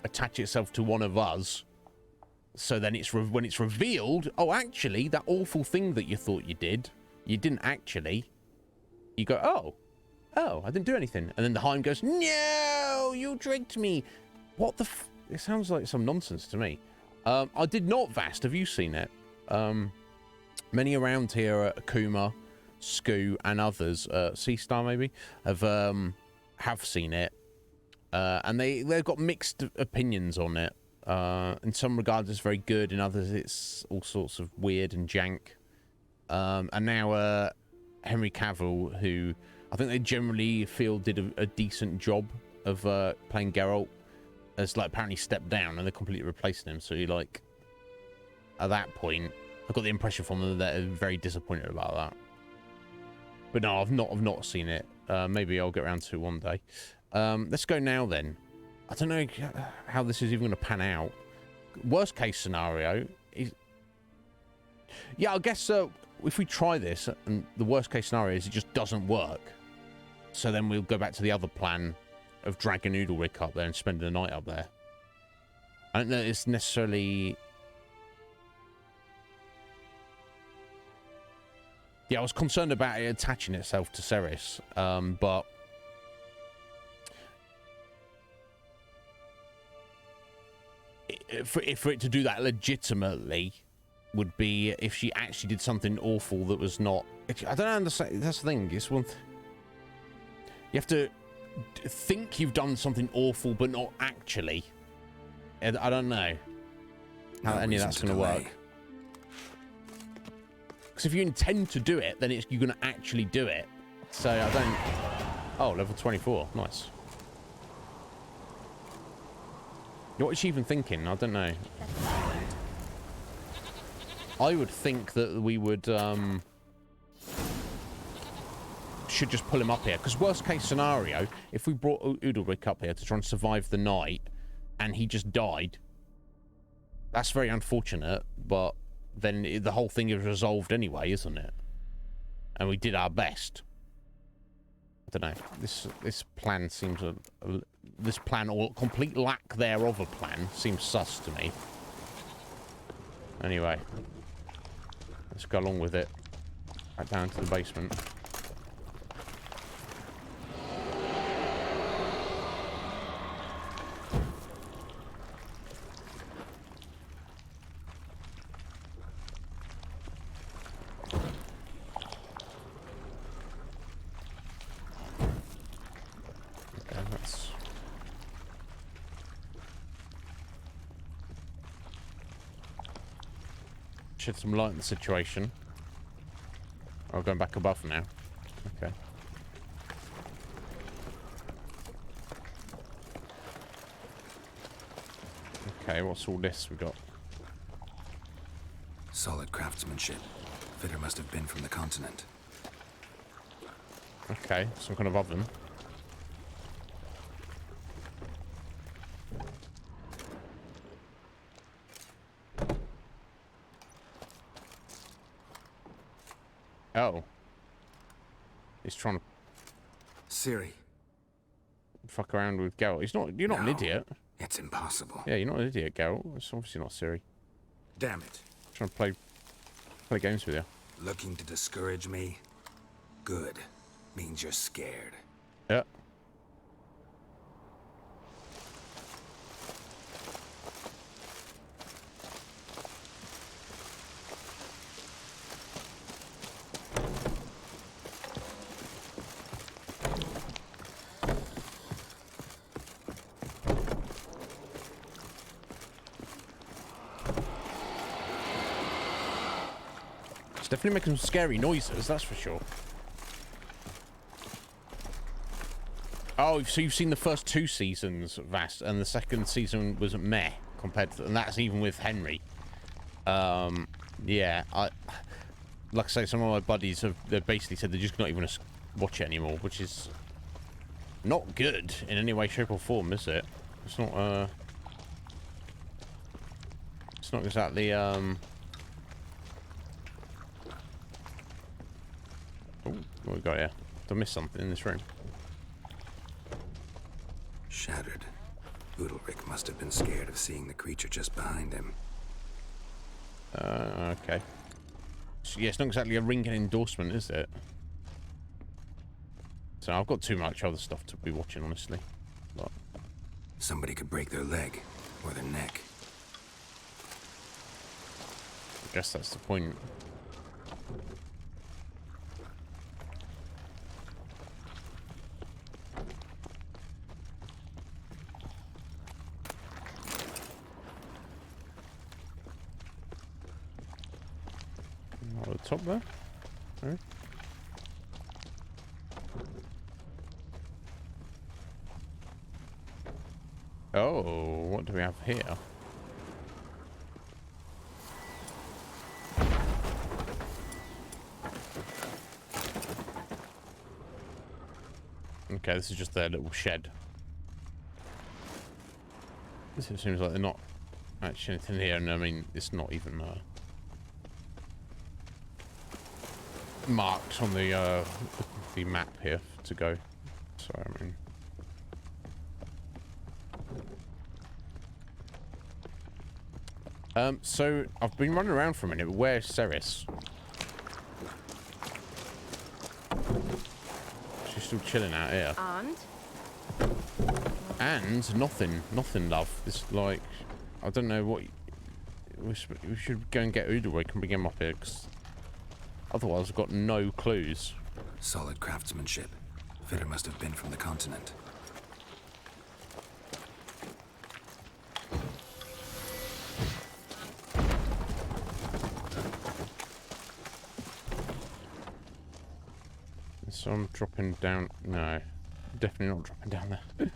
attach itself to one of us. So then it's when it's revealed, oh, actually, that awful thing that you thought you did, you didn't actually. You go, oh, Oh, I didn't do anything. And then the Heim goes, no, you tricked me. What the it sounds like some nonsense to me. I did not, Vast. Have you seen it? Many around here, Akuma, Scoo, and others, C-Star maybe, have seen it. And they've got mixed opinions on it. In some regards, it's very good. In others, it's all sorts of weird and jank. And now Henry Cavill, who I think they generally feel did a decent job of playing Geralt, has like apparently stepped down, and they completely replaced him. So you like, at that point, I got the impression from them that they're very disappointed about that. But no, I've not seen it. Maybe I'll get around to it one day. Let's go now then. I don't know how this is even going to pan out. Worst case scenario is, yeah, I guess if we try this and the worst case scenario is it just doesn't work, so then we'll go back to the other plan of dragging Udalric up there and spending the night up there. I don't know if it's necessarily... Yeah, I was concerned about it attaching itself to Ceres, but... For it to do that legitimately would be if she actually did something awful that was not... I don't understand. That's the thing. It's one... You have to think you've done something awful, but not actually. I don't know how any of that's going to work. Because if you intend to do it, then you're going to actually do it. So I don't... Oh, level 24. Nice. What is she even thinking? I don't know. I would think that we would should just pull him up here, because worst case scenario, if we brought Udalric up here to try and survive the night and he just died, that's very unfortunate, but then the whole thing is resolved anyway, isn't it? And we did our best. I don't know. This plan seems this plan, or complete lack thereof a plan, seems sus to me. Anyway, let's go along with it. Back down to the basement. Shed some light in the situation. Oh, going back above now. Okay. Okay, what's all this we got? Solid craftsmanship. Fitter must have been from the continent. Okay, some kind of oven. Oh. He's trying to... Siri. Fuck around with Geralt. You're not an idiot. It's impossible. Yeah, you're not an idiot, Geralt. It's obviously not Siri. Damn it. Trying to play games with you. Looking to discourage me? Good. Means you're scared. Yeah. Definitely making some scary noises, that's for sure. Oh, so you've seen the first 2 seasons, Vast, and the second season was meh compared to, and that's even with Henry. Yeah, like I say, some of my buddies they basically said they're just not even gonna watch it anymore, which is not good in any way, shape, or form, is it? It's not exactly Oh, what we got here? Did I miss something in this room? Shattered. Udalric must have been scared of seeing the creature just behind him. Okay. So, yeah, it's not exactly a ringing endorsement, is it? So I've got too much other stuff to be watching, honestly. But somebody could break their leg or their neck. I guess that's the point. Not at the top there. Okay. Oh, what do we have here? Okay, this is just their little shed. This seems like they're not actually anything here, and I mean, it's not even marked on the map here to go. So I mean, so I've been running around for a minute. Where's Ceres? She's still chilling out here. And nothing, love. It's like, I don't know what. We should go and get Udalric and bring him up here, because otherwise I've got no clues. Solid craftsmanship. Fitter must have been from the continent. So I'm dropping down. No, definitely not dropping down there.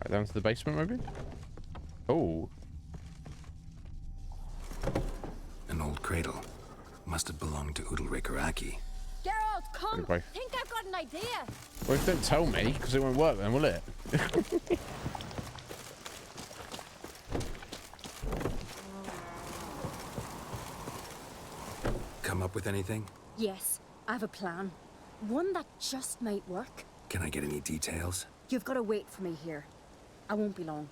Right down to the basement, maybe? Oh. An old cradle. Must have belonged to Udalric or Aki. Geralt, come! Think I've got an idea! Well, don't tell me, because it won't work then, will it? Come up with anything? Yes, I have a plan. One that just might work. Can I get any details? You've got to wait for me here. I won't be long.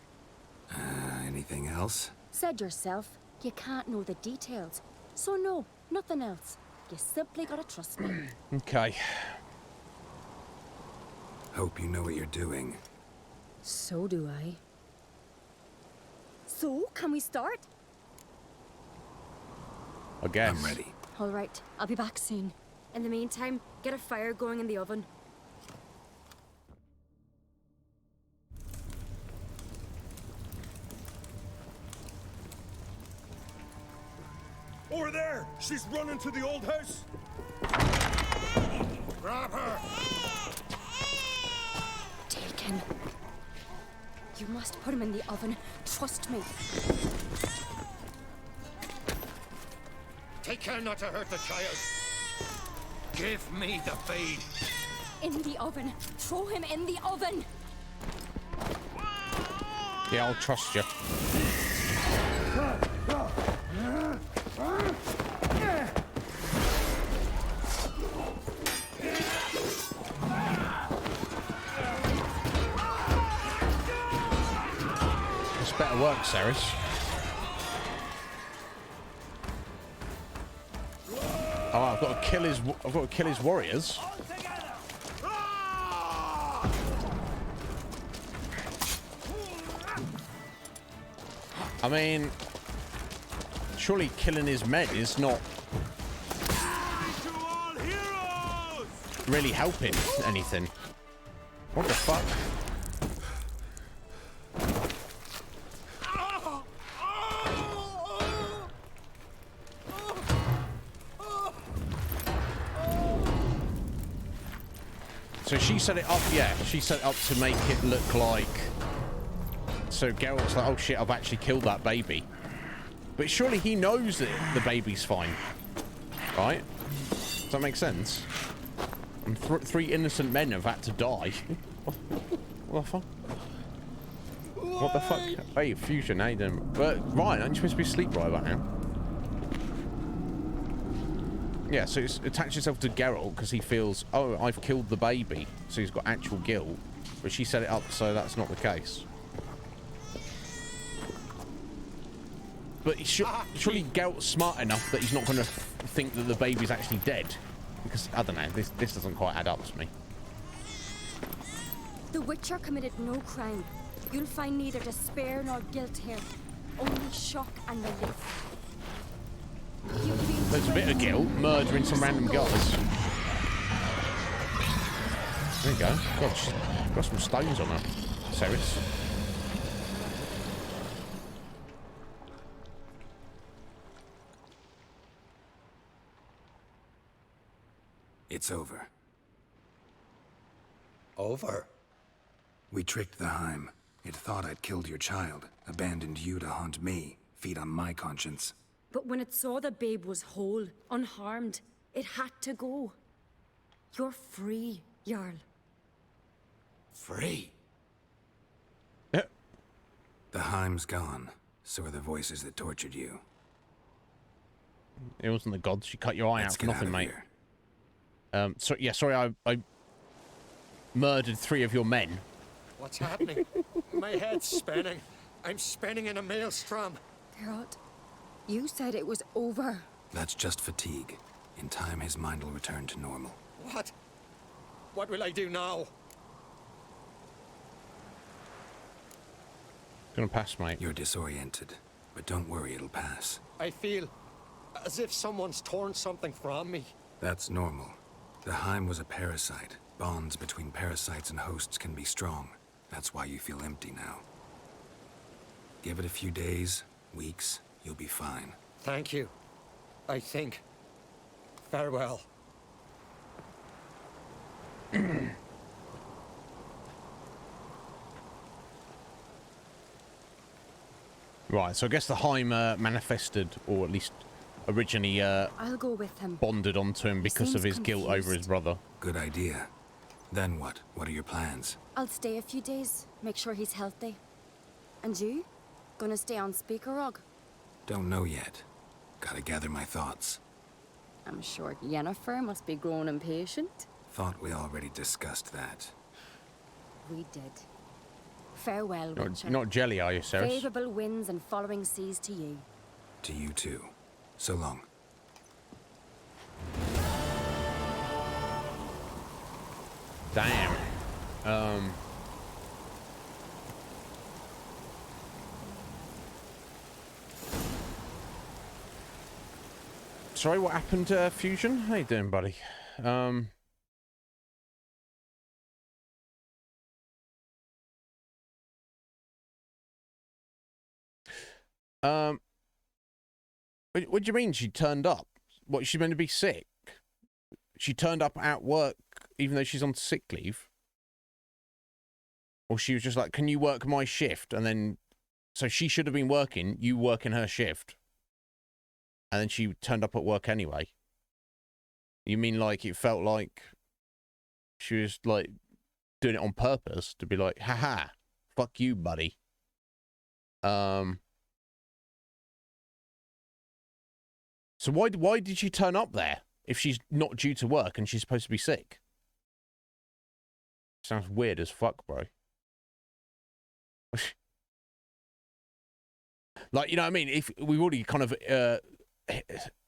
Anything else? Said yourself, you can't know the details. So no, nothing else. You simply gotta trust me. Okay. Hope you know what you're doing. So do I. So, can we start? I guess. I'm ready. All right, I'll be back soon. In the meantime, get a fire going in the oven. Over there! She's running to the old house! Grab her! Taken. You must put him in the oven. Trust me. Take care not to hurt the child. Give me the feed. In the oven. Throw him in the oven. Yeah, I'll trust you. This better work, Ceres. Oh, I've got to kill his warriors. I mean, surely killing his men is not really helping anything. What the fuck? So she set it up, yeah, she set it up to make it look like... So Geralt's like, oh shit, I've actually killed that baby. But surely he knows that the baby's fine. Right? Does that make sense? And three innocent men have had to die. What the fuck? What the fuck? Hey, Fusion, how you doing? But, Ryan, aren't you supposed to be asleep right about now? Yeah, so it's attached itself to Geralt because he feels, oh, I've killed the baby. So he's got actual guilt. But she set it up so that's not the case. But surely Geralt's smart enough that he's not going to think that the baby's actually dead. Because, I don't know, this doesn't quite add up to me. The Witcher committed no crime. You'll find neither despair nor guilt here. Only shock and relief. There's a bit of guilt, murdering some random guys. There you go. God, she's got some stones on her, Ceres. It's over. Over? We tricked the Heim. It thought I'd killed your child, abandoned you to haunt me, feed on my conscience. But when it saw the babe was whole, unharmed, it had to go. You're free, Jarl. Free? The Heim's gone. So are the voices that tortured you. It wasn't the gods. She cut your eye out for nothing, mate. Sorry, I murdered 3 of your men. What's happening? My head's spinning. I'm spinning in a maelstrom. Geralt, you said it was over. That's just fatigue. In time, his mind will return to normal. What? What will I do now? Gonna pass, mate. You're disoriented, but don't worry, it'll pass. I feel as if someone's torn something from me. That's normal. The Heim was a parasite. Bonds between parasites and hosts can be strong. That's why you feel empty now. Give it a few days, weeks, you'll be fine. Thank you. I think. Farewell. Right, so I guess the Heim manifested, or at least originally I'll go with him. Bonded onto him because of his guilt over his brother. Good idea. Then what? What are your plans? I'll stay a few days, make sure he's healthy. And you? Gonna stay on Speaker Rog? Don't know yet. Gotta gather my thoughts. I'm sure Yennefer must be growing impatient. Thought we already discussed that. We did. Farewell, Witcher. Not jelly, are you, Ceres? Favourable winds and following seas to you. To you too. So long. Damn. Sorry, what happened to Fusion? How you doing, buddy? What do you mean she turned up? What, she's meant to be sick? She turned up at work even though she's on sick leave? Or she was just like, can you work my shift? And then, so she should have been working, you working her shift. And then she turned up at work anyway. You mean like it felt like she was like doing it on purpose to be like, haha, fuck you, buddy. So why did she turn up there if she's not due to work and she's supposed to be sick? Sounds weird as fuck, bro. Like, you know what I mean? If we've already kind of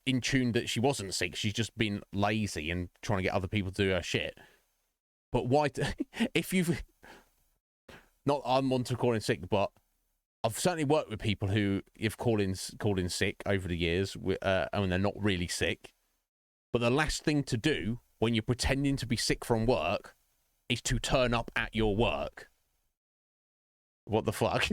in tune that she wasn't sick, she's just been lazy and trying to get other people to do her shit. But why? If you've not, I'm on to calling sick, but I've certainly worked with people who have called in sick over the years, and they're not really sick. But the last thing to do when you're pretending to be sick from work is to turn up at your work. What the fuck?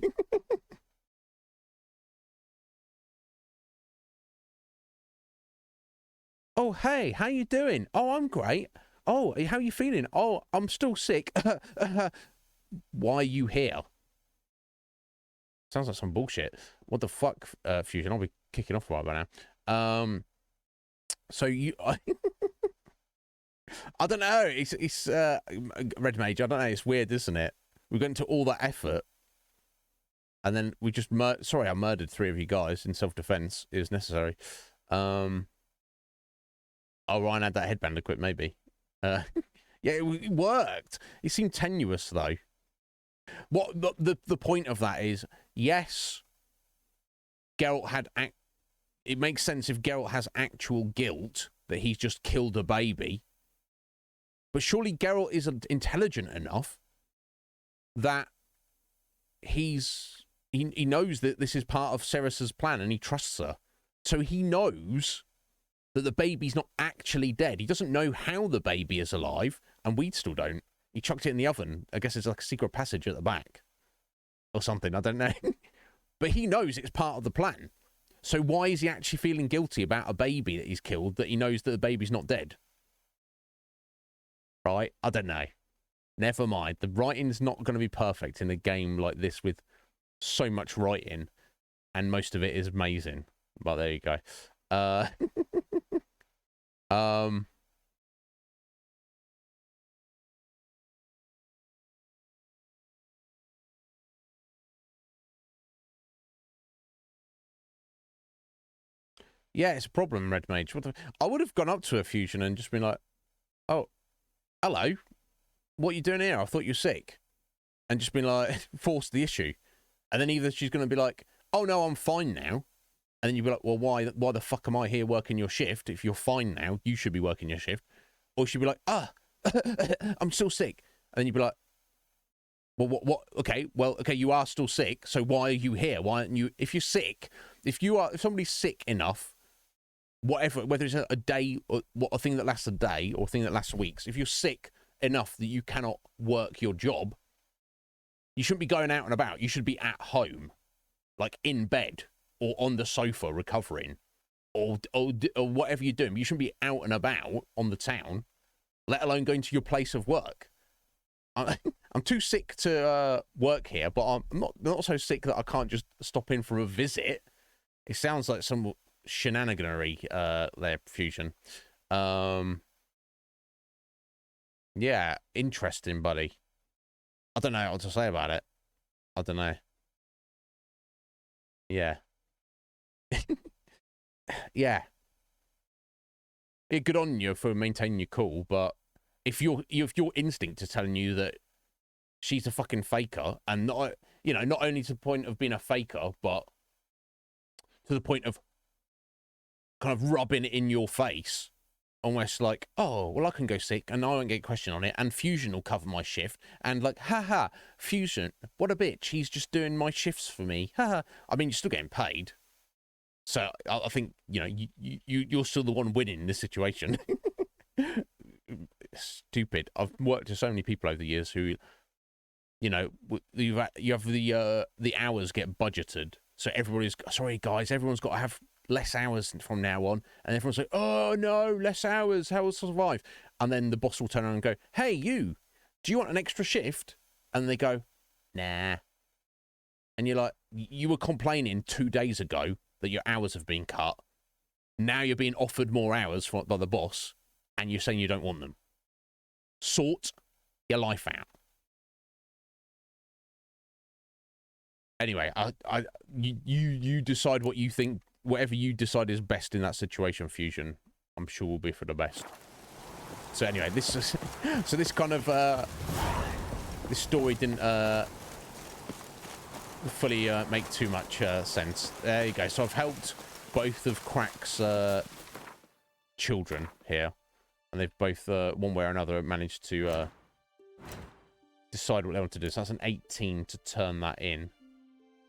Oh, hey, how you doing? Oh, I'm great. Oh, how you feeling? Oh, I'm still sick. Why are you here? Sounds like some bullshit. What the fuck, Fusion? I'll be kicking off right by now. So you... I don't know. It's Red Mage. I don't know. It's weird, isn't it? We got into all that effort. And then we just... Sorry, I murdered 3 of you guys in self-defense. It was necessary. Oh, Ryan had that headband equipped, maybe. Yeah, it worked. It seemed tenuous, though. What the point of that is, yes, Geralt had... It makes sense if Geralt has actual guilt that he's just killed a baby. But surely Geralt is intelligent enough that he knows that this is part of Cerys's plan and he trusts her. So he knows that the baby's not actually dead. He doesn't know how the baby is alive, and we still don't. He chucked it in the oven. I guess it's like a secret passage at the back or something. I don't know. But he knows it's part of the plan. So why is he actually feeling guilty about a baby that he's killed that he knows that the baby's not dead? Right? I don't know. Never mind. The writing's not going to be perfect in a game like this with so much writing, and most of it is amazing. But there you go. Yeah, it's a problem, Red Mage. I would have gone up to a Fusion and just been like, oh, hello. What are you doing here? I thought you were sick. And just been like, force the issue. And then either she's going to be like, oh, no, I'm fine now. And then you'd be like, well, why the fuck am I here working your shift? If you're fine now, you should be working your shift. Or she'd be like, I'm still sick. And then you'd be like, well, what? Okay, well, okay, you are still sick. So why are you here? Why aren't you? If you're sick, if somebody's sick enough, whatever, whether it's a day or a thing that lasts a day or a thing that lasts weeks, if you're sick enough that you cannot work your job, you shouldn't be going out and about. You should be at home, like in bed or on the sofa recovering, or whatever you're doing. You shouldn't be out and about on the town, let alone going to your place of work. I'm too sick to work here, but I'm not so sick that I can't just stop in for a visit. It sounds like some shenaniganery there, Fusion. Yeah, interesting, buddy. I don't know what to say about it. I don't know. Yeah. Yeah. Yeah, good on you for maintaining your cool, but if your instinct is telling you that she's a fucking faker, and not only to the point of being a faker, but to the point of kind of rubbing it in your face, almost like, oh, well, I can go sick and I won't get questioned on it, and Fusion will cover my shift, and like, haha, Fusion, what a bitch, he's just doing my shifts for me, haha. I mean, you're still getting paid, so I think you're still the one winning in this situation. Stupid. I've worked with so many people over the years who, you have the hours get budgeted, so everybody's sorry guys, everyone's got to have less hours from now on, and everyone's like, oh no, less hours, how will I survive? And then the boss will turn around and go, hey, do you want an extra shift? And they go, nah. And you're like, you were complaining 2 days ago that your hours have been cut. Now you're being offered more hours by the boss, and you're saying you don't want them. Sort your life out. Anyway, you decide what you think. Whatever you decide is best in that situation, Fusion, I'm sure will be for the best. So anyway, this is this kind of this story didn't fully make too much sense. There you go. So I've helped both of Crack's children here, and they've both one way or another managed to decide what they want to do. So that's an 18 to turn that in.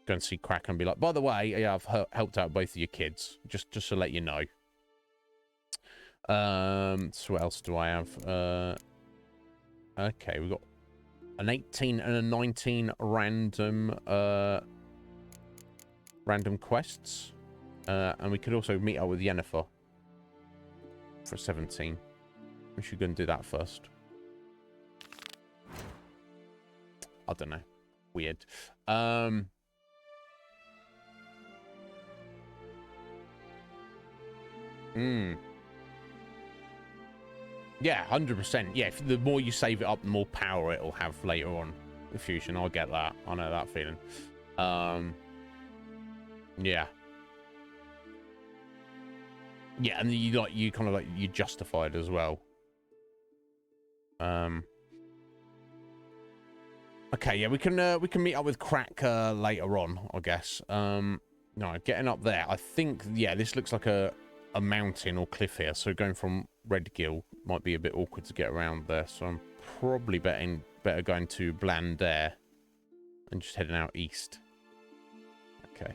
Go and see Crack and be like, by the way, yeah, I've helped out both of your kids, just to let you know. So what else do I have? Okay, we've got an 18 and a 19 random quests, and we could also meet up with Yennefer for 17. We should go and do that first. I don't know, weird. Yeah, 100%. Yeah, the more you save it up, the more power it'll have later on in Fusion. I get that. I know that feeling. Yeah. Yeah, and you kind of you justify it as well. Okay, yeah, we can meet up with Crack later on, I guess. No, getting up there, I think, yeah, this looks like a a mountain or cliff here, so going from Redgill might be a bit awkward to get around there. So I'm probably better going to Blandair and just heading out east. Okay,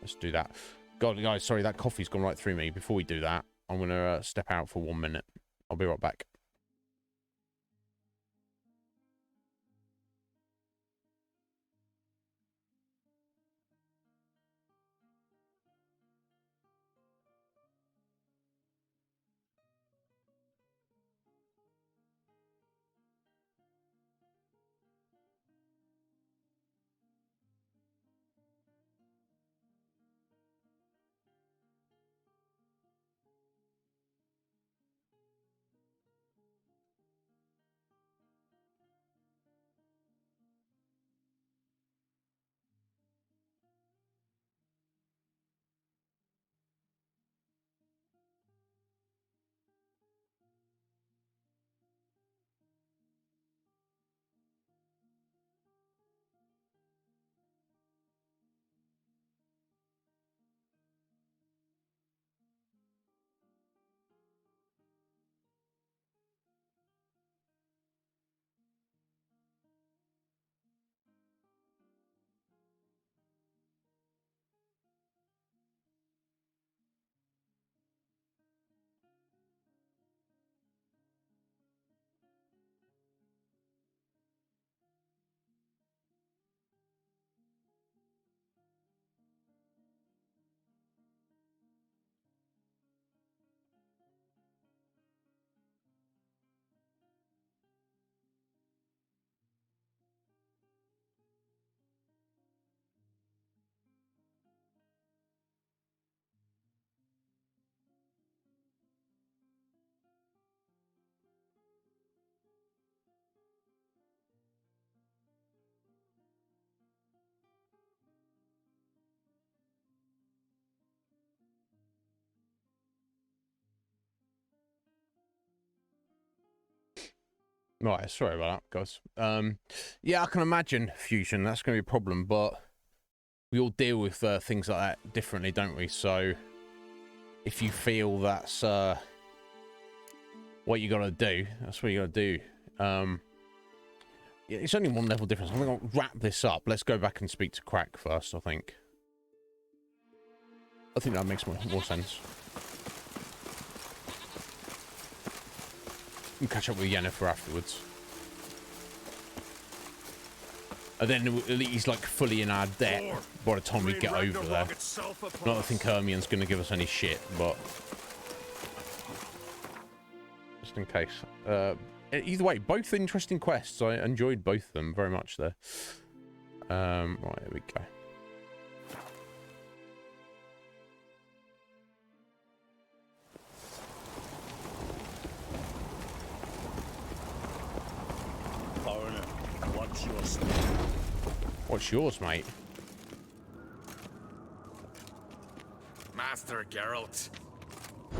let's do that. God, guys, sorry, that coffee's gone right through me. Before we do that, I'm gonna step out for 1 minute. I'll be right back. Right, sorry about that, guys. Yeah, I can imagine fusion. That's going to be a problem, but we all deal with things like that differently, don't we? So if you feel that's what you got to do, that's what you got to do. Yeah, it's only one level difference. I'm going to wrap this up. Let's go back and speak to Crack first, I think. I think that makes more sense. And catch up with Yennefer afterwards. And then he's like fully in our debt by the time we get over there. Not that I think Hermion's going to give us any shit, but just in case. Either way, both interesting quests. I enjoyed both of them very much there. Right, here we go. What's yours, mate? Master Geralt.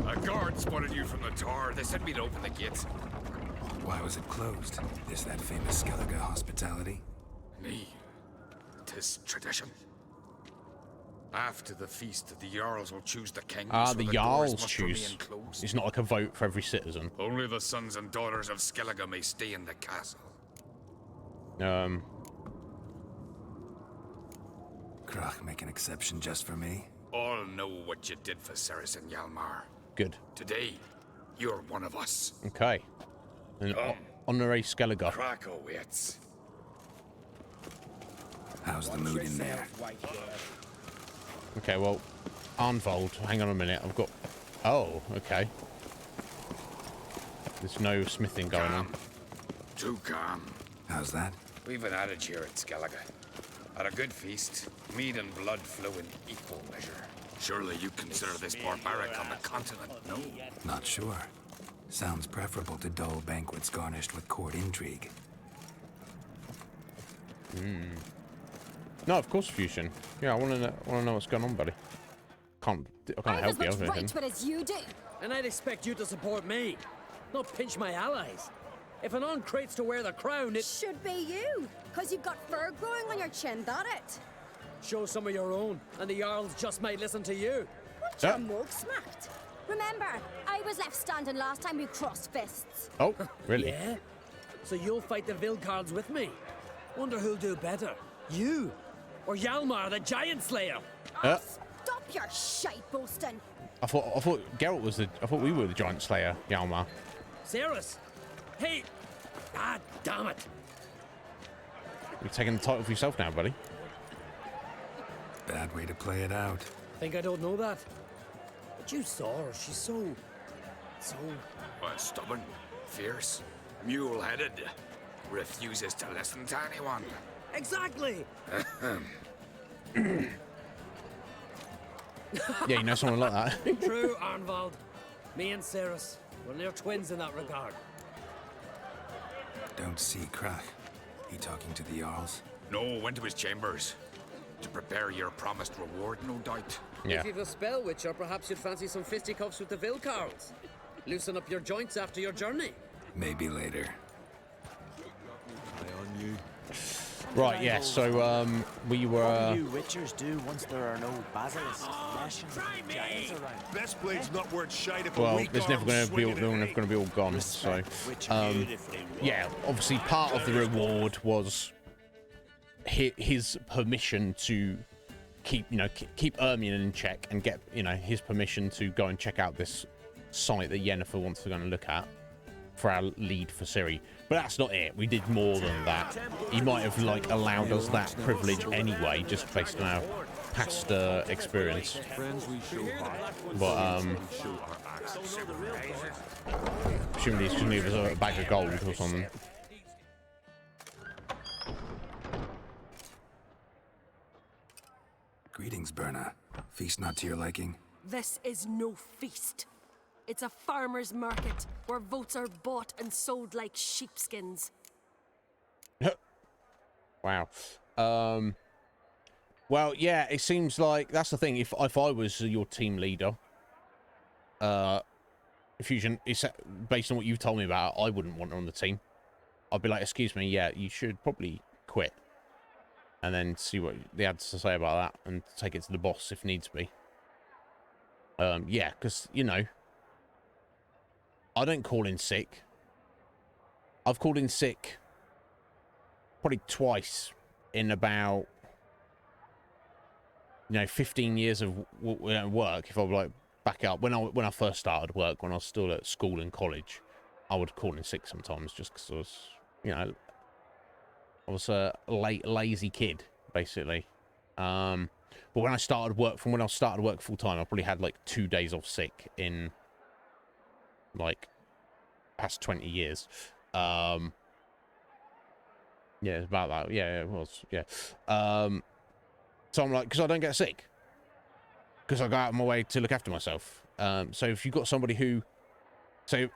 A guard spotted you from the tower. They sent me to open the gates. Why was it closed? Is that famous Skellige hospitality? Nay, 'tis tradition. After the feast, the Jarls will choose the king. The Jarls choose. It's not like a vote for every citizen. Only the sons and daughters of Skellige may stay in the castle. Krach make an exception just for me? All know what you did for Ceres and Hjalmar. Good. Today, you're one of us. Okay. An honorary Skellige. Krach awaits. How's the mood in there? Okay, well, Arnvold, hang on a minute. I've got... Oh, okay. There's no smithing going on. Too calm. How's that? We've an adage here at Skellige. At a good feast, mead and blood flow in equal measure. Surely you consider this barbaric on the continent, no? Not sure. Sounds preferable to dull banquets garnished with court intrigue. No, of course, Fusion. Yeah, I want to know what's going on, buddy. I can't help you. I'm as much right to it as you do. And I'd expect you to support me, not pinch my allies. If an uncrate's to wear the crown, it should be you, because you've got fur growing on your chin, that it? Show some of your own, and the Jarls just might listen to you. Want your mug smacked? Remember, I was left standing last time we crossed fists. Oh, really? Yeah? So you'll fight the Vilcards with me? Wonder who'll do better, you or Hjalmar the Giant Slayer? Stop your shite boasting. I thought Geralt was the. I thought we were the Giant Slayer, Hjalmar. Cerys! Hey! Ah, damn it! You're taking the title for yourself now, buddy. Bad way to play it out. Think I don't know that? But you saw her. She's so... What, stubborn, fierce, mule-headed, refuses to listen to anyone. Exactly! Yeah, you know someone like that. True, Arnvald. Me and Cerys, we're near twins in that regard. Don't see Crack. He talking to the Jarls? No, went to his chambers. To prepare your promised reward, no doubt. Yeah. If you've a spell witcher, perhaps you'd fancy some fisticuffs with the Vilcards. Loosen up your joints after your journey. Maybe later. Eye on you. Right, yeah, so we were... What do you witchers do once there are no basilisks, Russians, giants around? Best blade's not worth shite if Well, a weak there's never going to be all, swinging they're never going to be all gone. So, yeah, obviously part of the reward was his permission to keep Ermion in check and get his permission to go and check out this site that Yennefer wants to go and look at for our lead for Ciri. But that's not it. We did more than that. He might have allowed us that privilege anyway, just based on our past experience. But presumably he's going to leave us a bag of gold or something. Greetings, Berna. Feast not to your liking? This is no feast. It's a farmer's market where votes are bought and sold like sheepskins. Wow. Well, yeah, it seems like that's the thing. If I was your team leader, Fusion, it's based on what you've told me about, I wouldn't want her on the team. I'd be like, excuse me, yeah, you should probably quit. And then see what they had to say about that and take it to the boss if needs be. Yeah, because, I don't call in sick. I've called in sick probably twice in about 15 years of work. If I would back up when I first started work, when I was still at school and college, I would call in sick sometimes just because I was I was a lazy kid basically. But when I started work full time, I probably had 2 days off sick in past 20 years. Yeah, it's about that. Yeah, it was. Yeah. So I'm because I don't get sick, because I go out of my way to look after myself. So if you've got somebody who,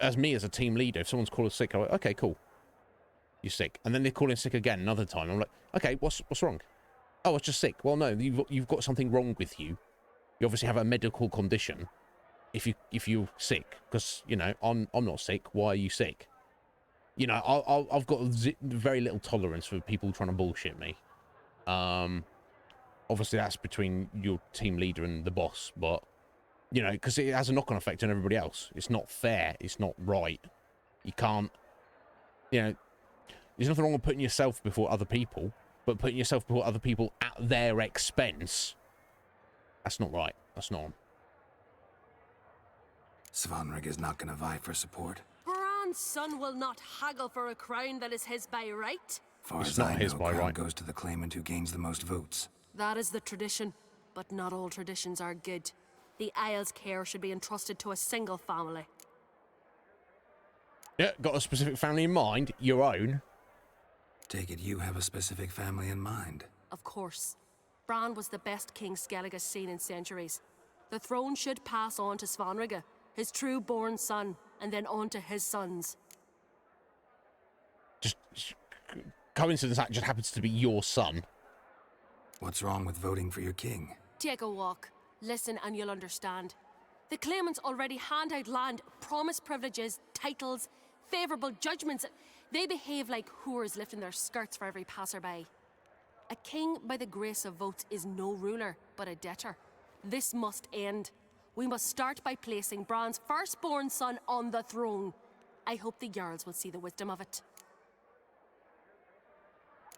as me as a team leader, if someone's called sick, I'm like, okay, cool, you're sick, and then they call in sick again another time. I'm like, okay, what's wrong? Oh, it's just sick. Well, no, you've got something wrong with you. You obviously have a medical condition. If you're sick, because I'm not sick. Why are you sick? I've got very little tolerance for people trying to bullshit me. Obviously that's between your team leader and the boss, but because it has a knock-on effect on everybody else. It's not fair. It's not right. You can't. There's nothing wrong with putting yourself before other people, but putting yourself before other people at their expense. That's not right. That's not on. Svanrig is not going to vie for support. Bran's son will not haggle for a crown that is his by right. Far as I know, crown goes to the claimant who gains the most votes. That is the tradition, but not all traditions are good. The Isle's care should be entrusted to a single family. Yeah, got a specific family in mind? Your own? Take it you have a specific family in mind. Of course. Bran was the best king Skellige's seen in centuries. The throne should pass on to Svanrige, his true-born son, and then on to his sons. Just coincidence that just happens to be your son. What's wrong with voting for your king? Take a walk. Listen and you'll understand. The claimants already hand out land, promise privileges, titles, favourable judgments. They behave like whores lifting their skirts for every passerby. A king by the grace of votes is no ruler, but a debtor. This must end. We must start by placing Bran's firstborn son on the throne. I hope the Jarls will see the wisdom of it.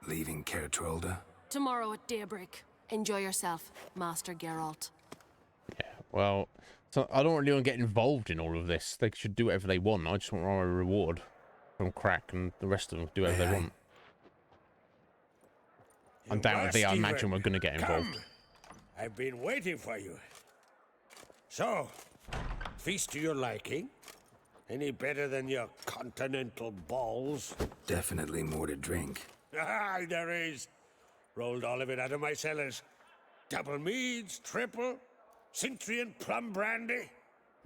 Leaving Caer Trolda? Tomorrow at daybreak. Enjoy yourself, Master Geralt. Yeah, well, so I don't really want to get involved in all of this. They should do whatever they want. I just want a reward from Crack, and the rest of them do whatever they want. Undoubtedly, I imagine we're going to get involved. Come. I've been waiting for you. So, feast to your liking? Any better than your continental balls? Definitely more to drink. Ah, there is. Rolled all of it out of my cellars. Double meads, triple, Cintrian plum brandy,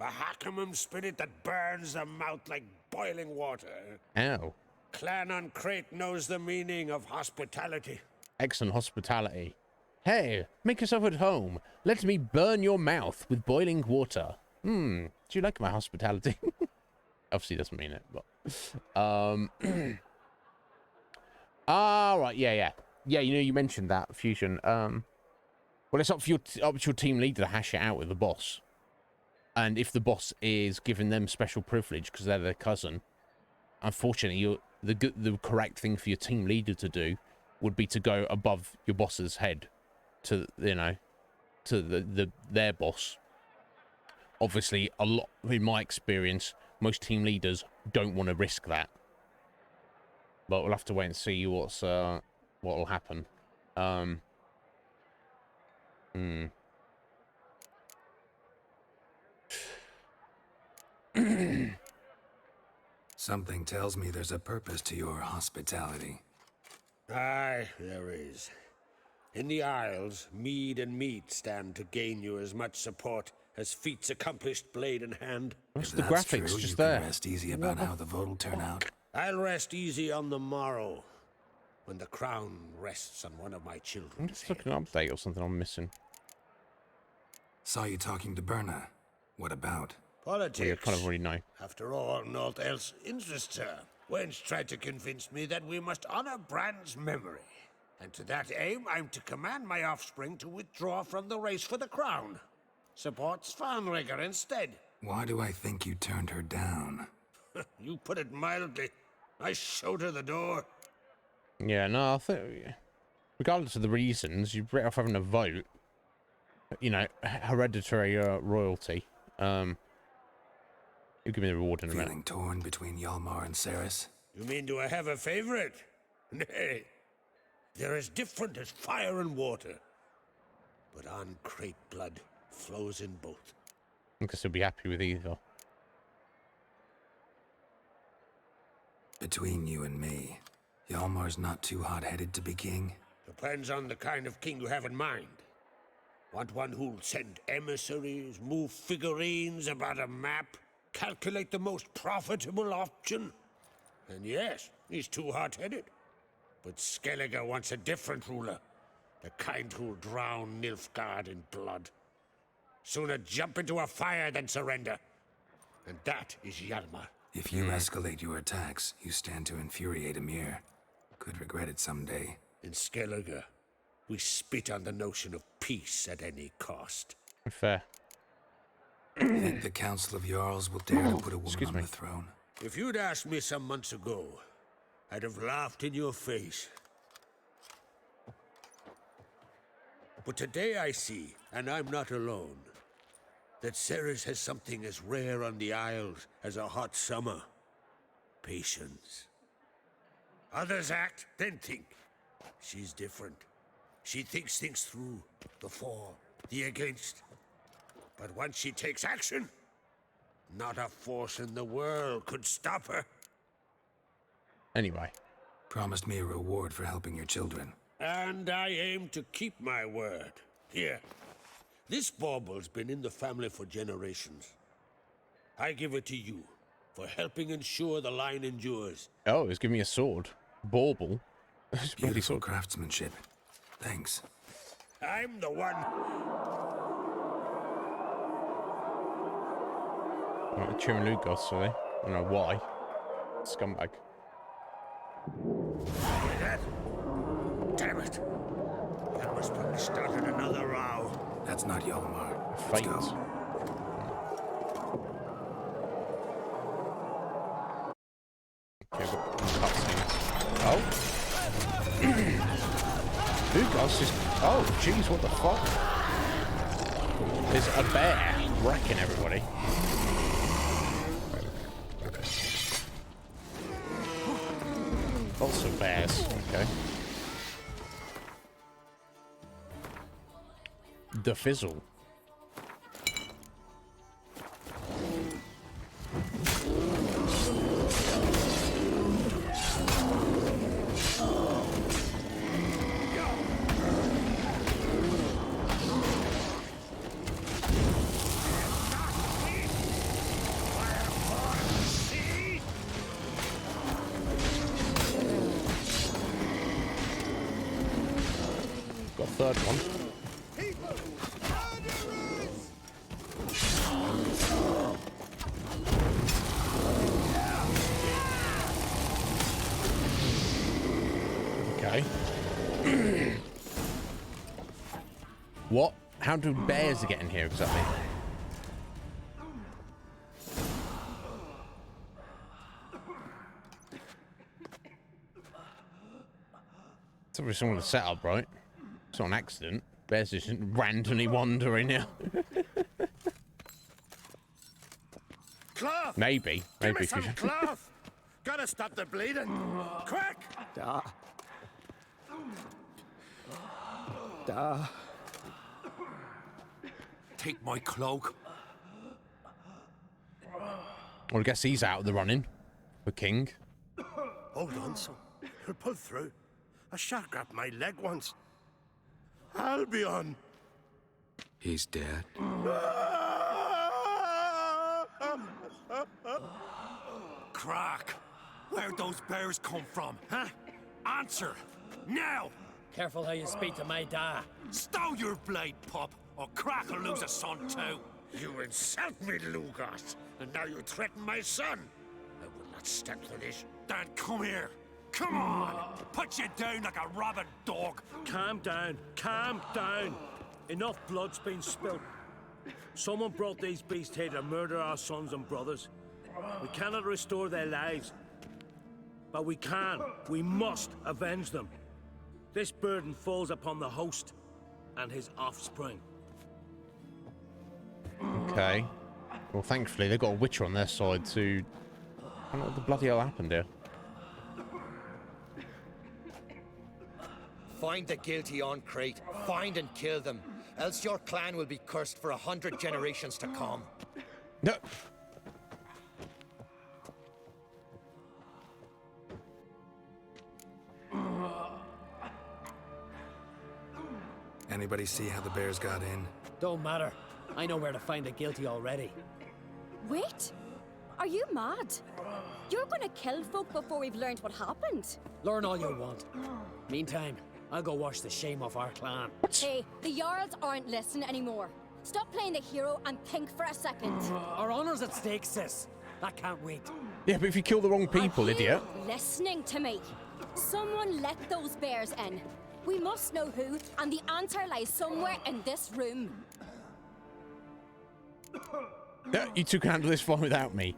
Mahakimum spirit that burns the mouth like boiling water. Ow. Clan on Crate knows the meaning of hospitality. Excellent hospitality. Hey, make yourself at home. Let me burn your mouth with boiling water. Do you like my hospitality? Obviously doesn't mean it, but right, yeah. Yeah, you know, you mentioned that, Fusion. Well, it's up to your team leader to hash it out with the boss. And if the boss is giving them special privilege because they're their cousin, unfortunately, the correct thing for your team leader to do would be to go above your boss's head to, you know, to their boss. Obviously, a lot, in my experience, most team leaders don't want to risk that. But we'll have to wait and see what'll happen. Something tells me there's a purpose to your hospitality. Aye, there is. In the Isles, mead and meat stand to gain you as much support as feats accomplished blade in hand. What's the graphics true, just you there? Can rest easy about how the vote'll turn out. I'll rest easy on the morrow, when the crown rests on one of my children. I'm just looking at an update or something I'm missing. Saw you talking to Berna. What about? Politics. Well, you kind of already know. After all, naught else interests her. Wench tried to convince me that we must honor Bran's memory. And to that aim, I'm to command my offspring to withdraw from the race for the crown. Supports Farnrigger instead. Why do I think you turned her down? You put it mildly. I showed her the door. Yeah, no, I think, regardless of the reasons, you're better off having a vote. You know, hereditary royalty. You give me the reward in a minute. Feeling torn between Hjalmar and Cerys? You mean do I have a favorite? Nay. They're as different as fire and water. But on Crate blood flows in both. I guess he'll be happy with either. Between you and me, Hjalmar's not too hot-headed to be king? Depends on the kind of king you have in mind. Want one who'll send emissaries, move figurines about a map, calculate the most profitable option? And yes, he's too hot-headed. But Skellige wants a different ruler. The kind who'll drown Nilfgaard in blood. Sooner jump into a fire than surrender. And that is Hjalmar. If you escalate your attacks, you stand to infuriate Emir. Could regret it someday. In Skellige, we spit on the notion of peace at any cost. Fair. Think the Council of Jarls will dare to put a woman on the throne? If you'd asked me some months ago, I'd have laughed in your face. But today I see, and I'm not alone, that Cerys has something as rare on the Isles as a hot summer. Patience. Others act, then think. She's different. She thinks things through, the for, the against. But once she takes action, not a force in the world could stop her. Anyway. Promised me a reward for helping your children. And I aim to keep my word. Here. This bauble's been in the family for generations. I give it to you for helping ensure the line endures. Oh, he's giving me a sword. Bauble. Beautiful craftsmanship. Thanks. I'm the one. Right, cheering Lugos, are they? I don't know why. Scumbag. That? Damn it. That was probably started another row. That's not Hjalmar. Fate. Oh. Ugos is... Oh, jeez, what the fuck? There's a bear wrecking everybody. Lots of bears. Okay. The fizzle. Got a third one. Okay. What? How do bears get in here exactly? It's obviously someone to set up, right? It's not an accident. Bears just randomly wander in here. Cloth! Maybe. Give Maybe. me some cloth! Gotta stop the bleeding! Quick! Take my cloak. Well, I guess he's out of the running. The king. Hold on, son. He'll pull through. A shark grabbed my leg once. Albion! He's dead. Crack! Where'd those bears come from, huh? Answer! Now! Careful how you speak to my dad. Stow your blade, pup, or Crack will lose a son too. You insult me, Lugas, and now you threaten my son. I will not stand for this. Dan, come here. Come on! Put you down like a rabid dog. Calm down. Calm down. Enough blood's been spilt. Someone brought these beasts here to murder our sons and brothers. We cannot restore their lives. But we can. We must avenge them. This burden falls upon the host and his offspring. Okay. Well, thankfully, they've got a witcher on their side to... I don't know what the bloody hell happened here. Find the guilty on Crate. Find and kill them. Else your clan will be cursed for 100 generations to come. No. Anybody see how the bears got in? Don't matter. I know where to find the guilty already. Wait! Are you mad? You're gonna kill folk before we've learned what happened. Learn all you want. Meantime, I'll go wash the shame off our clan. Hey, the Jarls aren't listening anymore. Stop playing the hero and think for a second. Our honor's at stake, sis. That can't wait. Yeah, but if you kill the wrong people, Are you idiot. listening to me? Someone let those bears in. We must know who, and the answer lies somewhere in this room. Yeah, you two can handle this fine without me.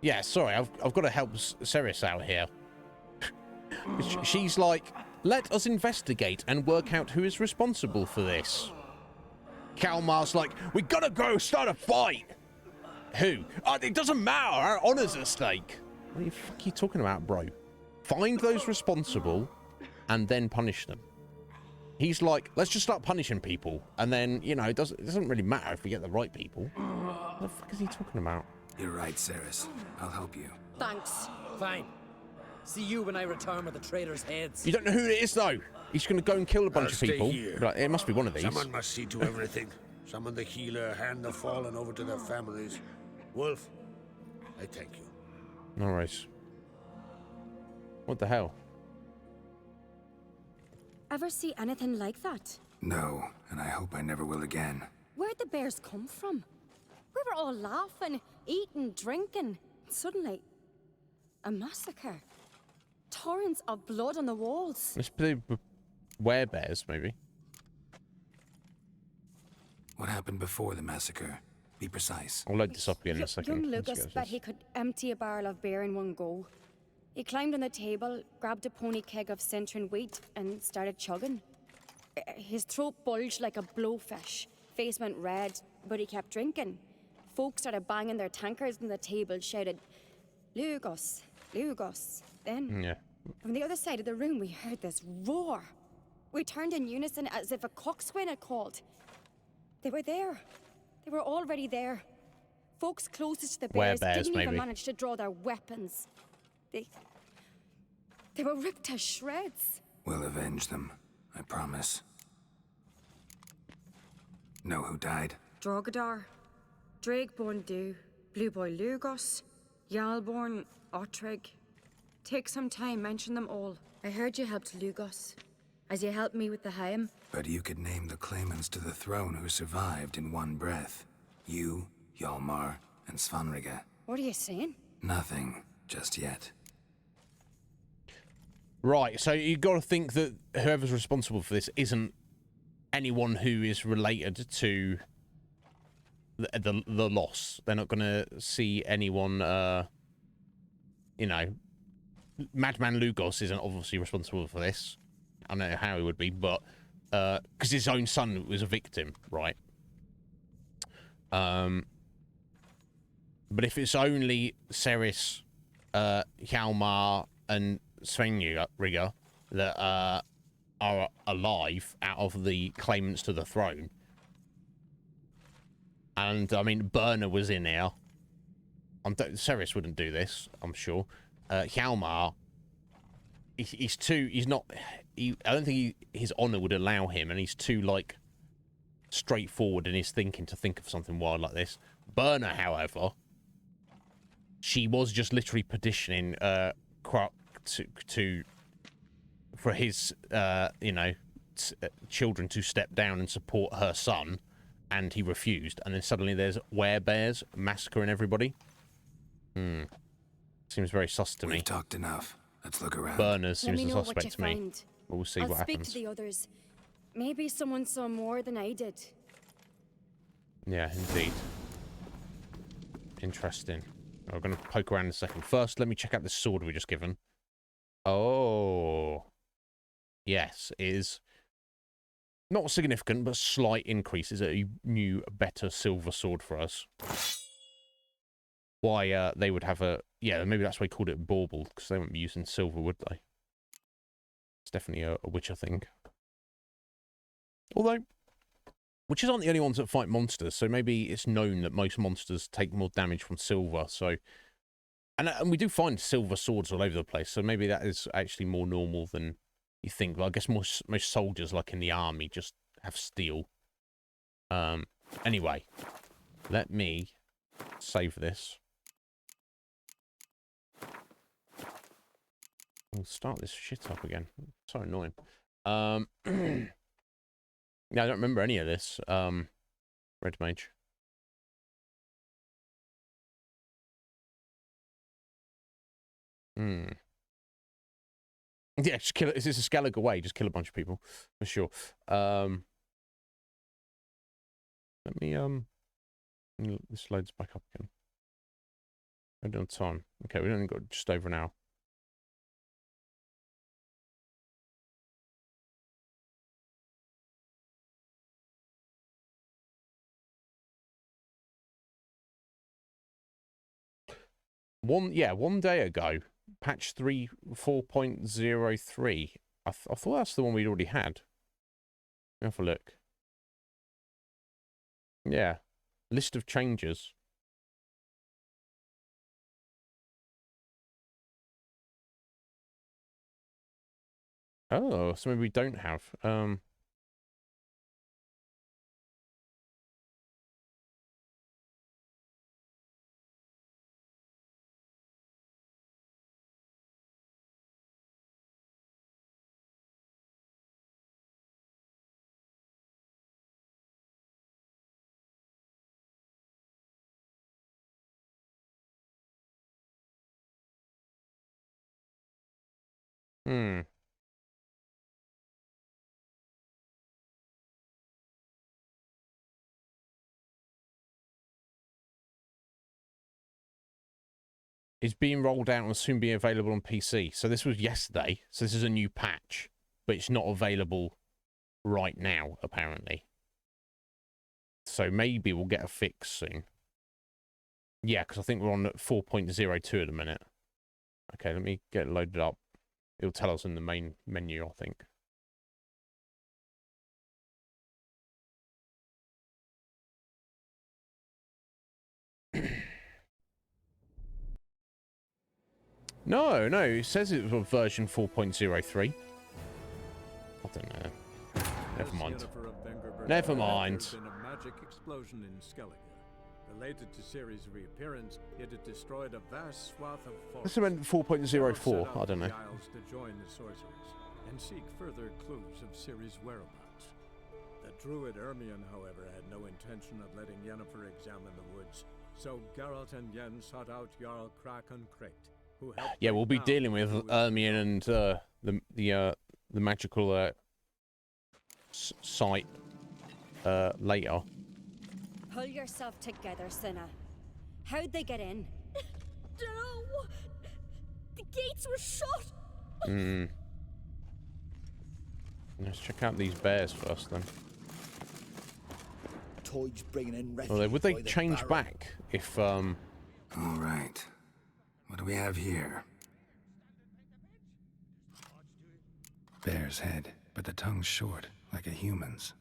Yeah, sorry, I've got to help Ceres out here. She's like, let us investigate and work out who is responsible for this. Kalmar's like, we gotta go start a fight. Who? Oh, it doesn't matter, our honor's at stake. What the fuck are you talking about, bro? Find those responsible and then punish them. He's like, let's just start punishing people, and then, you know, it doesn't really matter if we get the right people. What the fuck is he talking about? You're right, Ceres. I'll help you. Thanks. Fine. See you when I return with the traitors' heads. You don't know who it is, though. He's going to go and kill a bunch of people. Like, it must be one of these. Someone must see to everything. Summon the healer, hand the fallen over to their families. Wolf, I thank you. No worries. What the hell? Ever see anything like that? No, and I hope I never will again. Where'd the bears come from? We were all laughing, eating, drinking. Suddenly, a massacre. Torrents of blood on the walls. Let's play werebears, maybe. What happened before the massacre? Be precise. I'll load this up again in a second. Young Let's Lucas go. bet he could empty a barrel of beer in one go. He climbed on the table, grabbed a pony keg of centering wheat, and started chugging. His throat bulged like a blowfish. Face went red, but he kept drinking. Folks started banging their tankards on the table, shouted, Lugos, Lugos. Then, from the other side of the room, we heard this roar. We turned in unison as if a coxswain had called. They were there. They were already there. Folks closest to the bears didn't even manage to draw their weapons. They were ripped to shreds. We'll avenge them, I promise. Know who died? Drogadar, Drakeborn Du, Blue Boy Lugos, Yalborn, Ottrig. Take some time, mention them all. I heard you helped Lugos, as you helped me with the Haim. But you could name the claimants to the throne who survived in one breath. You, Hjalmar, and Svanrige. What are you saying? Nothing, just yet. Right, so you got to think that whoever's responsible for this isn't anyone who is related to the loss. They're not going to see anyone, you know, Madman Lugos isn't obviously responsible for this. I don't know how he would be, but because his own son was a victim, right? But if it's only Ceres, Hjalmar, and Svenrigger that are alive out of the claimants to the throne, and I mean Berna was in there. Ceres wouldn't do this, I'm sure. Hjalmar, he's too. He's not. I don't think his honor would allow him, and he's too like straightforward in his thinking to think of something wild like this. Berna, however, she was just literally petitioning Kruk for his you know, children to step down and support her son, and he refused. And then suddenly there's werebears massacring everybody. Seems very sus to me. We've talked enough. Let's look around. Berners seems a suspect to me. We'll see what I'll speak happens. to the others. Maybe someone saw more than I did. Yeah, indeed. Interesting. We're going to poke around in a second. First, let me check out the sword we just given. Oh. Yes, is not significant, but slight increase. Is a new, better silver sword for us. Why they would have a... Yeah, maybe that's why he called it bauble, because they wouldn't be using silver, would they? It's definitely a Witcher thing. Although, witches aren't the only ones that fight monsters, so maybe it's known that most monsters take more damage from silver, so... And we do find silver swords all over the place, so maybe that is actually more normal than you think. But I guess most soldiers, like in the army, just have steel. Anyway, let me save this. We'll start this shit up again. So annoying. Yeah, I don't remember any of this. Red Mage. Yeah, just kill it. It's a Skellige way. Just kill a bunch of people for sure. Let me this loads back up again. We're done time. Okay, we've only got just over an hour. One day ago, patch 4.03. I thought that's the one we'd already had. Let me have a look. Yeah, list of changes. Oh, so maybe we don't have. is being rolled out and will soon be available on PC. So this was yesterday. So this is a new patch, but it's not available right now, apparently. So maybe we'll get a fix soon. Yeah, because I think we're on 4.02 at the minute. Okay, let me get it loaded up. It'll tell us in the main menu, I think. No, it says it was version 4.03. I don't know. Never mind. Never mind. There's been a magic explosion in Skellige. Related to Ciri's reappearance, it had destroyed a vast swath of forest. This meant 4.04. I don't know. The Isles to join the sorcerers and seek further clues of Ciri's whereabouts. The druid Ermion, however, had no intention of letting Yennefer examine the woods, so Geralt and Yen sought out Jarl Kraken Crate, who helped. Yeah, we'll be dealing with Ermion and the magical site later. Pull yourself together, Cinna. How'd they get in? Dunno. The gates were shut. Let's check out these bears first, then. Toys bringing in Well, would they change back if All right. What do we have here? Bear's head, but the tongue's short, like a human's.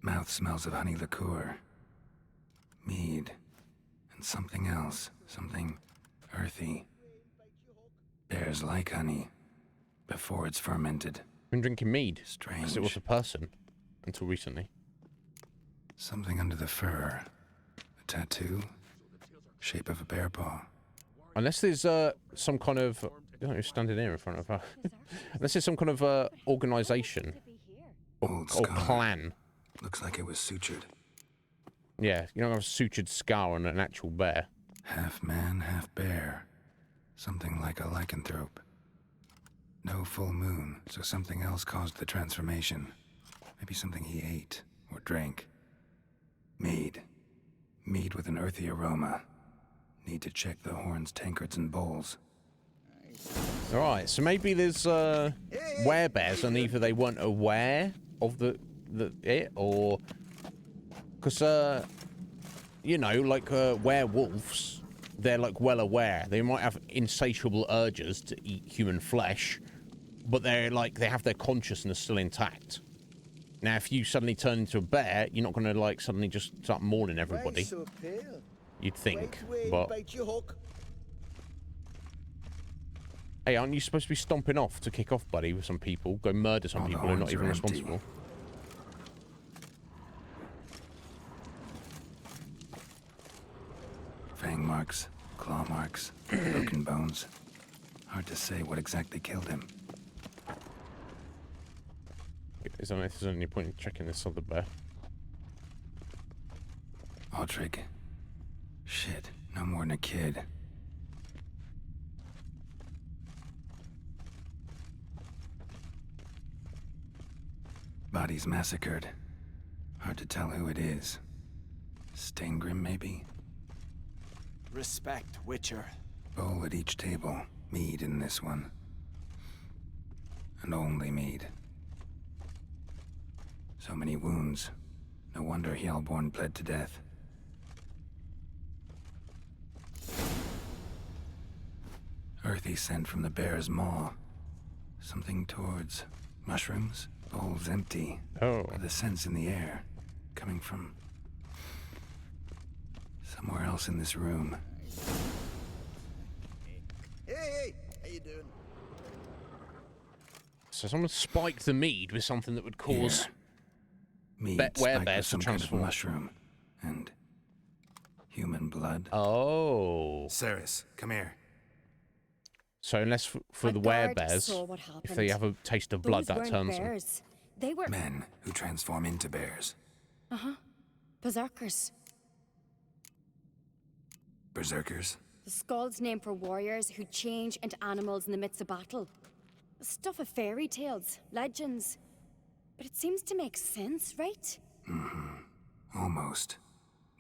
Mouth smells of honey liqueur, mead, and something else, something earthy. Bears like honey before it's fermented. Been drinking mead. Strange. Because it was a person until recently. Something under the fur. A tattoo. Shape of a bear paw. Unless there's some kind of... I don't know who's standing here in front of her. Unless there's some kind of organisation or clan. Looks like it was sutured. Yeah, you don't have a sutured scar on an actual bear. Half man, half bear. Something like a lycanthrope. No full moon, so something else caused the transformation. Maybe something he ate or drank. Mead. Mead with an earthy aroma. Need to check the horns, tankards, and bowls. Alright, so maybe there's werebears and either they weren't aware of it or... Because, you know, like werewolves, they're like well aware. They might have insatiable urges to eat human flesh, but they're like, they have their consciousness still intact. Now, if you suddenly turn into a bear, you're not going to like suddenly just start mauling everybody. So pale. You'd think, Wait, but... bite your hook. Hey, aren't you supposed to be stomping off to kick off, buddy, with some people? Go murder some people who are not even responsible. Fang marks, claw marks, broken bones. Hard to say what exactly killed him. I don't know if there's any point in checking this other bear. Autrig. Shit, no more than a kid. Bodies massacred. Hard to tell who it is. Steingrim, maybe? Respect, Witcher. Bowl at each table. Mead in this one. And only mead. So many wounds. No wonder Hjalborn bled to death. Earthy scent from the bear's maw. Something towards mushrooms. Bowl's empty. Oh. But the scent's in the air. Coming from somewhere else in this room. Hey, how you doing? So someone spiked the mead with something that would cause Mead werebears to some kind of transform. mushroom and human blood. Oh. Ceres, come here. So unless for the werebears, if they have a taste of blood, that turns them. Bears. They were Men who transform into bears. berserkers. Berserkers? The Skald's name for warriors who change into animals in the midst of battle. The stuff of fairy tales, legends. But it seems to make sense, right? Almost.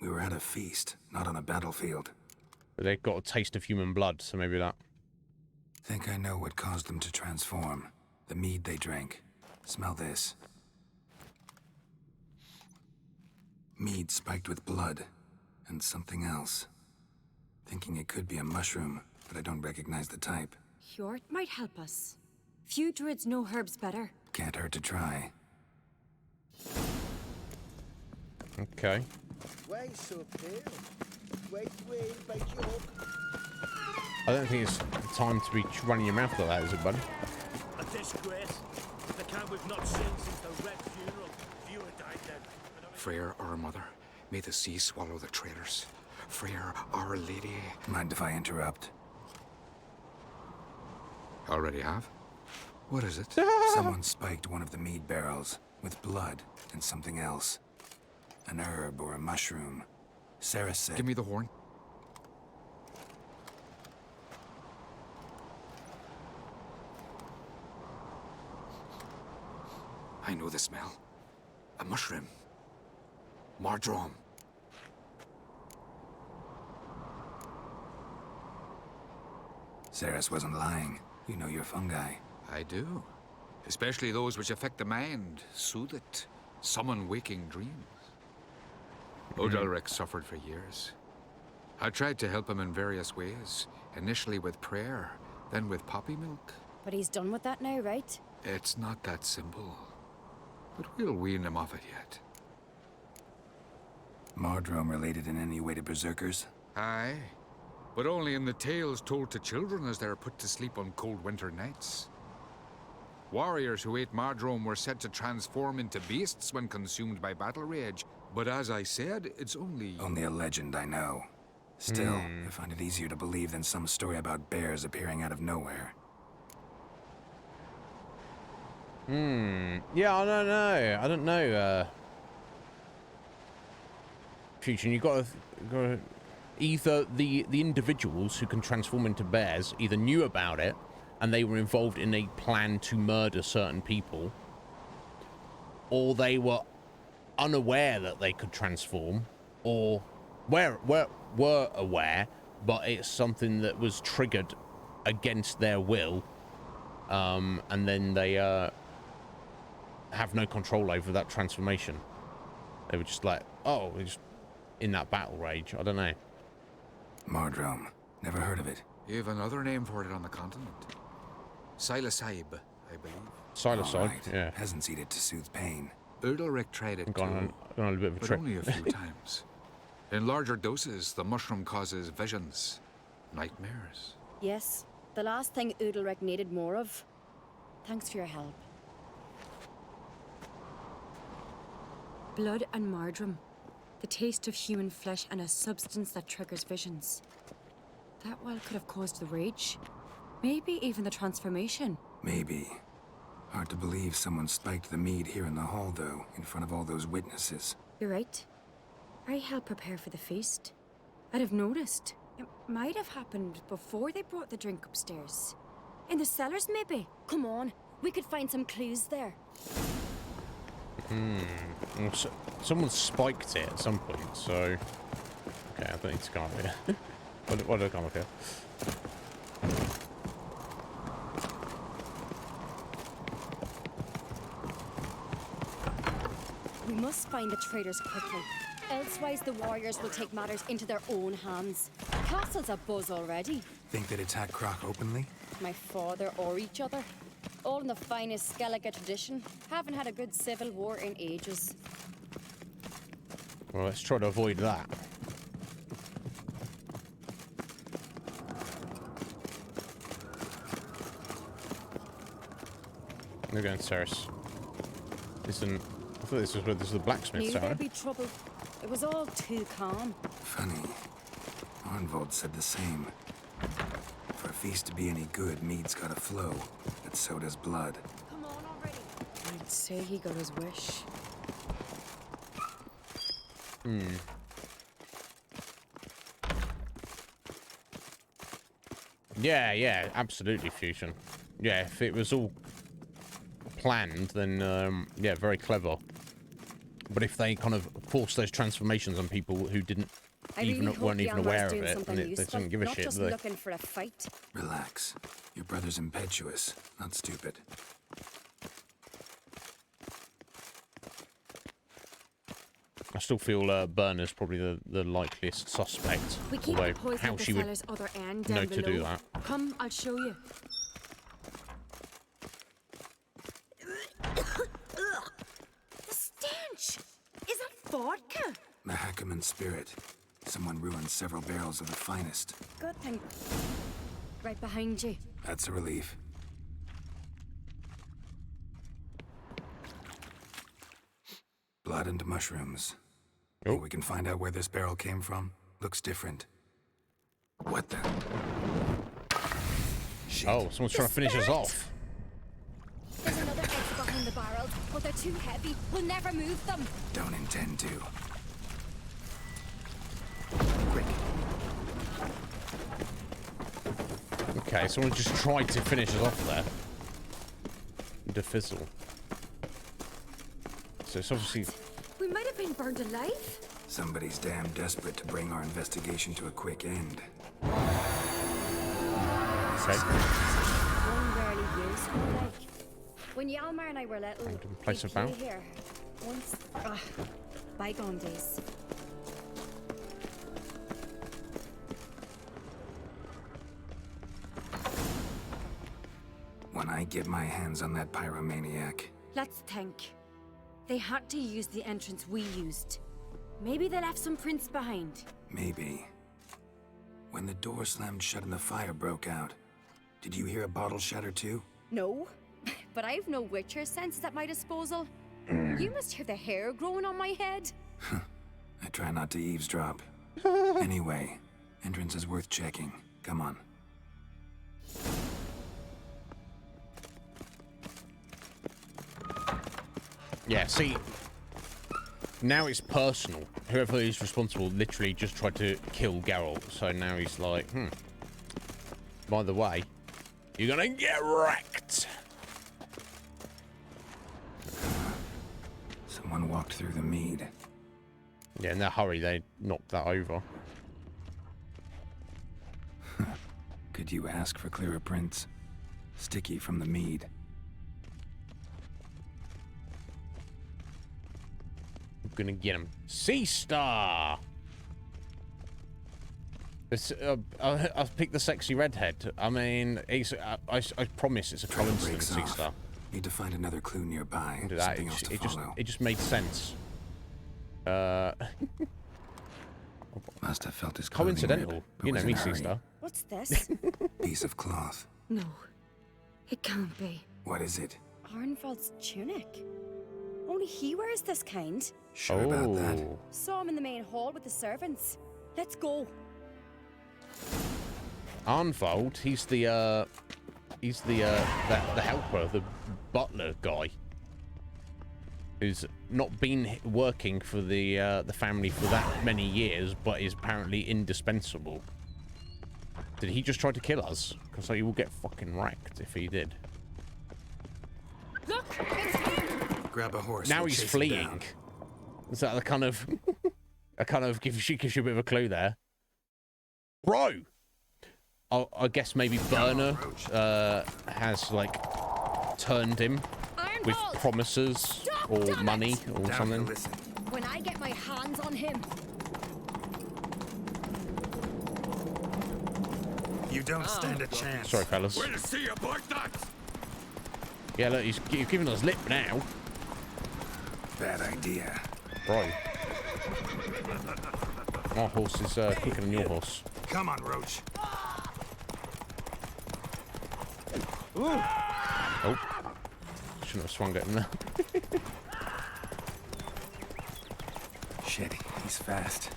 We were at a feast, not on a battlefield. But they got a taste of human blood, so maybe that. Think I know what caused them to transform. The mead they drank. Smell this. Mead spiked with blood. And something else. Thinking it could be a mushroom, but I don't recognize the type. Hjort might help us. Few druids know herbs better. Can't hurt to try. Okay. Why so pale? White whale bite you up. I don't think it's time to be running your mouth like that, is it, bud? A disgrace. The camp we've not seen since the Red funeral. Fewer died then. Freyr, our mother, may the sea swallow the traitors. Freyr, our lady. Mind if I interrupt? Already have? What is it? Someone spiked one of the mead barrels with blood and something else. An herb or a mushroom. Sarah said... Give me the horn. I know the smell. A mushroom. Mardrome. Ceres wasn't lying. You know your fungi. I do. Especially those which affect the mind, soothe it, summon waking dreams. Odalric suffered for years. I tried to help him in various ways, initially with prayer, then with poppy milk. But he's done with that now, right? It's not that simple. But we'll wean him off it yet. Mardrome related in any way to berserkers? Aye. But only in the tales told to children as they're put to sleep on cold winter nights. Warriors who ate Mardrome were said to transform into beasts when consumed by battle rage. But as I said, it's only... Only a legend, I know. Still, I find it easier to believe than some story about bears appearing out of nowhere. Yeah, I don't know. I don't know, Future, you got to either the individuals who can transform into bears either knew about it and they were involved in a plan to murder certain people, or they were unaware that they could transform, or were aware, but it's something that was triggered against their will, and then they have no control over that transformation. They were just like, oh, we're just in that battle rage. I don't know. Mardrome. Never heard of it. You have another name for it on the continent. Silasaib, I believe. Silasaib, Right. yeah. Peasants eat it to soothe pain. Erdalric tried it too, gone on a bit of a but trip. only a few times. In larger doses, the mushroom causes visions, nightmares. Yes. The last thing Udalric needed more of. Thanks for your help. Blood and Mardrome. The taste of human flesh and a substance that triggers visions. That well could have caused the rage. Maybe even the transformation. Maybe. Hard to believe someone spiked the mead here in the hall, though, in front of all those witnesses. You're right. I helped prepare for the feast. I'd have noticed. It might have happened before they brought the drink upstairs. In the cellars, maybe. Come on, we could find some clues there. So, someone spiked it at some point, so... Okay, I don't need to come up here. Why do I come up here? We must find the traitors quickly. Elsewise, the warriors will take matters into their own hands. The castle's abuzz already. Think they'd attack Croc openly? My father or each other. All in the finest Skellige tradition. Haven't had a good civil war in ages. Well, let's try to avoid that. We're going Ceres. Listen, I thought this was where this was the blacksmith Knew tower. there'd be trouble. It was all too calm. Funny. Arnvold said the same. For a feast to be any good, mead's gotta flow. But so does blood. Come on already. I'd say he got his wish. Yeah, absolutely, Fusion. Yeah, if it was all planned, then, yeah, very clever. But if they kind of force those transformations on people who weren't even aware of it, and they didn't give a shit, just do they? looking for a fight. Relax. Your brother's impetuous, not stupid. I still feel Burner's probably the likeliest suspect. We keep although the poison how at the she would cellar's other end down know below. to do that. Come, I'll show you. The stench! Is that vodka? The Hackerman spirit. Someone ruined several barrels of the finest. Good thing. Right behind you. That's a relief. Blood and mushrooms. Think we can find out where this barrel came from? Looks different. What the? Shit. Oh, someone's trying to finish us off. There's another exit behind the barrels, but they're too heavy. We'll never move them. Don't intend to. Okay, someone just tried to finish us off there. Defizzle. So it's obviously... We might have been burned alive. Somebody's damn desperate to bring our investigation to a quick end. Okay. One rarely useful, like. When Yalmar and I were little, place of bound. here. Once... bygone days. When I get my hands on that pyromaniac, Let's think. They had to use the entrance we used. Maybe they left some prints behind. maybe. When the door slammed shut and the fire broke out, did you hear a bottle shatter too? No, but I've no Witcher senses at my disposal. You must hear the hair growing on my head. I try not to eavesdrop. Anyway, entrance is worth checking. Come on. Yeah, see, now it's personal. Whoever is responsible literally just tried to kill Geralt, so now he's like, by the way, you're gonna get wrecked. Someone walked through the mead. Yeah, in their hurry, they knocked that over. Could you ask for clearer prints? Sticky from the mead. I'm gonna get him. Sea Star! This, I've picked the sexy redhead. I mean, he's, I promise it's a coincidence, Sea Star. Need to find another clue nearby. Do that. Something else to follow. It just made sense. Must have felt his coincidental. You know me, Sea Star. What's this? Piece of cloth. No, it can't be. What is it? Arnvald's tunic. Only he wears this kind. Sure about that? Saw him in the main hall with the servants. Let's go. Arnvald, he's the helper, the butler guy, who's not been working for the family for that many years, but is apparently indispensable. Did he just try to kill us? Because he will get fucking wrecked if he did. Look, it's him. Grab a horse. Now he's fleeing. Is that the kind of, gives you a bit of a clue there, bro? I guess maybe Burner has like turned him with promises or money or something. When I get my hands on him. You don't stand a chance. Sorry, fellas. Way to see about that! Yeah, look, he's giving us lip now. Bad idea. Right. Our horse is quicker than your horse. Come on, Roach. Ooh. Oh. Shouldn't have swung at him there. Shit, he's fast.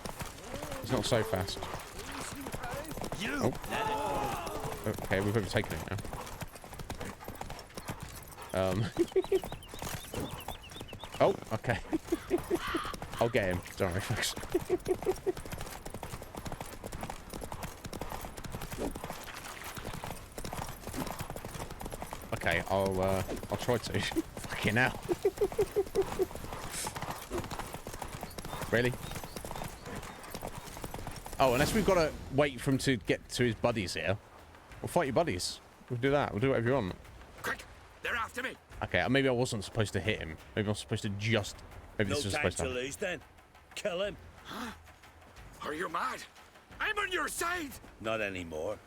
He's not so fast. Oh. Okay, we've overtaken it now. Oh, okay. I'll get him. Don't worry, folks. Okay, I'll try to. Fucking hell. Really? Oh, unless we've got to wait for him to get to his buddies here. We'll fight your buddies. We'll do that. We'll do whatever you want. Quick! They're after me! Okay, maybe I wasn't supposed to hit him. Maybe I'm supposed to just... Maybe No this was time supposed to lose then. Kill him. Are you mad? I'm on your side! Not anymore.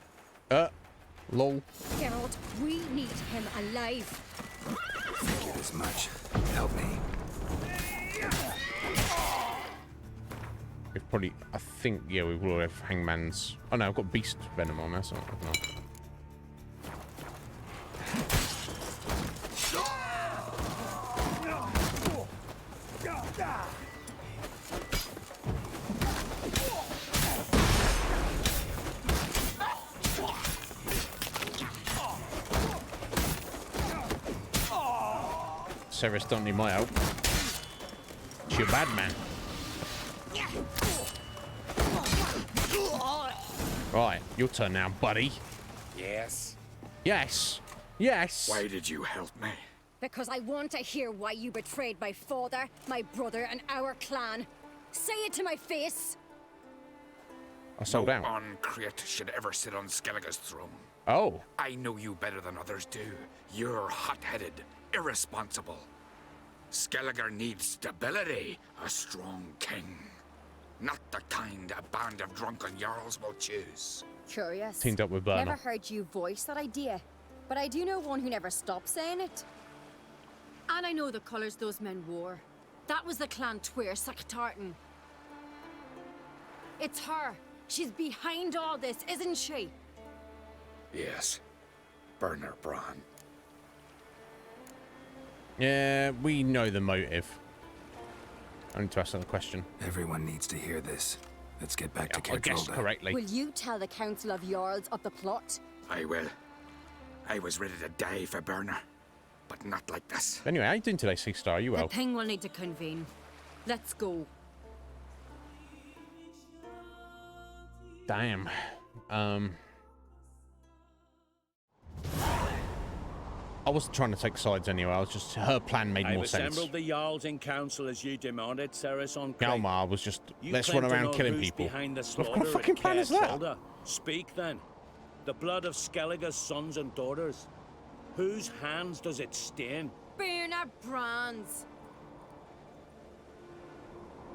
Lol. Geralt, we need him alive. Figured as much. Help me. We've probably... I think, yeah, we will have Hangman's... Oh no, I've got Beast Venom on there, so I don't know. Ceres don't need my help. She's a bad man. Right, your turn now, buddy. Yes. Yes. Yes. Why did you help me? Because I want to hear why you betrayed my father, my brother, and our clan. Say it to my face. I sold out. No uncreate should ever sit on Skellige's throne. Oh. I know you better than others do. You're hot-headed, irresponsible. Skellige needs stability, a strong king. Not the kind a band of drunken jarls will choose. Curious. Teamed up with Burner. Never heard you voice that idea, but I do know one who never stopped saying it. And I know the colours those men wore. That was the clan Twir Saktartan. It's her. She's behind all this, isn't she? Yes. Burner Bran. Yeah, we know the motive. I need to ask another question. Everyone needs to hear this. Let's get back to I guessed Kertrolda. correctly. Will you tell the Council of Jarls of the plot? I will. I was ready to die for Burner, but not like this. Anyway, how you doing today, Sea Star? Are you well? The thing will need to convene. Let's go. Damn. I wasn't trying to take sides anyway. I was just... Her plan made more sense. I've assembled the Jarls in council as you demanded, Ceres on Crate. Galmar was just... You let's claim run to around know killing who's people. behind the What kind of slaughter fucking at plan is that? Kertrolda. Speak then. The blood of Skellige's sons and daughters. Whose hands does it stain? Burner Brands.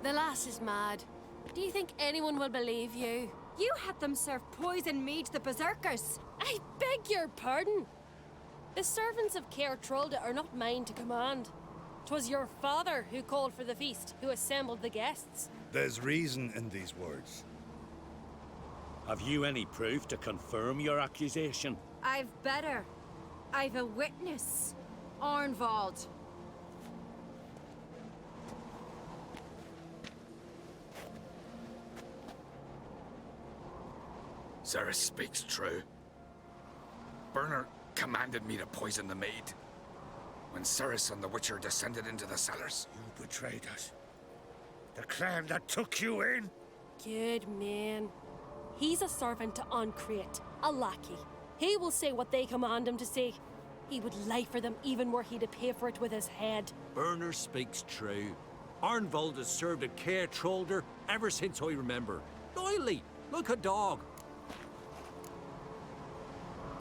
The lass is mad. Do you think anyone will believe you? You had them serve poison mead to the berserkers. I beg your pardon. The servants of Kertrolda are not mine to command. 'Twas your father who called for the feast, who assembled the guests. There's reason in these words. Have you any proof to confirm your accusation? I've better. I've a witness. Arnvald. Ceres speaks true. Burner commanded me to poison the maid. When Ceres and the Witcher descended into the cellars. You betrayed us. The clan that took you in. Good man. He's a servant to Uncreate, a lackey. He will say what they command him to say. He would lie for them even were he to pay for it with his head. Burner speaks true. Arnvald has served at Kertrolda ever since I remember. Doily, look a dog.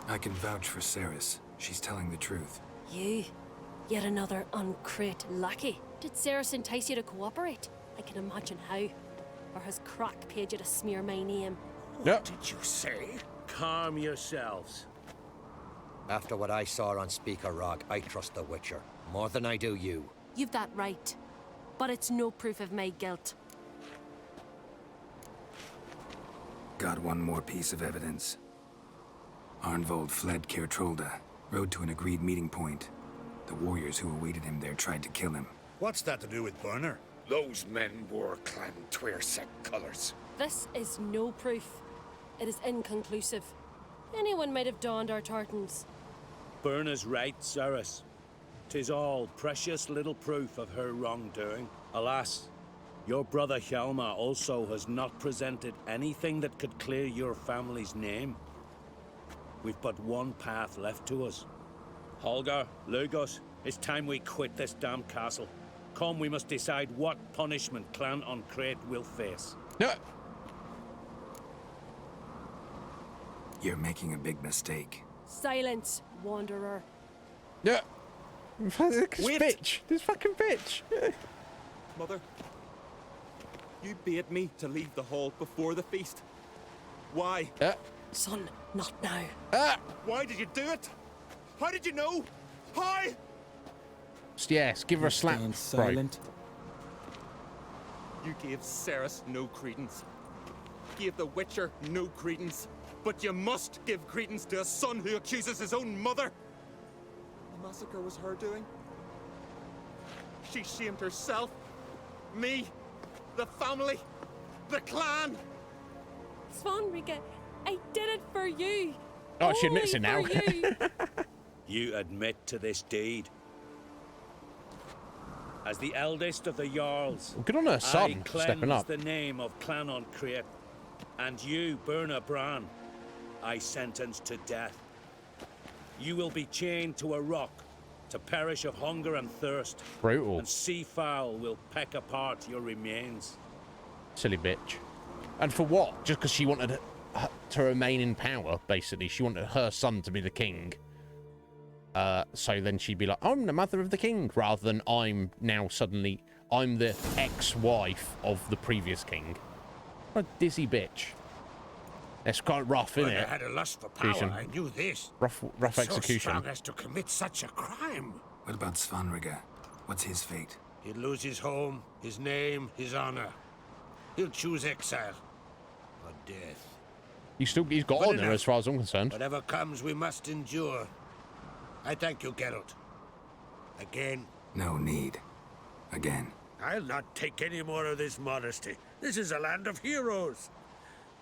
I can vouch for Ceres. She's telling the truth. You? Yet another Uncreate lackey. Did Ceres entice you to cooperate? I can imagine how. Or has Crack paid you to smear my name? What did you say? Calm yourselves. After what I saw on Speaker Rock, I trust the Witcher. More than I do you. You've that right. But it's no proof of my guilt. Got one more piece of evidence. Arnvald fled Kertrolda, rode to an agreed meeting point. The warriors who awaited him there tried to kill him. What's that to do with Burner? Those men wore clan Twirsec colors. This is no proof. It is inconclusive. Anyone might have donned our tartans. Burner's right, Ceres. 'Tis all precious little proof of her wrongdoing. Alas, your brother Hjalmar also has not presented anything that could clear your family's name. We've but one path left to us. Holger, Lugos, it's time we quit this damn castle. come, we must decide what punishment Clan on Crete will face. No. You're making a big mistake. Silence, wanderer. Yeah. Bitch. This fucking bitch. Mother, you bade me to leave the hall before the feast. Why? Son, not now. Why did you do it? How did you know? How? Yes, give her a slap, bro. Silent. You gave Cerys no credence. Gave the Witcher no credence. But you must give credence to a son who accuses his own mother. The massacre was her doing. She shamed herself, me, the family, the clan. Svanrika, I did it for you. Oh, she admits it now. You. You admit to this deed. As the eldest of the Jarls, Well, good on her son, I stepping cleanse up. the name of Clan on Crete, and you, Berna Bran, I sentence to death. You will be chained to a rock to perish of hunger and thirst. Brutal. And seafowl will peck apart your remains. Silly bitch. And for what? Just because she wanted to remain in power, basically. She wanted her son to be the king. So then she'd be like, I'm the mother of the king, rather than I'm the ex-wife of the previous king. What a dizzy bitch. That's quite rough, isn't When it? I had a lust for power, I knew this. Rough execution. So strong as to commit such a crime. What about Svanrika? What's his fate? He'll lose his home, his name, his honor. He'll choose exile or death. He's got But on there enough. as far as I'm concerned. Whatever comes, we must endure. I thank you, Geralt. Again. No need. Again. I'll not take any more of this modesty. This is a land of heroes.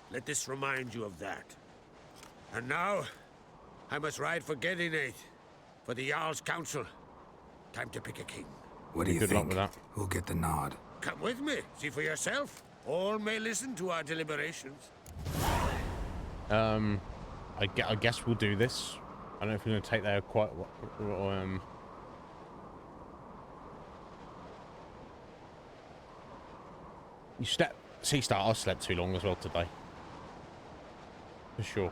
Let this remind you of that. And now, I must ride for Gedinate, for the Jarl's Council. Time to pick a king. What do you Good luck think? with that. Who'll get the nod? Come with me, see for yourself. All may listen to our deliberations. I guess we'll do this. I don't know if we're going to take that quite. I slept too long as well today. For sure.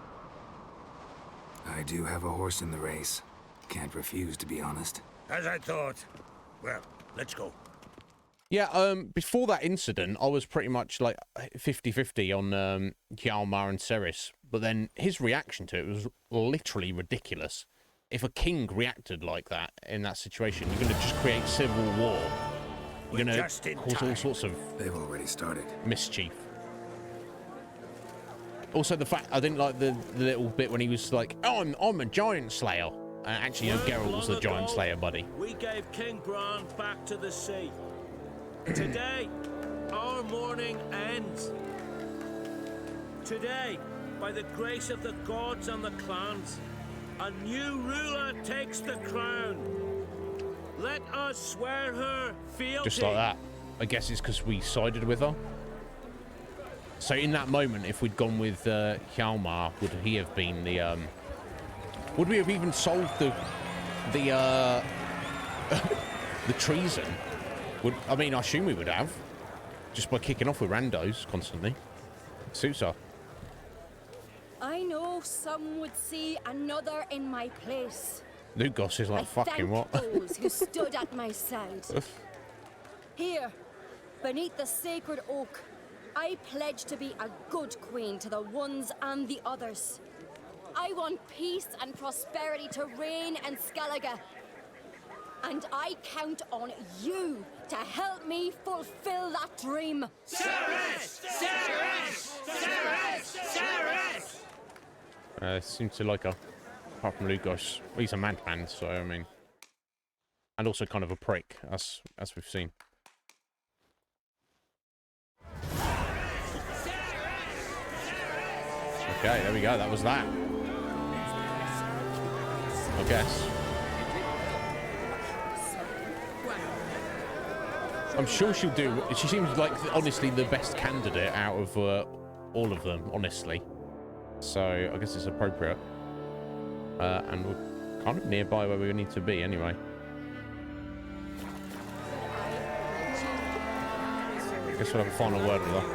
I do have a horse in the race. Can't refuse, to be honest. As I thought. Well, let's go. Yeah, before that incident, I was pretty much like 50-50 on Hjalmar and Cerys. But then his reaction to it was literally ridiculous. If a king reacted like that in that situation, you're going to just create civil war. You're going to cause all sorts of... They've already started. Mischief. Also, the fact I didn't like the little bit when he was like, "Oh, I'm a giant slayer." Actually, you know, Geralt was the giant slayer, buddy. We gave King Bran back to the sea. Today, our mourning ends. Today, by the grace of the gods and the clans, a new ruler takes the crown. Let us swear her fealty. Just like that. I guess it's because we sided with her. So in that moment, if we'd gone with Hjalmar, would he have been the... Would we have even solved the the treason? I mean, I assume we would have. Just by kicking off with randos constantly. Suits her. I know some would see another in my place. Lugos is like, I fucking thank what? those who stood at my side. Here, beneath the sacred oak, I pledge to be a good queen to the ones and the others. I want peace and prosperity to reign in Skellige. And I count on you to help me fulfill that dream. Cerys! Cerys! Cerys! Cerys! Seems to like her. Apart from Lugos. Well, he's a madman, so I mean... And also kind of a prick, as we've seen. Okay, there we go. That was that. I guess. I'm sure she'll do... She seems like, honestly, the best candidate out of all of them, honestly. So, I guess it's appropriate. And we're kind of nearby where we need to be, anyway. Guess we'll have a final word with her.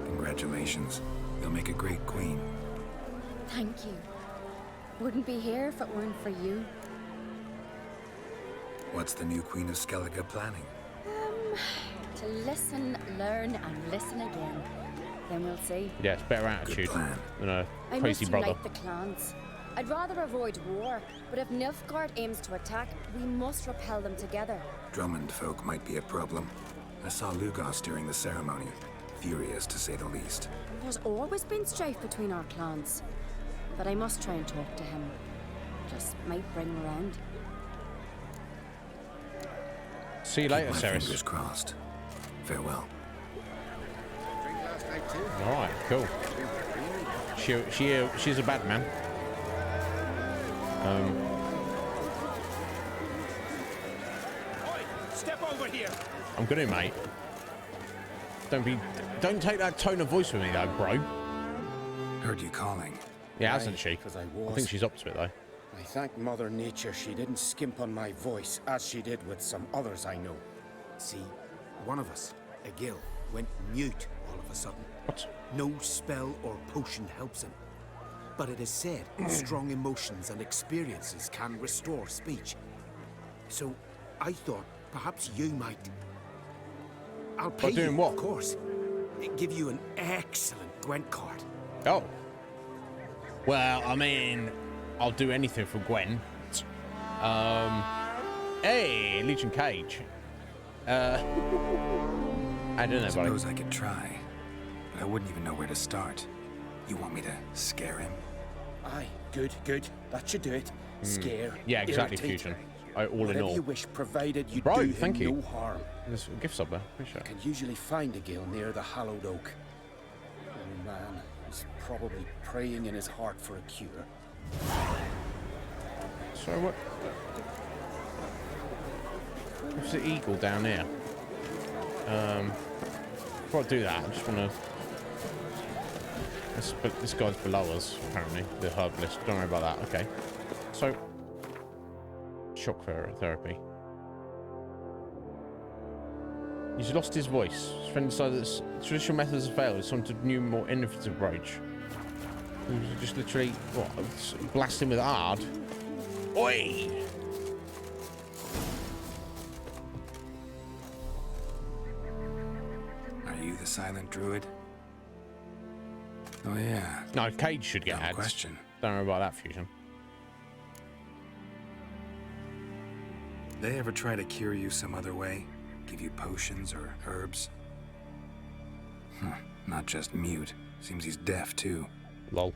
Congratulations. You'll make a great queen. Thank you. Wouldn't be here if it weren't for you. What's the new Queen of Skellige planning? To listen, learn, and listen again. Then we'll see. Yeah, it's better attitude than a crazy I must brother. unite the clans. I'd rather avoid war, but if Nilfgaard aims to attack, we must repel them together. Drummond folk might be a problem. I saw Lugos during the ceremony. Furious, to say the least. There's always been strife between our clans. But I must try and talk to him. Just might bring him around. See you later, Keep my Ceres. fingers crossed. Farewell. All right, cool. She's a bad man. Step over here. I'm gonna, mate. Don't take that tone of voice with me, though, bro. Heard you calling. Yeah, hasn't she? I think she's up to it, though. I thank Mother Nature she didn't skimp on my voice, as she did with some others I know. See, one of us, a gill, went mute all of a sudden. What? No spell or potion helps him. But it is said strong emotions and experiences can restore speech. So, I thought perhaps you might... I'll pay doing you, what? of course. Give you an excellent Gwent card. Oh. Well, I mean, I'll do anything for Gwen. Hey, Legion Cage. I don't know, I buddy. suppose I could try, but I wouldn't even know where to start. You want me to scare him? Aye, good. That should do it. Scare. Yeah, exactly, irritate. Fusion. All in Whatever all. you wish, provided you Bro, do him thank you. no harm. There's a gift sub there. Appreciate it. Can usually find a gill near the hallowed oak. Oh man, he's probably praying in his heart for a cure. So what? What's the eagle down here? Before I do that, I just want to... This guy's below us, apparently. The herbalist. Don't worry about that. Okay. So... Shock therapy. He's lost his voice. His friend decided that traditional methods have failed. It's time to new, more innovative approach. Just literally, what, blast him with ard? Oi! Are you the silent druid? Oh yeah. No, Cage should get ads. Question. Don't worry about that, Fusion. They ever try to cure you some other way? Give you potions or herbs? Not just mute. Seems he's deaf too. Lol.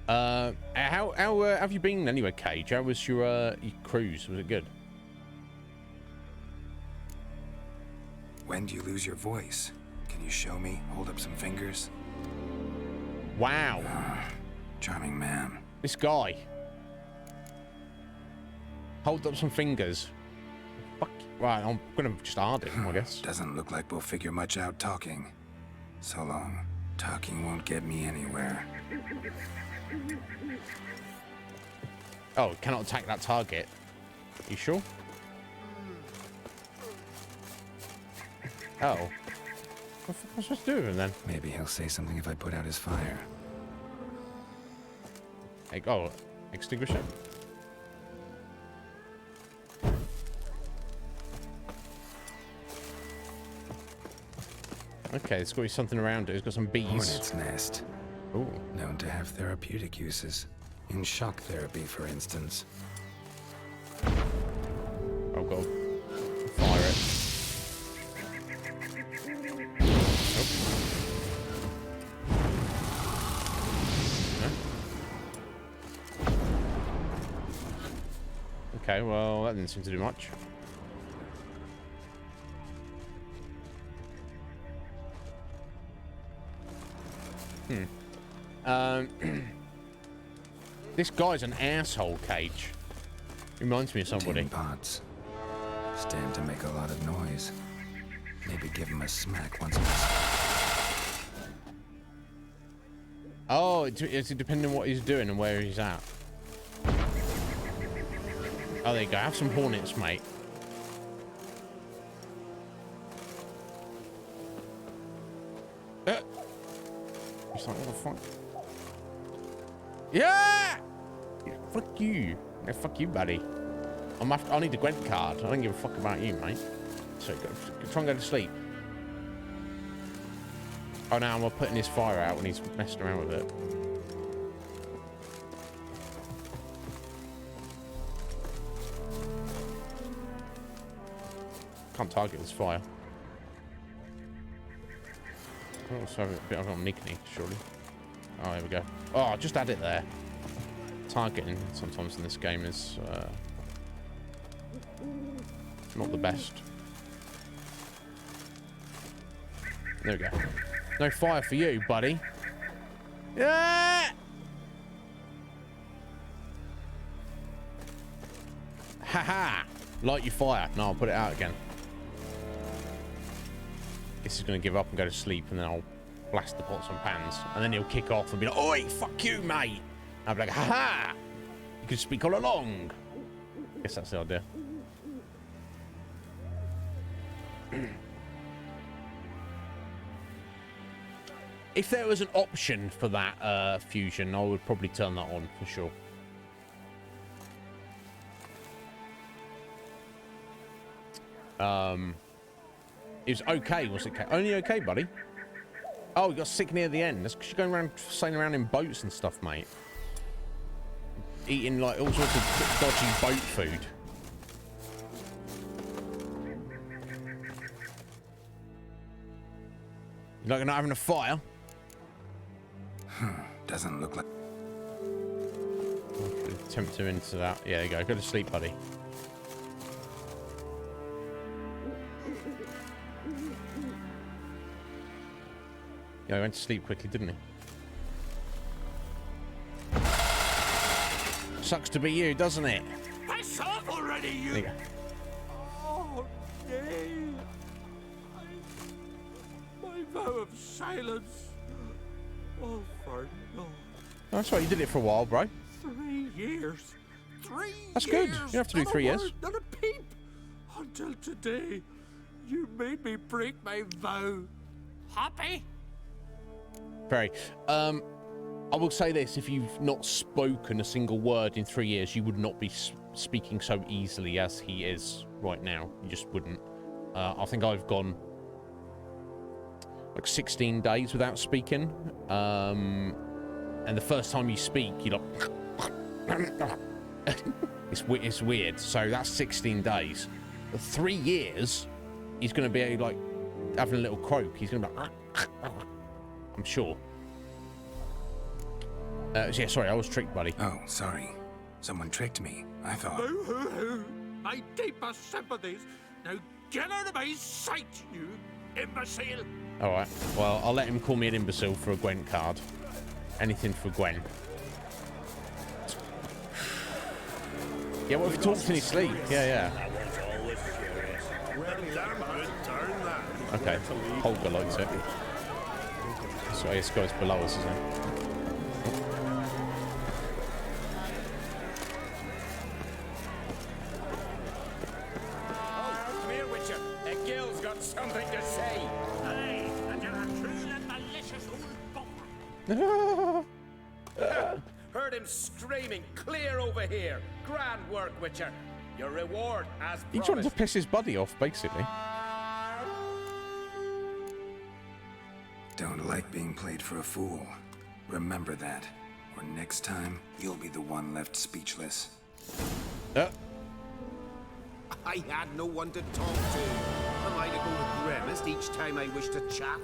How have you been anyway, Cage? How was your cruise? Was it good? When do you lose your voice? Can you show me? Hold up some fingers? Wow. Charming man. This guy. Hold up some fingers. Fuck. Right, I'm gonna just hard him, I guess. Doesn't look like we'll figure much out talking. So long. Talking won't get me anywhere. Oh, cannot attack that target. You sure? Oh. What am I supposed to do with him then? Maybe he'll say something if I put out his fire. Oh, extinguish it? Okay, it's got something around it. It's got some bees. Hornet's nest. Ooh. Known to have therapeutic uses. In shock therapy, for instance. Oh god. Fire it. Okay, well, that didn't seem to do much. This guy's an asshole, Cage. Reminds me of somebody. Tin pots. Stand to make a lot of noise. Maybe give him a smack once. Oh, it's depending on what he's doing and where he's at. Oh, there you go. Have some hornets, mate. He's like, what the fuck? Yeah! Fuck you. Yeah, fuck you, buddy. I need the Gwent card. I don't give a fuck about you, mate. So try and go to sleep. Oh, now I'm putting his fire out when he's messing around with it. Can't target this fire. Oh, let's have a bit of a nickney, surely. Oh, here we go. Oh, just add it there. Targeting sometimes in this game is not the best. There we go. No fire for you, buddy. Yeah! Haha! Light your fire. No, I'll put it out again. This is going to give up and go to sleep, and then I'll blast the pots and pans, and then he'll kick off and be like, "Oi, fuck you, mate!" I'll be like, "Ha-ha! You can speak all along." Guess that's the idea. If there was an option for that fusion, I would probably turn that on for sure. It was okay, was it? Only okay, buddy? Oh, you got sick near the end. That's because you're going around sailing around in boats and stuff, mate. Eating like all sorts of dodgy boat food. You're like not having a fire? Doesn't look like... Tempt him into that. Yeah, there you go. Go to sleep, buddy. Yeah, he went to sleep quickly, didn't he? Sucks to be you, doesn't it? Piss off already, you! There you go. Oh, nay. My vow of silence. Oh, for no. That's right, you did it for a while, bro. 3 years. 3 years. That's good. You don't have to do 3 years. Not a peep. Until today, you made me break my vow. Happy? Very. I will say this, if you've not spoken a single word in 3 years, you would not be speaking so easily as he is right now. You just wouldn't. I think I've gone like 16 days without speaking. And the first time you speak, you're like... it's weird. So that's 16 days. 3 years, he's going to be like having a little croak. He's going to be like... I'm sure. Yeah, sorry, I was tricked, buddy. Oh, sorry. Someone tricked me. I thought... Boo-hoo-hoo! My deepest sympathies. Now get out of my sight, you imbecile! Alright, well, I'll let him call me an imbecile for a Gwen card. Anything for Gwen. Yeah, what if he talks in his sleep? Yeah. Okay, Holger likes it. So this guy's below us, isn't it? Come here, Witcher. That girl's got something to say. Aye, and you're a cruel and malicious old bummer. Heard him screaming, clear over here. Grand work, Witcher. Your reward as promised. He tried to piss his buddy off, basically. Don't like being played for a fool. Remember that. Or next time, you'll be the one left speechless. I had no one to talk to. Am I to go to Grimmest each time I wish to chat?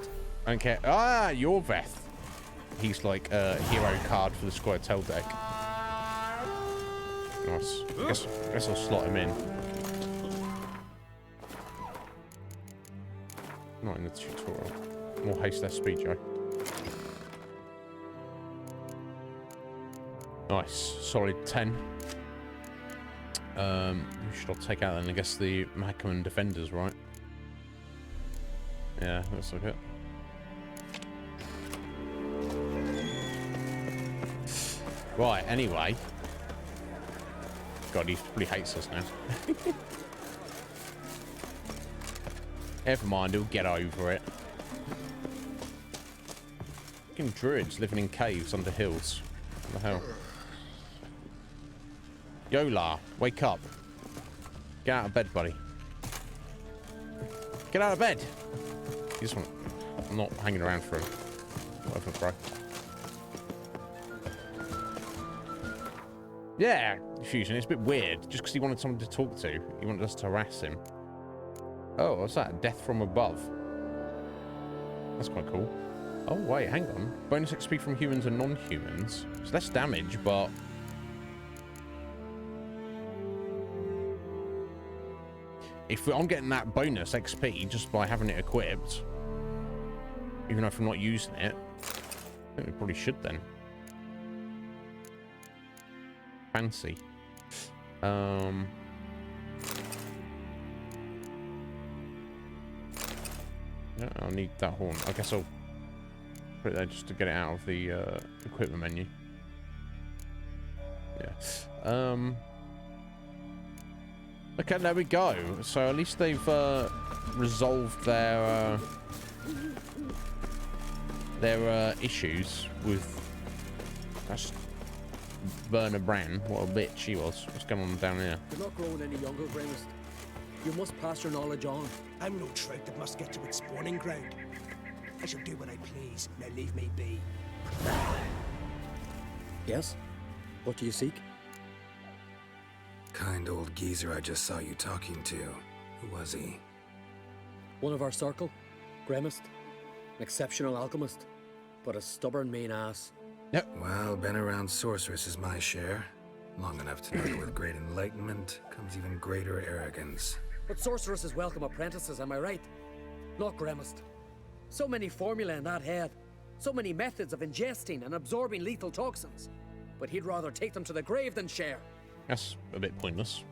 Okay. Ah, you're Veth. He's like a hero card for the Squirtle deck. Nice. Guess I'll slot him in. Not in the tutorial. More haste, less speed, Joe. Nice. Solid 10. Who should I take out then? I guess the Mahakaman defenders, right? Yeah, looks like it. Right, anyway. God, he probably hates us now. Never mind, he'll get over it. Fucking druids living in caves under hills. What the hell? Yola, wake up. Get out of bed, buddy. Get out of bed. You just want... I'm not hanging around for him. Whatever, bro. Yeah, Fusion, it's a bit weird. Just because he wanted someone to talk to, he wanted us to harass him. Oh, what's that? Death from above. That's quite cool. Oh, wait, hang on. Bonus XP from humans and non-humans. It's less damage, but... I'm getting that bonus XP just by having it equipped, even if I'm not using it, I think we probably should then. Fancy. Yeah, I'll need that horn. I guess I'll put it there just to get it out of the equipment menu. Yeah. Okay, there we go. So at least they've resolved their issues with Werner Bran. What a bitch she was. What's going on down here? You're not growing any younger, Grimmest. You must pass your knowledge on. I'm no trout that must get to its spawning ground. I shall do what I please. Now leave me be. Yes? What do you seek? Kind old geezer I just saw you talking to. Who was he? One of our circle. Grimmest. An exceptional alchemist. But a stubborn mean ass. Yep. Well, been around sorceress is my share. Long enough to know that with great enlightenment comes even greater arrogance. But sorceresses welcome apprentices, am I right? Not Grimmest. So many formulae in that head. So many methods of ingesting and absorbing lethal toxins. But he'd rather take them to the grave than share. That's a bit pointless.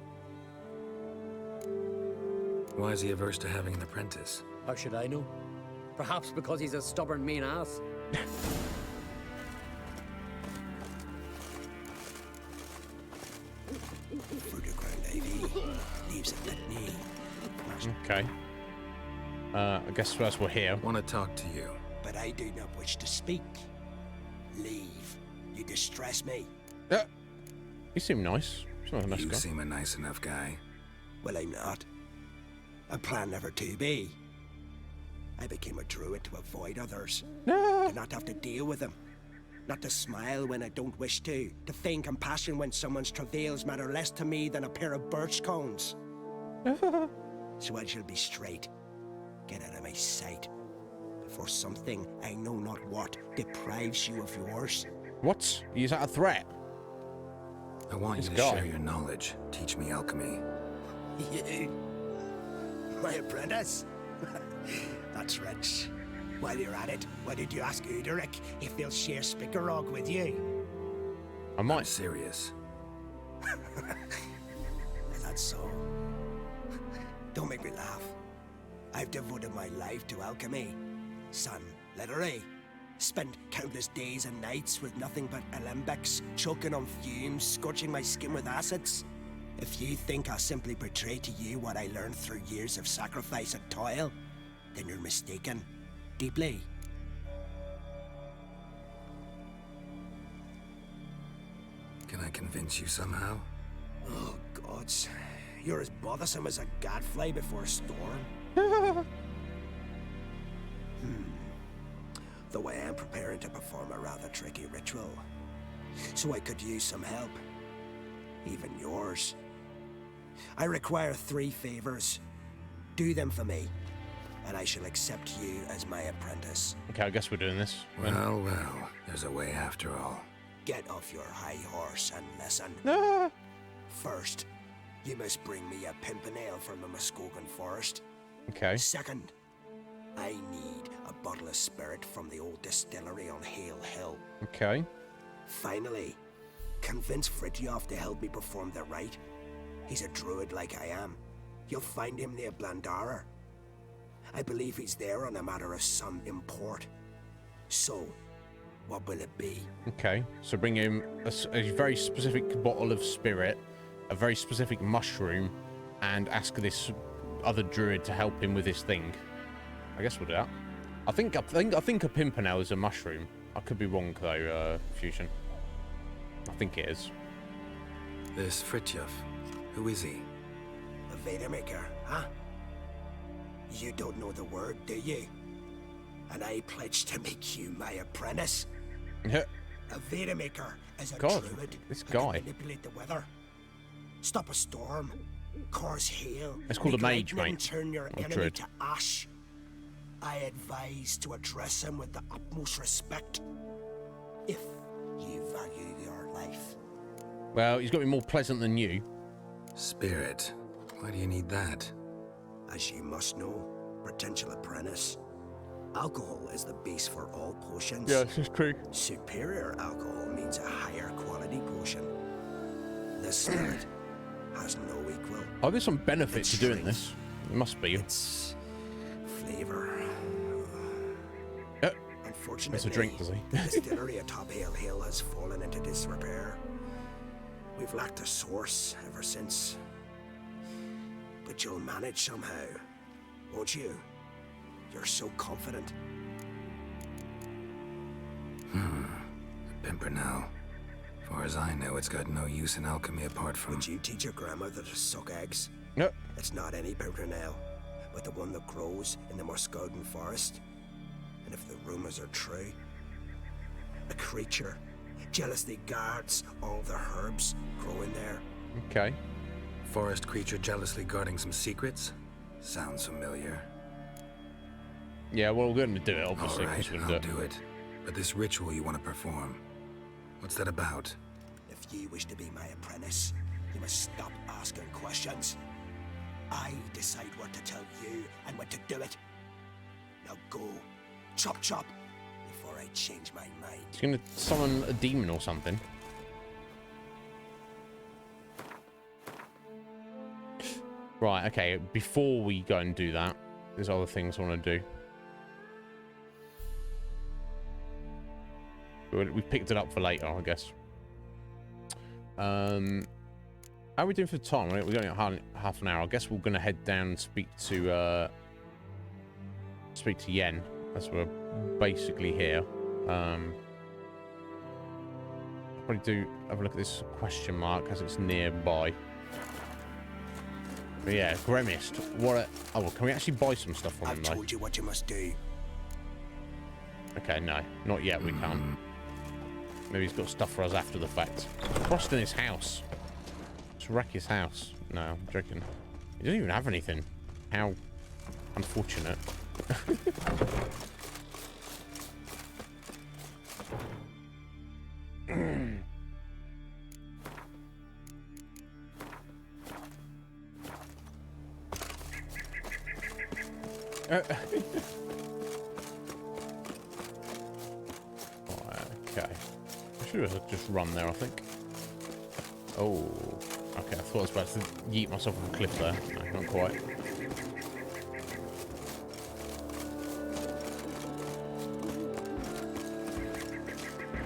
Why is he averse to having an apprentice? How should I know? Perhaps because he's a stubborn, mean ass. Okay. I guess first we're here. Want to talk to you. But I do not wish to speak. Leave. You distress me. Yeah. You seem nice. Not a nice you guy. seem a nice enough guy. Well, I'm not. I plan never to be. I became a druid to avoid others. To not have to deal with them. Not to smile when I don't wish to. To feign compassion when someone's travails matter less to me than a pair of birch cones. So I shall be straight. Get out of my sight. Before something, I know not what, deprives you of yours. What? Is that a threat? I want you to share your knowledge. Teach me alchemy. You? My apprentice? That's rich. While you're at it, why did you ask Uderic if he'll share Spickerog with you? I'm serious. Is that so? Don't make me laugh. I've devoted my life to alchemy. Son, literally. Spent countless days and nights with nothing but alembics, choking on fumes, scorching my skin with acids. If you think I'll simply portray to you what I learned through years of sacrifice and toil, then you're mistaken. Deeply. Can I convince you somehow? Oh, gods. You're as bothersome as a gadfly before a storm. Though I am preparing to perform a rather tricky ritual. So I could use some help. Even yours. I require 3 favors. Do them for me, and I shall accept you as my apprentice. Okay, I guess we're doing this. Well, well, there's a way after all. Get off your high horse and listen. First, you must bring me a pimpernel from the Muskogan forest. Okay. Second, I need a bottle of spirit from the old distillery on Hale Hill. Okay. Finally, convince Fritjof to help me perform the rite. He's a druid like I am. You'll find him near Blandara. I believe he's there on a matter of some import. So, what will it be? Okay, so bring him a very specific bottle of spirit, a very specific mushroom, and ask this other druid to help him with this thing. I guess we'll do that. I think a pimpernel is a mushroom. I could be wrong though, Fusion. I think it is. This Fritjof, who is he? A Vadermaker, huh? You don't know the word, do you? And I pledge to make you my apprentice. Yeah. A Vadermaker is a God, druid this who guy. can manipulate the weather, stop a storm, cause hail. It's called a make mage, lightning mate. Turn your Not a enemy druid. to ash. I advise to address him with the utmost respect, if you value your life. Well, he's got to be more pleasant than you. Spirit. Why do you need that? As you must know, potential apprentice, alcohol is the base for all potions. Yeah, this is true. Superior alcohol means a higher quality potion. The spirit has no equal. Oh, there's some benefit to doing this. It must be. It's flavor. Unfortunately, It's a drink, does he? the distillery atop Hale Hill has fallen into disrepair. We've lacked a source ever since. But you'll manage somehow, won't you? You're so confident. Pimpernel. Far as I know, it's got no use in alchemy apart from... Would you teach your grandmother to suck eggs? Yep. It's not any Pimpernel, but the one that grows in the Muscoden forest. And if the rumors are true, a creature jealously guards all the herbs growing there. Okay. Forest creature jealously guarding some secrets? Sounds familiar. Yeah, well, we're going to do it, obviously. All right, 'cause we're I'll gonna do do it. But this ritual you want to perform, what's that about? If you wish to be my apprentice, you must stop asking questions. I decide what to tell you and when to do it. Now go, chop chop, before I change my mind. He's going to summon a demon or something. Right, okay. Before we go and do that, there's other things I want to do. We've picked it up for later, I guess. How are we doing for time? We're going at half an hour. I guess we're going to head down and speak to Yen, as we're basically here. Probably do have a look at this question mark as it's nearby. But yeah, Gremist. Oh, well, can we actually buy some stuff from him, though? I've told you what you must do. Okay, no. Not yet, we can't. Maybe he's got stuff for us after the fact. Frost in his house. Let's wreck his house. No, I'm joking. He doesn't even have anything. How unfortunate. Okay. I should have just run there, I think. Oh. Okay, I thought I was about to yeet myself off a cliff there. No, not quite.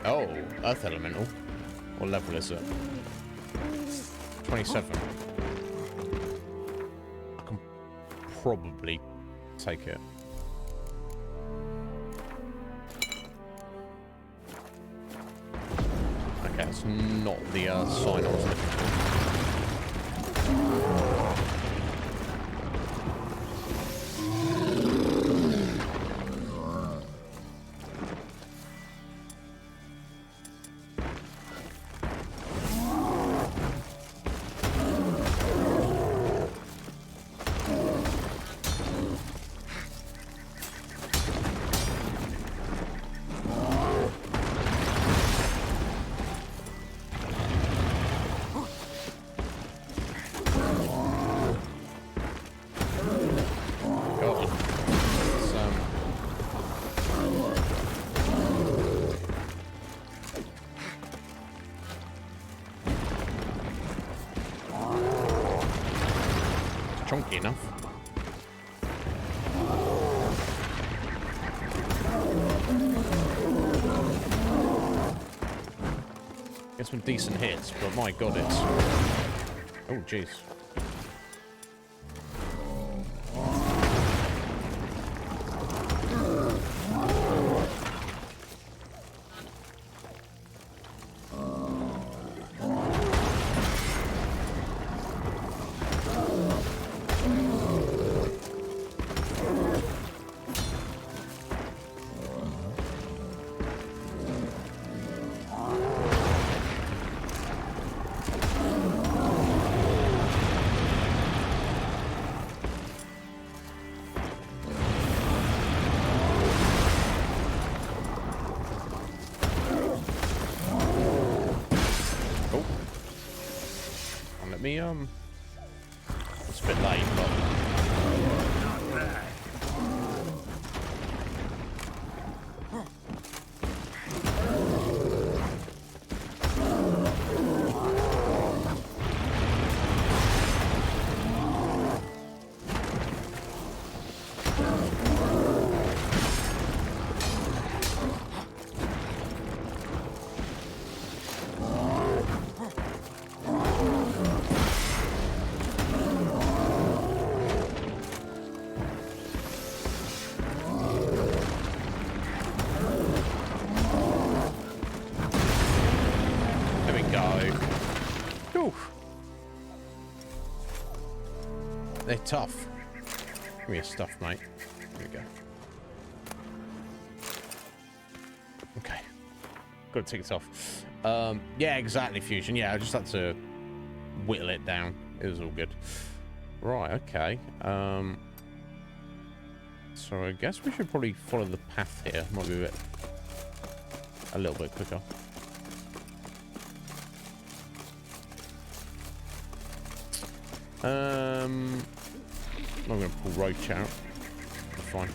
Oh, Earth Elemental. What level is it? 27. I can probably take it. Okay, it's not the sign I was looking for. Chunky enough. Get some decent hits, but my god, it's... Oh, jeez. me it's a bit late, but Not bad. they're tough. Give me your stuff, mate. Here we go. Okay. Got to take this off. Yeah, exactly, Fusion. Yeah, I just had to whittle it down. It was all good. Right, okay. So I guess we should probably follow the path here. Might be a little bit quicker. I'm going to pull Roach out. That's fine.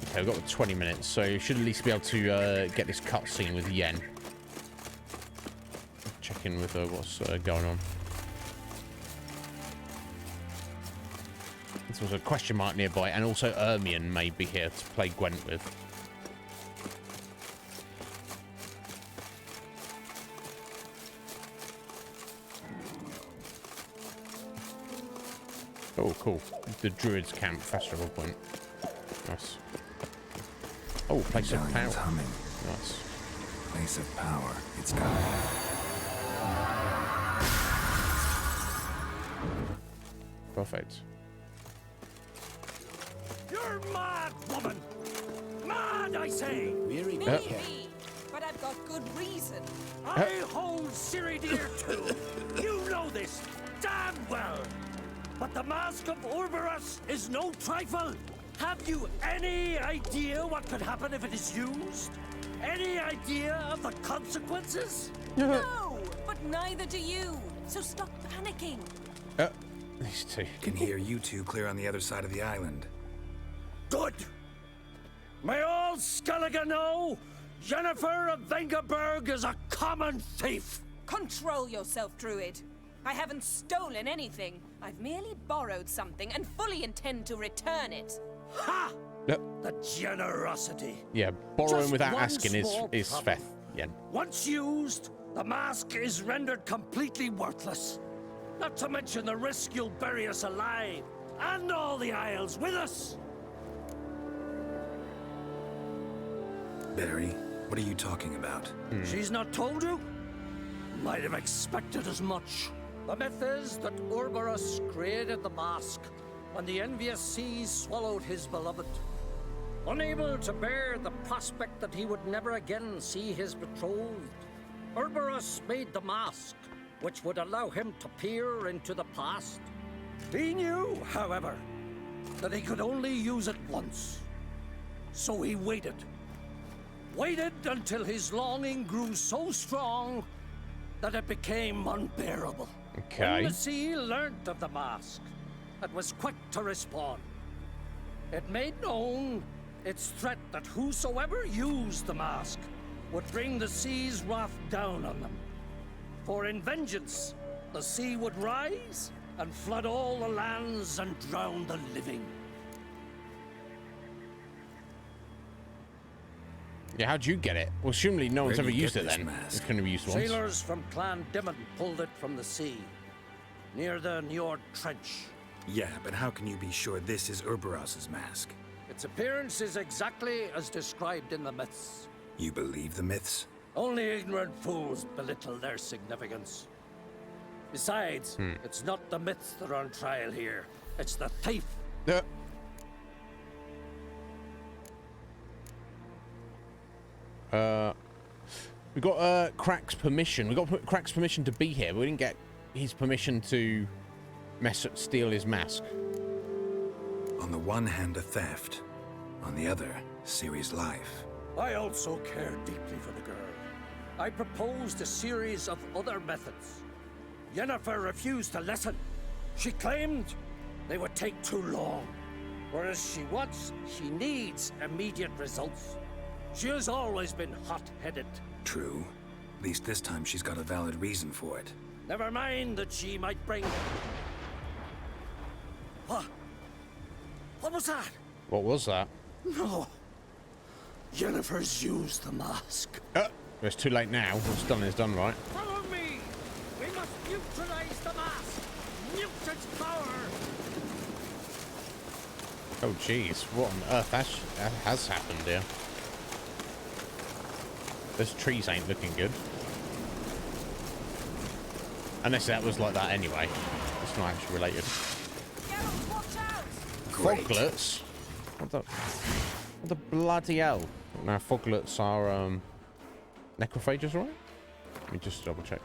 Okay, we've got 20 minutes, so you should at least be able to get this cutscene with Yen. Check in with what's going on. There's also a question mark nearby, and also Ermion may be here to play Gwent with. Oh, cool. The Druids Camp Festival Point. Nice. Oh, place of power. Humming. Nice. Place of power. It's coming. Perfect. You're mad, woman! Mad, I say! Maybe, but I've got good reason. I hold Ciri dear too. You know this damn well. But the Mask of Orberus is no trifle. Have you any idea what could happen if it is used? Any idea of the consequences? No, but neither do you. So stop panicking. These two. Can hear you two clear on the other side of the island. Good. May all Skellige know Jennifer of Vengerberg is a common thief. Control yourself, Druid. I haven't stolen anything. I've merely borrowed something and fully intend to return it. Ha! Yep. The generosity. Yeah, borrowing Just without one asking is small Sfeth. Yen. Once used, the mask is rendered completely worthless. Not to mention the risk you'll bury us alive, and all the Isles with us. Barry, what are you talking about? She's not told you? Might have expected as much. The myth is that Orberus created the mask when the envious seas swallowed his beloved. Unable to bear the prospect that he would never again see his betrothed, Orberus made the mask, which would allow him to peer into the past. He knew, however, that he could only use it once. So he waited. Waited until his longing grew so strong that it became unbearable. Okay. When the sea learnt of the mask, it was quick to respond. It made known its threat that whosoever used the mask would bring the sea's wrath down on them. For in vengeance, the sea would rise and flood all the lands and drown the living. Yeah, how'd you get it? Well, assumably no one's Where'd ever you used get it this then. mask? It's going to be used once. Sailors from Clan Dimon pulled it from the sea, near the Njord Trench. Yeah, but how can you be sure this is Orberus's mask? Its appearance is exactly as described in the myths. You believe the myths? Only ignorant fools belittle their significance. Besides, it's not the myths that are on trial here. It's the thief. We got Crack's permission. We got Crack's permission to be here, but we didn't get his permission to steal his mask. On the one hand, a theft. On the other, Ciri's life. I also care deeply for the girl. I proposed a series of other methods. Yennefer refused to listen. She claimed they would take too long. Whereas she needs immediate results. She has always been hot-headed. True. At least this time she's got a valid reason for it. Never mind that she might bring... What? What was that? What was that? No. Yennefer's used the mask. It's too late now. What's done is done, right? Follow me! We must neutralize the mask! Mute its power! Oh, jeez. What on earth has happened here? Those trees ain't looking good. Unless that was like that anyway. It's not actually related. Geralt, watch out! Foglets? What the bloody hell? Now, foglets are, necrophages, right? Let me just double check.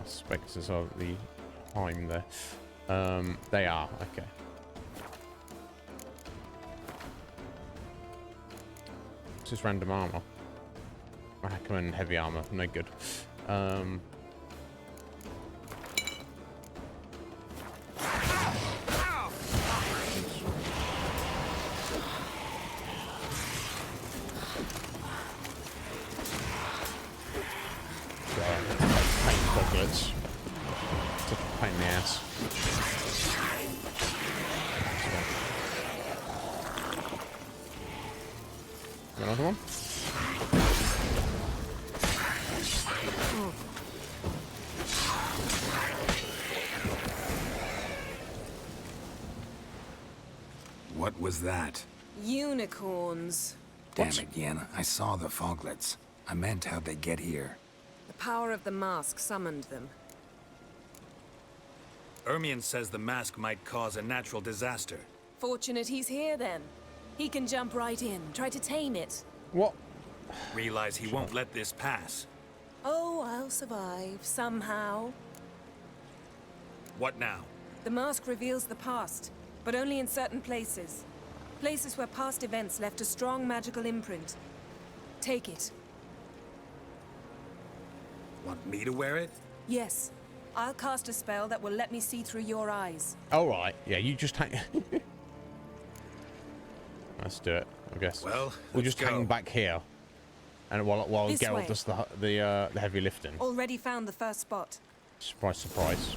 I suspect there's the time there. They are, okay. This is random armor. I come in heavy armor, no good. Foglets. Such a pain in the ass. Another one? What was that? Unicorns. Damn it, Yen. I saw the foglets. I meant how'd they get here. The power of the mask summoned them. Ermion says the mask might cause a natural disaster. Fortunate he's here, then. He can jump right in, try to tame it. What? Realize he won't let this pass. Oh, I'll survive, somehow. What now? The mask reveals the past, but only in certain places. Places where past events left a strong magical imprint. Take it. Want me to wear it? Yes. I'll cast a spell that will let me see through your eyes. Alright, yeah, you just hang... Let's do it, I guess. Well, we'll just hang back here. And while This Geralt way. does the heavy lifting. Already found the first spot. Surprise, surprise.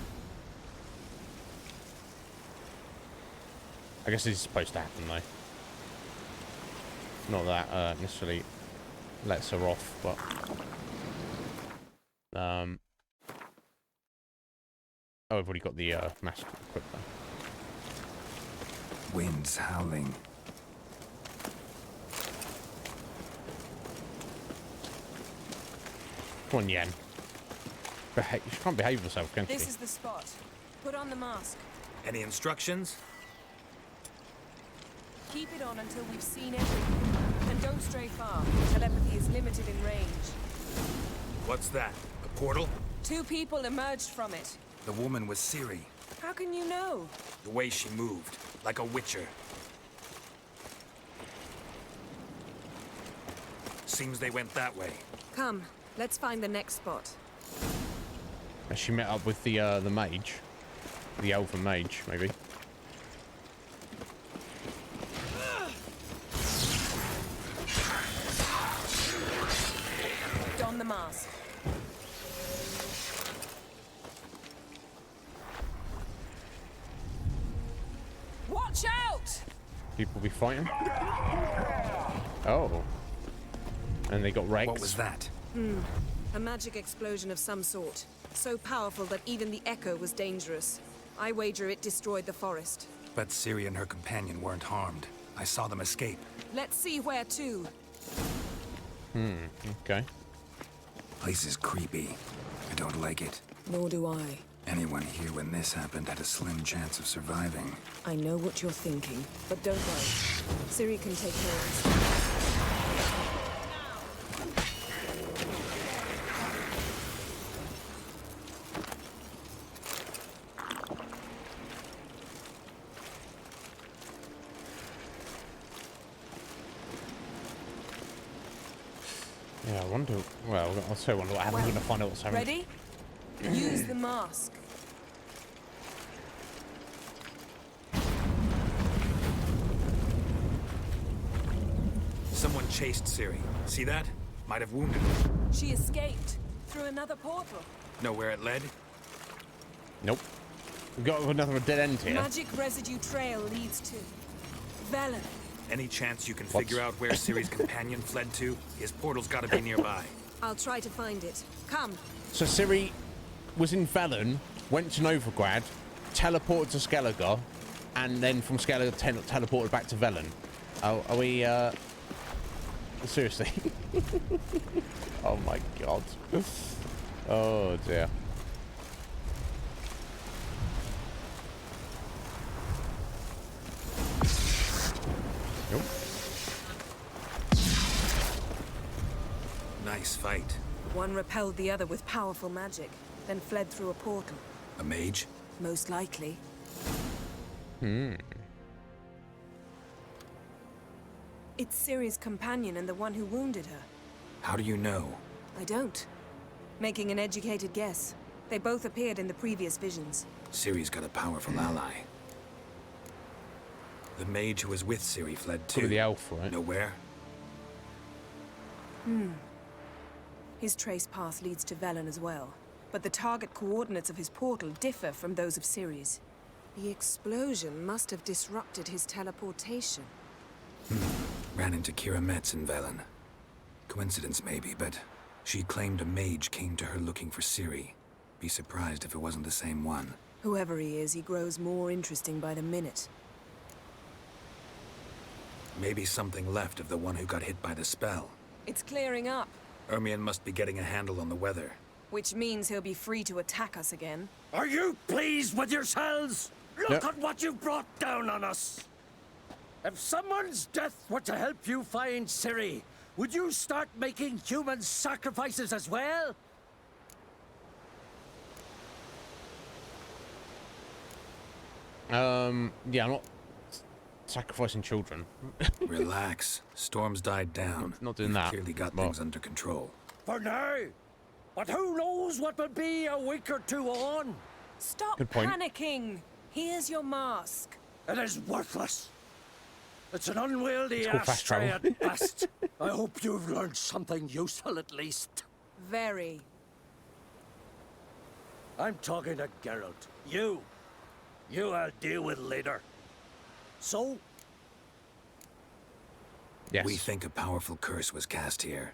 I guess this is supposed to happen, though. Not that necessarily lets her off, but... Oh, I've already got the mask equipped, though. Winds howling. Come on, Yen. You can't behave yourself, can This you? is the spot. Put on the mask. Any instructions? Keep it on until we've seen everything. And don't stray far. Telepathy is limited in range. What's that? A portal? 2 people emerged from it. The woman was Ciri. How can you know? The way she moved, like a witcher. Seems they went that way. Come, let's find the next spot. Has she met up with the mage? The elven mage, maybe? Don the mask. Watch out! People be fighting? Oh. And they got wrecked. What was that? A magic explosion of some sort. So powerful that even the echo was dangerous. I wager it destroyed the forest. But Ciri and her companion weren't harmed. I saw them escape. Let's see where to. Okay. Place is creepy. I don't like it. Nor do I. Anyone here when this happened had a slim chance of surviving. I know what you're thinking, but don't worry. Ciri can take care of this. wonder. Well, I'll say wonder what happens when I find out what's happening. Ready? Use the mask. Someone chased Ciri. See that? Might have wounded her. She escaped through another portal. Know where it led? Nope. We've got another dead end here. Magic residue trail leads to Velen. Any chance you can figure out where Ciri's companion fled to? His portal's gotta be nearby. I'll try to find it. Come. So Ciri was in Velen, went to Novigrad, teleported to Skellige, and then from Skellige teleported back to Velen. Oh, are we, seriously? Oh my god. Oh dear. Nope. Nice fight. One repelled the other with powerful magic, then fled through a portal. A mage? Most likely. It's Ciri's companion and the one who wounded her. How do you know? I don't. Making an educated guess. They both appeared in the previous visions. Ciri's got a powerful ally. The mage who was with Ciri fled too. Probably the elf, right? Know where? His trace path leads to Velen as well. But the target coordinates of his portal differ from those of Ciri's. The explosion must have disrupted his teleportation. Ran into Kira Metz in Velen. Coincidence maybe, but she claimed a mage came to her looking for Ciri. Be surprised if it wasn't the same one. Whoever he is, he grows more interesting by the minute. Maybe something left of the one who got hit by the spell. It's clearing up, Ermion must be getting a handle on the weather. which means he'll be free to attack us again. Are you pleased with yourselves? Look Yep. at what you've brought down on us. If someone's death were to help you find Ciri, would you start making human sacrifices as well? Yeah, I'm not sacrificing children. Relax. Storm's died down. Not doing We've that. Clearly got Well. things under control. For now. But who knows what will be a week or two on? Stop Good point. panicking. Here's your mask. It is worthless. It's an unwieldy It's called fast ashtray travel. at best. I hope you've learned something useful at least. Very. I'm talking to Geralt. You I'll deal with later. So, Yes. We think a powerful curse was cast here.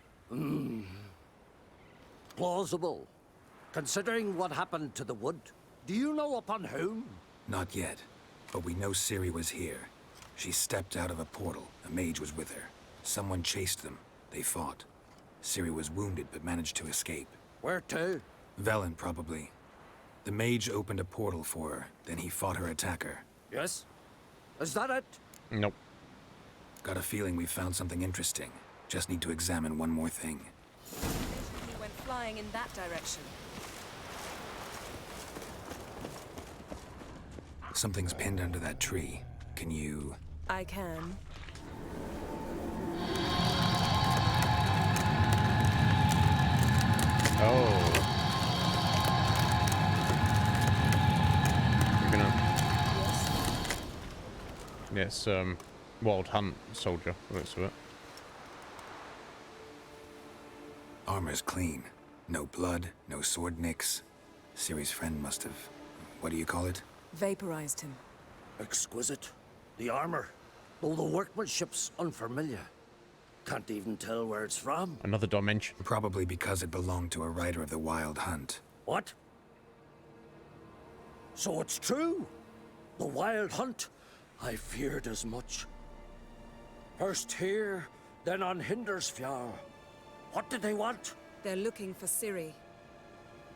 plausible. Considering what happened to the wood, do you know upon whom? Not yet, but we know Ciri was here. She stepped out of a portal. A mage was with her. Someone chased them. They fought. Ciri was wounded but managed to escape. Where to? Velen, probably. The mage opened a portal for her, then he fought her attacker. Yes? Is that it? Nope. Got a feeling we found something interesting. Just need to examine one more thing. He went flying in that direction. Something's pinned under that tree. Can you... I can. Oh. You're gonna... Yes, Wild Hunt soldier, looks of it. Armor's clean. No blood, no sword nicks. Ciri's friend must have... What do you call it? Vaporized him. Exquisite. The armor, though the workmanship's unfamiliar. Can't even tell where it's from. Another dimension. Probably because it belonged to a rider of the Wild Hunt. What? So it's true. The Wild Hunt. I feared as much. First here, then on Hindersfjall. What did they want? They're looking for Ciri.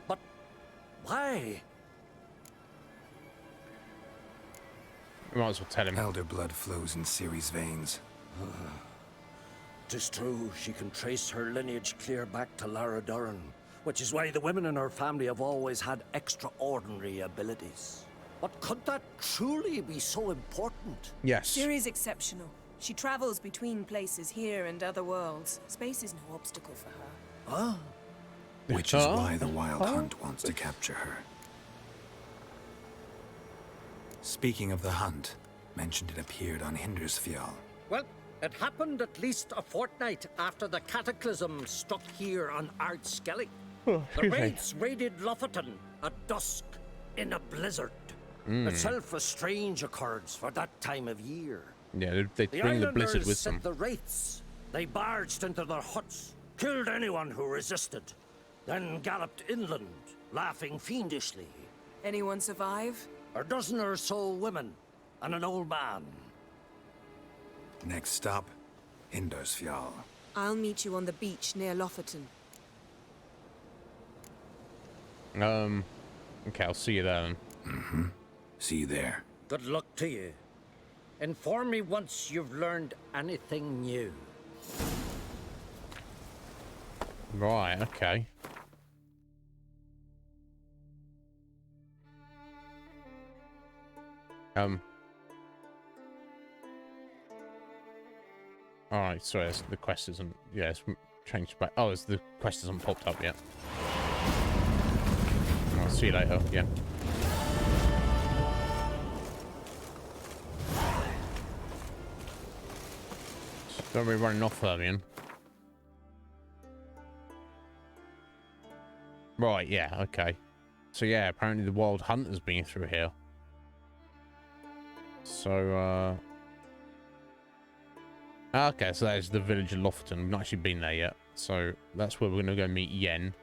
But why? We might as well tell him. Elder blood flows in Ciri's veins. 'Tis true, she can trace her lineage clear back to Lara Duran, which is why the women in her family have always had extraordinary abilities. But could that truly be so important? Yes. Ciri's exceptional. She travels between places here and other worlds. Space is no obstacle for her. Huh? Which is why the Wild Hunt wants to capture her. Speaking of the hunt, mentioned it appeared on Hindersfjall. Well, it happened at least a fortnight after the cataclysm struck here on Ardskellig. The raids raided Lofoten at dusk in a blizzard. Itself a strange occurrence for that time of year. Yeah, they bring the blizzard with them. The wraiths. They barged into their huts, killed anyone who resisted, then galloped inland, laughing fiendishly. Anyone survive? A dozen or so women and an old man. Next stop, Hindersfjall. I'll meet you on the beach near Lofoten. Okay, I'll see you there then. See you there. Good luck to you. Inform me once you've learned anything new. Right, okay. Alright, sorry, the quest isn't... Yeah, it's changed back. Oh, the quest hasn't popped up yet. I'll see you later, yeah. Don't be running off, Hermione. Right, yeah, okay. So yeah, apparently the Wild Hunt has been through here. So, okay, so that is the village of Lofoten. We've not actually been there yet. So that's where we're going to go meet Yen.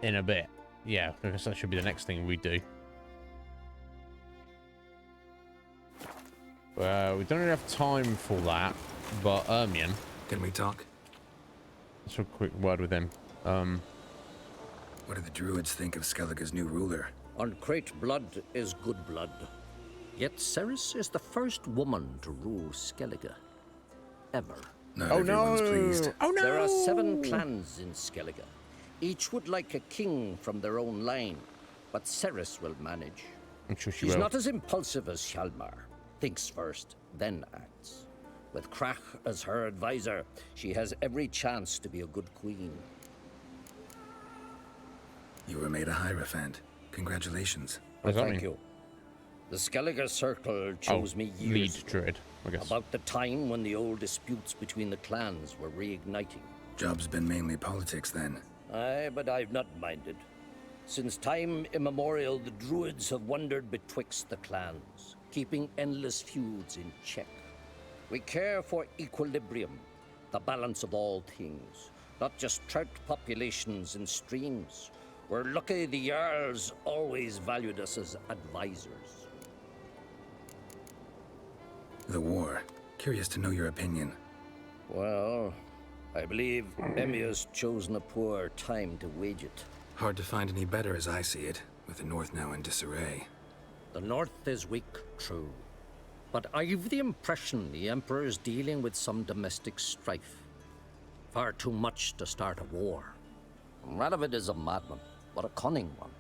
In a bit. Yeah, I guess that should be the next thing we do. We don't really have time for that, but Ermion. Can we talk? Let's have a quick word with him. What do the druids think of Skellige's new ruler? Uncrate blood is good blood. Yet Ceres is the first woman to rule Skellige. Ever. Not everyone's pleased. Oh no! There are 7 clans in Skellige. Each would like a king from their own line, but Ceres will manage. I'm sure she She's will. not as impulsive as Hjalmar. Thinks first, then acts. With Krach as her advisor, she has every chance to be a good queen. You were made a Hierophant. Congratulations. What does that Thank mean? you. The Skellige Circle chose me years lead druid, I guess. about the time when the old disputes between the clans were reigniting. Job's been mainly politics then. Aye, but I've not minded. Since time immemorial, the druids have wandered betwixt the clans, keeping endless feuds in check. We care for equilibrium, the balance of all things, not just trout populations and streams. We're lucky the Jarls always valued us as advisors. The war. Curious to know your opinion. Well, I believe Emmir's chosen a poor time to wage it. Hard to find any better as I see it, with the North now in disarray. The North is weak, true. But I've the impression the Emperor is dealing with some domestic strife. Far too much to start a war. Radovid is a madman, but a cunning one.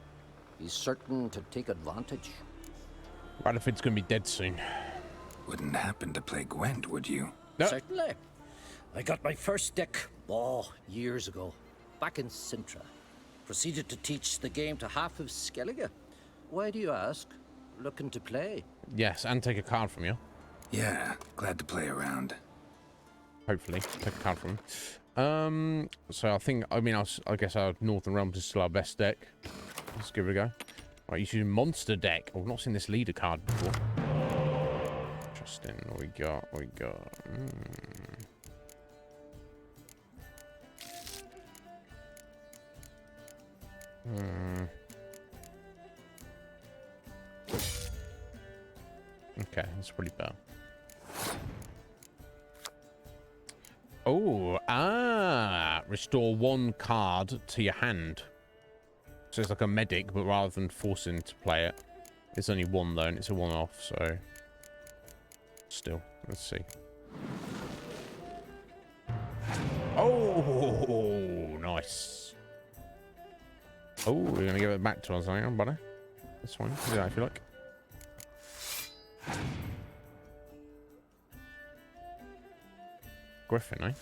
He's certain to take advantage. Radovid's going to be dead soon. Wouldn't happen to play Gwent, would you? No. Certainly. I got my first deck, years ago, back in Sintra. Proceeded to teach the game to half of Skellige. Why do you ask? Looking to play? Yes, and take a card from you. Yeah, glad to play around. Hopefully, take a card from him. So I guess our Northern Realms is still our best deck. Let's give it a go. Right, you should monster deck. I've not seen this leader card before. Interesting. What we got? Okay, that's pretty bad. Restore 1 card to your hand. So it's like a medic, but rather than forcing to play it, it's only 1 though, and it's a 1-off, so still, let's see. Oh, nice. Oh, we're gonna give it back to us, hang on, buddy. This one, do that if you like. griffin, eh?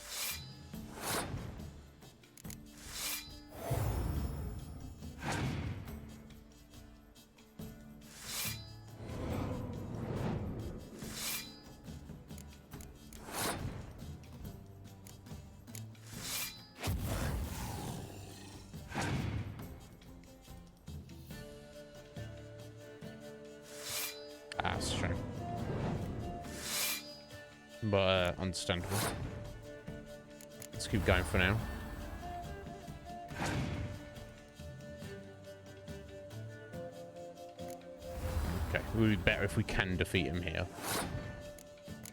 That's true. But understandable. Let's keep going for now. Okay, it would be better if we can defeat him here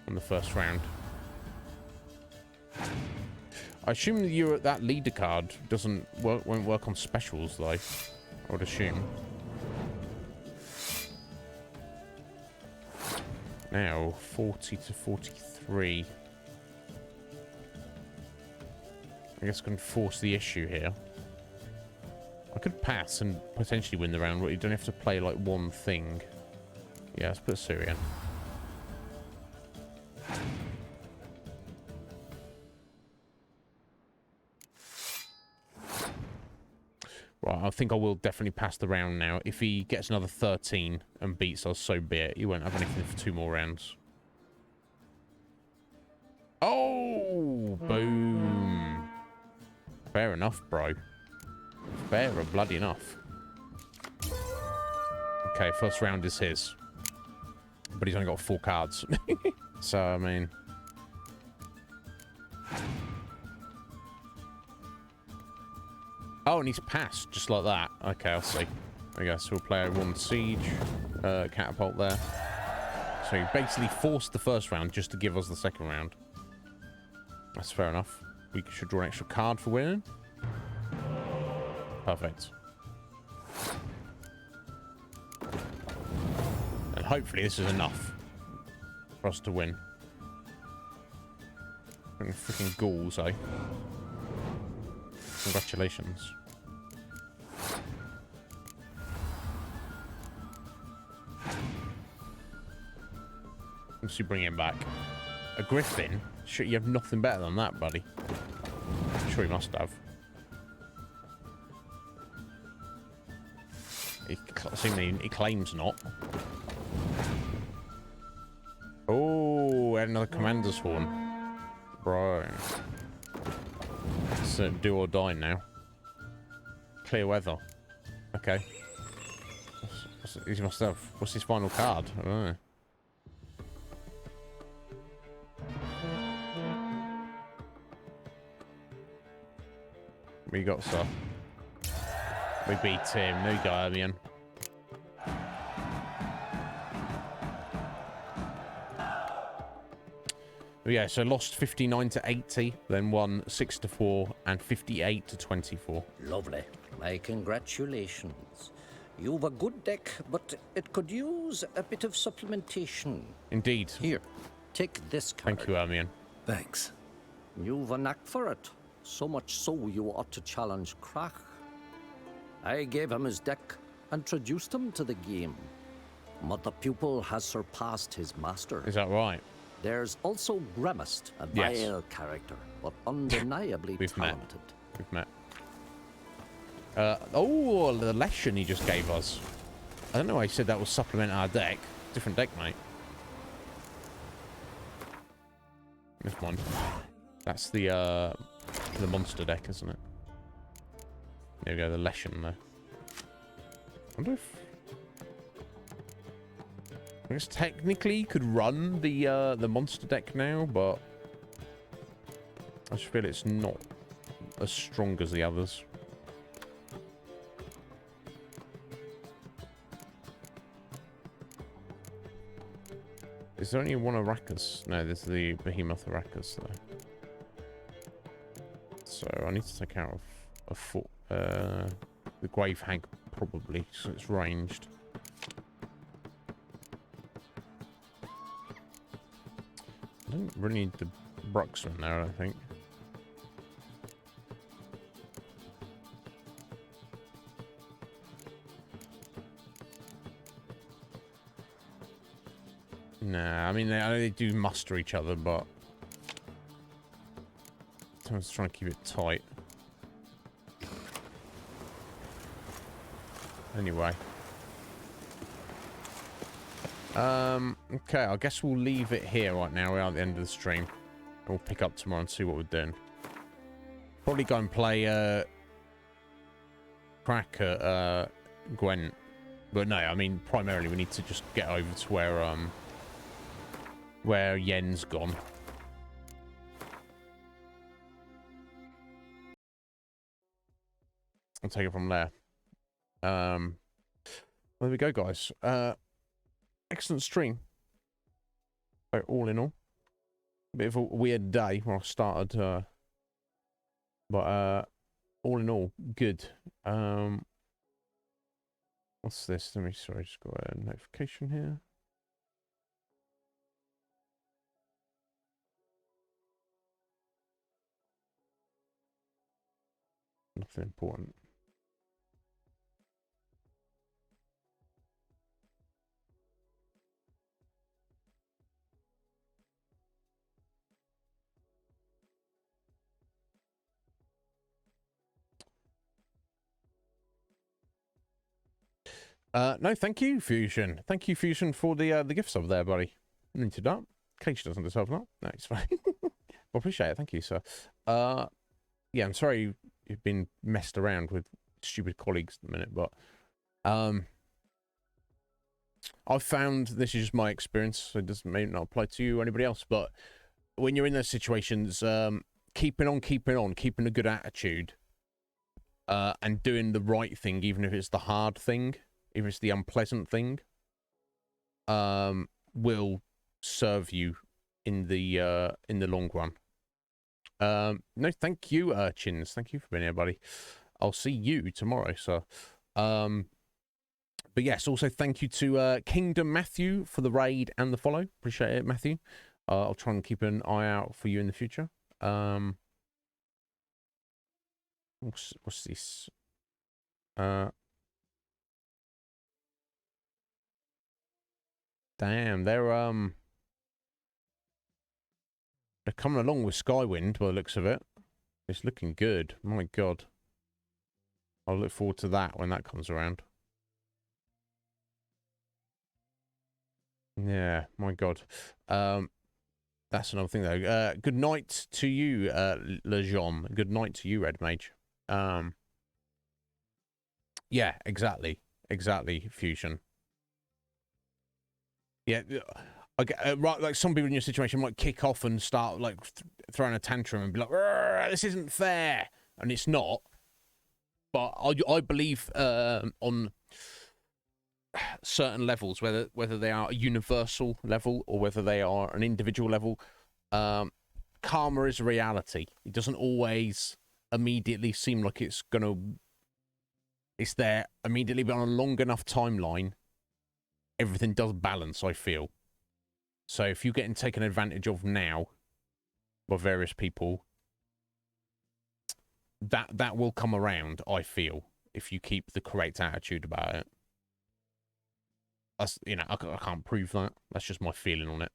on the first round. I assume that that leader card won't work on specials though. I would assume. Now 40 to 43. I guess I can force the issue here. I could pass and potentially win the round, but you don't have to play like one thing. Yeah, let's put Syrian. Right, I think I will definitely pass the round now. If he gets another 13 and beats us, so be it. He won't have anything for 2 more rounds. Oh, boom. Fair enough, bro. Fair or bloody enough. Okay, first round is his. But he's only got 4 cards. So, I mean... Oh, and he's passed, just like that. Okay, I'll see. I guess we'll play 1 siege, catapult there. So he basically forced the first round just to give us the second round. That's fair enough. We should draw an extra card for winning. Perfect. And hopefully this is enough for us to win. Freaking ghouls, eh? Congratulations. Once you bring him back. A griffin? Shit, you have nothing better than that, buddy. I'm sure he must have. He claims not. Oh, another commander's horn. Bro. It's do or die now. Clear weather. Okay. He must have. What's his final card? I don't know. We got sir. We beat him. No go, Albion. Yeah, so lost 59 to 80, then won 6 to 4 and 58 to 24. Lovely. My congratulations. You've a good deck, but it could use a bit of supplementation. Indeed. Here, take this card. Thank you, Ermion. Thanks. You've a knack for it. So much so you ought to challenge Krach. I gave him his deck, introduced him to the game. But the pupil has surpassed his master. Is that right? There's also Gramist, a vile character, but undeniably talented. We've met. Oh, the lesson he just gave us. I don't know why he said that will supplement our deck. Different deck, mate. This one. That's the monster deck, isn't it? There we go, the lesson there. I wonder if... I guess technically you could run the monster deck now, but I just feel it's not as strong as the others. Is there only one Arrakis? No, there's the Behemoth Arrakis though. So I need to take out the Grave Hag probably, so it's ranged. I don't really need the Bruxman there, I don't think. Nah, I mean, I know they do muster each other, but... I'm just trying to keep it tight. Anyway. Okay, I guess we'll leave it here right now. We're at the end of the stream. We'll pick up tomorrow and see what we're doing. Probably go and play Crack at Gwent. But no, I mean, primarily we need to just get over to where Yen's gone. I'll take it from there. Well, there we go, guys. Excellent stream. So all in all, a bit of a weird day when I started, but all in all, good. What's this? Let me, sorry, just got a notification here. Nothing important. No, thank you, Fusion. Thank you, Fusion, for the gifts over there, buddy. Into that. Case doesn't deserve that. No, it's fine. Well, appreciate it. Thank you, sir. Yeah, I'm sorry you've been messed around with stupid colleagues at the minute, but I've found, this is just my experience, so it may not apply to you or anybody else, but when you're in those situations, keeping a good attitude, and doing the right thing, even if it's the hard thing, even if it's the unpleasant thing, will serve you in the long run. No, thank you, Urchins. Thank you for being here, buddy. I'll see you tomorrow, so. But yes, also thank you to Kingdom Matthew for the raid and the follow. Appreciate it, Matthew. I'll try and keep an eye out for you in the future. What's this? Damn, they're coming along with Skywind by the looks of it. It's looking good. My God. I'll look forward to that when that comes around. Yeah, my God. That's another thing, though. Good night to you, Lejean. Good night to you, Red Mage. Yeah, exactly. Exactly, Fusion. Yeah, right, like some people in your situation might kick off and start, like, throwing a tantrum and be like, this isn't fair. And it's not. But I believe on certain levels, whether they are a universal level or whether they are an individual level, karma is a reality. It doesn't always immediately seem like it's there immediately, but on a long enough timeline, everything does balance, I feel. So if you're getting taken advantage of now by various people, that will come around, I feel, if you keep the correct attitude about it. That's, I can't prove that. That's just my feeling on it.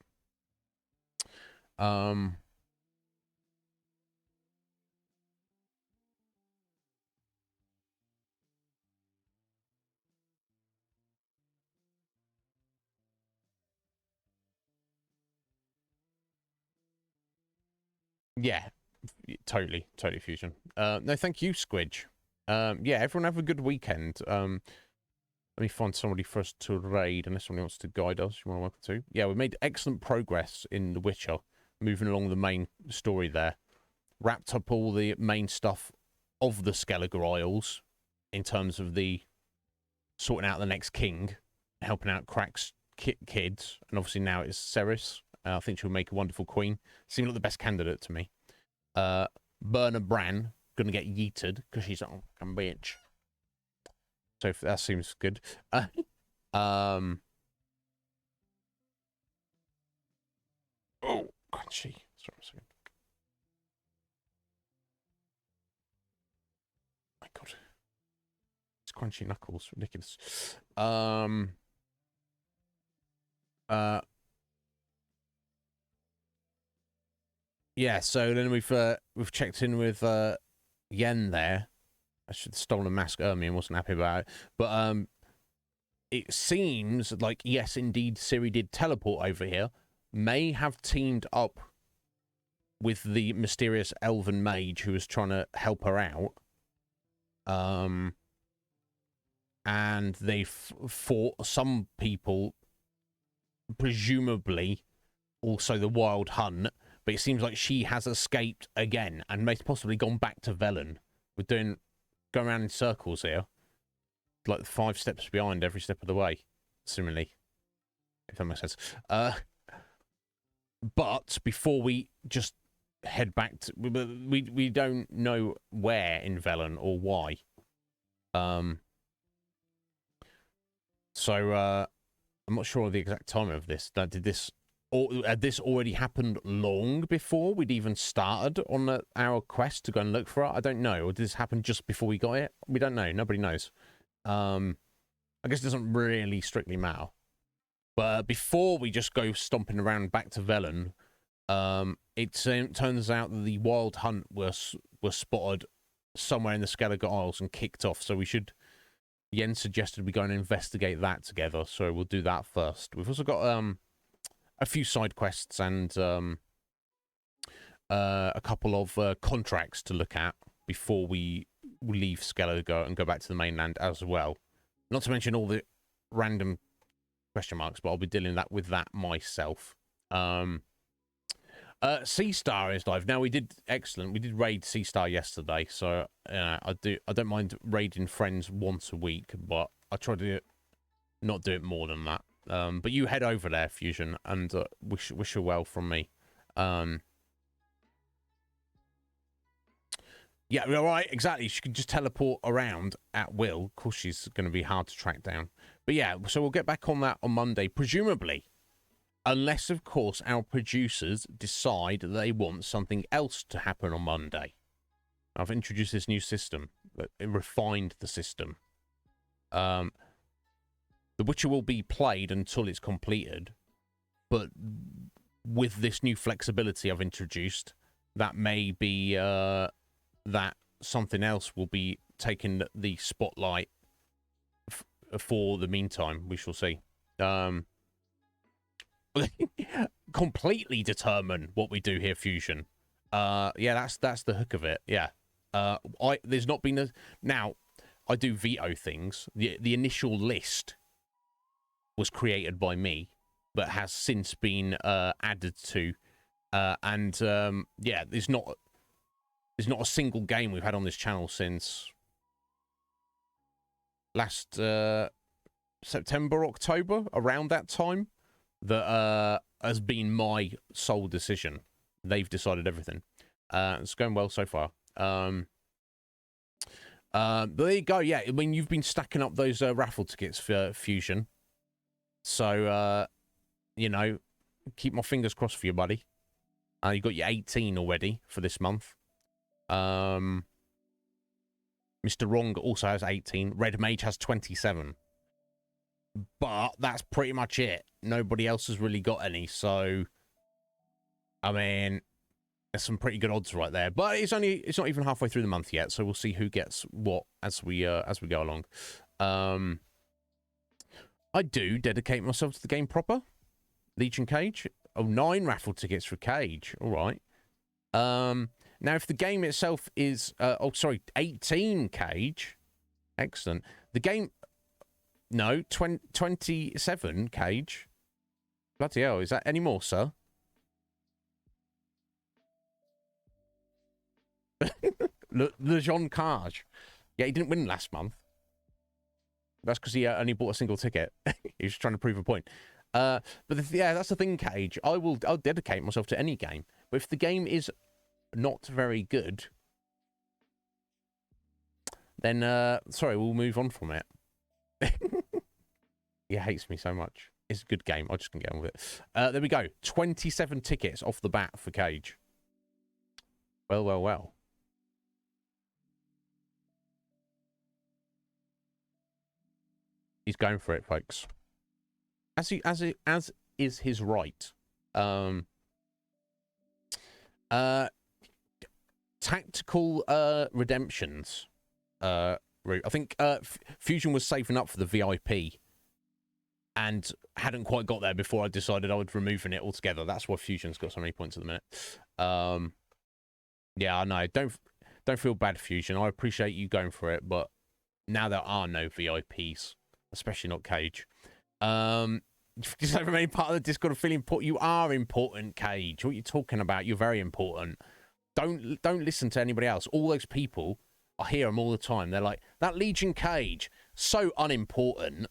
Yeah, totally, Fusion. No, thank you, Squidge. Yeah, everyone have a good weekend. Let me find somebody for us to raid, unless somebody wants to guide us. You want to welcome to? Yeah, we made excellent progress in The Witcher, moving along the main story there. Wrapped up all the main stuff of the Skellige Isles in terms of the sorting out the next king, helping out Crack's kids, and obviously now it's Ceres. I think she'll make a wonderful queen. Seemed like the best candidate to me. Berna Bran gonna get yeeted because she's a fucking bitch. So that seems good. Oh, crunchy. Sorry, a second. My God, it's crunchy knuckles, ridiculous. Yeah, so then we've checked in with Yen there. I should have stolen a mask earlier and wasn't happy about it. But it seems like, yes, indeed, Ciri did teleport over here. May have teamed up with the mysterious elven mage who was trying to help her out. And they fought some people, presumably also the Wild Hunt, but it seems like she has escaped again and may possibly gone back to Velen. We're going around in circles here, like 5 steps behind every step of the way, similarly, if that makes sense. But before we just head back to, we don't know where in Velen or why. So I'm not sure of the exact time of this. Had this already happened long before we'd even started on our quest to go and look for it? I don't know. Or did this happen just before we got it? We don't know. Nobody knows. I guess it doesn't really strictly matter. But before we just go stomping around back to Velen, it turns out that the Wild Hunt was spotted somewhere in the Skellige Isles and kicked off. So we should... Yen suggested we go and investigate that together. So we'll do that first. We've also got... a few side quests and a couple of contracts to look at before we leave Skellige and go back to the mainland as well. Not to mention all the random question marks, but I'll be dealing with that myself. Sea Star is live now. We did excellent. We did raid Sea Star yesterday, so I don't mind raiding friends once a week, but I try to not do it more than that. But you head over there, Fusion, and wish her well from me. Yeah, right, exactly. She can just teleport around at will. Of course, she's going to be hard to track down. But yeah, so we'll get back on that on Monday, presumably. Unless, of course, our producers decide that they want something else to happen on Monday. I've introduced this new system. It refined the system. The Witcher will be played until it's completed, but with this new flexibility I've introduced, that may be that something else will be taking the spotlight for the meantime. We shall see. Completely determine what we do here, Fusion. Yeah, that's the hook of it. Yeah. There's not been now. I do veto things. The initial list was created by me, but has since been added to, and yeah, there's not a single game we've had on this channel since last September, October, around that time, that has been my sole decision. They've decided everything. It's going well so far. But there you go. Yeah, I mean, you've been stacking up those raffle tickets for Fusion. So, you know, keep my fingers crossed for you, buddy. You got your 18 already for this month. Mr. Wrong also has 18. Red Mage has 27. But that's pretty much it. Nobody else has really got any. So, I mean, there's some pretty good odds right there. But it's not even halfway through the month yet. So we'll see who gets what as we go along. I do dedicate myself to the game proper. Legion Cage. Oh, 9 raffle tickets for Cage. All right. Now, if the game itself is... 18 Cage. Excellent. The game... No, 27 Cage. Bloody hell, is that any more, sir? Le Jean Cage. Yeah, he didn't win last month. That's because he only bought a single ticket. He was trying to prove a point. But yeah, that's the thing, Cage. I'll dedicate myself to any game. But if the game is not very good, then sorry, we'll move on from it. He hates me so much. It's a good game. I just can get on with it. There we go. 27 tickets off the bat for Cage. Well, well, well. He's going for it, folks. As is his right. Tactical redemptions route. I think Fusion was saving up for the VIP and hadn't quite got there before I decided I would removing it altogether. That's why Fusion's got so many points at the minute. Yeah, I know. Don't feel bad, Fusion. I appreciate you going for it, but now there are no VIPs, especially not Cage. Just like remain part of the Discord feeling important. You are important, Cage. What are you talking about? You're very important. Don't listen to anybody else. All those people, I hear them all the time. They're like, that Legion Cage, so unimportant.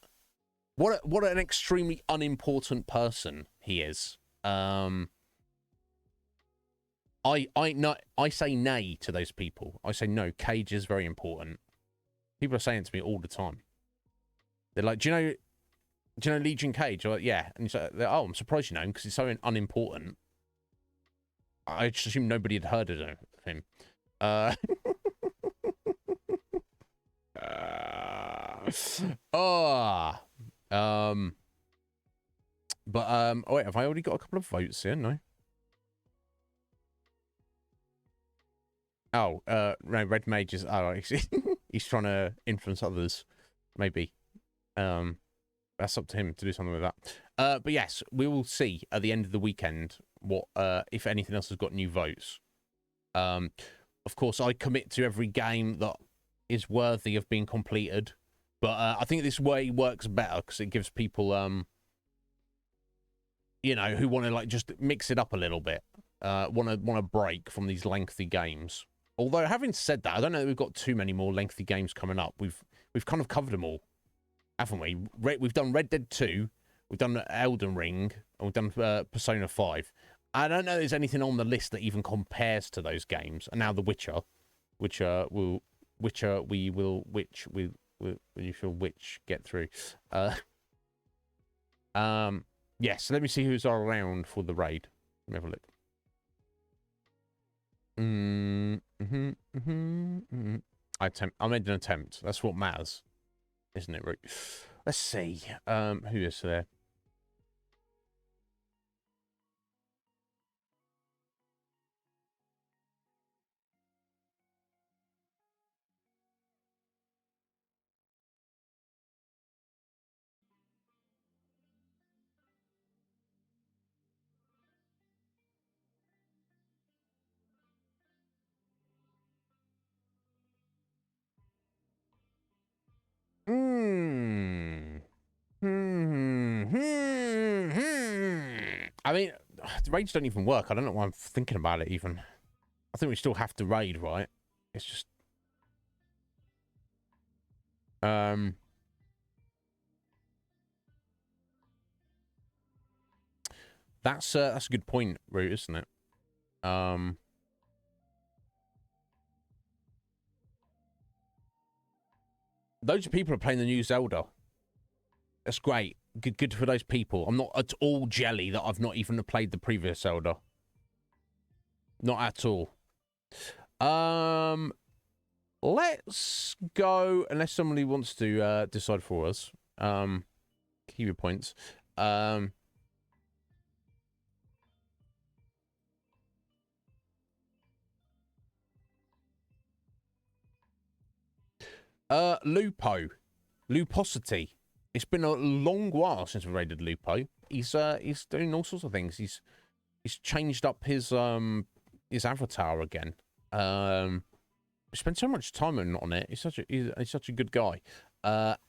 What an extremely unimportant person he is. I say nay to those people. I say no, Cage is very important. People are saying it to me all the time. They're like, do you know Legion Cage? I'm like, yeah. And he's like, oh, I'm surprised you know him because he's so unimportant. I just assumed nobody had heard of him. Oh, wait, have I already got a couple of votes here? No. Oh, no, Red Mage is, he's trying to influence others, maybe. That's up to him to do something with that. But yes, we will see at the end of the weekend what, if anything else has got new votes. Of course, I commit to every game that is worthy of being completed. But I think this way works better because it gives people, you know, who want to like just mix it up a little bit, want to break from these lengthy games. Although having said that, I don't know that we've got too many more lengthy games coming up. We've kind of covered them all, haven't we? We've done Red Dead 2, we've done Elden Ring, and we've done Persona 5. I don't know if there's anything on the list that even compares to those games. And now The Witcher, which you shall get through. Yeah, so let me see who's around for the raid. Let me have a look. I made an attempt. That's what matters, isn't it, Rick? Let's see. Who is there? I mean, the raids don't even work. I don't know why I'm thinking about it even. I think we still have to raid, right? It's just... That's a good point, Root, isn't it? Those people are playing the new Zelda. That's great. Good for those people. I'm not at all jelly that I've not even played the previous Zelda. Not at all. Let's go, unless somebody wants to decide for us. Keep your points. Luposity. It's been a long while since we raided Lupo. He's doing all sorts of things. He's changed up his avatar again. We spent so much time on it. He's such a good guy.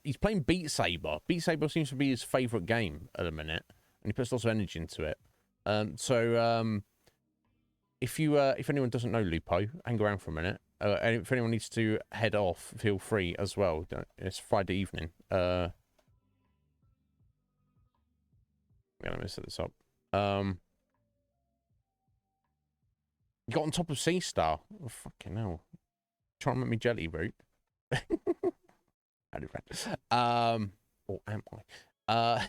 He's playing Beat Saber. Beat Saber seems to be his favorite game at the minute, and he puts lots of energy into it. If anyone doesn't know Lupo, hang around for a minute. And if anyone needs to head off, feel free as well. It's Friday evening. Yeah, let me set this up. You got on top of Sea Star. Oh, fucking hell. Trying to make me jelly, Root. Or am I? I'll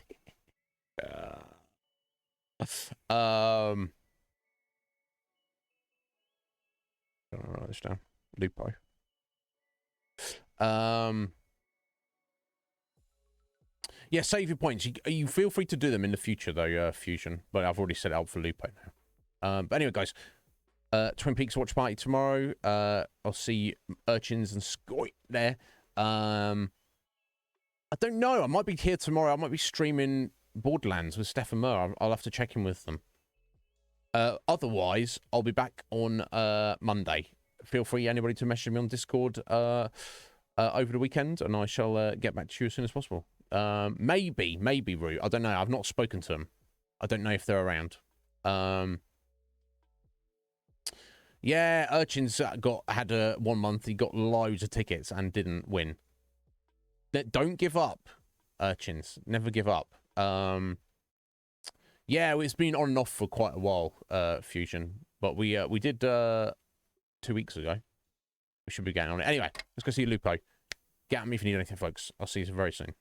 write this down. Lupo. Yeah, save your points. You feel free to do them in the future, though, Fusion. But I've already set it up for Lupo now. But anyway, guys, Twin Peaks watch party tomorrow. I'll see Urchins and Scoit there. I don't know. I might be here tomorrow. I might be streaming Borderlands with Steph and Mur. I'll have to check in with them. Otherwise, I'll be back on Monday. Feel free, anybody, to message me on Discord over the weekend, and I shall get back to you as soon as possible. Maybe Rue. I don't know. I've not spoken to them. I don't know if they're around. Yeah, Urchins had a 1 month. He got loads of tickets and didn't win. Don't give up, Urchins. Never give up. Yeah, it's been on and off for quite a while, Fusion. But we did 2 weeks ago. We should be getting on it. Anyway, let's go see Lupo. Get at me if you need anything, folks. I'll see you very soon.